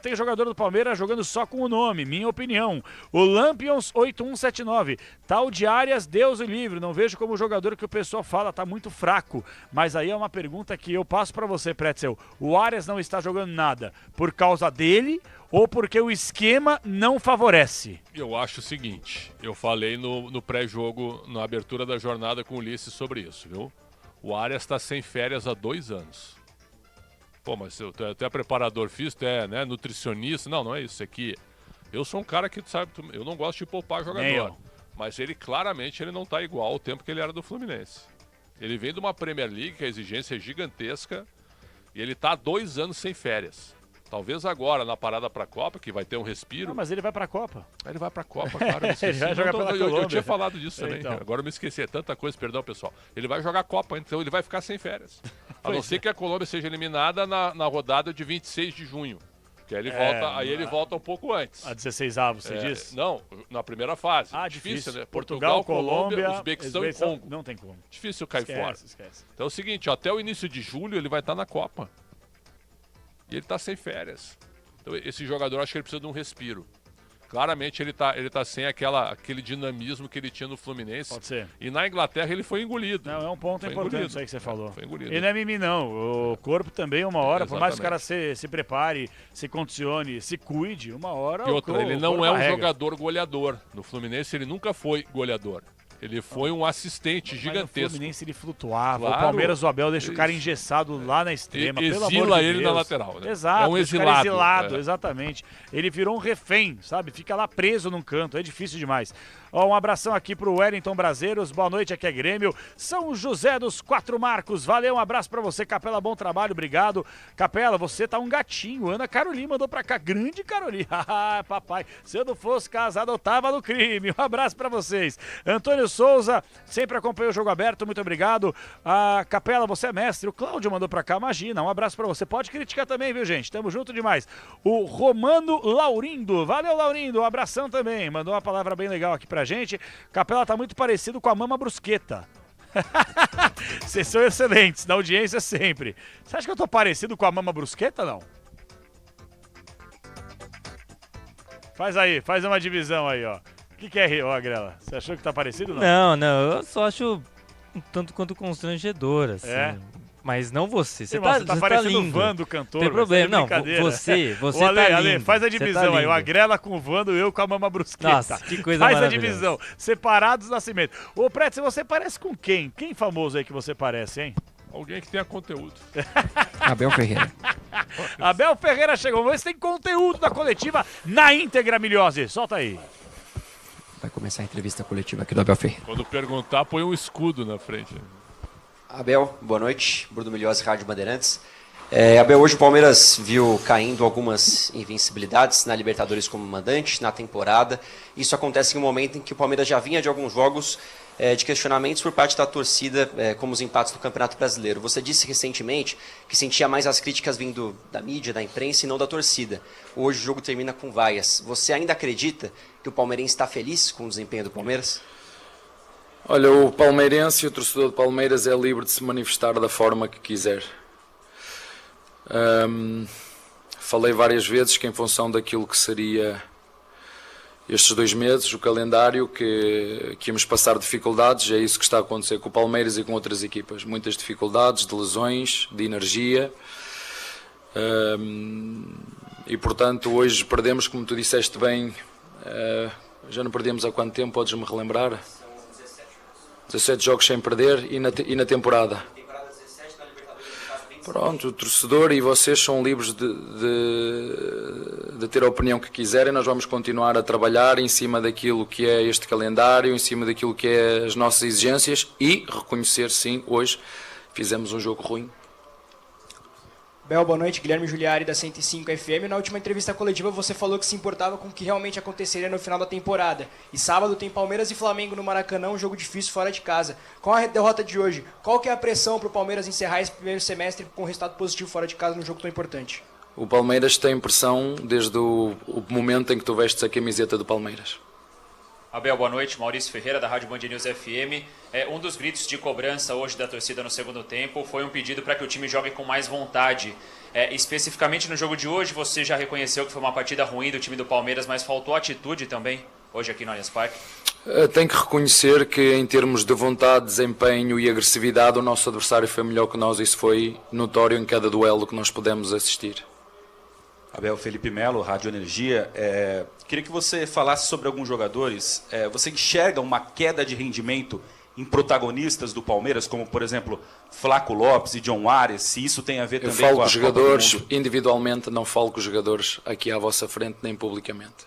Tem jogador do Palmeiras jogando só com o nome, minha opinião. O Lampions 8179, tal de Arias, Deus o livre, não vejo como jogador que o pessoal fala, tá muito fraco, mas aí é uma pergunta que eu passo pra você, Pretzel, o Arias não está jogando nada por causa dele ou porque o esquema não favorece? Eu acho o seguinte, eu falei no pré-jogo, na abertura da jornada com o Ulisses sobre isso, viu? O Arias está sem férias há 2 anos. Pô, mas tu é até preparador físico, né, nutricionista. Não é isso aqui. Eu sou um cara que, sabe, eu não gosto de poupar jogador. Mas ele, claramente, ele não está igual ao tempo que ele era do Fluminense. Ele vem de uma Premier League, que a exigência é gigantesca, e ele está há 2 anos sem férias. Talvez agora, na parada pra Copa, que vai ter um respiro. Não, mas ele vai pra Copa. Ele vai pra Copa, claro. Ele vai jogar pela Colômbia. Eu tinha falado disso também. Então. Agora eu me esqueci. É tanta coisa, perdão, pessoal. Ele vai jogar a Copa, então ele vai ficar sem férias. A não ser que a Colômbia seja eliminada na rodada de 26 de junho. Que aí ele volta um pouco antes. A 16avo, você diz? Não, na primeira fase. Difícil, né? Portugal, Colômbia, Uzbequistão e Congo. Não tem como. Difícil cair fora. Esquece. Então é o seguinte, até o início de julho ele vai estar na Copa. E ele está sem férias. Então esse jogador, acho que ele precisa de um respiro. Claramente ele tá sem aquele dinamismo que ele tinha no Fluminense. Pode ser. E na Inglaterra ele foi engolido. Não, é um ponto importante isso aí que você falou. Foi engolido. E não é mimimi não, o corpo também uma hora, por mais que o cara Exatamente. se prepare, se condicione, se cuide, uma hora... E outra, ele não é um carrega. jogador goleador. No Fluminense ele nunca foi goleador. Ele foi um assistente gigantesco. No Fluminense ele flutuava. Claro. O Palmeiras, o Abel deixa o cara engessado lá na extrema. Pelo amor Exila de ele Deus. na lateral. Né? Exato. É um deixa o cara exilado. exilado, exatamente. Ele virou um refém, sabe? Fica lá preso num canto. É difícil demais. Ó, um abração aqui pro Wellington Braseiros. Boa noite, aqui é Grêmio. São José dos Quatro Marcos. Valeu, um abraço pra você, Capela. Bom trabalho, obrigado. Capela, você tá um gatinho. Ana Carolina mandou pra cá. Grande Carolina. Papai, se eu não fosse casado, eu tava no crime. Um abraço pra vocês. Antônio Souza, sempre acompanhou o Jogo Aberto, muito obrigado. A Capela, você é mestre. O Cláudio mandou pra cá, imagina. Um abraço pra você. Pode criticar também, viu, gente? Tamo junto demais. O Romano Laurindo. Valeu, Laurindo. Um abração também. Mandou uma palavra bem legal aqui pra gente. Capela tá muito parecido com a Mama Brusqueta. Vocês são excelentes, na audiência sempre. Você acha que eu tô parecido com a Mama Brusqueta, não? Faz aí, faz uma divisão aí, ó. O que é, ó, Grela? Você achou que tá parecido, não? Não, eu só acho um tanto quanto constrangedor, assim. É? Mas não você. Você Irmão, tá parecendo lindo. o Vando, cantor. Tem problema, não. Você o tá Ale, lindo. faz a Você divisão tá aí. O lindo. Agrela com o Vando, eu com a Mama Brusqueta. Nossa, que coisa faz maravilhosa. a divisão. Separados nascimento. Ô, Pretz, você parece com quem? Quem famoso aí que você parece, hein? Alguém que tenha conteúdo. Abel Ferreira. Abel Ferreira chegou. Vamos ver se tem conteúdo da coletiva na íntegra, Milhose. Solta aí. Vai começar a entrevista coletiva aqui do Abel Ferreira. Quando perguntar, põe um escudo na frente. Abel, boa noite. Bruno Milhose, Rádio Bandeirantes. Abel, hoje o Palmeiras viu caindo algumas invencibilidades na Libertadores como mandante, na temporada. Isso acontece em um momento em que o Palmeiras já vinha de alguns jogos de questionamentos por parte da torcida, como os empates do Campeonato Brasileiro. Você disse recentemente que sentia mais as críticas vindo da mídia, da imprensa e não da torcida. Hoje o jogo termina com vaias. Você ainda acredita que o palmeirense está feliz com o desempenho do Palmeiras? Olha, o palmeirense e o torcedor do Palmeiras é livre de se manifestar da forma que quiser. Falei várias vezes que em função daquilo que seria estes 2 meses, o calendário, que íamos passar dificuldades, é isso que está a acontecer com o Palmeiras e com outras equipas. Muitas dificuldades, de lesões, de energia. E portanto hoje perdemos, como tu disseste bem, já não perdemos há quanto tempo, podes-me relembrar? 17 jogos sem perder e na temporada. Pronto, o torcedor e vocês são livres de ter a opinião que quiserem. Nós vamos continuar a trabalhar em cima daquilo que é este calendário, em cima daquilo que é as nossas exigências e reconhecer, sim, hoje fizemos um jogo ruim. Bel, boa noite. Guilherme Giuliari, da 105 FM. Na última entrevista coletiva você falou que se importava com o que realmente aconteceria no final da temporada. E sábado tem Palmeiras e Flamengo no Maracanã, um jogo difícil fora de casa. Com a derrota de hoje, qual que é a pressão para o Palmeiras encerrar esse primeiro semestre com um resultado positivo fora de casa num jogo tão importante? O Palmeiras tem pressão desde o momento em que tu vestes a camiseta do Palmeiras. Abel, boa noite. Maurício Ferreira, da Rádio Band News FM. Um dos gritos de cobrança hoje da torcida no segundo tempo foi um pedido para que o time jogue com mais vontade. Especificamente no jogo de hoje, você já reconheceu que foi uma partida ruim do time do Palmeiras, mas faltou atitude também, hoje aqui no Allianz Parque? Tenho que reconhecer que em termos de vontade, desempenho e agressividade, o nosso adversário foi melhor que nós. Isso foi notório em cada duelo que nós pudemos assistir. Abel, Felipe Melo, Rádio Energia. Queria que você falasse sobre alguns jogadores. Você enxerga uma queda de rendimento em protagonistas do Palmeiras, como, por exemplo, Flaco Lopes e John Arias, se isso tem a ver também com a Eu falo com os Copa do jogadores Mundo? individualmente, não falo com os jogadores aqui à vossa frente, nem publicamente.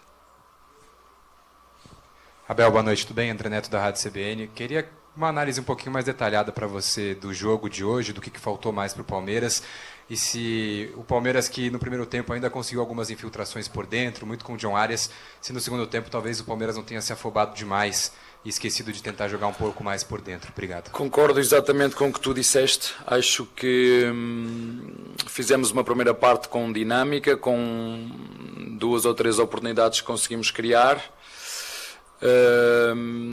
Abel, boa noite, tudo bem? André Neto, da Rádio CBN. Queria uma análise um pouquinho mais detalhada para você do jogo de hoje, do que faltou mais para o Palmeiras. E se o Palmeiras, que no primeiro tempo ainda conseguiu algumas infiltrações por dentro, muito com o John Arias, se no segundo tempo talvez o Palmeiras não tenha se afobado demais e esquecido de tentar jogar um pouco mais por dentro? Obrigado. Concordo exatamente com o que tu disseste. Acho que fizemos uma primeira parte com dinâmica, com 2 ou 3 oportunidades que conseguimos criar.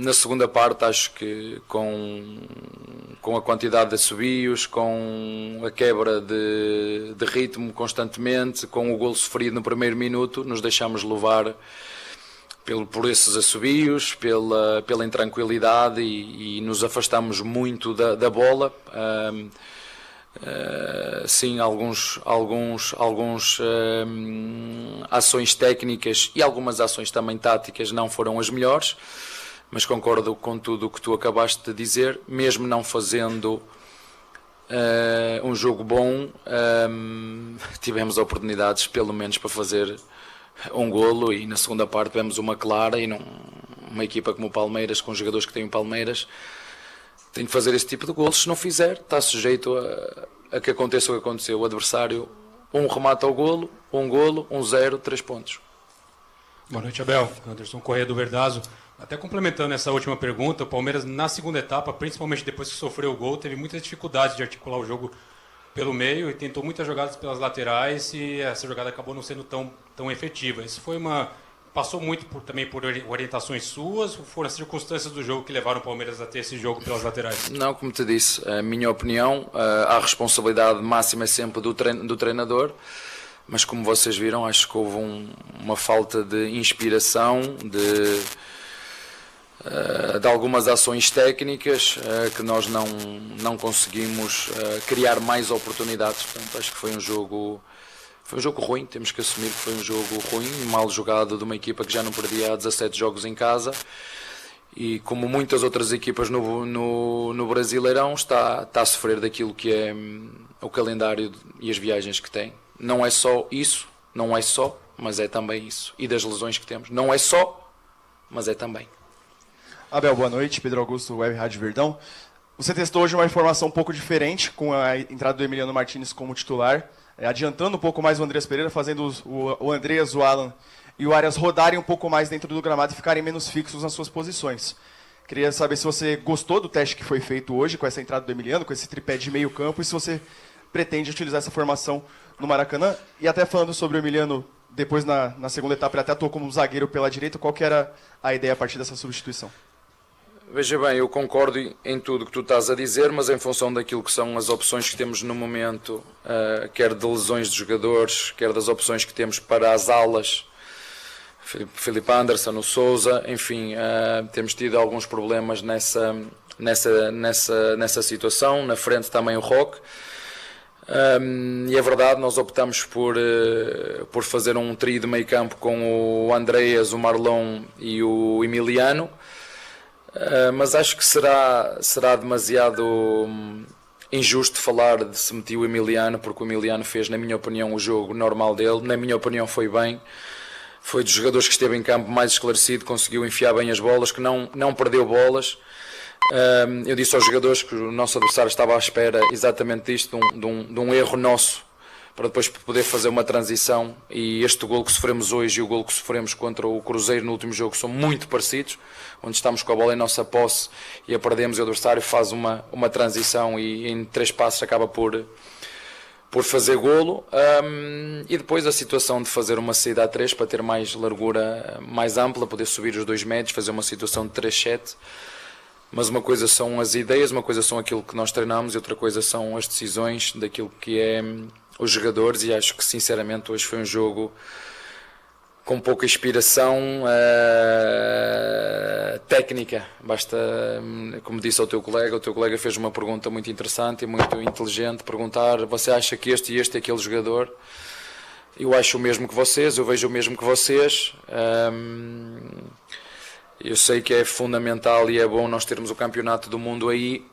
Na segunda parte, acho que com a quantidade de assobios, com a quebra de ritmo constantemente, com o golo sofrido no primeiro minuto, nos deixámos levar por esses assobios, pela intranquilidade e nos afastamos muito da bola. Sim, alguns ações técnicas e algumas ações também táticas não foram as melhores, mas concordo com tudo o que tu acabaste de dizer. Mesmo não fazendo um jogo bom, tivemos oportunidades pelo menos para fazer um golo, e na segunda parte tivemos uma clara, e uma equipa como o Palmeiras, com os jogadores que têm o Palmeiras, tem que fazer esse tipo de golos. Se não fizer, está sujeito a que aconteça o que aconteceu. O adversário, remata ao golo, 1-0, 3 pontos. Boa noite, Abel. Anderson Corrêa do Verdazo. Até complementando essa última pergunta, o Palmeiras na segunda etapa, principalmente depois que sofreu o gol, teve muita dificuldade de articular o jogo pelo meio e tentou muitas jogadas pelas laterais, e essa jogada acabou não sendo tão efetiva. Isso foi passou muito também por orientações suas, ou foram as circunstâncias do jogo que levaram o Palmeiras a ter esse jogo pelas laterais? Não, como te disse, a minha opinião, a responsabilidade máxima é sempre do treinador, mas como vocês viram, acho que houve uma falta de inspiração, de algumas ações técnicas que nós não conseguimos criar mais oportunidades. Portanto, acho que foi um jogo ruim, temos que assumir que foi um jogo ruim, mal jogado de uma equipa que já não perdia há 17 jogos em casa, e como muitas outras equipas no Brasileirão, está a sofrer daquilo que é o calendário e as viagens que tem. Não é só isso, mas é também isso. E das lesões que temos. Não é só, mas é também. Abel, boa noite. Pedro Augusto, Web Rádio Verdão. Você testou hoje uma informação um pouco diferente, com a entrada do Emiliano Martínez como titular, adiantando um pouco mais o Andreas Pereira, fazendo o Andreas, o Alan e o Arias rodarem um pouco mais dentro do gramado e ficarem menos fixos nas suas posições. Queria saber se você gostou do teste que foi feito hoje, com essa entrada do Emiliano, com esse tripé de meio campo, e se você pretende utilizar essa formação no Maracanã. E até falando sobre o Emiliano, depois na segunda etapa ele até atuou como zagueiro pela direita, qual que era a ideia a partir dessa substituição? Veja bem, eu concordo em tudo que tu estás a dizer, mas em função daquilo que são as opções que temos no momento, quer de lesões de jogadores, quer das opções que temos para as alas, Filipe Anderson, o Sousa, enfim, temos tido alguns problemas nessa situação. Na frente também o Roque. E é verdade, nós optamos por fazer um trio de meio campo com o Andreas, o Marlon e o Emiliano. Mas acho que será demasiado injusto falar de se meter o Emiliano, porque o Emiliano fez, na minha opinião, o jogo normal dele. Na minha opinião foi bem. Foi dos jogadores que esteve em campo mais esclarecido, conseguiu enfiar bem as bolas, que não perdeu bolas. Eu disse aos jogadores que o nosso adversário estava à espera exatamente disto, de um erro nosso, para depois poder fazer uma transição, e este golo que sofremos hoje e o golo que sofremos contra o Cruzeiro no último jogo são muito parecidos, onde estamos com a bola em nossa posse e a perdemos, e o adversário faz uma transição e em 3 passos acaba por fazer golo. E depois a situação de fazer uma saída a 3 para ter mais largura mais ampla, poder subir os 2 metros, fazer uma situação de 3-7. Mas uma coisa são as ideias, uma coisa são aquilo que nós treinamos e outra coisa são as decisões daquilo que é os jogadores, e acho que sinceramente hoje foi um jogo com pouca inspiração técnica. Basta, como disse ao teu colega fez uma pergunta muito interessante e muito inteligente, perguntar: você acha que este é aquele jogador? Eu acho o mesmo que vocês, eu vejo o mesmo que vocês. Eu sei que é fundamental e é bom nós termos o campeonato do mundo aí,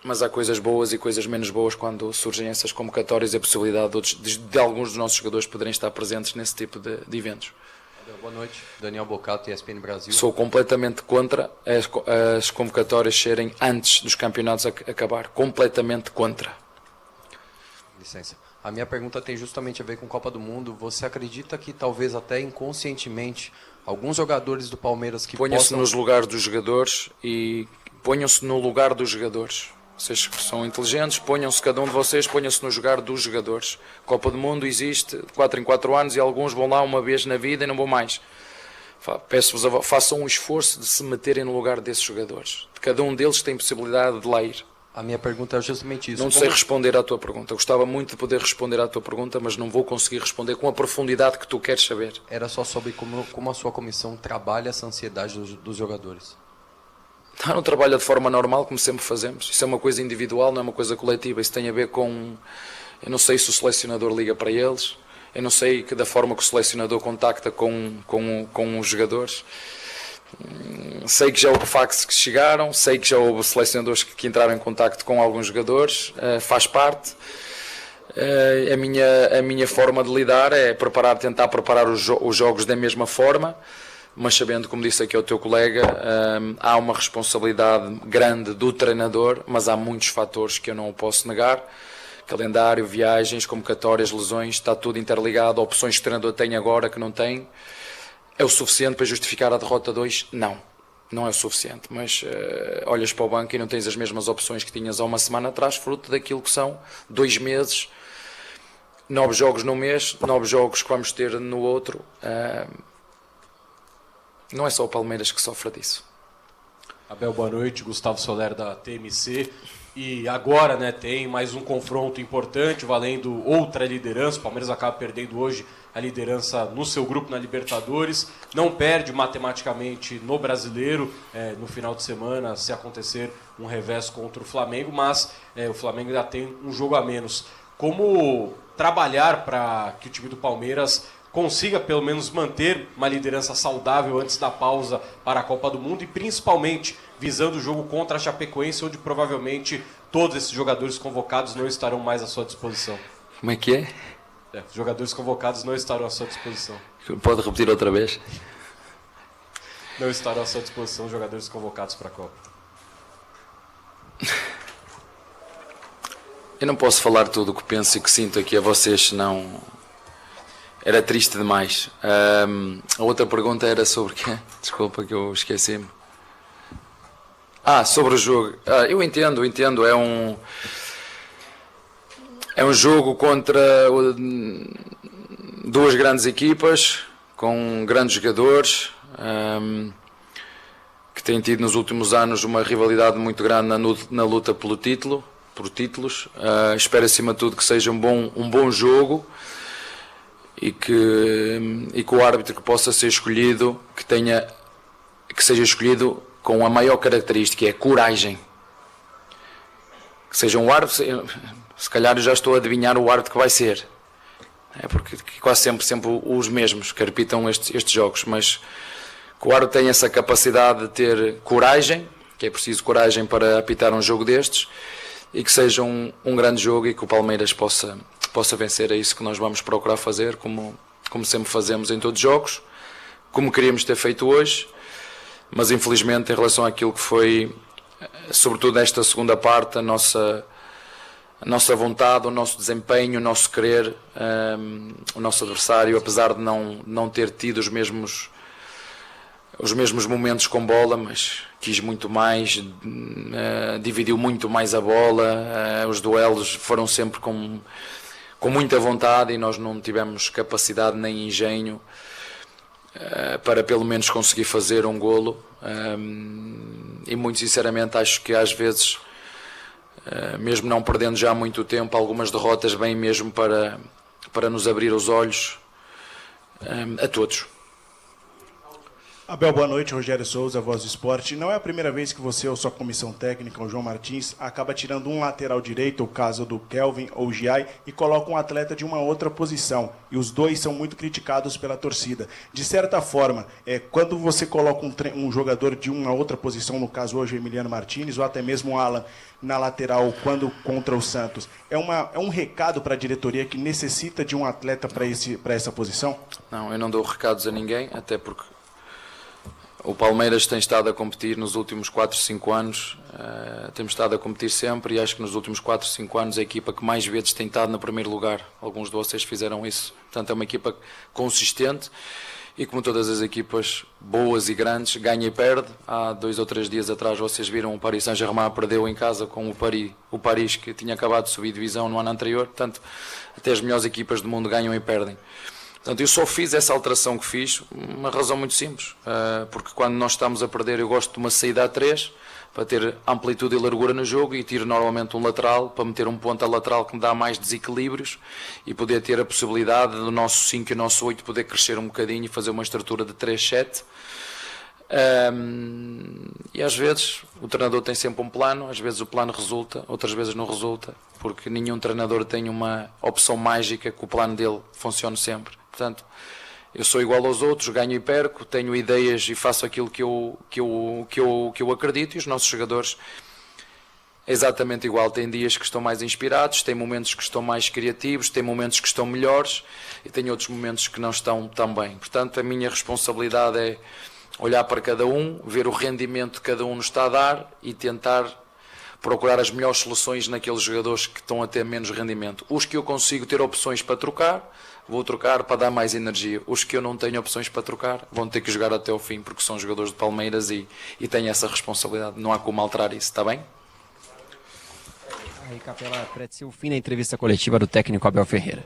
mas há coisas boas e coisas menos boas quando surgem essas convocatórias e a possibilidade de alguns dos nossos jogadores poderem estar presentes nesse tipo de eventos. Boa noite, Daniel Bocato, ESPN Brasil. Sou completamente contra as convocatórias serem antes dos campeonatos acabar. Completamente contra. Licença. A minha pergunta tem justamente a ver com Copa do Mundo. Você acredita que talvez até inconscientemente alguns jogadores do Palmeiras que Ponham-se nos lugares dos jogadores e ponham-se no lugar dos jogadores. Vocês que são inteligentes, ponham-se, cada um de vocês, ponham-se no lugar dos jogadores. Copa do Mundo existe de 4 em 4 anos e alguns vão lá uma vez na vida e não vão mais. Peço-vos, façam um esforço de se meterem no lugar desses jogadores. Cada um deles tem possibilidade de lá ir. A minha pergunta é justamente isso. Não sei responder à tua pergunta. Eu gostava muito de poder responder à tua pergunta, mas não vou conseguir responder com a profundidade que tu queres saber. Era só sobre como a sua comissão trabalha essa ansiedade dos jogadores. Não trabalha de forma normal, como sempre fazemos. Isso é uma coisa individual, não é uma coisa coletiva. Isso tem a ver com... Eu não sei se o selecionador liga para eles. Eu não sei da forma que o selecionador contacta com os jogadores. Sei que já houve faxes que chegaram, sei que já houve selecionadores que entraram em contacto com alguns jogadores, faz parte. A minha forma de lidar é tentar preparar os jogos da mesma forma, mas sabendo, como disse aqui ao teu colega, há uma responsabilidade grande do treinador, mas há muitos fatores que eu não o posso negar. Calendário, viagens, convocatórias, lesões, está tudo interligado, opções que o treinador tem agora que não tem. É o suficiente para justificar a derrota 2? Não é o suficiente, mas olhas para o banco e não tens as mesmas opções que tinhas há uma semana atrás, fruto daquilo que são 2 meses, 9 jogos num mês, 9 jogos que vamos ter no outro. Não é só o Palmeiras que sofre disso. Abel, boa noite. Gustavo Soler da TMC. E agora, né, tem mais um confronto importante, valendo outra liderança. O Palmeiras acaba perdendo hoje a liderança no seu grupo na Libertadores. Não perde matematicamente no Brasileiro, no final de semana, se acontecer um revés contra o Flamengo, mas o Flamengo ainda tem um jogo a menos. Como trabalhar para que o time do Palmeiras consiga pelo menos manter uma liderança saudável antes da pausa para a Copa do Mundo e principalmente visando o jogo contra a Chapecoense, onde provavelmente todos esses jogadores convocados não estarão mais à sua disposição. Como é que é? Os jogadores convocados não estarão à sua disposição. Pode repetir outra vez? Não estarão à sua disposição os jogadores convocados para a Copa. Eu não posso falar tudo o que penso e que sinto aqui a vocês, senão era triste demais. A outra pergunta era sobre o quê? Desculpa que eu esqueci-me. Sobre o jogo. Eu entendo. É um jogo contra 2 grandes equipas, com grandes jogadores, que têm tido nos últimos anos uma rivalidade muito grande na luta por títulos. Espero acima de tudo que seja um bom jogo e que o árbitro que possa ser escolhido, que seja escolhido com a maior característica, que é coragem. Que seja um árbitro, se calhar eu já estou a adivinhar o árbitro que vai ser. Porque quase sempre os mesmos que repitam estes jogos, mas que o árbitro tenha essa capacidade de ter coragem, que é preciso coragem para apitar um jogo destes, e que seja um grande jogo e que o Palmeiras possa vencer. É isso que nós vamos procurar fazer, como sempre fazemos em todos os jogos, como queríamos ter feito hoje. Mas infelizmente, em relação àquilo que foi, sobretudo nesta segunda parte, a nossa vontade, o nosso desempenho, o nosso querer, o nosso adversário, apesar de não ter tido os mesmos momentos com bola, mas quis muito mais, dividiu muito mais a bola, os duelos foram sempre com muita vontade e nós não tivemos capacidade nem engenho para pelo menos conseguir fazer um golo, e muito sinceramente acho que às vezes, mesmo não perdendo já muito tempo, algumas derrotas vêm mesmo para nos abrir os olhos a todos. Abel, boa noite. Rogério Souza, Voz do Esporte. Não é a primeira vez que você ou sua comissão técnica, o João Martins, acaba tirando um lateral direito, o caso do Kelvin ou o Giai, e coloca um atleta de uma outra posição. E os dois são muito criticados pela torcida. De certa forma, quando você coloca um jogador de uma outra posição, no caso hoje o Emiliano Martins, ou até mesmo o Alan, na lateral, quando contra o Santos, é um recado para a diretoria que necessita de um atleta para essa posição? Não, eu não dou recados a ninguém, até porque O Palmeiras tem estado a competir nos últimos 4, 5 anos, temos estado a competir sempre e acho que nos últimos 4, 5 anos a equipa que mais vezes tem estado no primeiro lugar. Alguns de vocês fizeram isso. Portanto, é uma equipa consistente e, como todas as equipas boas e grandes, ganha e perde. Há 2 ou 3 dias atrás vocês viram o Paris Saint-Germain perdeu em casa com o Paris, que tinha acabado de subir divisão no ano anterior. Portanto, até as melhores equipas do mundo ganham e perdem. Portanto, eu só fiz essa alteração que fiz, uma razão muito simples, porque quando nós estamos a perder eu gosto de uma saída a 3, para ter amplitude e largura no jogo e tiro normalmente um lateral, para meter um ponta lateral que me dá mais desequilíbrios e poder ter a possibilidade do nosso 5 e o nosso 8 poder crescer um bocadinho e fazer uma estrutura de 3-7. E às vezes o treinador tem sempre um plano, às vezes o plano resulta, outras vezes não resulta, porque nenhum treinador tem uma opção mágica que o plano dele funcione sempre. Portanto, eu sou igual aos outros, ganho e perco, tenho ideias e faço aquilo que eu acredito, e os nossos jogadores é exatamente igual. Tem dias que estão mais inspirados, tem momentos que estão mais criativos, tem momentos que estão melhores e tem outros momentos que não estão tão bem. Portanto, a minha responsabilidade é olhar para cada um, ver o rendimento que cada um nos está a dar e tentar procurar as melhores soluções naqueles jogadores que estão a ter menos rendimento. Os que eu consigo ter opções para trocar, vou trocar para dar mais energia. Os que eu não tenho opções para trocar, vão ter que jogar até o fim, porque são jogadores de Palmeiras e têm essa responsabilidade. Não há como alterar isso, está bem? Aí, Capela, prete-se o fim da entrevista coletiva do técnico Abel Ferreira.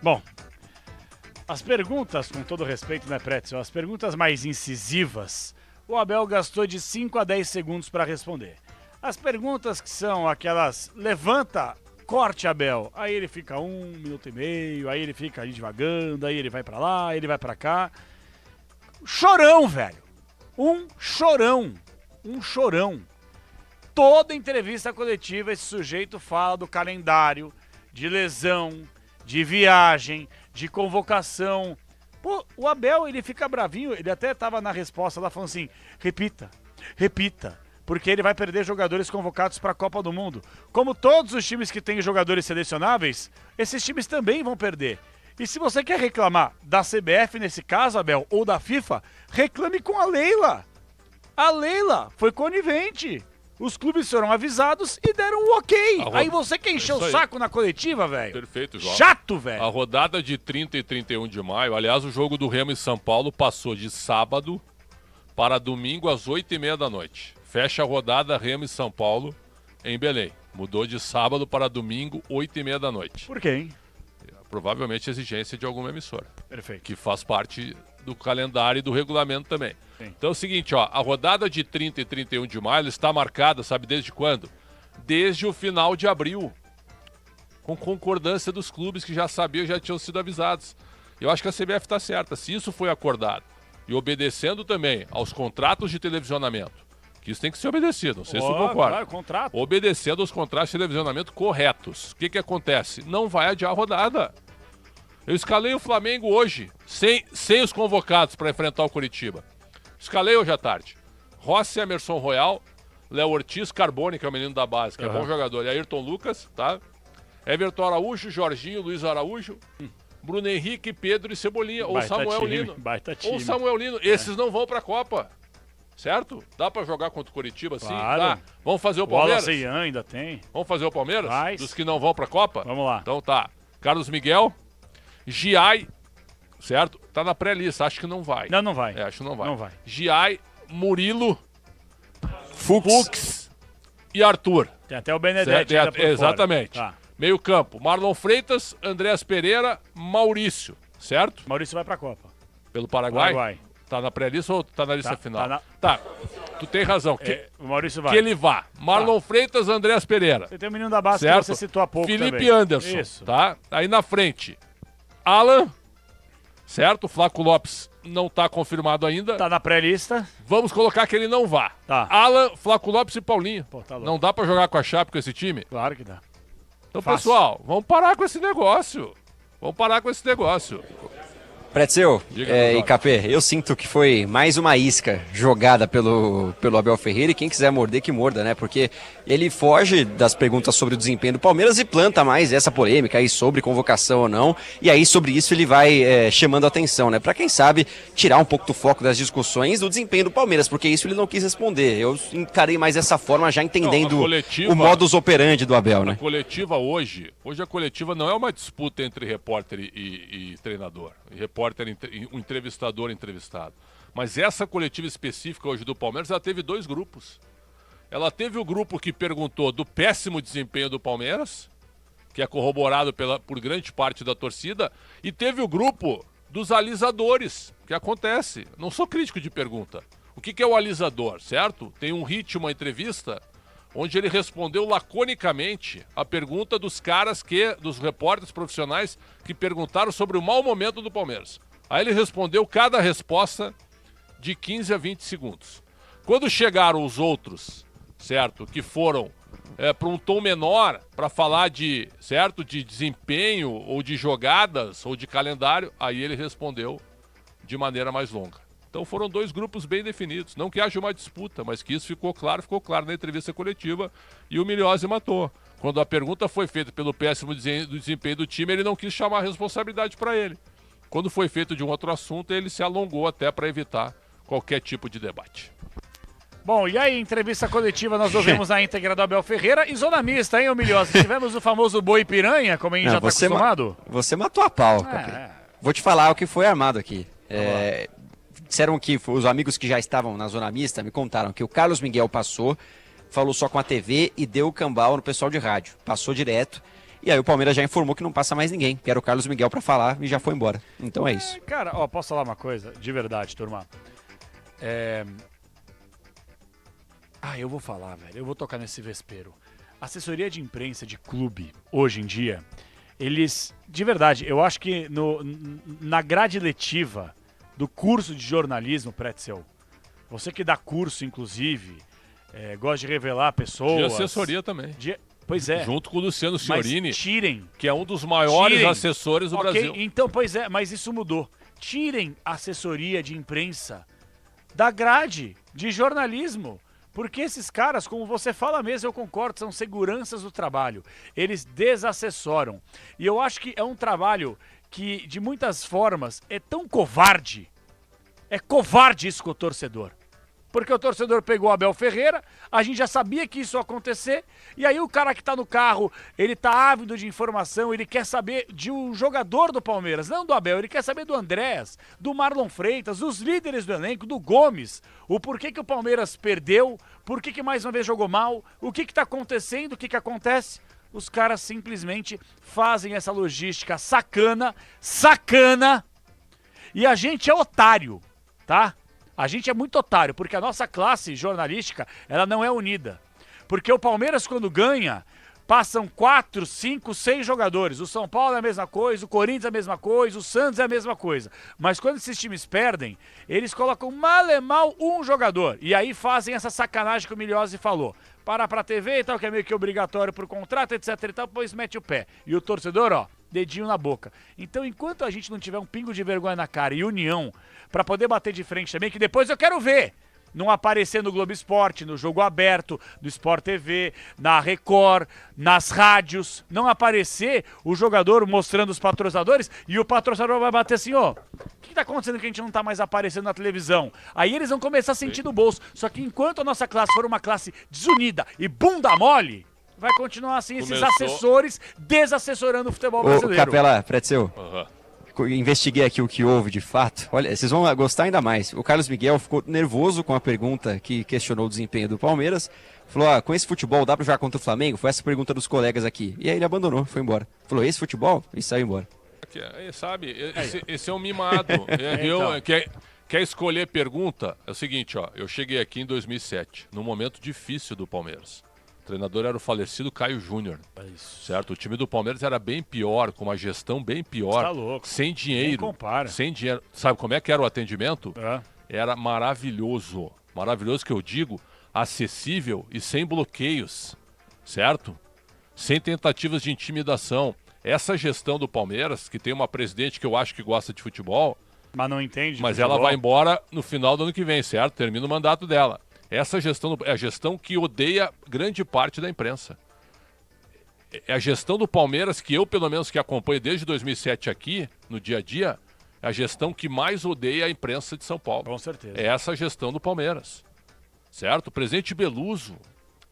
Bom, as perguntas, com todo respeito, né, Pretzel, as perguntas mais incisivas, o Abel gastou de 5 a 10 segundos para responder. As perguntas que são aquelas, levanta, corte, Abel, aí ele fica 1 minuto e meio, aí ele fica ali divagando, aí ele vai para lá, ele vai para cá. Chorão, velho. Um chorão. Toda entrevista coletiva esse sujeito fala do calendário, de lesão, de viagem, de convocação. Pô, o Abel, ele fica bravinho, ele até tava na resposta lá falando assim, repita, porque ele vai perder jogadores convocados para a Copa do Mundo. Como todos os times que têm jogadores selecionáveis, esses times também vão perder. E se você quer reclamar da CBF nesse caso, Abel, ou da FIFA, reclame com a Leila. A Leila foi conivente. Os clubes foram avisados e deram um ok. Aí você quer encher o saco na coletiva, velho? Perfeito, João. Chato, velho. A rodada de 30 e 31 de maio, aliás, o jogo do Remo e São Paulo passou de sábado para domingo às 8h30 da noite. Fecha a rodada Remo e São Paulo em Belém. Mudou de sábado para domingo, 8h30 da noite. Por quê, hein? Provavelmente exigência de alguma emissora. Perfeito. Que faz parte do calendário e do regulamento também. Sim. Então é o seguinte, ó, a rodada de 30 e 31 de maio está marcada, sabe desde quando? Desde o final de abril. Com concordância dos clubes que já sabiam, já tinham sido avisados. Eu acho que a CBF está certa. Se isso foi acordado e obedecendo também aos contratos de televisionamento, que isso tem que ser obedecido, não sei se você concorda. Claro, contrato. Obedecendo aos contratos de televisionamento corretos. O que acontece? Não vai adiar a rodada. Eu escalei o Flamengo hoje, sem os convocados para enfrentar o Curitiba. Escalei hoje à tarde. Rossi, Emerson Royal, Léo Ortiz, Carbone, que é o menino da base, que é bom jogador, e Ayrton Lucas, tá? Everton Araújo, Jorginho, Luiz Araújo, Bruno Henrique, Pedro e Cebolinha, ou Samuel Lino. Ou Samuel Lino. Esses não vão para a Copa. Certo? Dá pra jogar contra o Curitiba, sim? Claro. Dá. Vamos fazer o Palmeiras? O Ian ainda tem. Vamos fazer o Palmeiras? Faz. Dos que não vão pra Copa? Vamos lá. Então tá. Carlos Miguel, Giai, certo? Tá na pré-lista, acho que não vai. Não vai. Acho que não vai. Não vai. Giai, Murilo, Fux e Arthur. Tem até o Benedetti ainda por exatamente. Fora. Tá. Meio campo, Marlon Freitas, Andréas Pereira, Maurício, certo? Maurício vai pra Copa. Pelo Paraguai? Paraguai. Tá na pré-lista ou tá na lista final? Tá, tu tem razão. O Maurício vai. Que ele vá. Marlon Freitas, Andréas Pereira. Você tem o menino da base certo? que você citou há pouco Felipe também. Anderson, Isso. tá? Aí na frente, Alan, certo? Flaco Lopes não tá confirmado ainda. Tá na pré-lista. Vamos colocar que ele não vá. Tá. Alan, Flaco Lopes e Paulinho. Pô, tá louco. Não dá pra jogar com a Chape com esse time? Claro que dá. Então, Fácil. pessoal, vamos parar com esse negócio. Pretzel Diga, e Capê, eu sinto que foi mais uma isca jogada pelo Abel Ferreira, e quem quiser morder que morda, né? Porque ele foge das perguntas sobre o desempenho do Palmeiras e planta mais essa polêmica aí sobre convocação ou não, e aí sobre isso ele vai chamando a atenção, né? Pra quem sabe tirar um pouco do foco das discussões do desempenho do Palmeiras, porque isso ele não quis responder. Eu encarei mais dessa forma, já entendendo o modus operandi do Abel, né? A coletiva hoje a coletiva não é uma disputa entre repórter e treinador, o entrevistador e entrevistado. Mas essa coletiva específica hoje do Palmeiras, ela teve 2 grupos. Ela teve o grupo que perguntou do péssimo desempenho do Palmeiras, que é corroborado por grande parte da torcida, e teve o grupo dos alisadores, que acontece. Não sou crítico de pergunta. O que é o alisador, certo? Tem um ritmo, uma entrevista, onde ele respondeu laconicamente a pergunta dos dos repórteres profissionais que perguntaram sobre o mau momento do Palmeiras. Aí ele respondeu cada resposta de 15 a 20 segundos. Quando chegaram os outros, certo, que foram para um tom menor, para falar de desempenho, ou de jogadas, ou de calendário, aí ele respondeu de maneira mais longa. Então foram 2 grupos bem definidos. Não que haja uma disputa, mas que isso ficou claro na entrevista coletiva, e o Miliose matou. Quando a pergunta foi feita pelo péssimo desempenho do time, ele não quis chamar a responsabilidade para ele. Quando foi feito de um outro assunto, ele se alongou até para evitar qualquer tipo de debate. Bom, e aí, entrevista coletiva, nós ouvimos na íntegra do Abel Ferreira. E zona mista, hein, ô Milhosa? Tivemos o famoso boi piranha, como a gente já está acostumado? Você matou a pau, Capê. Vou te falar o que foi armado aqui. Disseram que os amigos que já estavam na zona mista me contaram que o Carlos Miguel passou, falou só com a TV e deu o cambal no pessoal de rádio. Passou direto. E aí o Palmeiras já informou que não passa mais ninguém, que era o Carlos Miguel para falar, e já foi embora. Então é isso. Cara, posso falar uma coisa? De verdade, turma. Eu vou falar, velho. Eu vou tocar nesse vespeiro. Assessoria de imprensa de clube, hoje em dia, eles... De verdade, eu acho que na grade letiva do curso de jornalismo, Pretzel, você que dá curso, inclusive, gosta de revelar pessoas... De assessoria também. Pois é. Junto com o Luciano Fiorini, mas tirem, que é um dos maiores assessores do Brasil. Então, pois é, mas isso mudou. Tirem a assessoria de imprensa da grade de jornalismo. Porque esses caras, como você fala mesmo, eu concordo, são seguranças do trabalho. Eles desassessoram. E eu acho que é um trabalho que, de muitas formas, é tão covarde. É covarde isso com o torcedor. Porque o torcedor pegou o Abel Ferreira, a gente já sabia que isso ia acontecer, e aí o cara que tá no carro, ele tá ávido de informação, ele quer saber de um jogador do Palmeiras, não do Abel, ele quer saber do Andrés, do Marlon Freitas, dos líderes do elenco, do Gomes, o porquê que o Palmeiras perdeu, por que mais uma vez jogou mal, o que tá acontecendo, o que acontece. Os caras simplesmente fazem essa logística sacana, e a gente é otário, tá? A gente é muito otário, porque a nossa classe jornalística, ela não é unida. Porque o Palmeiras, quando ganha, passam 4, 5, 6 jogadores. O São Paulo é a mesma coisa, o Corinthians é a mesma coisa, o Santos é a mesma coisa. Mas quando esses times perdem, eles colocam mal e mal um jogador. E aí fazem essa sacanagem que o Miliose falou. Parar pra TV e tal, que é meio que obrigatório por contrato, etc e tal, depois mete o pé. E o torcedor, dedinho na boca. Então, enquanto a gente não tiver um pingo de vergonha na cara e união pra poder bater de frente também, que depois eu quero ver não aparecer no Globo Esporte, no Jogo Aberto, no Sport TV, na Record, nas rádios, não aparecer o jogador mostrando os patrocinadores e o patrocinador vai bater assim, o que tá acontecendo que a gente não tá mais aparecendo na televisão? Aí eles vão começar a sentir no bolso. Só que enquanto a nossa classe for uma classe desunida e bunda mole, vai continuar assim, esses assessores desassessorando o futebol brasileiro. Ô, Capela, Pretzel, investiguei aqui o que houve de fato. Olha, vocês vão gostar ainda mais. O Carlos Miguel ficou nervoso com a pergunta que questionou o desempenho do Palmeiras. Falou, com esse futebol dá pra jogar contra o Flamengo? Foi essa pergunta dos colegas aqui. E aí ele abandonou, foi embora. Falou, esse futebol? E saiu embora. Sabe, esse é um mimado. Quer escolher pergunta? É o seguinte, eu cheguei aqui em 2007, num momento difícil do Palmeiras. O treinador era o falecido Caio Júnior, certo? O time do Palmeiras era bem pior, com uma gestão bem pior, tá louco. Sem dinheiro. Nem compara. Sem dinheiro. Sabe como é que era o atendimento? Era maravilhoso. Maravilhoso que eu digo, acessível e sem bloqueios, certo? Sem tentativas de intimidação. Essa gestão do Palmeiras, que tem uma presidente que eu acho que gosta de futebol, mas não entende. Mas futebol. ela vai embora no final do ano que vem, certo? Termina o mandato dela. Essa gestão é a gestão que odeia grande parte da imprensa. É a gestão do Palmeiras que eu, pelo menos, que acompanho desde 2007 aqui, no dia a dia, é a gestão que mais odeia a imprensa de São Paulo. Com certeza. É essa gestão do Palmeiras. Certo? O presidente Beluso,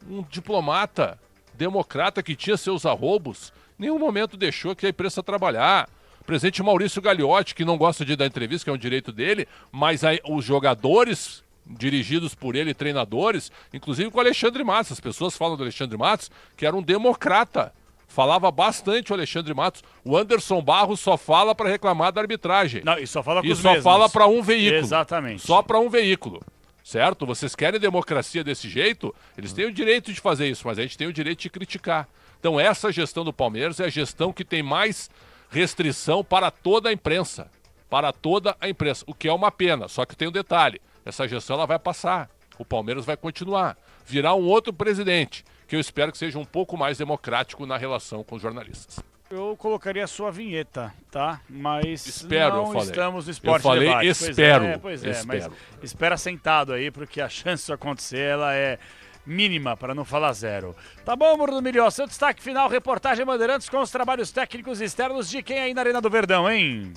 um diplomata, democrata que tinha seus arrobos, em nenhum momento deixou que a imprensa trabalhar. O presidente Maurício Gagliotti, que não gosta de dar entrevista, que é um direito dele, mas aí, os jogadores dirigidos por ele, treinadores, inclusive com o Alexandre Matos. As pessoas falam do Alexandre Matos, que era um democrata. Falava bastante o Alexandre Matos. O Anderson Barros só fala para reclamar da arbitragem. Não, e só fala com e os só mesmos. fala para um veículo. Exatamente. Só para um veículo. Certo? Vocês querem democracia desse jeito? Eles têm o direito de fazer isso, mas a gente tem o direito de criticar. Então essa gestão do Palmeiras é a gestão que tem mais restrição para toda a imprensa. Para toda a imprensa. O que é uma pena, só que tem um detalhe. Essa gestão ela vai passar. O Palmeiras vai continuar. Virá um outro presidente, que eu espero que seja um pouco mais democrático na relação com os jornalistas. Eu colocaria a sua vinheta, tá? Mas espero, não eu falei. Estamos no Esporte eu falei, Debate. Espero. Pois é, espero. mas espera sentado aí, porque a chance disso acontecer, ela é mínima, para não falar zero. Tá bom, Bruno Milhó, seu destaque final, reportagem Bandeirantes com os trabalhos técnicos externos de quem aí na Arena do Verdão, hein?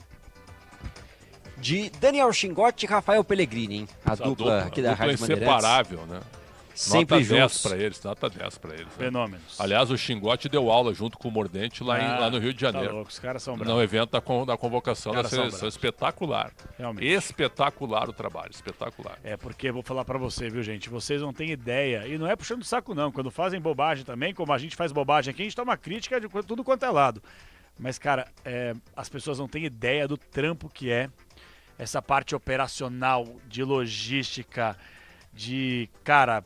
De Daniel Chingotti e Rafael Pellegrini, hein? A dupla aqui da Rádio Bandeirantes. Inseparável, né? Sempre nota 10 juntos. para eles, nota 10 para eles. Né? Fenômenos. Aliás, o Chingotti deu aula junto com o Mordente lá no Rio de Janeiro. Tá louco, os caras são bravos. No evento da convocação da seleção. Bravos. Espetacular. Realmente. Espetacular o trabalho, espetacular. É porque, vou falar pra você, viu, gente? Vocês não têm ideia, e não é puxando o saco não, quando fazem bobagem também, como a gente faz bobagem aqui, a gente toma crítica de tudo quanto é lado. Mas, cara, as pessoas não têm ideia do trampo que é essa parte operacional, de logística, de, cara,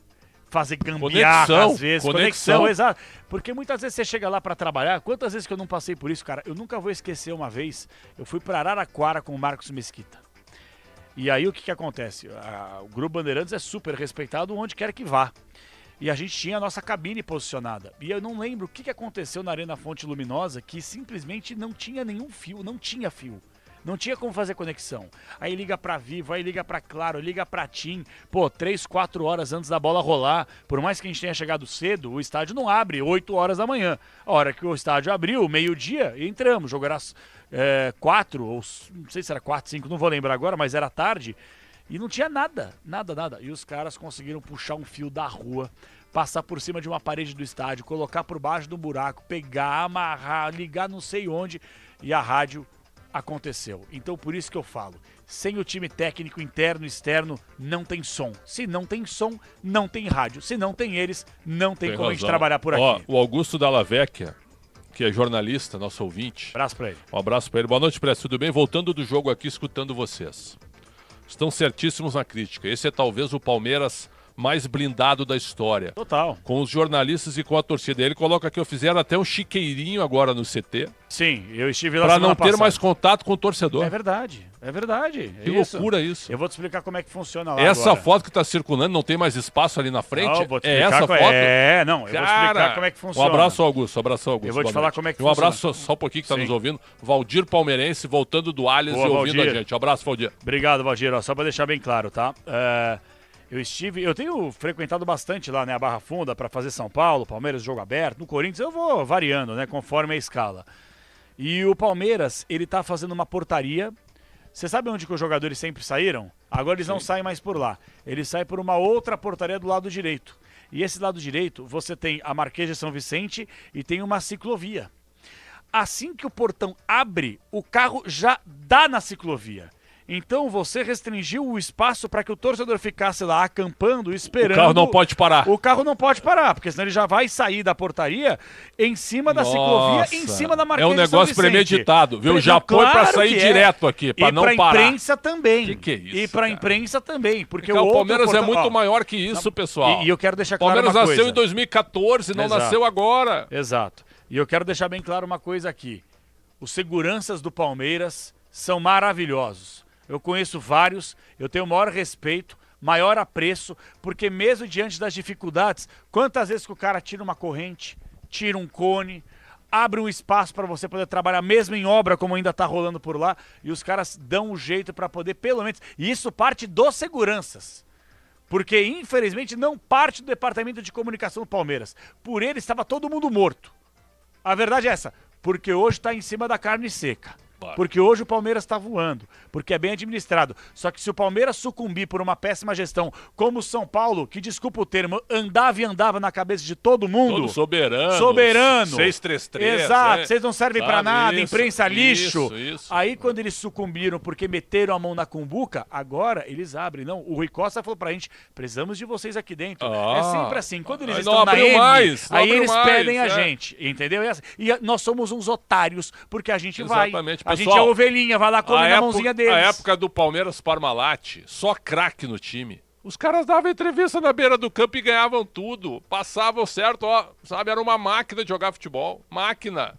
fazer gambiarra às vezes. Conexão, exato. Porque muitas vezes você chega lá pra trabalhar, quantas vezes que eu não passei por isso, cara? Eu nunca vou esquecer uma vez, eu fui pra Araraquara com o Marcos Mesquita. E aí o que acontece? O Grupo Bandeirantes é super respeitado onde quer que vá. E a gente tinha a nossa cabine posicionada. E eu não lembro o que aconteceu na Arena Fonte Luminosa, que simplesmente não tinha nenhum fio, não tinha fio. Não tinha como fazer conexão. Aí liga pra Vivo, aí liga pra Claro, liga pra TIM. Pô, 3, 4 horas antes da bola rolar. Por mais que a gente tenha chegado cedo, o estádio não abre 8 horas da manhã. A hora que o estádio abriu, meio-dia, entramos. O jogo era 4, ou não sei se era 4, 5, não vou lembrar agora, mas era tarde. E não tinha nada. E os caras conseguiram puxar um fio da rua, passar por cima de uma parede do estádio, colocar por baixo do buraco, pegar, amarrar, ligar não sei onde. E a rádio aconteceu. Então por isso que eu falo, sem o time técnico interno e externo não tem som. Se não tem som, não tem rádio. Se não tem eles, não tem como a gente trabalhar por aqui. O Augusto Dalla Vecchia, que é jornalista, nosso ouvinte. Abraço pra ele. Um abraço pra ele. Boa noite, Press. Tudo bem? Voltando do jogo aqui, escutando vocês. Estão certíssimos na crítica. Esse é talvez o Palmeiras mais blindado da história. Total. Com os jornalistas e com a torcida. Ele coloca aqui, fizeram até um chiqueirinho agora no CT. Sim, eu estive lá para não ter mais contato com o torcedor. É verdade, é verdade. Que loucura isso. Eu vou te explicar como é que funciona lá essa agora. foto que está circulando, não tem mais espaço ali na frente? Não, vou te é essa foto? Eu vou explicar como é que funciona. Um abraço, Augusto. Eu vou te falar como é que funciona. Um funciona. abraço só um pouquinho que está nos ouvindo. Valdir Palmeirense, voltando do Allianz e ouvindo Valdir. a gente. Um abraço, Valdir. Obrigado, Valdir. Só para deixar bem claro, tá? Eu tenho frequentado bastante lá, né, a Barra Funda para fazer São Paulo, Palmeiras, jogo aberto. No Corinthians eu vou variando, né, conforme a escala. E o Palmeiras, ele tá fazendo uma portaria. Você sabe onde que os jogadores sempre saíram? Agora eles não saem mais por lá. Eles saem por uma outra portaria do lado direito. E esse lado direito, você tem a Marquês de São Vicente e tem uma ciclovia. Assim que o portão abre, o carro já dá na ciclovia. Então você restringiu o espaço para que o torcedor ficasse lá acampando, esperando. O carro não pode parar. O carro não pode parar, porque senão ele já vai sair da portaria em cima da ciclovia, em cima da Marquês de São Vicente. É um negócio premeditado, viu? Já foi para sair direto aqui, para não parar. E para a imprensa também. Que é isso? E para a imprensa também, porque o Palmeiras é muito maior que isso, pessoal. E eu quero deixar claro uma coisa. O Palmeiras nasceu em 2014, não Exato. nasceu agora. Exato. E eu quero deixar bem claro uma coisa aqui. Os seguranças do Palmeiras são maravilhosos. Eu conheço vários, eu tenho o maior respeito, maior apreço, porque mesmo diante das dificuldades, quantas vezes que o cara tira uma corrente, tira um cone, abre um espaço para você poder trabalhar mesmo em obra, como ainda tá rolando por lá, e os caras dão um jeito para poder, pelo menos, e isso parte dos seguranças. Porque, infelizmente, não parte do departamento de comunicação do Palmeiras. Por ele, estava todo mundo morto. A verdade é essa, porque hoje está em cima da carne seca. Porque hoje o Palmeiras está voando, porque é bem administrado. Só que se o Palmeiras sucumbir por uma péssima gestão, como o São Paulo, que, desculpa o termo, andava e andava na cabeça de todo mundo. Todo soberano. Soberano. 633. Exato, vocês não servem pra nada, isso, imprensa lixo. Isso. Aí quando eles sucumbiram porque meteram a mão na cumbuca, agora eles abrem. Não, o Rui Costa falou pra gente, precisamos de vocês aqui dentro. É sempre assim, quando eles estão na M, aí eles pedem a gente, entendeu? E nós somos uns otários, porque a gente Exatamente. vai. A Pessoal, gente é ovelhinha, vai lá comer na mãozinha deles. A época do Palmeiras Parmalat, só craque no time. Os caras davam entrevista na beira do campo e ganhavam tudo. Passavam certo, ó, sabe? Era uma máquina de jogar futebol. Máquina.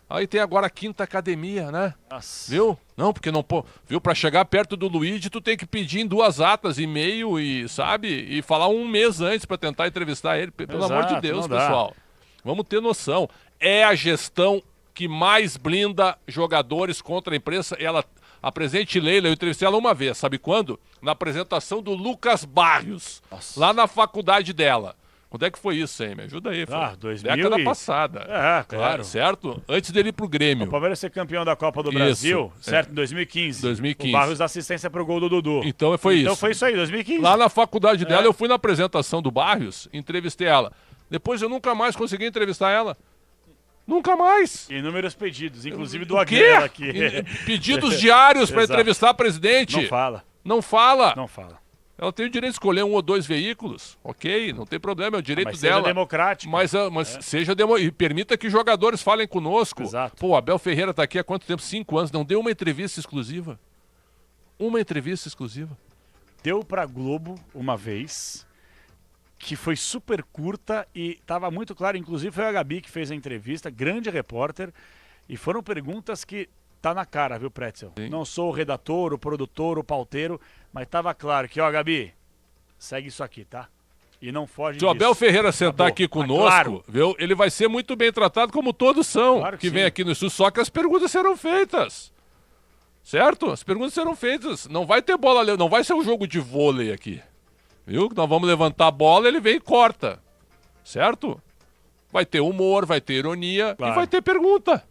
Aí tem agora a quinta academia, né? Nossa. Viu? Não, porque não pô. Viu? Pra chegar perto do Luigi, tu tem que pedir em 2 atas, e-mail e, sabe? E falar 1 mês antes pra tentar entrevistar ele. Pelo amor de Deus, pessoal. Vamos ter noção. É a gestão que mais blinda jogadores contra a imprensa. A presidente Leila, eu entrevistei ela uma vez, sabe quando? Na apresentação do Lucas Barrios, lá na faculdade dela. Quando é que foi isso, hein? Me ajuda aí. Foi 2000 década passada. Claro. Certo? Antes dele ir pro Grêmio. O Palmeiras ser campeão da Copa do Brasil, certo? Em 2015. 2015. O Barrios dá assistência pro gol do Dudu. Então foi isso. Então foi isso aí, 2015. Lá na faculdade dela, eu fui na apresentação do Barrios, entrevistei ela. Depois eu nunca mais consegui entrevistar ela. Nunca mais. Inúmeros pedidos, inclusive do Aguirre aqui. Pedidos diários para entrevistar a presidente. Não fala. Não fala. Não fala. Ela tem o direito de escolher 1 ou 2 veículos. Ok, não tem problema, é o direito mas dela. Seja democrático. Mas seja e permita que jogadores falem conosco. Exato. Pô, o Abel Ferreira tá aqui há quanto tempo? 5 anos. Não deu uma entrevista exclusiva. Uma entrevista exclusiva. Deu pra Globo uma vez, que foi super curta e estava muito claro, inclusive foi a Gabi que fez a entrevista, grande repórter, e foram perguntas que tá na cara, viu, Pretzel? Sim. Não sou o redator, o produtor, o pauteiro, mas estava claro que, ó, Gabi, segue isso aqui, tá? E não foge disso. Se o Abel Ferreira sentar aqui conosco, claro, viu, ele vai ser muito bem tratado, como todos são, claro que sim. vem aqui no estúdio, só que as perguntas serão feitas. Certo? As perguntas serão feitas. Não vai ter bola, não vai ser um jogo de vôlei aqui. Viu? Nós vamos levantar a bola, ele vem e corta. Certo? Vai ter humor, vai ter ironia e vai ter pergunta.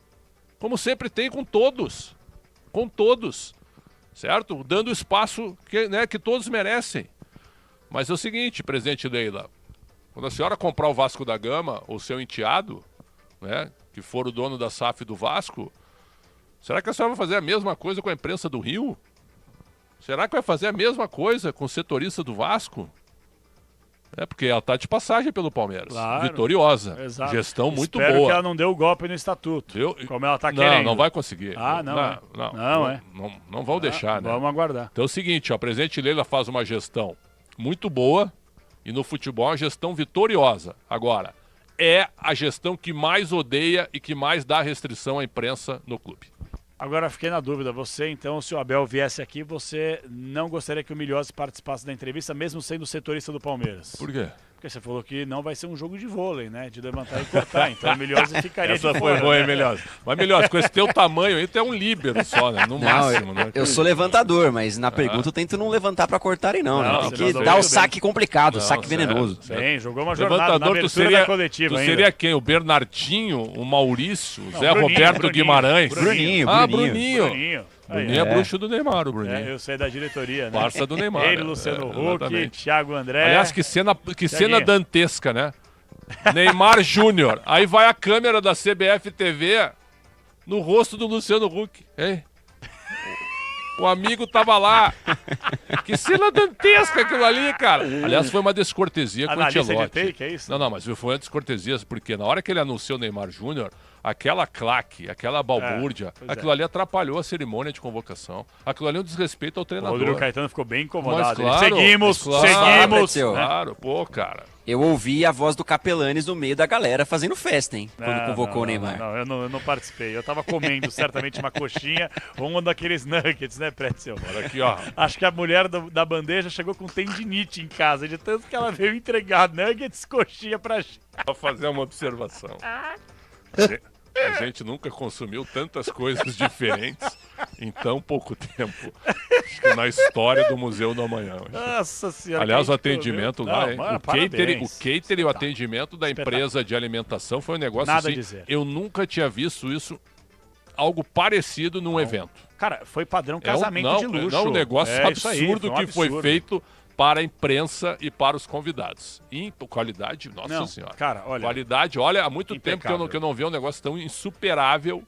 Como sempre tem com todos. Com todos. Certo? Dando espaço que todos merecem. Mas é o seguinte, presidente Leila. Quando a senhora comprar o Vasco da Gama, ou seu enteado, né, que for o dono da SAF do Vasco, será que a senhora vai fazer a mesma coisa com a imprensa do Rio? Será que vai fazer a mesma coisa com o setorista do Vasco? É porque ela está de passagem pelo Palmeiras. Claro, vitoriosa. Exato. Gestão muito Espero boa. que ela não deu o golpe no estatuto. Viu? Como ela está querendo. Não vai conseguir. Não vão deixar, né? Vamos aguardar. Então é o seguinte, a presidente Leila faz uma gestão muito boa e no futebol é uma gestão vitoriosa. Agora, é a gestão que mais odeia e que mais dá restrição à imprensa no clube. Agora fiquei na dúvida, você então, se o Abel viesse aqui, você não gostaria que o Milhose participasse da entrevista, mesmo sendo setorista do Palmeiras? Por quê? Porque você falou que não vai ser um jogo de vôlei, né? De levantar e cortar, então o Milhose ficaria Essa de foi fora. boa, hein, Milhose? Mas, Milhose, com esse teu tamanho aí, tu é um líbero só, né? No máximo, né? Eu sou levantador, mas na pergunta eu tento não levantar pra cortarem, não. Né? Tem que você dar o saque complicado, o saque venenoso. Bem, jogou uma jornada na Levantador, abertura da coletiva tu ainda. seria quem? O Bernardinho, o Maurício, o Não, Zé Bruninho, Roberto Bruninho, Bruninho. Bruninho. Bruninho é bruxo do Neymar, o Bruninho. Eu sei da diretoria, né? Parça do Neymar. Ele, Luciano Huck, exatamente. Thiago André. Aliás, que cena dantesca, né? Neymar Júnior. Aí vai a câmera da CBF TV no rosto do Luciano Huck. Hein? O amigo tava lá. Que cena dantesca aquilo ali, cara. Aliás, foi uma descortesia com o Analista de Ancelotti. take, é isso? Não, mas foi uma descortesia, porque na hora que ele anunciou o Neymar Júnior, aquela claque, aquela balbúrdia, aquilo ali atrapalhou a cerimônia de convocação. Aquilo ali é um desrespeito ao O treinador. Rodrigo Caetano ficou bem incomodado. Mas, claro, seguimos. Claro, pô, cara. Eu ouvi a voz do Capelanes no meio da galera fazendo festa, hein? Quando convocou o Neymar. Não, eu não participei. Eu tava comendo certamente uma coxinha ou um daqueles nuggets, né, Pretzel? Olha aqui, ó. Acho que a mulher da bandeja chegou com tendinite em casa, de tanto que ela veio entregar nuggets, coxinha pra gente. Vou fazer uma observação. A gente nunca consumiu tantas coisas diferentes em tão pouco tempo. Acho que na história do Museu do Amanhã. Nossa Senhora. Aliás, o atendimento lá, mano, o catering e o atendimento da empresa de alimentação foi um negócio Nada assim. a dizer. Eu nunca tinha visto isso, algo parecido num evento. Cara, foi padrão casamento de luxo. Não, um negócio Isso aí, absurdo foi um que absurdo. foi feito para a imprensa e para os convidados. E qualidade, nossa Não, senhora. cara, olha. Qualidade, olha, há muito tempo impecável. que eu não vejo um negócio tão insuperável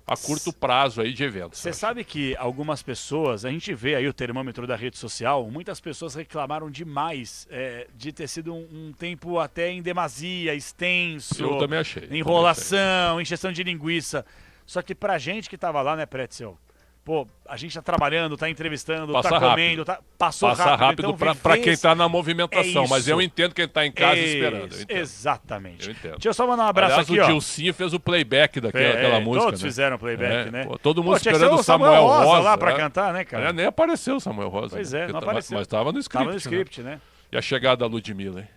a curto prazo aí de eventos. Você sabe que algumas pessoas, a gente vê aí o termômetro da rede social, muitas pessoas reclamaram demais de ter sido um tempo até em demasia, extenso. Eu também achei. Enrolação, encheção de linguiça. Só que pra gente que tava lá, né, Pretzel? Pô, a gente tá trabalhando, tá entrevistando, Passa tá comendo, passou rápido. Então, pra quem tá na movimentação, mas eu entendo quem tá em casa esperando. Exatamente. Eu entendo. Deixa eu só mandar um abraço Aliás, aqui, o ó. Dilcinho fez o playback daquela música. Todos né? fizeram playback, né? Pô, todo mundo tinha que esperando ser o Samuel Rosa lá pra cantar, né, cara? Nem apareceu o Samuel Rosa. Pois né? não apareceu. Mas tava no script. Tava no script, né? E a chegada da Ludmilla, hein?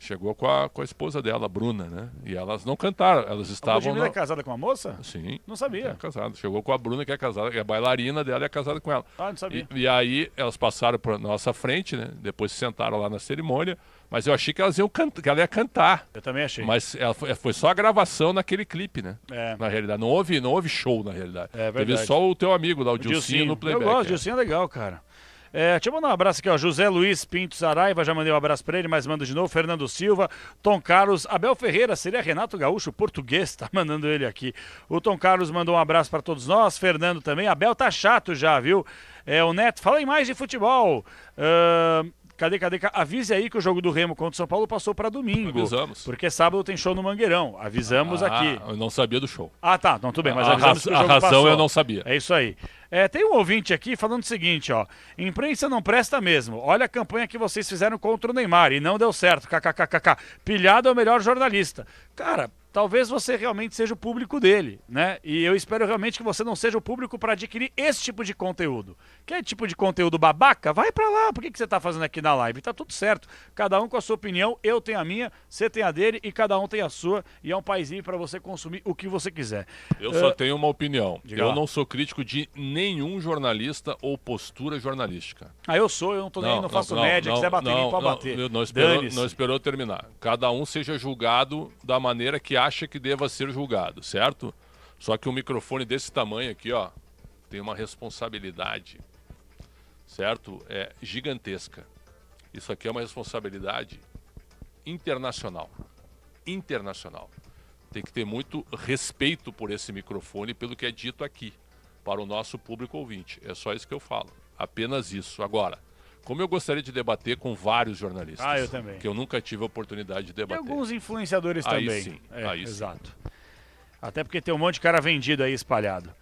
Chegou com a esposa dela, a Bruna, né? E elas não cantaram, elas A estavam... Ludmilla é casada com uma moça? Sim. Não sabia. É casada. Chegou com a Bruna, que é casada, que é bailarina dela e é casada com ela. Ah, não sabia. E aí elas passaram por nossa frente, né? Depois se sentaram lá na cerimônia, mas eu achei que elas iam que ela ia cantar. Eu também achei. Mas foi só a gravação naquele clipe, né? É. Na realidade. Não houve show, na realidade. É verdade. Teve só o teu amigo lá, o Dilcinho, no playback. Eu gosto, o Dilcinho é legal, cara. Deixa eu mandar um abraço aqui, ó. José Luiz Pinto Saraiva, já mandei um abraço pra ele, mas mando de novo. Fernando Silva, Tom Carlos, Abel Ferreira, seria Renato Gaúcho, português, tá mandando ele aqui. O Tom Carlos mandou um abraço pra todos nós, Fernando também. Abel tá chato já, viu? O Neto, falem mais de futebol. Cadê? Avise aí que o jogo do Remo contra o São Paulo passou para domingo. Avisamos. Porque sábado tem show no Mangueirão. Avisamos aqui. Eu não sabia do show. Ah, tá. Não, tudo bem. Mas a avisamos que o jogo razão passou. eu não sabia. É isso aí. Tem um ouvinte aqui falando o seguinte, ó. Imprensa não presta mesmo. Olha a campanha que vocês fizeram contra o Neymar e não deu certo. KKKKK. Pilhado é o melhor jornalista. Cara, talvez você realmente seja o público dele, né? E eu espero realmente que você não seja o público para adquirir esse tipo de conteúdo. Quer tipo de conteúdo babaca? Vai para lá. Por que você tá fazendo aqui na live? Tá tudo certo. Cada um com a sua opinião. Eu tenho a minha, você tem a dele e cada um tem a sua. E é um paizinho para você consumir o que você quiser. Eu só tenho uma opinião. Diga Eu lá. não sou crítico de nenhum jornalista ou postura jornalística. Eu sou, eu não tô nem aí, não faço média. Quiser bater em mim, pode bater. Não esperou terminar. Cada um seja julgado da maneira que acha que deva ser julgado, certo? Só que um microfone desse tamanho aqui, ó, tem uma responsabilidade, certo? É gigantesca. Isso aqui é uma responsabilidade internacional. Internacional. Tem que ter muito respeito por esse microfone, pelo que é dito aqui, para o nosso público ouvinte. É só isso que eu falo. Apenas isso. Agora, como eu gostaria de debater com vários jornalistas. Eu também. Que eu nunca tive a oportunidade de E debater. alguns influenciadores Aí também. sim, aí sim. exato. Até porque tem um monte de cara vendido aí espalhado.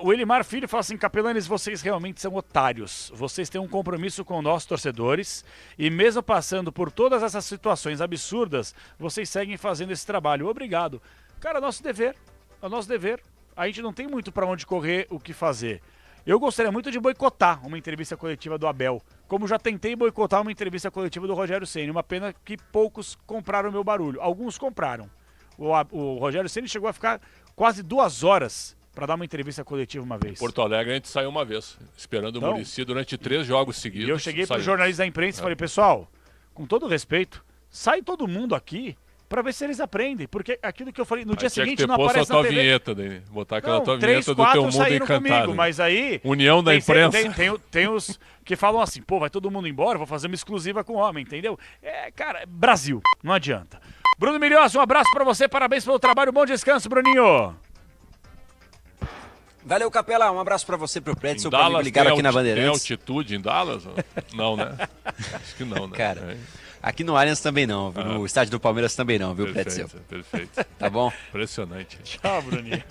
O Elimar Filho fala assim: Capelanes, vocês realmente são otários. Vocês têm um compromisso com nossos torcedores e mesmo passando por todas essas situações absurdas, vocês seguem fazendo esse trabalho. Obrigado. Cara, é nosso dever. É o nosso dever. A gente não tem muito para onde correr, o que fazer. Eu gostaria muito de boicotar uma entrevista coletiva do Abel, como já tentei boicotar uma entrevista coletiva do Rogério Ceni. Uma pena que poucos compraram o meu barulho. Alguns compraram. O Rogério Ceni chegou a ficar quase 2 horas para dar uma entrevista coletiva uma vez. Em Porto Alegre a gente saiu uma vez, esperando Então, o Muricy durante 3 jogos seguidos. E eu cheguei para os Saiu. jornalistas da imprensa e falei: pessoal, com todo respeito, sai todo mundo aqui para ver se eles aprendem. Porque aquilo que eu falei no dia Tinha que seguinte ter não posto aparece a tua na TV. vinheta, daí. Botar aquela Não, tua 3, vinheta do 4 teu mundo saíram encantado. comigo, mas aí... União da imprensa. Tem os que falam assim: pô, vai todo mundo embora, vou fazer uma exclusiva com o homem, entendeu? Cara, Brasil, não adianta. Bruno Milhões, um abraço pra você, parabéns pelo trabalho, bom descanso, Bruninho. Valeu, Capela, um abraço pra você, pro Pretzel, Em pra me Dallas ligar tem aqui na Tem Bandeirantes. altitude em Dallas? Não, né? Acho que não, né? Cara, aqui no Allianz também não, viu? No estádio do Palmeiras também não, viu, Perfeito, Pretzel? perfeito. Tá bom? Impressionante. Tchau, Bruninho.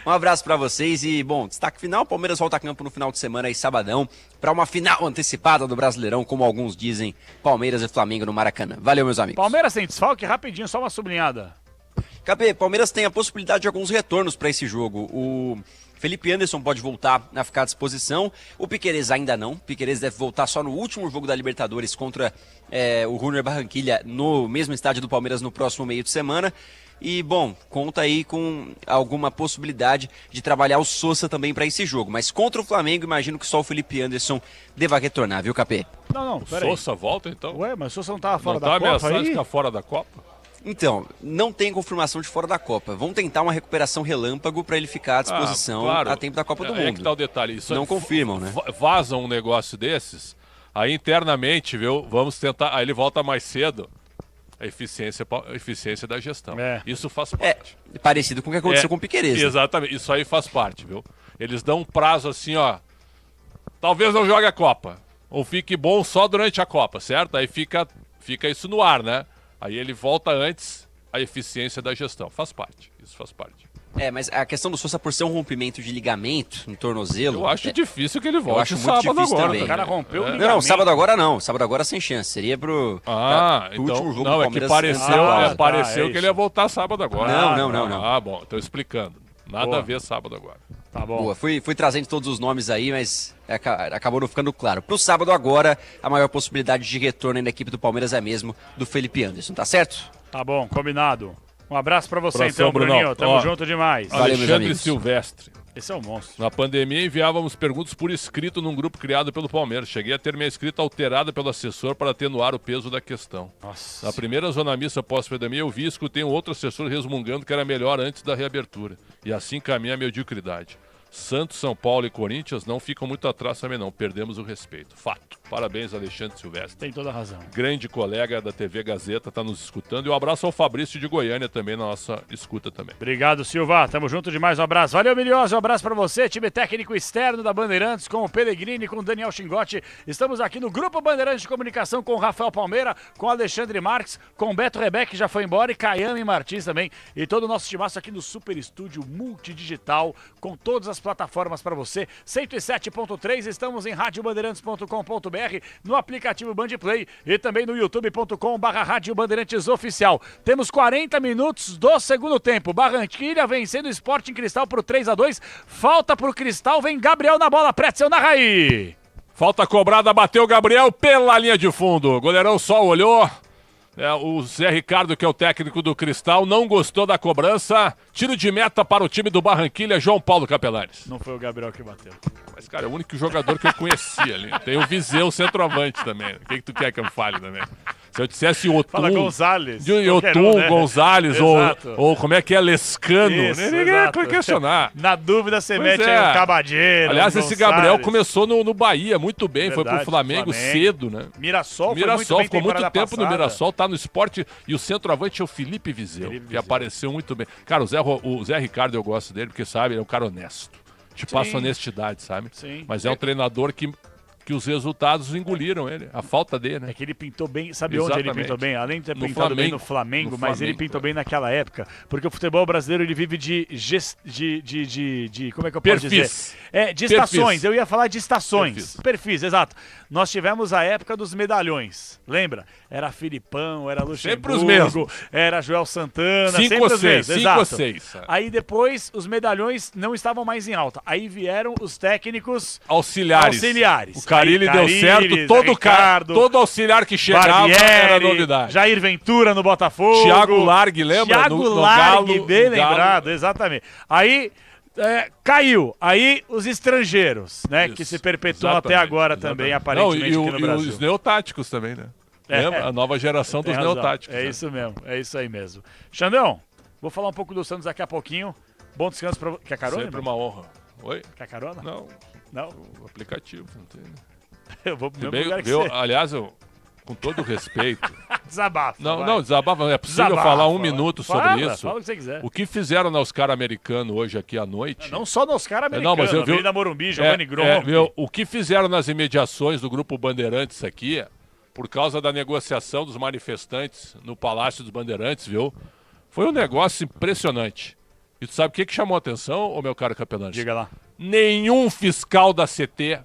Um abraço pra vocês e, bom, destaque final, Palmeiras volta a campo no final de semana aí, sabadão, pra uma final antecipada do Brasileirão, como alguns dizem, Palmeiras e Flamengo no Maracanã. Valeu, meus amigos. Palmeiras sem desfalque, rapidinho, só uma sublinhada. KB, Palmeiras tem a possibilidade de alguns retornos pra esse jogo. O Felipe Anderson pode voltar a ficar à disposição. O Piquerez ainda não. O Piquerez deve voltar só no último jogo da Libertadores contra o Junior Barranquilla no mesmo estádio do Palmeiras no próximo meio de semana. E, bom, conta aí com alguma possibilidade de trabalhar o Sousa também para esse jogo. Mas contra o Flamengo, imagino que só o Felipe Anderson deva retornar, viu, Capê? Não, O Sousa volta, então? Ué, mas o Sousa não tava fora Não da tá Copa ameaçando de aí? ficar fora da Copa? Então, não tem confirmação de fora da Copa. Vão tentar uma recuperação relâmpago para ele ficar à disposição claro. a tempo da Copa do Mundo. É que tá o detalhe. Isso não confirmam, né? Vazam um negócio desses, aí internamente, viu, vamos tentar, aí ele volta mais cedo. A eficiência da gestão. Isso faz parte. É parecido com o que aconteceu com o Piquerez. Né? Exatamente, isso aí faz parte, viu? Eles dão um prazo assim, ó. Talvez não jogue a Copa. Ou fique bom só durante a Copa, certo? Aí fica isso no ar, né? Aí ele volta antes, a eficiência da gestão. Faz parte, isso faz parte. Mas a questão do Sousa por ser um rompimento de ligamento no tornozelo... Eu acho difícil que ele volte. Eu acho muito difícil agora, também. O cara rompeu o Não, sábado agora não. Sábado agora sem chance. Seria pro então, último jogo não, do é que Palmeiras. pareceu que ele ia voltar sábado agora. Não. Ah, bom, tô explicando. Nada a ver sábado agora. Tá bom. Boa, fui trazendo todos os nomes aí, mas acabou não ficando claro. Pro sábado agora, a maior possibilidade de retorno na equipe do Palmeiras é mesmo do Felipe Anderson, tá certo? Tá bom, combinado. Um abraço pra você Abração, então, Bruninho. Brunão. Tamo Ó, junto demais. Valeu, meus Alexandre amigos. Silvestre. Esse é um monstro. Na pandemia enviávamos perguntas por escrito num grupo criado pelo Palmeiras. Cheguei a ter minha escrita alterada pelo assessor para atenuar o peso da questão. Nossa. Na primeira zona mista pós-pandemia eu vi e escutei um outro assessor resmungando que era melhor antes da reabertura. E assim caminha a mediocridade. Santos, São Paulo e Corinthians não ficam muito atrás também não. Perdemos o respeito. Fato. Parabéns, Alexandre Silvestre. Tem toda a razão. Grande colega da TV Gazeta, está nos escutando. E um abraço ao Fabrício de Goiânia também, na nossa escuta também. Obrigado, Silva. Tamo junto demais. Um abraço. Valeu, Milioso. Um abraço pra você. Time técnico externo da Bandeirantes, com o Pellegrini, com o Daniel Xingotti. Estamos aqui no Grupo Bandeirantes de Comunicação com o Rafael Palmeira, com o Alexandre Marques, com o Beto Rebeck, que já foi embora, e Caiane Martins também. E todo o nosso timaço aqui no Super Estúdio Multidigital, com todas as plataformas para você. 107.3, estamos em radiobandeirantes.com.br, no aplicativo Bandplay e também no youtube.com/Rádio Bandeirantes Oficial. Temos 40 minutos do segundo tempo. Barranquilla vencendo o Sporting Cristal por 3-2. Falta pro Cristal, vem Gabriel na bola. Pretzel na Raí. Falta cobrada, bateu o Gabriel pela linha de fundo. O goleirão só olhou. O Zé Ricardo, que é o técnico do Cristal, não gostou da cobrança. Tiro de meta para o time do Barranquilla, João Paulo Capelares. Não foi o Gabriel que bateu. Mas, cara, é o único jogador que eu conhecia ali. Tem o Viseu, centroavante também. O que tu quer que eu fale também? Se eu dissesse Otum... Fala Gonzalez. Otum, né? Gonzalez, ou como é que é, Lescano. Isso, ninguém ia questionar. Na dúvida você mete aí o Cabadeiro. Aliás, esse Gonçalves. Gabriel começou no Bahia muito bem. Verdade, foi pro Flamengo cedo, né? Mirassol ficou muito tempo passada. no Mirassol, tá no esporte. E o centroavante é o Felipe Viseu, que apareceu muito bem. Cara, o Zé Ricardo eu gosto dele, porque, sabe, ele é um cara honesto. Te passa honestidade, sabe? Sim. Mas é um treinador que os resultados engoliram ele, a falta dele, né? É que ele pintou bem, sabe onde ele pintou bem? Além de ter No pintado bem no Flamengo, Flamengo, mas ele pintou bem naquela época, porque o futebol brasileiro ele vive de como é que eu posso dizer? De estações, eu ia falar de estações, perfis, exato. Nós tivemos a época dos medalhões, lembra? Era Filipão, era Luxemburgo, sempre os mesmos. Era Joel Santana, 5 ou 6, 5 ou 6. Aí depois os medalhões não estavam mais em alta, aí vieram os técnicos auxiliares. O Carilli deu certo, todo auxiliar que chegava era novidade. Jair Ventura no Botafogo. Thiago Largue, lembra? Thiago Largue, bem lembrado, exatamente. Aí caiu. Aí os estrangeiros, né? Isso, que se perpetuam até agora também, aparentemente, aqui no Brasil. E os neotáticos também, né? Lembra? A nova geração dos neotáticos. É isso mesmo, é isso aí mesmo. Xandão, vou falar um pouco do Santos daqui a pouquinho. Bom descanso pra... Quer carona? Sempre uma honra. Oi? Quer carona? Não. Não? O aplicativo, não tem, né? Eu vou pro mesmo lugar que você. Aliás, com todo respeito... Desabafa. Não, desabafa. É possível falar um minuto sobre isso? Fala o que você quiser. O que fizeram no Oscar Americano hoje aqui à noite... Não só no Oscar Americano, mas eu vi da Morumbi, Giovanni Grom. O que fizeram nas imediações do Grupo Bandeirantes aqui, por causa da negociação dos manifestantes no Palácio dos Bandeirantes, viu? Foi um negócio impressionante. E tu sabe o que chamou a atenção, ô meu caro Capelante? Diga lá. Nenhum fiscal da CT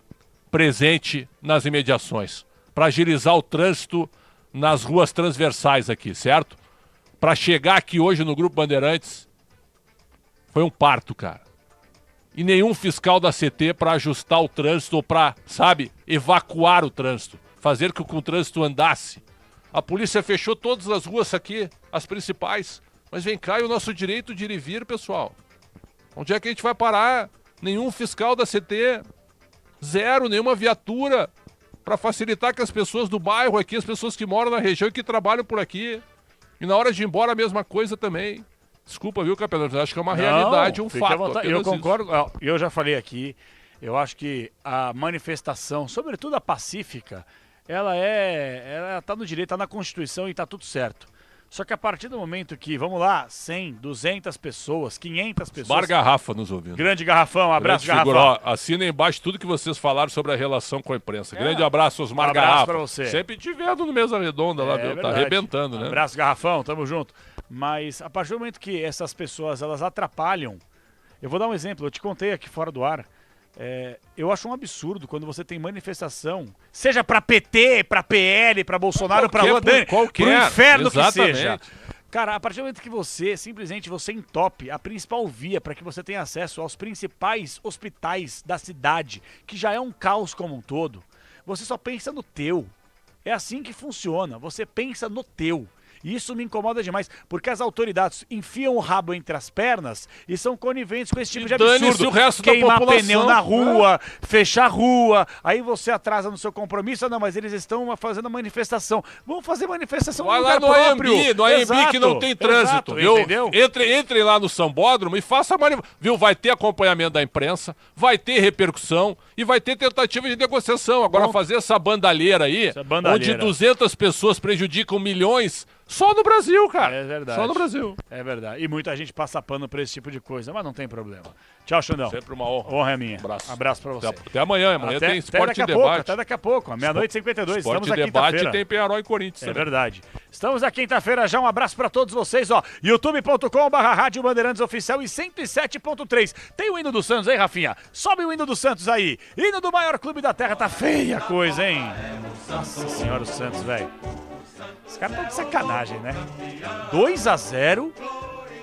presente nas imediações para agilizar o trânsito nas ruas transversais aqui, certo? Para chegar aqui hoje no Grupo Bandeirantes foi um parto, cara. E nenhum fiscal da CT para ajustar o trânsito ou para, sabe, evacuar o trânsito, fazer com que o trânsito andasse. A polícia fechou todas as ruas aqui, as principais, Mas vem cá, e o nosso direito de ir e vir, pessoal? Onde é que a gente vai parar? Nenhum fiscal da CT, zero, nenhuma viatura para facilitar que as pessoas do bairro aqui, as pessoas que moram na região e que trabalham por aqui. E na hora de ir embora a mesma coisa também. Desculpa, viu, capitão? Acho que é uma realidade, um fato. Eu concordo, eu já falei aqui, eu acho que a manifestação, sobretudo a pacífica, ela tá no direito, tá na Constituição e tá tudo certo. Só que a partir do momento que, vamos lá, 100, 200 pessoas, 500 pessoas... Bar Garrafa nos ouvindo. Grande Garrafão, abraço, Garrafão. Garrafão. Assina embaixo tudo que vocês falaram sobre a relação com a imprensa. Grande abraço, Osmar abraço Garrafa. pra você. Sempre te vendo no Mesa Redonda lá, viu? Tá arrebentando, né? Abraço, Garrafão, tamo junto. Mas a partir do momento que essas pessoas, elas atrapalham... Eu vou dar um exemplo, eu te contei aqui fora do ar... eu acho um absurdo quando você tem manifestação, seja pra PT, pra PL, pra Bolsonaro, pra Lula, pro inferno que seja. Cara, a partir do momento que você, simplesmente você entope a principal via para que você tenha acesso aos principais hospitais da cidade, que já é um caos como um todo, você só pensa no teu. É assim que funciona, você pensa no teu. E isso me incomoda demais, porque as autoridades enfiam o rabo entre as pernas e são coniventes com esse tipo de absurdo. O resto queimar da população, pneu na rua, fechar rua, aí você atrasa no seu compromisso. Não, mas eles estão fazendo a manifestação. Vamos fazer manifestação no lugar próprio. No AMB que não tem trânsito, viu? Entendeu? Entre lá no Sambódromo e faça a manifestação. Viu? Vai ter acompanhamento da imprensa, vai ter repercussão e vai ter tentativa de negociação. Agora fazer essa bandalheira aí, onde 200 pessoas prejudicam milhões... Só no Brasil, cara. É verdade. Só no Brasil. É verdade. E muita gente passa pano pra esse tipo de coisa, mas não tem problema. Tchau, Xandão. Sempre uma honra. Honra é minha. Abraço pra você. Até amanhã. Amanhã tem Esporte e Debate. Até daqui a pouco. Meia-noite e 52. Esporte Estamos e aqui Debate quinta-feira. tem Penharol e Corinthians. É verdade. Estamos na quinta-feira já. Um abraço pra todos vocês. Ó, youtube.com/Rádio Bandeirantes Oficial e 107.3. Tem o hino do Santos aí, Rafinha? Sobe o hino do Santos aí. Hino do maior clube da terra. Tá feia a coisa, hein? Nossa senhora, o Santos, velho. Os caras estão de sacanagem, né? 2-0,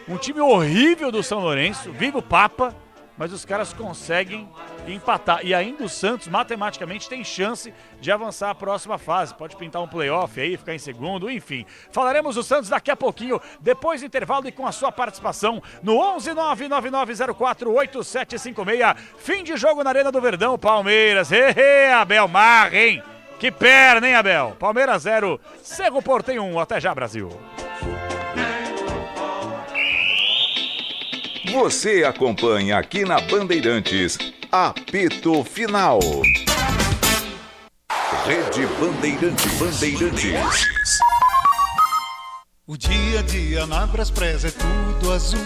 um time horrível do São Lourenço, viva o Papa, mas os caras conseguem empatar. E ainda o Santos, matematicamente, tem chance de avançar a próxima fase. Pode pintar um playoff aí, ficar em segundo, enfim. Falaremos do Santos daqui a pouquinho, depois do intervalo e com a sua participação no 11999048756. Fim de jogo na Arena do Verdão, Palmeiras. Abel Marra, hein? Que perna, hein, Abel? Palmeiras 0, Cerro Porteño 1. Até já, Brasil. Você acompanha aqui na Bandeirantes, apito final. Rede Bandeirantes. O dia a dia na Braspress é tudo azul.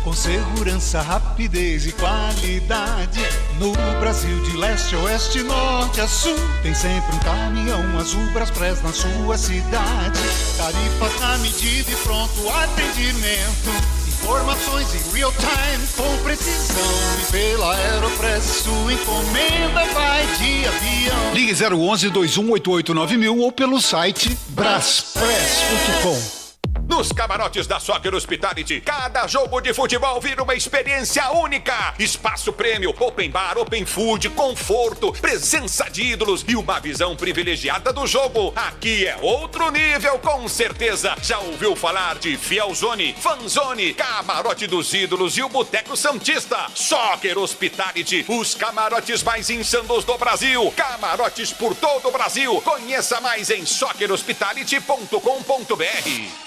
Com segurança, rapidez e qualidade. No Brasil de leste a oeste, norte a sul, tem sempre um caminhão azul Braspress na sua cidade. Tarifas na medida e pronto atendimento. Informações em real time com precisão. E pela Aeropress sua encomenda vai de avião. Ligue 011-2188-9000 ou pelo site braspress.com. Nos camarotes da Soccer Hospitality, cada jogo de futebol vira uma experiência única. Espaço prêmio, open bar, open food, conforto, presença de ídolos e uma visão privilegiada do jogo. Aqui é outro nível, com certeza. Já ouviu falar de Fielzone, Fanzone, Camarote dos Ídolos e o Boteco Santista? Soccer Hospitality, os camarotes mais insanos do Brasil. Camarotes por todo o Brasil. Conheça mais em soccerhospitality.com.br.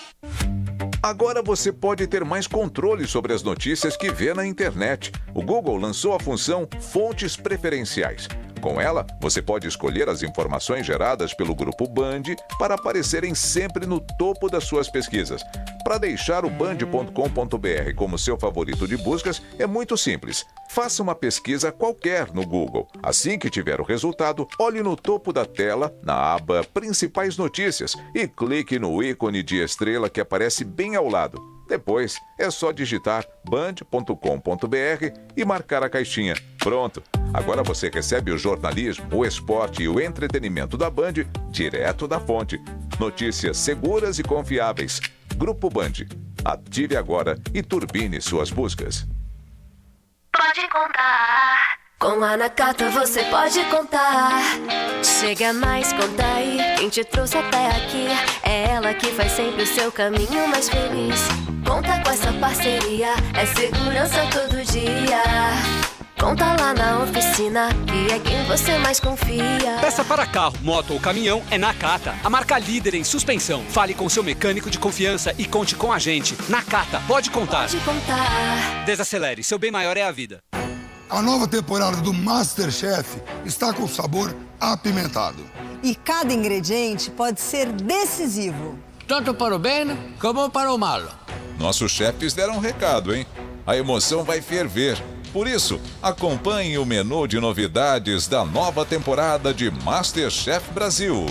Agora você pode ter mais controle sobre as notícias que vê na internet. O Google lançou a função Fontes Preferenciais. Com ela, você pode escolher as informações geradas pelo Grupo Band para aparecerem sempre no topo das suas pesquisas. Para deixar o band.com.br como seu favorito de buscas, é muito simples. Faça uma pesquisa qualquer no Google. Assim que tiver o resultado, olhe no topo da tela, na aba Principais Notícias, e clique no ícone de estrela que aparece bem ao lado. Depois, é só digitar band.com.br e marcar a caixinha. Pronto! Agora você recebe o jornalismo, o esporte e o entretenimento da Band direto da fonte. Notícias seguras e confiáveis. Grupo Band. Ative agora e turbine suas buscas. Pode contar. Com a Nakata você pode contar. Chega mais, conta aí. Quem te trouxe até aqui é ela que faz sempre o seu caminho mais feliz. Conta com essa parceria, é segurança todo dia. Conta lá na oficina, que é quem você mais confia. Peça para carro, moto ou caminhão é Nakata, a marca líder em suspensão. Fale com seu mecânico de confiança e conte com a gente. Nakata, pode contar. Pode contar. Desacelere, seu bem maior é a vida. A nova temporada do MasterChef está com sabor apimentado. E cada ingrediente pode ser decisivo. Tanto para o bem como para o mal. Nossos chefes deram um recado, hein? A emoção vai ferver. Por isso, acompanhe o menu de novidades da nova temporada de MasterChef Brasil.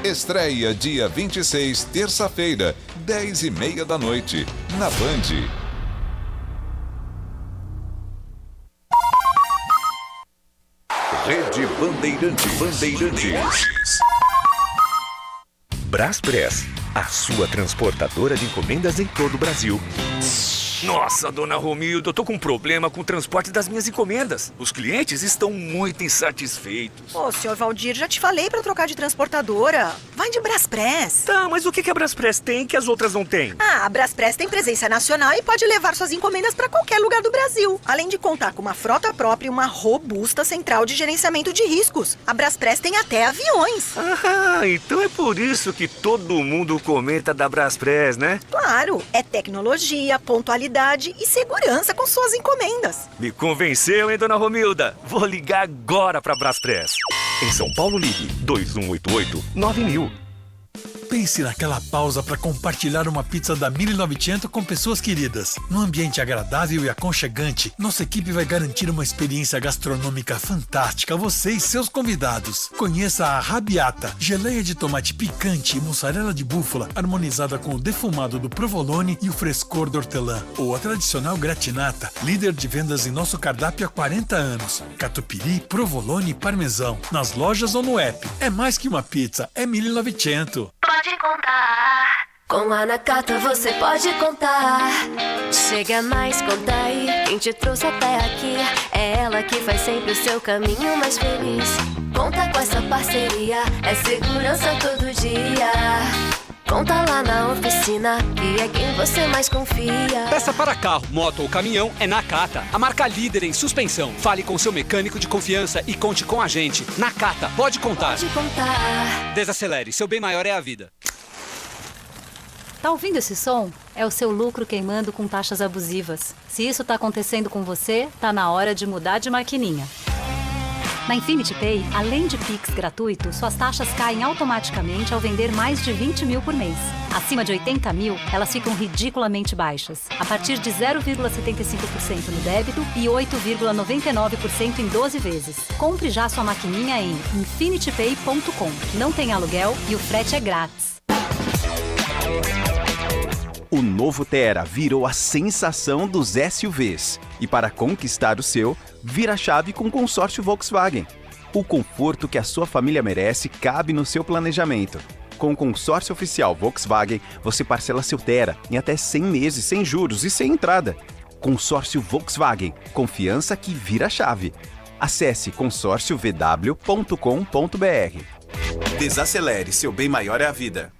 Estreia dia 26, terça-feira, 10h30 da noite, na Band. Rede Bandeirantes. Braspress, a sua transportadora de encomendas em todo o Brasil. Nossa, dona Romilda, eu tô com um problema com o transporte das minhas encomendas. Os clientes estão muito insatisfeitos. Ô, senhor Valdir, já te falei pra trocar de transportadora. Vai de Braspress. Tá, mas o que a Braspress tem que as outras não têm? Ah, a Braspress tem presença nacional e pode levar suas encomendas pra qualquer lugar do Brasil. Além de contar com uma frota própria e uma robusta central de gerenciamento de riscos. A Braspress tem até aviões. Ah, então é por isso que todo mundo comenta da Braspress, né? Claro, é tecnologia, pontualidade e segurança com suas encomendas. Me convenceu, hein, dona Romilda? Vou ligar agora pra Braspress. Em São Paulo, ligue 2188-9000. Pense naquela pausa para compartilhar uma pizza da 1900 com pessoas queridas. Num ambiente agradável e aconchegante, nossa equipe vai garantir uma experiência gastronômica fantástica a você e seus convidados. Conheça a Rabiata, geleia de tomate picante e mussarela de búfala, harmonizada com o defumado do provolone e o frescor do hortelã. Ou a tradicional gratinata, líder de vendas em nosso cardápio há 40 anos. Catupiry, provolone e parmesão. Nas lojas ou no app. É mais que uma pizza, é 1900. Pode contar. Com a Nakata você pode contar. Chega mais, conta aí. Quem te trouxe até aqui é ela que faz sempre o seu caminho mais feliz. Conta com essa parceria, é segurança todo dia. Conta lá na oficina, que é quem você mais confia. Peça para carro, moto ou caminhão é Nakata, a marca líder em suspensão. Fale com seu mecânico de confiança e conte com a gente. Nakata, pode contar. Pode contar. Desacelere, seu bem maior é a vida. Tá ouvindo esse som? É o seu lucro queimando com taxas abusivas. Se isso tá acontecendo com você, tá na hora de mudar de maquininha. Na Infinity Pay, além de Pix gratuito, suas taxas caem automaticamente ao vender mais de 20 mil por mês. Acima de 80 mil, elas ficam ridiculamente baixas, a partir de 0,75% no débito e 8,99% em 12 vezes. Compre já sua maquininha em infinitypay.com. Não tem aluguel e o frete é grátis. O novo Tera virou a sensação dos SUVs. E para conquistar o seu, vira a chave com o consórcio Volkswagen. O conforto que a sua família merece cabe no seu planejamento. Com o consórcio oficial Volkswagen, você parcela seu Tera em até 100 meses sem juros e sem entrada. Consórcio Volkswagen. Confiança que vira a chave. Acesse consórciovw.com.br. Desacelere, seu bem maior é a vida.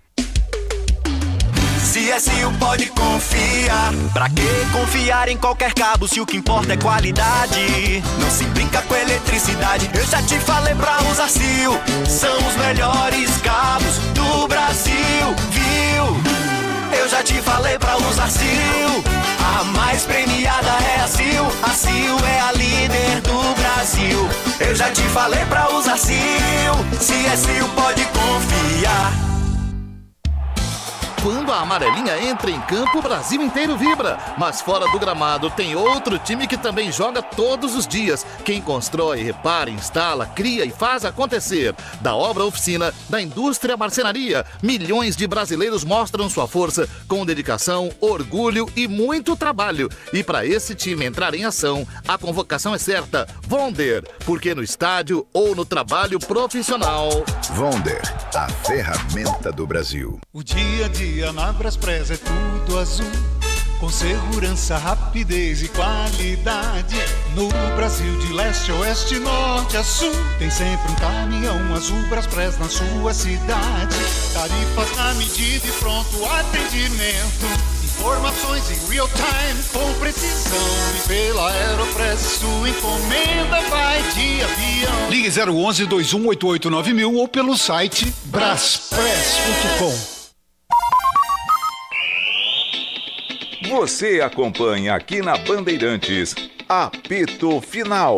CSU pode confiar. Pra que confiar em qualquer cabo se o que importa é qualidade? Não se brinca com eletricidade. Eu já te falei pra usar CIL. São os melhores cabos do Brasil, viu? Eu já te falei pra usar CIL. A mais premiada é a CIL. A CIL é a líder do Brasil. Eu já te falei pra usar CIL. CSU pode confiar. Quando a amarelinha entra em campo, o Brasil inteiro vibra. Mas fora do gramado tem outro time que também joga todos os dias. Quem constrói, repara, instala, cria e faz acontecer. Da obra à oficina, da indústria à marcenaria, milhões de brasileiros mostram sua força com dedicação, orgulho e muito trabalho. E para esse time entrar em ação, a convocação é certa. Vonder, porque no estádio ou no trabalho profissional. Vonder, a ferramenta do Brasil. O dia a dia na Braspress é tudo azul, com segurança, rapidez e qualidade. No Brasil de leste a oeste, norte a sul, tem sempre um caminhão azul Braspress na sua cidade. Tarifas na medida e pronto atendimento. Informações em real time, com precisão. E pela Aeropress, sua encomenda vai de avião. Ligue 011-2188-9000 ou pelo site braspress.com. Você acompanha aqui na Bandeirantes, Apito Final.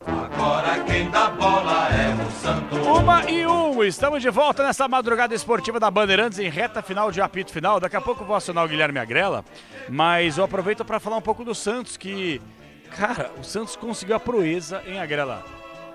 Agora quem dá bola é o Santos. 1:01, estamos de volta nessa madrugada esportiva da Bandeirantes em reta final de apito final. Daqui a pouco eu vou acionar o Guilherme Agrela, mas eu aproveito para falar um pouco do Santos, que, cara, o Santos conseguiu a proeza, hein, Agrela?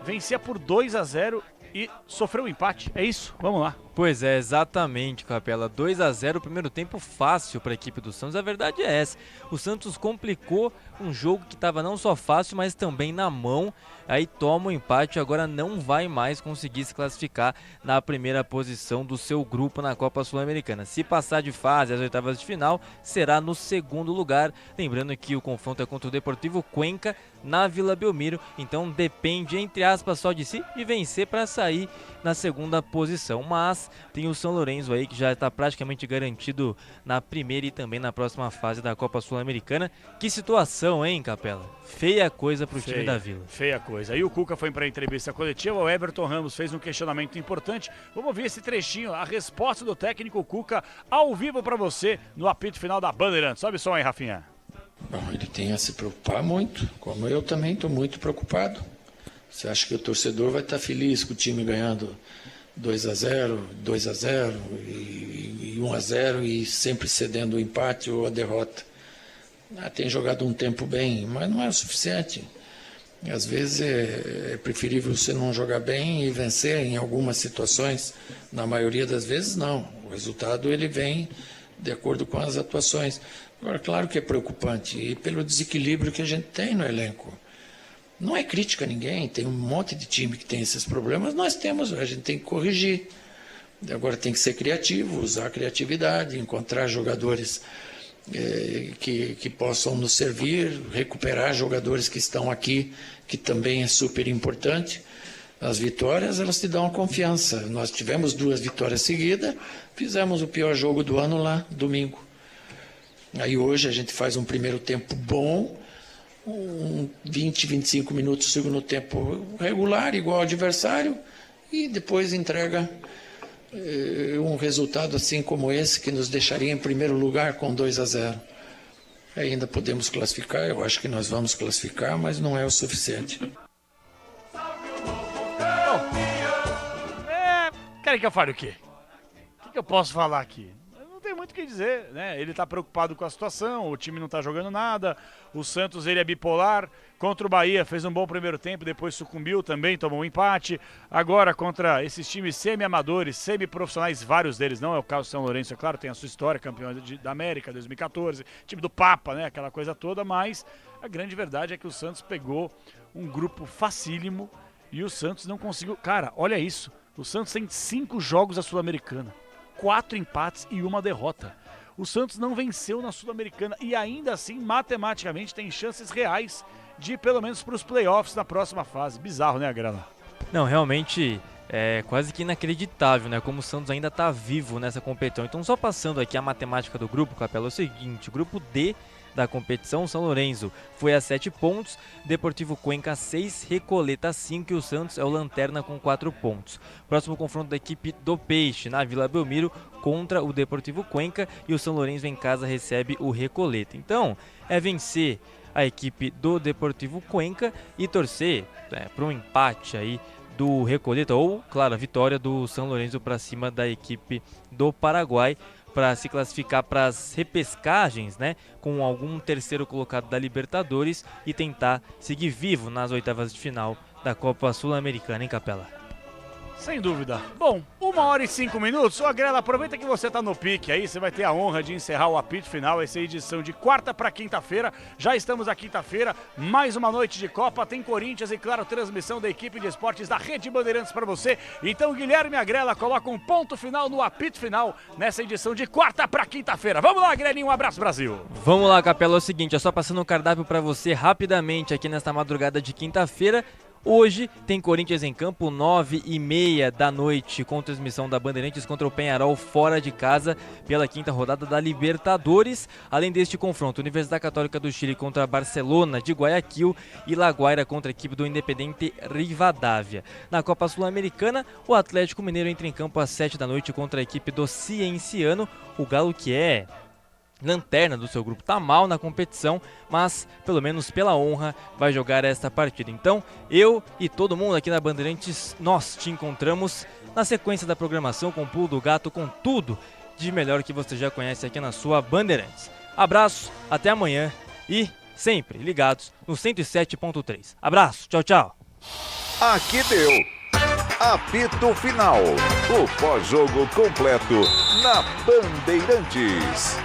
Vencia por 2-0 e sofreu um empate, é isso? Vamos lá. Pois é, exatamente, Capela. 2-0, primeiro tempo fácil para a equipe do Santos. A verdade é essa. O Santos complicou um jogo que estava não só fácil, mas também na mão. Aí toma o empate e agora não vai mais conseguir se classificar na primeira posição do seu grupo na Copa Sul-Americana. Se passar de fase às oitavas de final, será no segundo lugar. Lembrando que o confronto é contra o Deportivo Cuenca na Vila Belmiro. Então depende, entre aspas, só de si e vencer para sair na segunda posição. Mas tem o São Lourenço aí que já está praticamente garantido na primeira e também na próxima fase da Copa Sul-Americana. Que situação, hein, Capela? Feia coisa pro time da Vila. Feia coisa. Aí o Cuca foi para a entrevista coletiva, o Everton Ramos fez um questionamento importante. Vamos ouvir esse trechinho, a resposta do técnico Cuca ao vivo para você no apito final da Bandeirantes. Sobe o som aí, Rafinha. Bom, ele tem a se preocupar muito, como eu também estou muito preocupado. Você acha que o torcedor vai estar feliz com o time ganhando 2-0, 2-0 e 1-0 e sempre cedendo o empate ou a derrota? Tem jogado um tempo bem, mas não é o suficiente. Às vezes é preferível você não jogar bem e vencer em algumas situações. Na maioria das vezes não. O resultado ele vem de acordo com as atuações. Agora, claro que é preocupante e pelo desequilíbrio que a gente tem no elenco. Não é crítica a ninguém, tem um monte de time que tem esses problemas, nós temos, a gente tem que corrigir. Agora tem que ser criativo, usar a criatividade, encontrar jogadores que possam nos servir, recuperar jogadores que estão aqui, que também é super importante. As vitórias, elas te dão confiança. Nós tivemos 2 vitórias seguidas, fizemos o pior jogo do ano lá, domingo. Aí hoje a gente faz um primeiro tempo bom, 20, 25 minutos segundo tempo regular, igual ao adversário, e depois entrega um resultado assim como esse, que nos deixaria em primeiro lugar com 2-0. Ainda podemos classificar, eu acho que nós vamos classificar, mas não é o suficiente. Querem que eu fale o quê? O que eu posso falar aqui? Não tem muito o que dizer, né? Ele tá preocupado com a situação, o time não tá jogando nada, o Santos ele é bipolar, contra o Bahia fez um bom primeiro tempo, depois sucumbiu também, tomou um empate, agora contra esses times semi-amadores, semi-profissionais, vários deles, não é o caso do São Lourenço, é claro, tem a sua história, campeão da América 2014, time do Papa, né, aquela coisa toda, mas a grande verdade é que o Santos pegou um grupo facílimo e o Santos não conseguiu, cara, olha isso, o Santos tem 5 jogos da Sul-Americana, 4 empates e 1 derrota. O Santos não venceu na Sul-Americana e ainda assim, matematicamente, tem chances reais de ir pelo menos para os playoffs na próxima fase. Bizarro, né, Agrela? Não, realmente é quase que inacreditável, né? Como o Santos ainda está vivo nessa competição. Então, só passando aqui a matemática do grupo, Capela, é o seguinte, o grupo D da competição, São Lourenço foi a 7 pontos, Deportivo Cuenca 6, Recoleta 5 e o Santos é o lanterna com 4 pontos. Próximo confronto da equipe do Peixe na Vila Belmiro contra o Deportivo Cuenca e o São Lourenço em casa recebe o Recoleta. Então, é vencer a equipe do Deportivo Cuenca e torcer para um empate aí do Recoleta ou, claro, a vitória do São Lourenço para cima da equipe do Paraguai, para se classificar para as repescagens, né, com algum terceiro colocado da Libertadores e tentar seguir vivo nas oitavas de final da Copa Sul-Americana, hein, Capela? Sem dúvida. Bom, 1h05. O Agrela, aproveita que você tá no pique aí, você vai ter a honra de encerrar o apito final, essa edição de quarta para quinta-feira. Já estamos na quinta-feira, mais uma noite de Copa, tem Corinthians e, claro, transmissão da equipe de esportes da Rede Bandeirantes para você. Então, Guilherme Agrela coloca um ponto final no apito final nessa edição de quarta para quinta-feira. Vamos lá, Agrelinho, um abraço, Brasil. Vamos lá, Capela, é o seguinte, só passando um cardápio para você rapidamente aqui nesta madrugada de quinta-feira. Hoje tem Corinthians em campo, 9h30 da noite, com transmissão da Bandeirantes contra o Peñarol fora de casa pela 5ª rodada da Libertadores. Além deste confronto, Universidade Católica do Chile contra Barcelona de Guayaquil e La Guaira contra a equipe do Independiente Rivadavia. Na Copa Sul-Americana, o Atlético Mineiro entra em campo às 7 da noite contra a equipe do Cienciano. O Galo, que é lanterna do seu grupo, tá mal na competição, mas pelo menos pela honra vai jogar esta partida. Então, eu e todo mundo aqui na Bandeirantes, nós te encontramos na sequência da programação com o Pulo do Gato, com tudo de melhor que você já conhece aqui na sua Bandeirantes. Abraço, até amanhã e sempre ligados no 107.3. Abraço, tchau, tchau. Aqui deu. Apito Final. O pós-jogo completo na Bandeirantes.